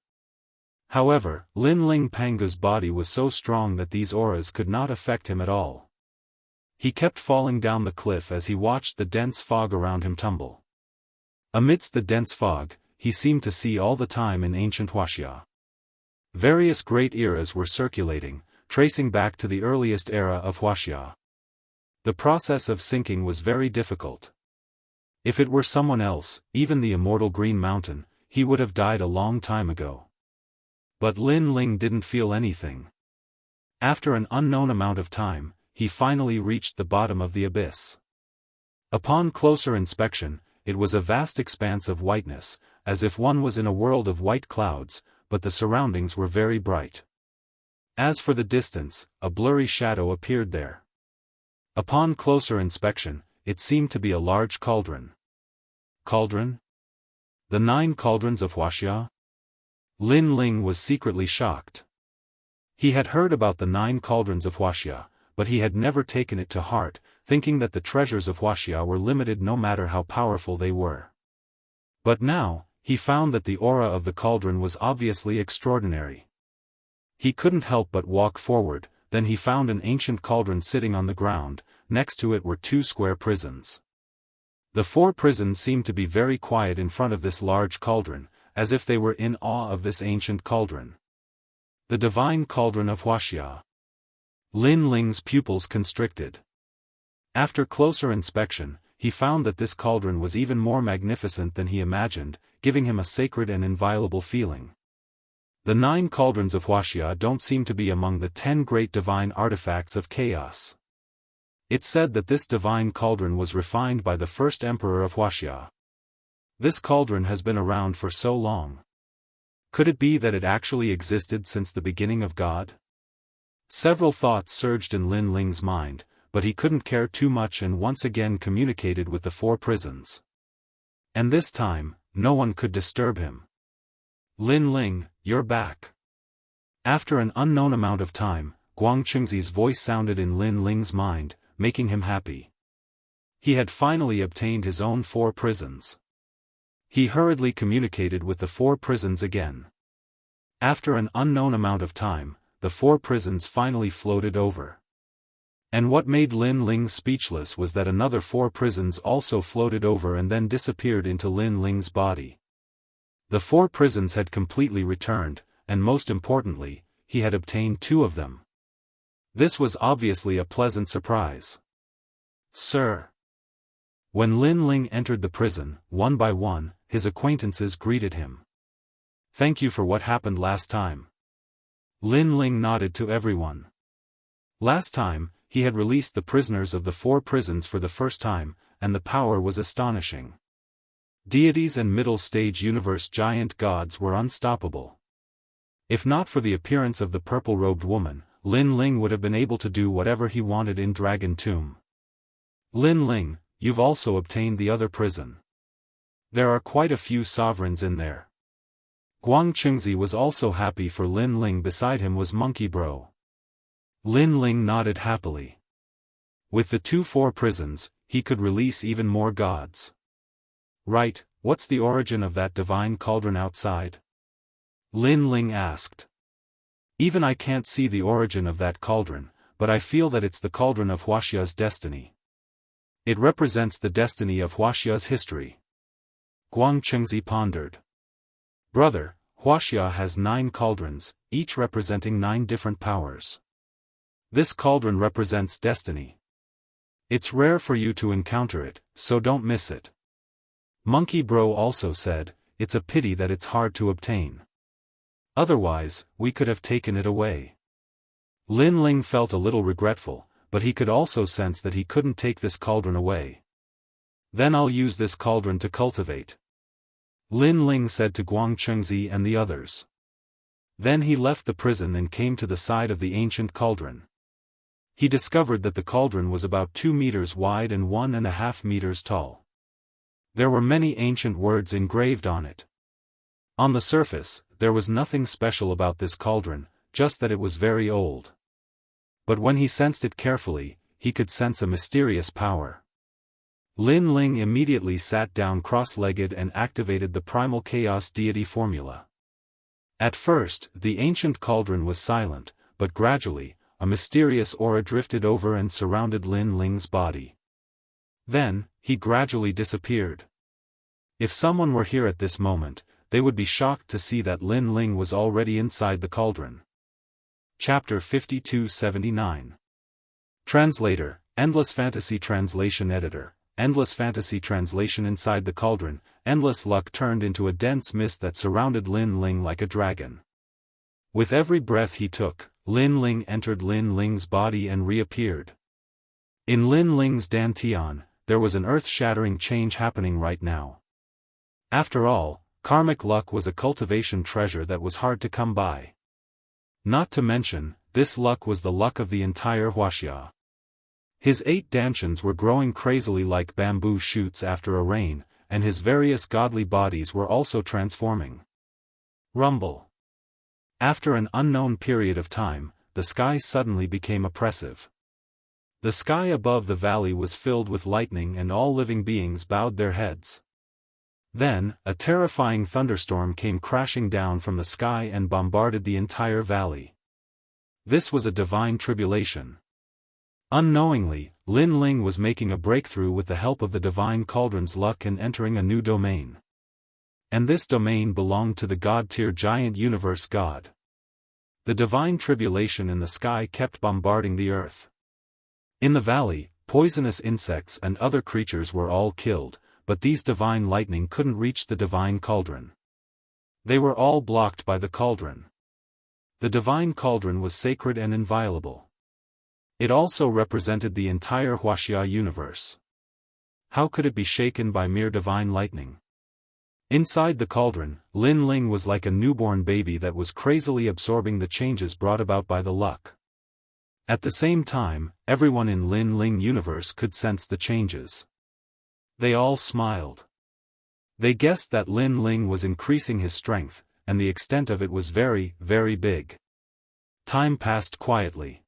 However, Lin Ling Pangu's body was so strong that these auras could not affect him at all. He kept falling down the cliff as he watched the dense fog around him tumble. Amidst the dense fog, he seemed to see all the time in ancient Wuxia. Various great eras were circulating, tracing back to the earliest era of Wuxia. The process of sinking was very difficult. If it were someone else, even the immortal Green Mountain, he would have died a long time ago. But Lin Ling didn't feel anything. After an unknown amount of time, he finally reached the bottom of the abyss. Upon closer inspection, it was a vast expanse of whiteness, as if one was in a world of white clouds, but the surroundings were very bright. As for the distance, a blurry shadow appeared there. Upon closer inspection, it seemed to be a large cauldron. Cauldron? The 9 cauldrons of Wuxia? Lin Ling was secretly shocked. He had heard about the 9 cauldrons of Wuxia, but he had never taken it to heart, thinking that the treasures of Wuxia were limited no matter how powerful they were. But now, he found that the aura of the cauldron was obviously extraordinary. He couldn't help but walk forward. Then he found an ancient cauldron sitting on the ground. Next to it were 2 square prisons. The 4 prisons seemed to be very quiet in front of this large cauldron, as if they were in awe of this ancient cauldron. The divine cauldron of Wuxia. Lin Ling's pupils constricted. After closer inspection, he found that this cauldron was even more magnificent than he imagined, giving him a sacred and inviolable feeling. The 9 cauldrons of Wuxia don't seem to be among the 10 great divine artifacts of chaos. It's said that this divine cauldron was refined by the first emperor of Wuxia. This cauldron has been around for so long. Could it be that it actually existed since the beginning of God? Several thoughts surged in Lin Ling's mind, but he couldn't care too much and once again communicated with the 4 prisons. And this time, no one could disturb him. "Lin Ling, you're back." After an unknown amount of time, Guang Chengzi's voice sounded in Lin Ling's mind, making him happy. He had finally obtained his own 4 prisons. He hurriedly communicated with the 4 prisons again. After an unknown amount of time, the 4 prisons finally floated over. And what made Lin Ling speechless was that another 4 prisons also floated over and then disappeared into Lin Ling's body. The 4 prisons had completely returned, and most importantly, he had obtained 2 of them. This was obviously a pleasant surprise. "Sir." When Lin Ling entered the prison, one by one, his acquaintances greeted him. "Thank you for what happened last time." Lin Ling nodded to everyone. Last time, he had released the prisoners of the 4 prisons for the first time, and the power was astonishing. Deities and middle-stage universe giant gods were unstoppable. If not for the appearance of the purple-robed woman, Lin Ling would have been able to do whatever he wanted in Dragon Tomb. "Lin Ling, you've also obtained the other prison. There are quite a few sovereigns in there. Guang Qingzi was also happy for Lin Ling. Beside him was Monkey Bro. Lin Ling nodded happily. With the 4 prisons, he could release even more gods. Right, what's the origin of that divine cauldron outside? Lin Ling asked. Even I can't see the origin of that cauldron, but I feel that it's the cauldron of Wuxia's destiny. It represents the destiny of Wuxia's history. Guang Qingzi pondered. Brother, Wuxia has 9 cauldrons, each representing 9 different powers. This cauldron represents destiny. It's rare for you to encounter it, so don't miss it. Monkey Bro also said, it's a pity that it's hard to obtain. Otherwise, we could have taken it away. Lin Ling felt a little regretful, but he could also sense that he couldn't take this cauldron away. Then I'll use this cauldron to cultivate. Lin Ling said to Guang Qingzi and the others. Then he left the prison and came to the side of the ancient cauldron. He discovered that the cauldron was about 2 meters wide and 1.5 meters tall. There were many ancient words engraved on it. On the surface, there was nothing special about this cauldron, just that it was very old. But when he sensed it carefully, he could sense a mysterious power. Lin Ling immediately sat down cross-legged and activated the primal chaos deity formula. At first, the ancient cauldron was silent, but gradually, a mysterious aura drifted over and surrounded Lin Ling's body. Then, he gradually disappeared. If someone were here at this moment, they would be shocked to see that Lin Ling was already inside the cauldron. Chapter 5279. Translator, Endless Fantasy Translation Editor, Endless Fantasy Translation. Inside the cauldron, endless luck turned into a dense mist that surrounded Lin Ling like a dragon. With every breath he took, Lin Ling entered Lin Ling's body and reappeared. In Lin Ling's dantian, there was an earth-shattering change happening right now. After all, karmic luck was a cultivation treasure that was hard to come by. Not to mention, this luck was the luck of the entire Wuxia. His 8 dantians were growing crazily like bamboo shoots after a rain, and his various godly bodies were also transforming. Rumble. After an unknown period of time, the sky suddenly became oppressive. The sky above the valley was filled with lightning and all living beings bowed their heads. Then, a terrifying thunderstorm came crashing down from the sky and bombarded the entire valley. This was a divine tribulation. Unknowingly, Lin Ling was making a breakthrough with the help of the divine cauldron's luck and entering a new domain. And this domain belonged to the god-tier giant universe god. The divine tribulation in the sky kept bombarding the earth. In the valley, poisonous insects and other creatures were all killed, but these divine lightning couldn't reach the divine cauldron. They were all blocked by the cauldron. The divine cauldron was sacred and inviolable. It also represented the entire Wuxia universe. How could it be shaken by mere divine lightning? Inside the cauldron, Lin Ling was like a newborn baby that was crazily absorbing the changes brought about by the luck. At the same time, everyone in Lin Ling universe could sense the changes. They all smiled. They guessed that Lin Ling was increasing his strength, and the extent of it was very, very big. Time passed quietly.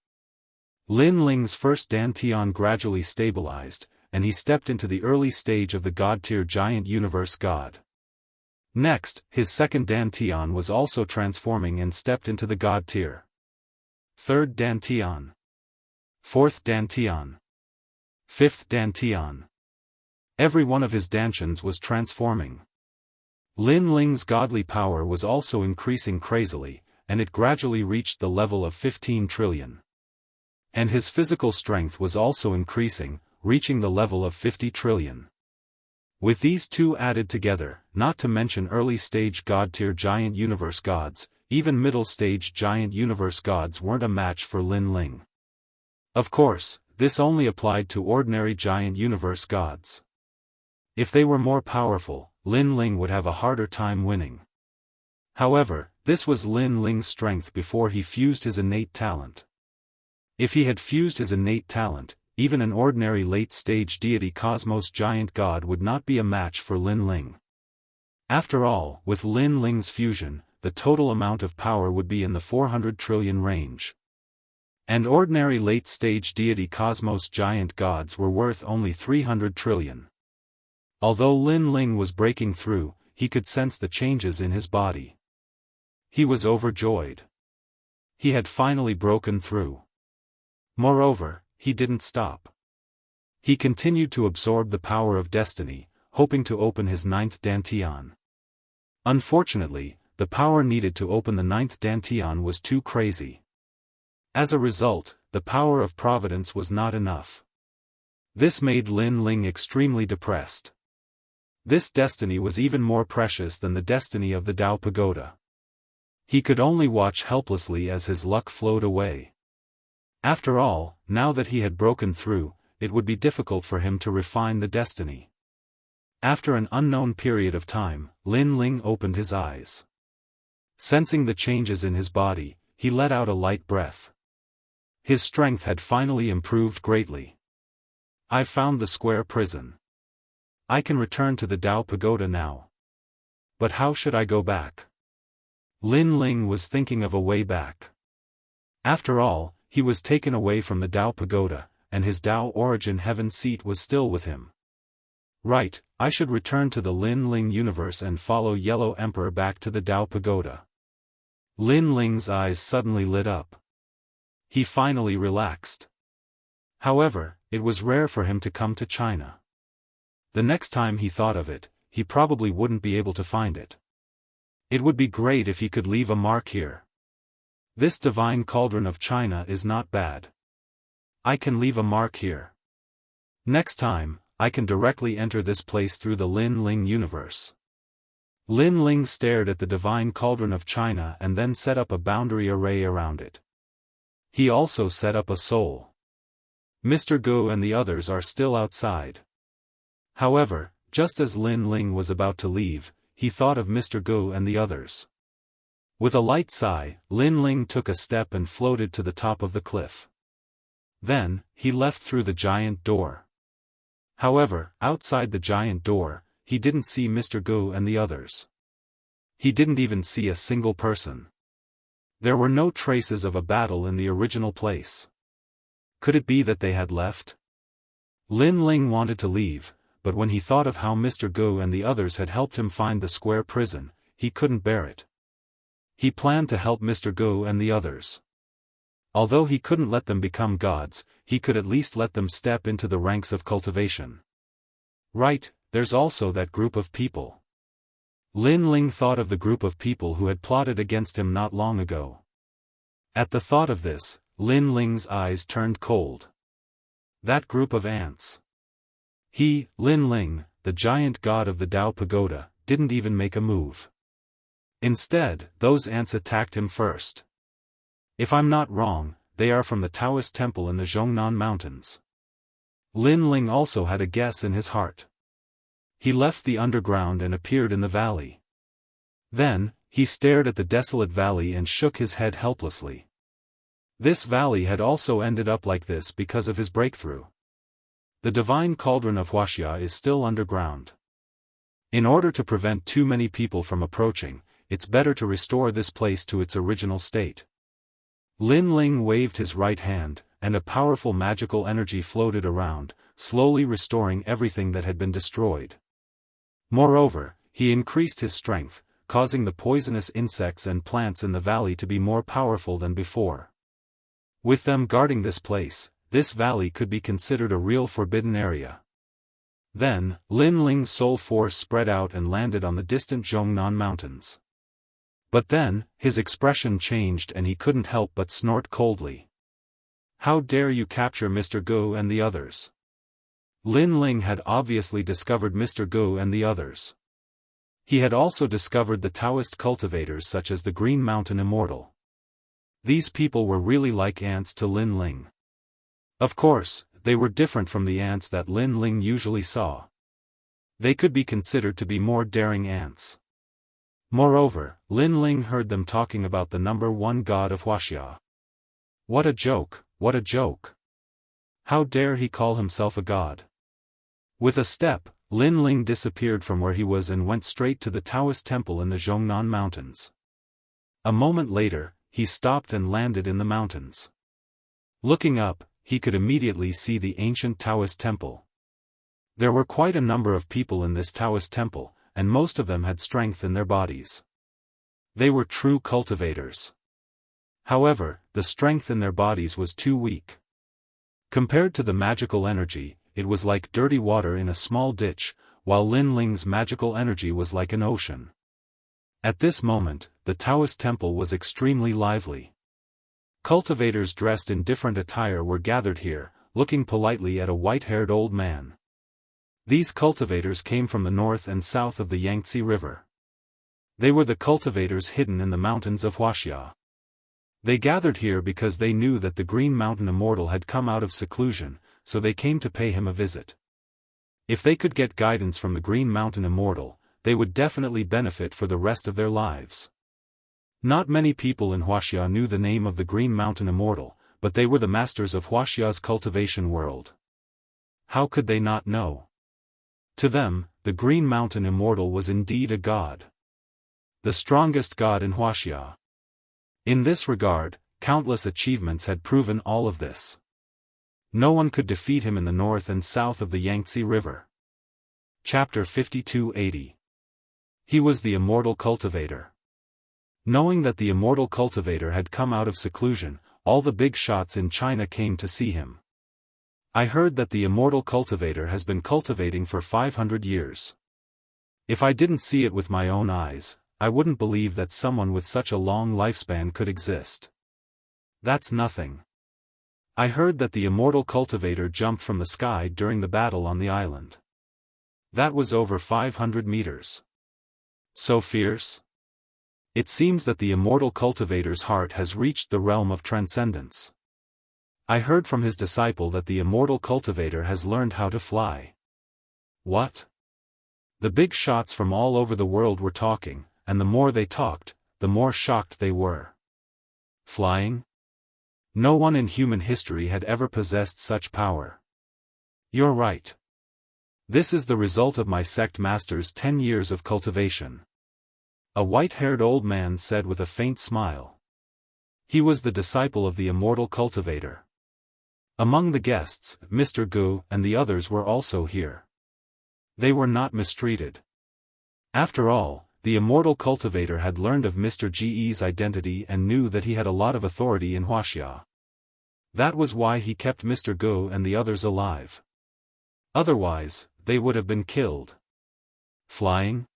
Lin Ling's first dantian gradually stabilized, and he stepped into the early stage of the god-tier giant universe god. Next, his second dantian was also transforming and stepped into the god tier. Third dantian. Fourth dantian. Fifth dantian. Every one of his dantians was transforming. Lin Ling's godly power was also increasing crazily, and it gradually reached the level of 15 trillion. And his physical strength was also increasing, reaching the level of 50 trillion. With these two added together, not to mention early-stage god-tier giant universe gods, even middle-stage giant universe gods weren't a match for Lin Ling. Of course, this only applied to ordinary giant universe gods. If they were more powerful, Lin Ling would have a harder time winning. However, this was Lin Ling's strength before he fused his innate talent. If he had fused his innate talent, even an ordinary late-stage deity cosmos giant god would not be a match for Lin Ling. After all, with Lin Ling's fusion, the total amount of power would be in the 400 trillion range. And ordinary late-stage deity cosmos giant gods were worth only 300 trillion. Although Lin Ling was breaking through, he could sense the changes in his body. He was overjoyed. He had finally broken through. Moreover, he didn't stop. He continued to absorb the power of destiny, hoping to open his 9th dantian. Unfortunately, the power needed to open the 9th dantian was too crazy. As a result, the power of providence was not enough. This made Lin Ling extremely depressed. This destiny was even more precious than the destiny of the Dao Pagoda. He could only watch helplessly as his luck flowed away. After all, now that he had broken through, it would be difficult for him to refine the destiny. After an unknown period of time, Lin Ling opened his eyes. Sensing the changes in his body, he let out a light breath. His strength had finally improved greatly. I've found the square prison. I can return to the Dao Pagoda now. But how should I go back? Lin Ling was thinking of a way back. After all, he was taken away from the Dao Pagoda, and his Dao origin heaven seat was still with him. Right, I should return to the Lin Ling universe and follow Yellow Emperor back to the Dao Pagoda. Lin Ling's eyes suddenly lit up. He finally relaxed. However, it was rare for him to come to China. The next time he thought of it, he probably wouldn't be able to find it. It would be great if he could leave a mark here. This divine cauldron of China is not bad. I can leave a mark here. Next time, I can directly enter this place through the Lin Ling universe. Lin Ling stared at the divine cauldron of China and then set up a boundary array around it. He also set up a soul. Mr. Gu and the others are still outside. However, just as Lin Ling was about to leave, he thought of Mr. Gu and the others. With a light sigh, Lin Ling took a step and floated to the top of the cliff. Then, he left through the giant door. However, outside the giant door, he didn't see Mr. Gu and the others. He didn't even see a single person. There were no traces of a battle in the original place. Could it be that they had left? Lin Ling wanted to leave, but when he thought of how Mr. Gu and the others had helped him find the square prison, he couldn't bear it. He planned to help Mr. Gu and the others. Although he couldn't let them become gods, he could at least let them step into the ranks of cultivation. Right, there's also that group of people. Lin Ling thought of the group of people who had plotted against him not long ago. At the thought of this, Lin Ling's eyes turned cold. That group of ants. He, Lin Ling, the giant god of the Dao Pagoda, didn't even make a move. Instead, those ants attacked him first. If I'm not wrong, they are from the Taoist temple in the Zhongnan Mountains. Lin Ling also had a guess in his heart. He left the underground and appeared in the valley. Then, he stared at the desolate valley and shook his head helplessly. This valley had also ended up like this because of his breakthrough. The divine cauldron of Wuxia is still underground. In order to prevent too many people from approaching, it's better to restore this place to its original state. Lin Ling waved his right hand, and a powerful magical energy floated around, slowly restoring everything that had been destroyed. Moreover, he increased his strength, causing the poisonous insects and plants in the valley to be more powerful than before. With them guarding this place, this valley could be considered a real forbidden area. Then, Lin Ling's soul force spread out and landed on the distant Zhongnan Mountains. But then, his expression changed and he couldn't help but snort coldly. How dare you capture Mr. Gu and the others? Lin Ling had obviously discovered Mr. Gu and the others. He had also discovered the Taoist cultivators such as the Green Mountain Immortal. These people were really like ants to Lin Ling. Of course, they were different from the ants that Lin Ling usually saw. They could be considered to be more daring ants. Moreover, Lin Ling heard them talking about the number one god of Wuxia. What a joke, what a joke. How dare he call himself a god? With a step, Lin Ling disappeared from where he was and went straight to the Taoist temple in the Zhongnan Mountains. A moment later, he stopped and landed in the mountains. Looking up, he could immediately see the ancient Taoist temple. There were quite a number of people in this Taoist temple, and most of them had strength in their bodies. They were true cultivators. However, the strength in their bodies was too weak. Compared to the magical energy, it was like dirty water in a small ditch, while Lin Ling's magical energy was like an ocean. At this moment, the Taoist temple was extremely lively. Cultivators dressed in different attire were gathered here, looking politely at a white-haired old man. These cultivators came from the north and south of the Yangtze River. They were the cultivators hidden in the mountains of Wuxia. They gathered here because they knew that the Green Mountain Immortal had come out of seclusion, so they came to pay him a visit. If they could get guidance from the Green Mountain Immortal, they would definitely benefit for the rest of their lives. Not many people in Wuxia knew the name of the Green Mountain Immortal, but they were the masters of Wuxia's cultivation world. How could they not know? To them, the Green Mountain Immortal was indeed a god. The strongest god in Wuxia. In this regard, countless achievements had proven all of this. No one could defeat him in the north and south of the Yangtze River. Chapter 5280. He was the Immortal Cultivator. Knowing that the Immortal Cultivator had come out of seclusion, all the big shots in China came to see him. I heard that the Immortal Cultivator has been cultivating for 500 years. If I didn't see it with my own eyes, I wouldn't believe that someone with such a long lifespan could exist. That's nothing. I heard that the Immortal Cultivator jumped from the sky during the battle on the island. That was over 500 meters. So fierce? It seems that the Immortal Cultivator's heart has reached the realm of transcendence. I heard from his disciple that the Immortal Cultivator has learned how to fly. What? The big shots from all over the world were talking, and the more they talked, the more shocked they were. Flying? No one in human history had ever possessed such power. You're right. This is the result of my sect master's 10 years of cultivation. A white-haired old man said with a faint smile. He was the disciple of the Immortal Cultivator. Among the guests, Mr. Gu and the others were also here. They were not mistreated. After all, the Immortal Cultivator had learned of Mr. Ge's identity and knew that he had a lot of authority in Wuxia. That was why he kept Mr. Gu and the others alive. Otherwise, they would have been killed. Flying?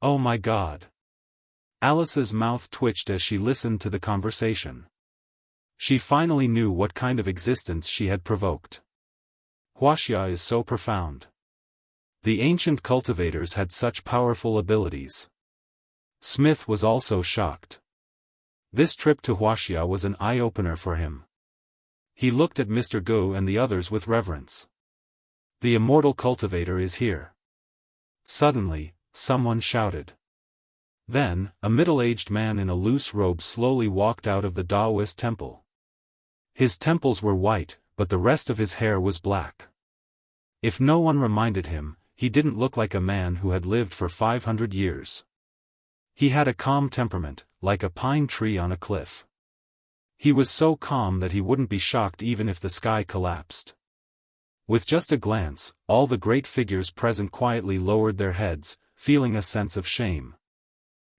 Oh my God. Alice's mouth twitched as she listened to the conversation. She finally knew what kind of existence she had provoked. Wuxia is so profound. The ancient cultivators had such powerful abilities. Smith was also shocked. This trip to Wuxia was an eye-opener for him. He looked at Mr. Gu and the others with reverence. The Immortal Cultivator is here. Suddenly, someone shouted. Then, a middle-aged man in a loose robe slowly walked out of the Daoist temple. His temples were white, but the rest of his hair was black. If no one reminded him, he didn't look like a man who had lived for 500 years. He had a calm temperament, like a pine tree on a cliff. He was so calm that he wouldn't be shocked even if the sky collapsed. With just a glance, all the great figures present quietly lowered their heads, feeling a sense of shame.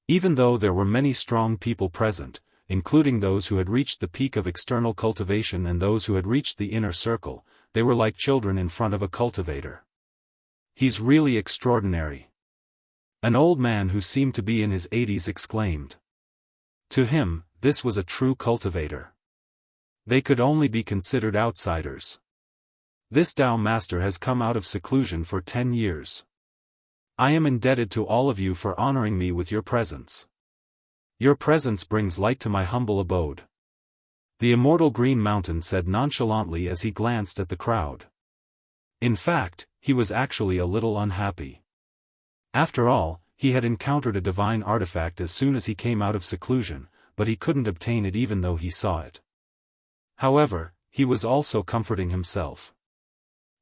Even though there were many strong people present, including those who had reached the peak of external cultivation and those who had reached the inner circle, they were like children in front of a cultivator. He's really extraordinary. An old man who seemed to be in his 80s exclaimed. To him, this was a true cultivator. They could only be considered outsiders. This Dao Master has come out of seclusion for 10 years. I am indebted to all of you for honoring me with your presence. Your presence brings light to my humble abode. The Immortal Green Mountain said nonchalantly as he glanced at the crowd. In fact, he was actually a little unhappy. After all, he had encountered a divine artifact as soon as he came out of seclusion, but he couldn't obtain it even though he saw it. However, he was also comforting himself.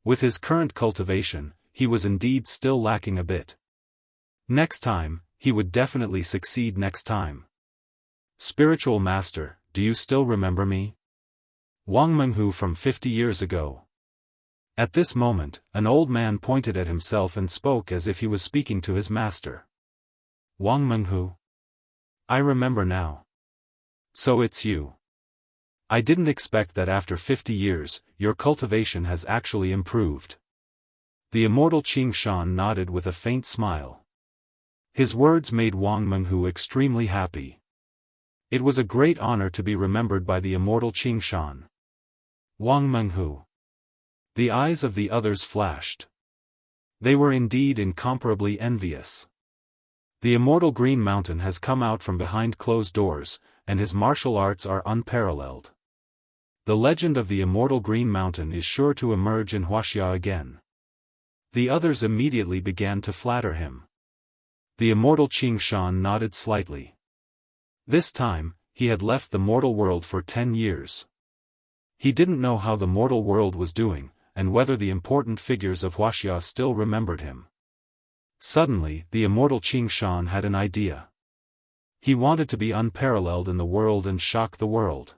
With his current cultivation, he was indeed still lacking a bit. Next time, he would definitely succeed next time. Spiritual Master, do you still remember me? Wang Menghu from 50 years ago. At this moment, an old man pointed at himself and spoke as if he was speaking to his master. Wang Menghu. I remember now. So it's you. I didn't expect that after 50 years, your cultivation has actually improved. The immortal Qingshan nodded with a faint smile. His words made Wang Menghu extremely happy. It was a great honor to be remembered by the immortal Qingshan. Wang Menghu. The eyes of the others flashed. They were indeed incomparably envious. The immortal Green Mountain has come out from behind closed doors, and his martial arts are unparalleled. The legend of the immortal Green Mountain is sure to emerge in Wuxia again. The others immediately began to flatter him. The immortal Qingshan nodded slightly. This time, he had left the mortal world for 10 years. He didn't know how the mortal world was doing, and whether the important figures of Wuxia still remembered him. Suddenly, the immortal Qingshan had an idea. He wanted to be unparalleled in the world and shock the world.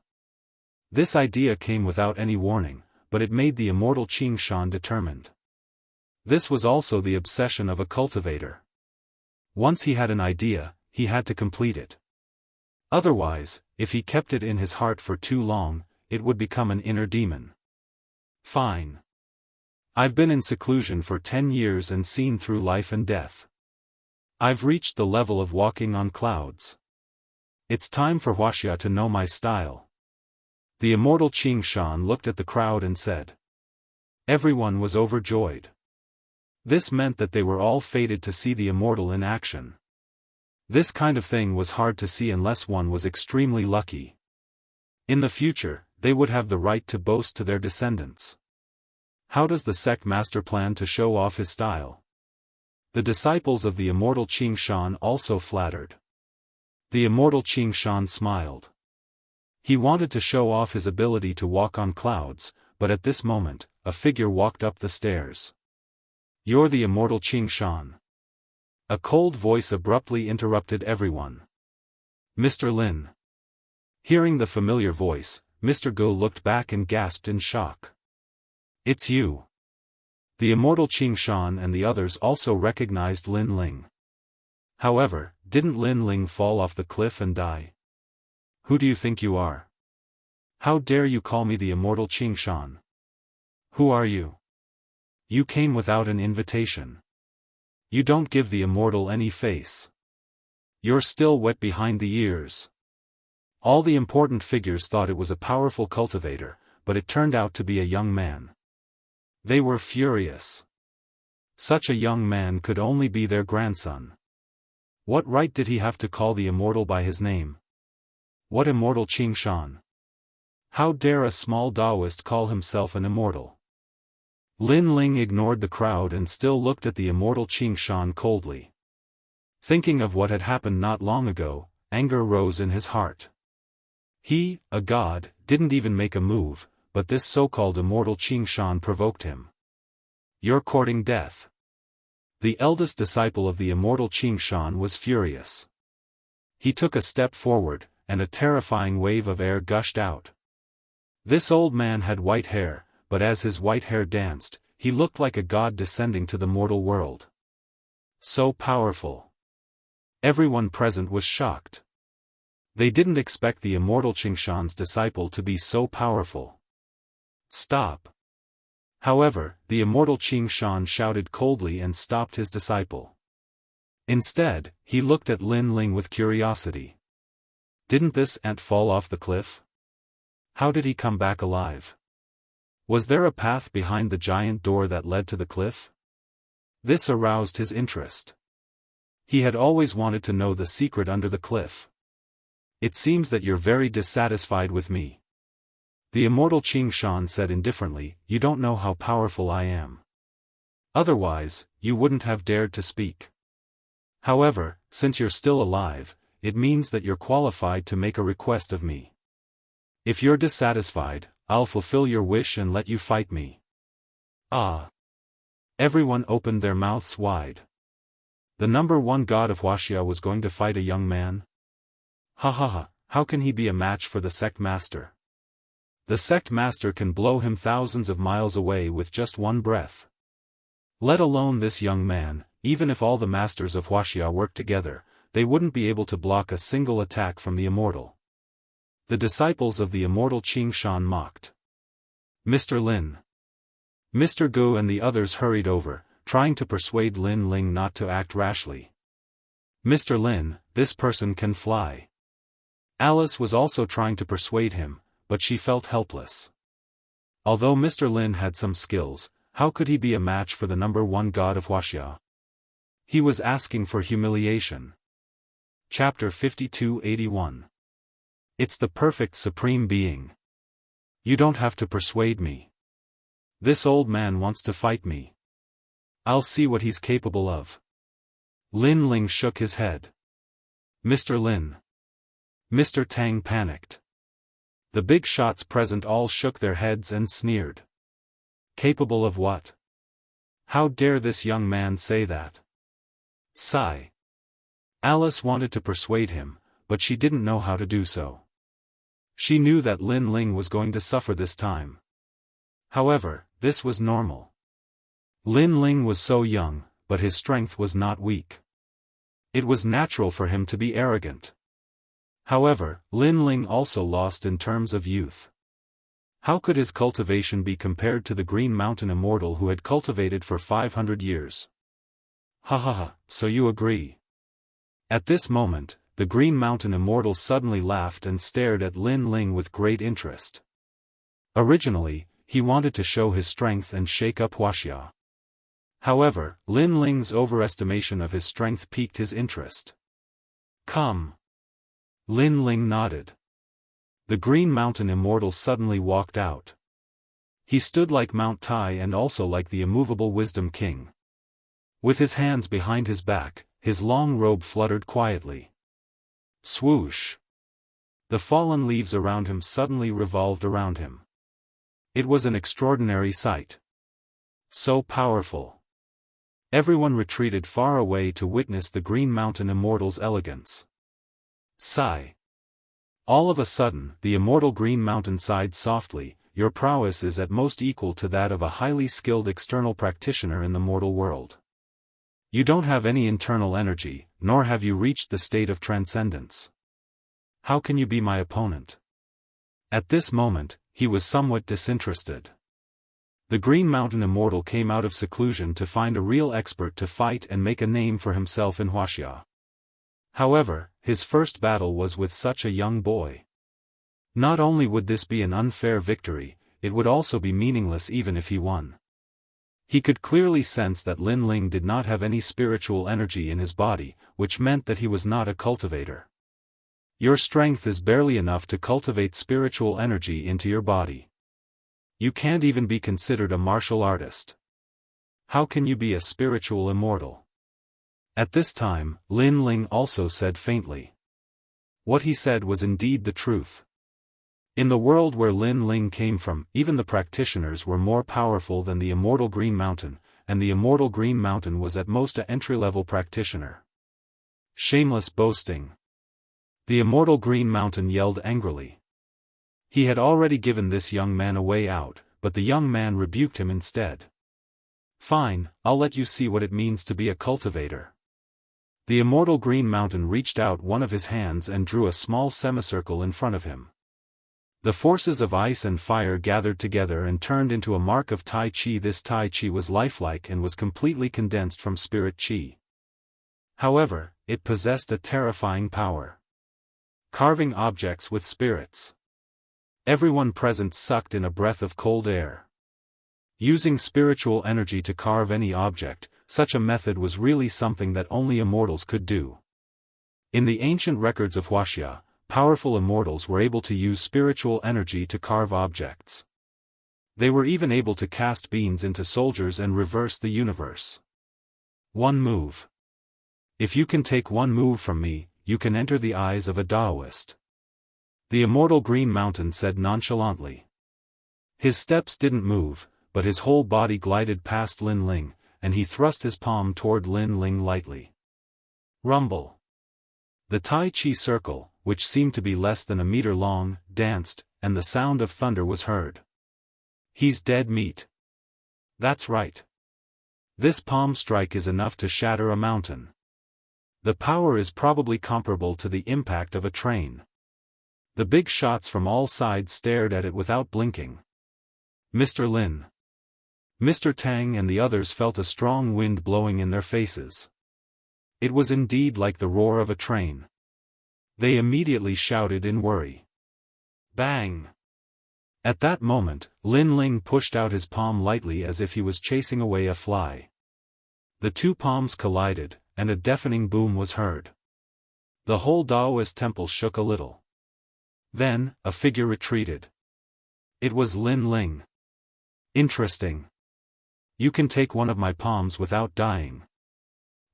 This idea came without any warning, but it made the immortal Qingshan determined. This was also the obsession of a cultivator. Once he had an idea, he had to complete it. Otherwise, if he kept it in his heart for too long, it would become an inner demon. Fine. I've been in seclusion for 10 years and seen through life and death. I've reached the level of walking on clouds. It's time for Wuxia to know my style. The immortal Qingshan looked at the crowd and said. Everyone was overjoyed. This meant that they were all fated to see the immortal in action. This kind of thing was hard to see unless one was extremely lucky. In the future, they would have the right to boast to their descendants. How does the sect master plan to show off his style? The disciples of the immortal Qingshan also flattered. The immortal Qingshan smiled. He wanted to show off his ability to walk on clouds, but at this moment, a figure walked up the stairs. You're the immortal Qingshan. A cold voice abruptly interrupted everyone. Mr. Lin. Hearing the familiar voice, Mr. Gu looked back and gasped in shock. It's you. The immortal Qingshan and the others also recognized Lin Ling. However, didn't Lin Ling fall off the cliff and die? Who do you think you are? How dare you call me the immortal Qingshan? Who are you? You came without an invitation. You don't give the immortal any face. You're still wet behind the ears. All the important figures thought it was a powerful cultivator, but it turned out to be a young man. They were furious. Such a young man could only be their grandson. What right did he have to call the immortal by his name? What immortal Qingshan? How dare a small Daoist call himself an immortal? Lin Ling ignored the crowd and still looked at the immortal Qingshan coldly. Thinking of what had happened not long ago, anger rose in his heart. He, a god, didn't even make a move, but this so-called immortal Qingshan provoked him. You're courting death. The eldest disciple of the immortal Qingshan was furious. He took a step forward, and a terrifying wave of air gushed out. This old man had white hair, but as his white hair danced, he looked like a god descending to the mortal world. So powerful. Everyone present was shocked. They didn't expect the immortal Qingshan's disciple to be so powerful. Stop. However, the immortal Qingshan shouted coldly and stopped his disciple. Instead, he looked at Lin Ling with curiosity. Didn't this ant fall off the cliff? How did he come back alive? Was there a path behind the giant door that led to the cliff? This aroused his interest. He had always wanted to know the secret under the cliff. It seems that you're very dissatisfied with me. The immortal Qingshan said indifferently, you don't know how powerful I am. Otherwise, you wouldn't have dared to speak. However, since you're still alive, it means that you're qualified to make a request of me. If you're dissatisfied, I'll fulfill your wish and let you fight me. Ah! Everyone opened their mouths wide. The number one god of Wuxia was going to fight a young man? Ha ha ha, how can he be a match for the sect master? The sect master can blow him thousands of miles away with just one breath. Let alone this young man, even if all the masters of Wuxia worked together, they wouldn't be able to block a single attack from the Immortal. The disciples of the Immortal Qingshan mocked. Mr. Lin. Mr. Gu and the others hurried over, trying to persuade Lin Ling not to act rashly. Mr. Lin, this person can fly. Alice was also trying to persuade him, but she felt helpless. Although Mr. Lin had some skills, how could he be a match for the number one god of Wuxia? He was asking for humiliation. Chapter 5281. It's the perfect supreme being. You don't have to persuade me. This old man wants to fight me. I'll see what he's capable of. Lin Ling shook his head. Mr. Lin. Mr. Tang panicked. The big shots present all shook their heads and sneered. Capable of what? How dare this young man say that? Sigh. Alice wanted to persuade him, but she didn't know how to do so. She knew that Lin Ling was going to suffer this time. However, this was normal. Lin Ling was so young, but his strength was not weak. It was natural for him to be arrogant. However, Lin Ling also lost in terms of youth. How could his cultivation be compared to the Green Mountain Immortal who had cultivated for 500 years? Ha ha ha, so you agree. At this moment, the Green Mountain Immortal suddenly laughed and stared at Lin Ling with great interest. Originally, he wanted to show his strength and shake up Wuxia. However, Lin Ling's overestimation of his strength piqued his interest. Come. Lin Ling nodded. The Green Mountain Immortal suddenly walked out. He stood like Mount Tai and also like the immovable Wisdom King. With his hands behind his back, his long robe fluttered quietly. Swoosh! The fallen leaves around him suddenly revolved around him. It was an extraordinary sight. So powerful. Everyone retreated far away to witness the Green Mountain Immortal's elegance. Sigh. All of a sudden, the Immortal Green Mountain sighed softly. Your prowess is at most equal to that of a highly skilled external practitioner in the mortal world. You don't have any internal energy, nor have you reached the state of transcendence. How can you be my opponent? At this moment, he was somewhat disinterested. The Green Mountain Immortal came out of seclusion to find a real expert to fight and make a name for himself in Wuxia. However, his first battle was with such a young boy. Not only would this be an unfair victory, it would also be meaningless even if he won. He could clearly sense that Lin Ling did not have any spiritual energy in his body, which meant that he was not a cultivator. Your strength is barely enough to cultivate spiritual energy into your body. You can't even be considered a martial artist. How can you be a spiritual immortal? At this time, Lin Ling also said faintly. What he said was indeed the truth. In the world where Lin Ling came from, even the practitioners were more powerful than the Immortal Green Mountain, and the Immortal Green Mountain was at most an entry-level practitioner. Shameless boasting. The Immortal Green Mountain yelled angrily. He had already given this young man a way out, but the young man rebuked him instead. Fine, I'll let you see what it means to be a cultivator. The Immortal Green Mountain reached out one of his hands and drew a small semicircle in front of him. The forces of ice and fire gathered together and turned into a mark of Tai Chi. This Tai Chi was lifelike and was completely condensed from Spirit Chi. However, it possessed a terrifying power. Carving objects with spirits. Everyone present sucked in a breath of cold air. Using spiritual energy to carve any object, such a method was really something that only immortals could do. In the ancient records of Wuxia, powerful immortals were able to use spiritual energy to carve objects. They were even able to cast beams into soldiers and reverse the universe. One move. If you can take one move from me, you can enter the eyes of a Daoist. The Immortal Green Mountain said nonchalantly. His steps didn't move, but his whole body glided past Lin Ling, and he thrust his palm toward Lin Ling lightly. Rumble. The Tai Chi circle, which seemed to be less than a meter long, danced, and the sound of thunder was heard. He's dead meat. That's right. This palm strike is enough to shatter a mountain. The power is probably comparable to the impact of a train. The big shots from all sides stared at it without blinking. Mr. Lin, Mr. Tang and the others felt a strong wind blowing in their faces. It was indeed like the roar of a train. They immediately shouted in worry. Bang! At that moment, Lin Ling pushed out his palm lightly as if he was chasing away a fly. The two palms collided, and a deafening boom was heard. The whole Daoist temple shook a little. Then, a figure retreated. It was Lin Ling. Interesting. You can take one of my palms without dying.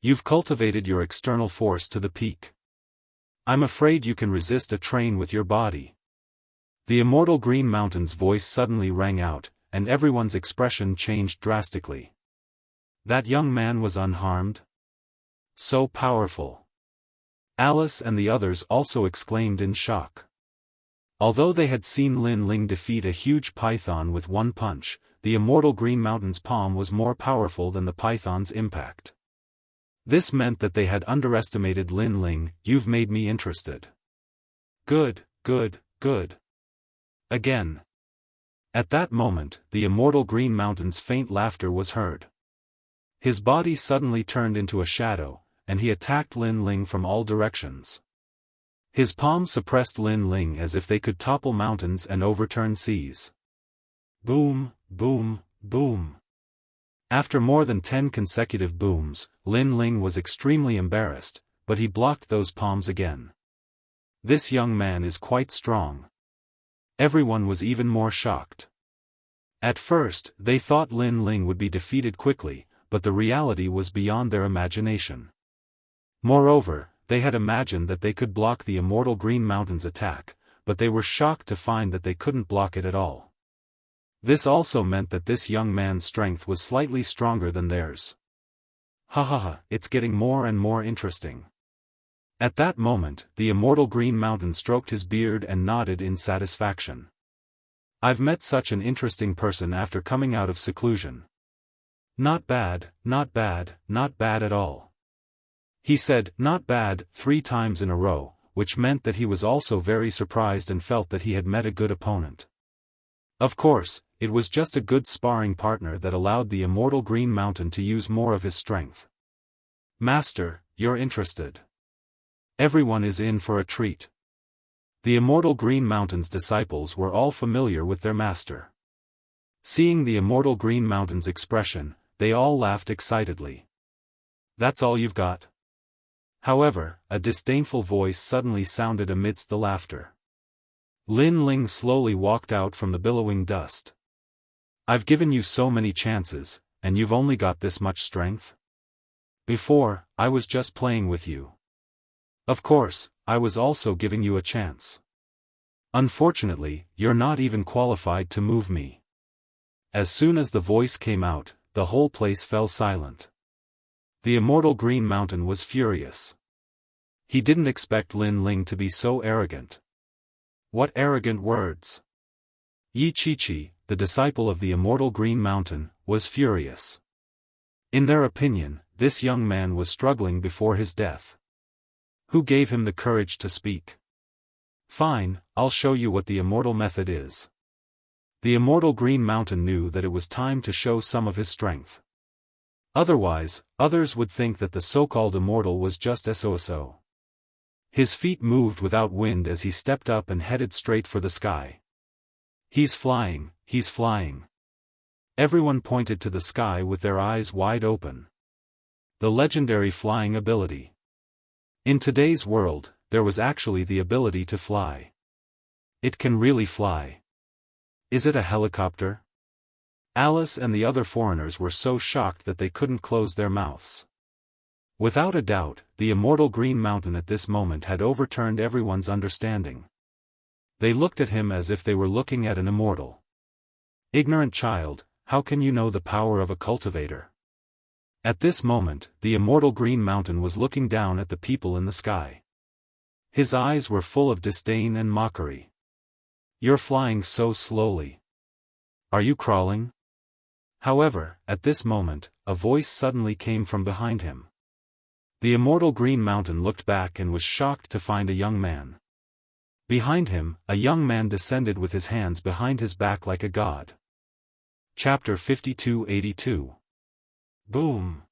You've cultivated your external force to the peak. I'm afraid you can resist a train with your body. The immortal Green Mountain's voice suddenly rang out, and everyone's expression changed drastically. That young man was unharmed? So powerful. Alice and the others also exclaimed in shock. Although they had seen Lin Ling defeat a huge python with one punch, the immortal Green Mountain's palm was more powerful than the python's impact. This meant that they had underestimated Lin Ling. You've made me interested. Good, good, good. Again. At that moment, the immortal Green Mountain's faint laughter was heard. His body suddenly turned into a shadow, and he attacked Lin Ling from all directions. His palms suppressed Lin Ling as if they could topple mountains and overturn seas. Boom, boom, boom. After more than 10 consecutive booms, Lin Ling was extremely embarrassed, but he blocked those palms again. This young man is quite strong. Everyone was even more shocked. At first, they thought Lin Ling would be defeated quickly, but the reality was beyond their imagination. Moreover, they had imagined that they could block the immortal Green Mountain's attack, but they were shocked to find that they couldn't block it at all. This also meant that this young man's strength was slightly stronger than theirs. Ha ha ha, it's getting more and more interesting. At that moment, the immortal Green Mountain stroked his beard and nodded in satisfaction. I've met such an interesting person after coming out of seclusion. Not bad, not bad, not bad at all. He said, not bad, 3 times in a row, which meant that he was also very surprised and felt that he had met a good opponent. Of course, it was just a good sparring partner that allowed the immortal Green Mountain to use more of his strength. Master, you're interested. Everyone is in for a treat. The immortal Green Mountain's disciples were all familiar with their master. Seeing the immortal Green Mountain's expression, they all laughed excitedly. That's all you've got? However, a disdainful voice suddenly sounded amidst the laughter. Lin Ling slowly walked out from the billowing dust. I've given you so many chances, and you've only got this much strength? Before, I was just playing with you. Of course, I was also giving you a chance. Unfortunately, you're not even qualified to move me. As soon as the voice came out, the whole place fell silent. The immortal Green Mountain was furious. He didn't expect Lin Ling to be so arrogant. What arrogant words! Yi Chi-Chi, the disciple of the immortal Green Mountain, was furious. In their opinion, this young man was struggling before his death. Who gave him the courage to speak? Fine, I'll show you what the immortal method is. The immortal Green Mountain knew that it was time to show some of his strength. Otherwise, others would think that the so-called immortal was just so. His feet moved without wind as he stepped up and headed straight for the sky. He's flying, he's flying. Everyone pointed to the sky with their eyes wide open. The legendary flying ability. In today's world, there was actually the ability to fly. It can really fly. Is it a helicopter? Alice and the other foreigners were so shocked that they couldn't close their mouths. Without a doubt, the immortal Green Mountain at this moment had overturned everyone's understanding. They looked at him as if they were looking at an immortal. Ignorant child, how can you know the power of a cultivator? At this moment, the immortal Green Mountain was looking down at the people in the sky. His eyes were full of disdain and mockery. You're flying so slowly. Are you crawling? However, at this moment, a voice suddenly came from behind him. The immortal Green Mountain looked back and was shocked to find a young man. Behind him, a young man descended with his hands behind his back like a god. Chapter 5282. Boom!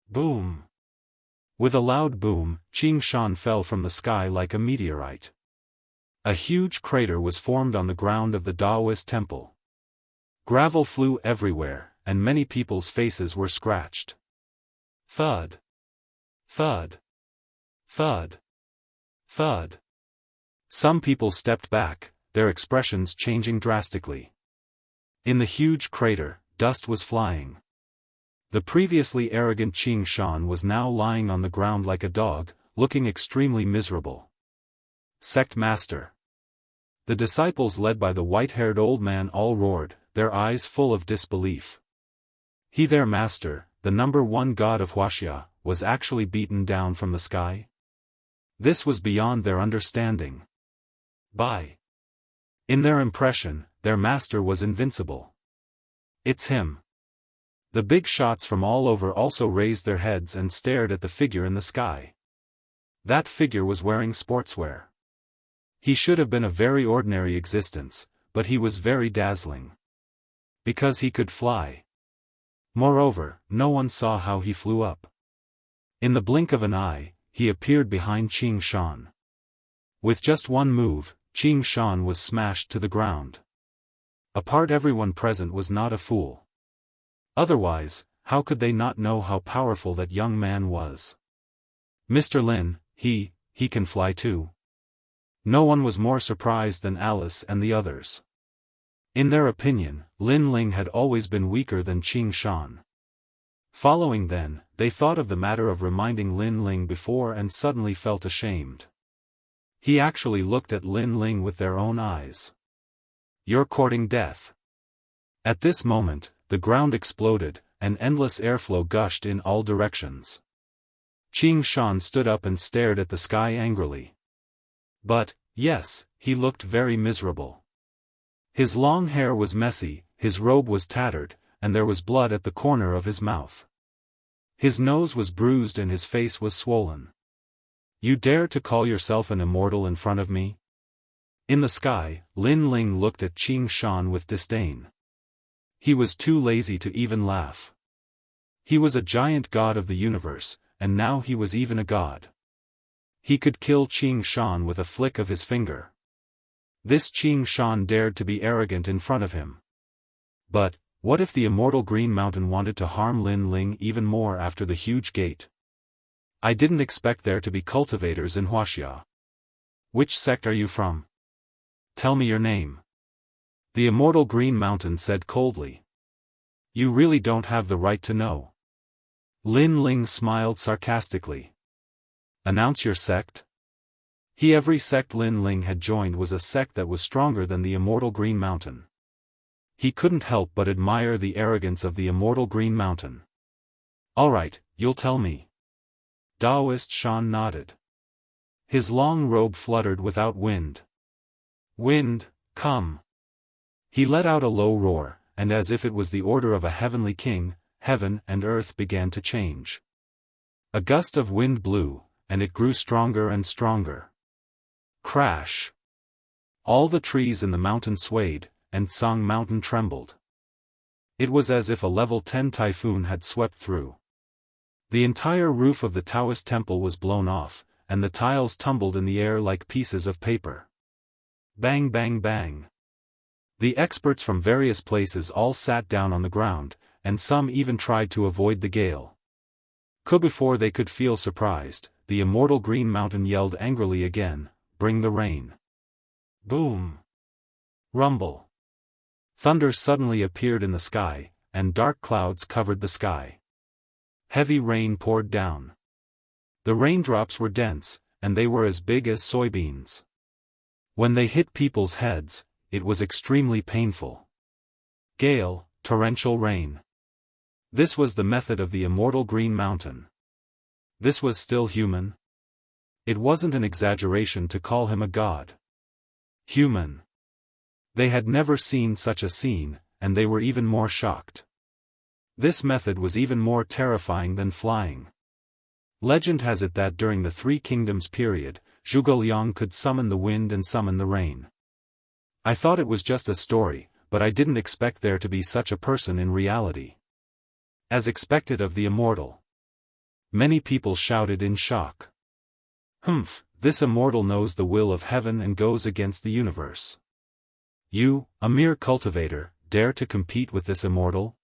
Boom! With a loud boom, Xianxia fell from the sky like a meteorite. A huge crater was formed on the ground of the Daoist temple. Gravel flew everywhere, and many people's faces were scratched. Thud! Thud! Thud! Thud! Some people stepped back, their expressions changing drastically. In the huge crater, dust was flying. The previously arrogant Xianxia was now lying on the ground like a dog, looking extremely miserable. Sect Master! The disciples led by the white-haired old man all roared, their eyes full of disbelief. He, their master, the #1 god of Wuxia, was actually beaten down from the sky? This was beyond their understanding. In their impression, their master was invincible. It's him. The big shots from all over also raised their heads and stared at the figure in the sky. That figure was wearing sportswear. He should have been a very ordinary existence, but he was very dazzling. Because he could fly. Moreover, no one saw how he flew up. In the blink of an eye, he appeared behind Xianxia. With just one move, Xianxia was smashed to the ground. Apart, everyone present was not a fool. Otherwise, how could they not know how powerful that young man was? Mr. Lin, he can fly too. No one was more surprised than Alice and the others. In their opinion, Lin Ling had always been weaker than Xianxia. Following then, they thought of the matter of reminding Lin Ling before and suddenly felt ashamed. He actually looked at Lin Ling with their own eyes. You're courting death. At this moment, the ground exploded, and endless airflow gushed in all directions. Xianxia stood up and stared at the sky angrily. But, yes, he looked very miserable. His long hair was messy, his robe was tattered, and there was blood at the corner of his mouth. His nose was bruised and his face was swollen. You dare to call yourself an immortal in front of me? In the sky, Lin Ling looked at Xianxia with disdain. He was too lazy to even laugh. He was a giant god of the universe, and now he was even a god. He could kill Xianxia with a flick of his finger. This Xianxia dared to be arrogant in front of him. But, what if the immortal Green Mountain wanted to harm Lin Ling even more after the huge gate? I didn't expect there to be cultivators in Wuxia. Which sect are you from? Tell me your name. The immortal Green Mountain said coldly. You really don't have the right to know. Lin Ling smiled sarcastically. Announce your sect? Every sect Lin Ling had joined was a sect that was stronger than the immortal Green Mountain. He couldn't help but admire the arrogance of the immortal Green Mountain. Alright, you'll tell me. Daoist Shan nodded. His long robe fluttered without wind. Wind, come. He let out a low roar, and as if it was the order of a heavenly king, heaven and earth began to change. A gust of wind blew, and it grew stronger and stronger. Crash! All the trees in the mountain swayed, and Song Mountain trembled. It was as if a level 10 typhoon had swept through. The entire roof of the Taoist temple was blown off, and the tiles tumbled in the air like pieces of paper. Bang bang bang. The experts from various places all sat down on the ground, and some even tried to avoid the gale. Before they could feel surprised, the immortal Green Mountain yelled angrily again, "Bring the rain." Boom! Rumble! Thunder suddenly appeared in the sky, and dark clouds covered the sky. Heavy rain poured down. The raindrops were dense, and they were as big as soybeans. When they hit people's heads, it was extremely painful. Gale, torrential rain. This was the method of the immortal Green Mountain. This was still human. It wasn't an exaggeration to call him a god. Human. They had never seen such a scene, and they were even more shocked. This method was even more terrifying than flying. Legend has it that during the Three Kingdoms period, Zhuge Liang could summon the wind and summon the rain. I thought it was just a story, but I didn't expect there to be such a person in reality. As expected of the immortal. Many people shouted in shock. Humph, this immortal knows the will of heaven and goes against the universe. You, a mere cultivator, dare to compete with this immortal?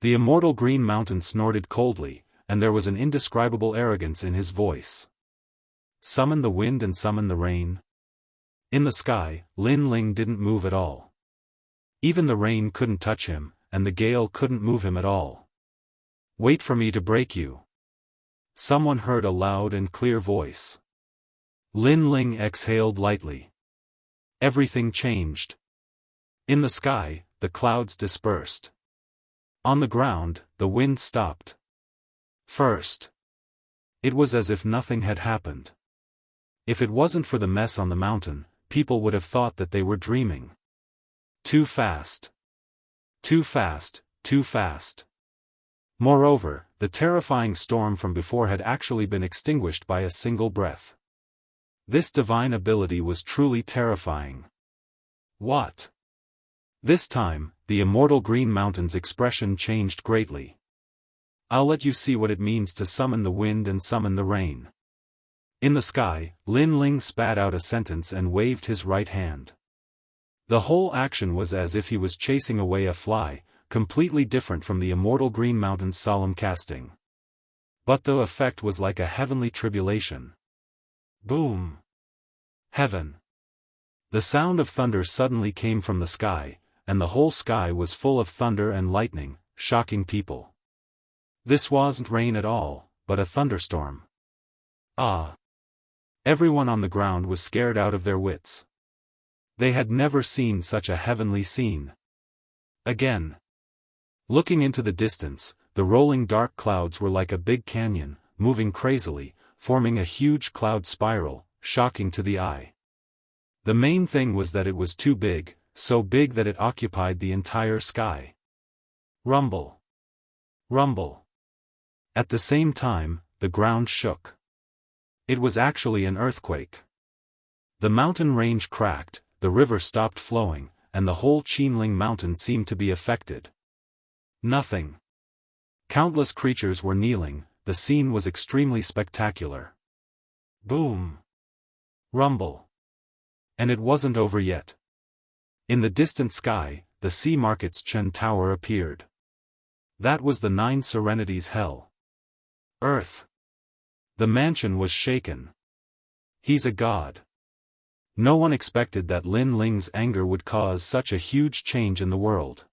The immortal Green Mountain snorted coldly, and there was an indescribable arrogance in his voice. Summon the wind and summon the rain? In the sky, Lin Ling didn't move at all. Even the rain couldn't touch him, and the gale couldn't move him at all. Wait for me to break you. Someone heard a loud and clear voice. Lin Ling exhaled lightly. Everything changed. In the sky, the clouds dispersed. On the ground, the wind stopped. First. It was as if nothing had happened. If it wasn't for the mess on the mountain, people would have thought that they were dreaming. Too fast. Too fast, too fast. Moreover, the terrifying storm from before had actually been extinguished by a single breath. This divine ability was truly terrifying. What? This time, the immortal Green Mountain's expression changed greatly. I'll let you see what it means to summon the wind and summon the rain. In the sky, Lin Ling spat out a sentence and waved his right hand. The whole action was as if he was chasing away a fly, completely different from the immortal Green Mountain's solemn casting. But the effect was like a heavenly tribulation. Boom! Heaven! The sound of thunder suddenly came from the sky, and the whole sky was full of thunder and lightning, shocking people. This wasn't rain at all, but a thunderstorm. Ah! Everyone on the ground was scared out of their wits. They had never seen such a heavenly scene. Again. Looking into the distance, the rolling dark clouds were like a big canyon, moving crazily, forming a huge cloud spiral, shocking to the eye. The main thing was that it was too big, so big that it occupied the entire sky. Rumble. Rumble. At the same time, the ground shook. It was actually an earthquake. The mountain range cracked, the river stopped flowing, and the whole Qinling mountain seemed to be affected. Nothing. Countless creatures were kneeling, the scene was extremely spectacular. Boom. Rumble. And it wasn't over yet. In the distant sky, the Sea Market's Chen Tower appeared. That was the Nine Serenities' hell. Earth. The mansion was shaken. He's a god. No one expected that Lin Ling's anger would cause such a huge change in the world.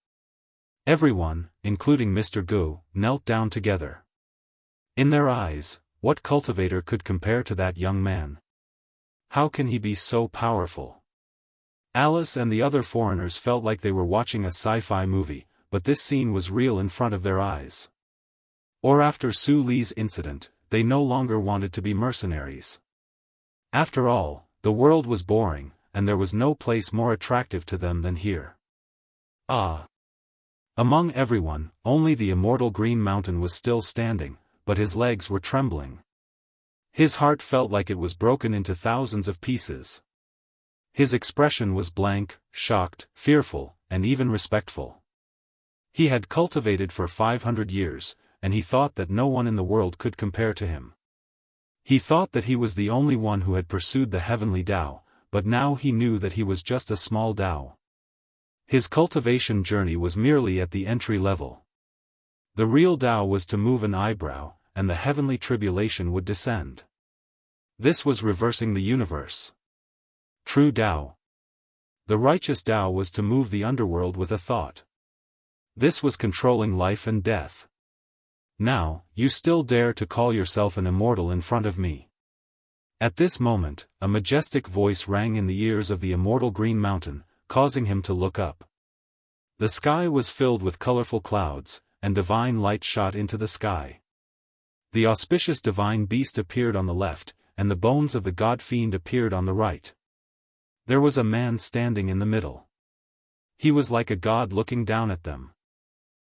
Everyone, including Mr. Gu, knelt down together. In their eyes, what cultivator could compare to that young man? How can he be so powerful? Alice and the other foreigners felt like they were watching a sci-fi movie, but this scene was real in front of their eyes. Or after Su Li's incident, they no longer wanted to be mercenaries. After all, the world was boring, and there was no place more attractive to them than here. Ah! Among everyone, only the immortal Green Mountain was still standing, but his legs were trembling. His heart felt like it was broken into thousands of pieces. His expression was blank, shocked, fearful, and even respectful. He had cultivated for 500 years, and he thought that no one in the world could compare to him. He thought that he was the only one who had pursued the heavenly Tao, but now he knew that he was just a small Tao. His cultivation journey was merely at the entry level. The real Tao was to move an eyebrow, and the heavenly tribulation would descend. This was reversing the universe. True Tao. The righteous Tao was to move the underworld with a thought. This was controlling life and death. Now, you still dare to call yourself an immortal in front of me. At this moment, a majestic voice rang in the ears of the immortal Green Mountain, causing him to look up. The sky was filled with colorful clouds, and divine light shot into the sky. The auspicious divine beast appeared on the left, and the bones of the god-fiend appeared on the right. There was a man standing in the middle. He was like a god looking down at them.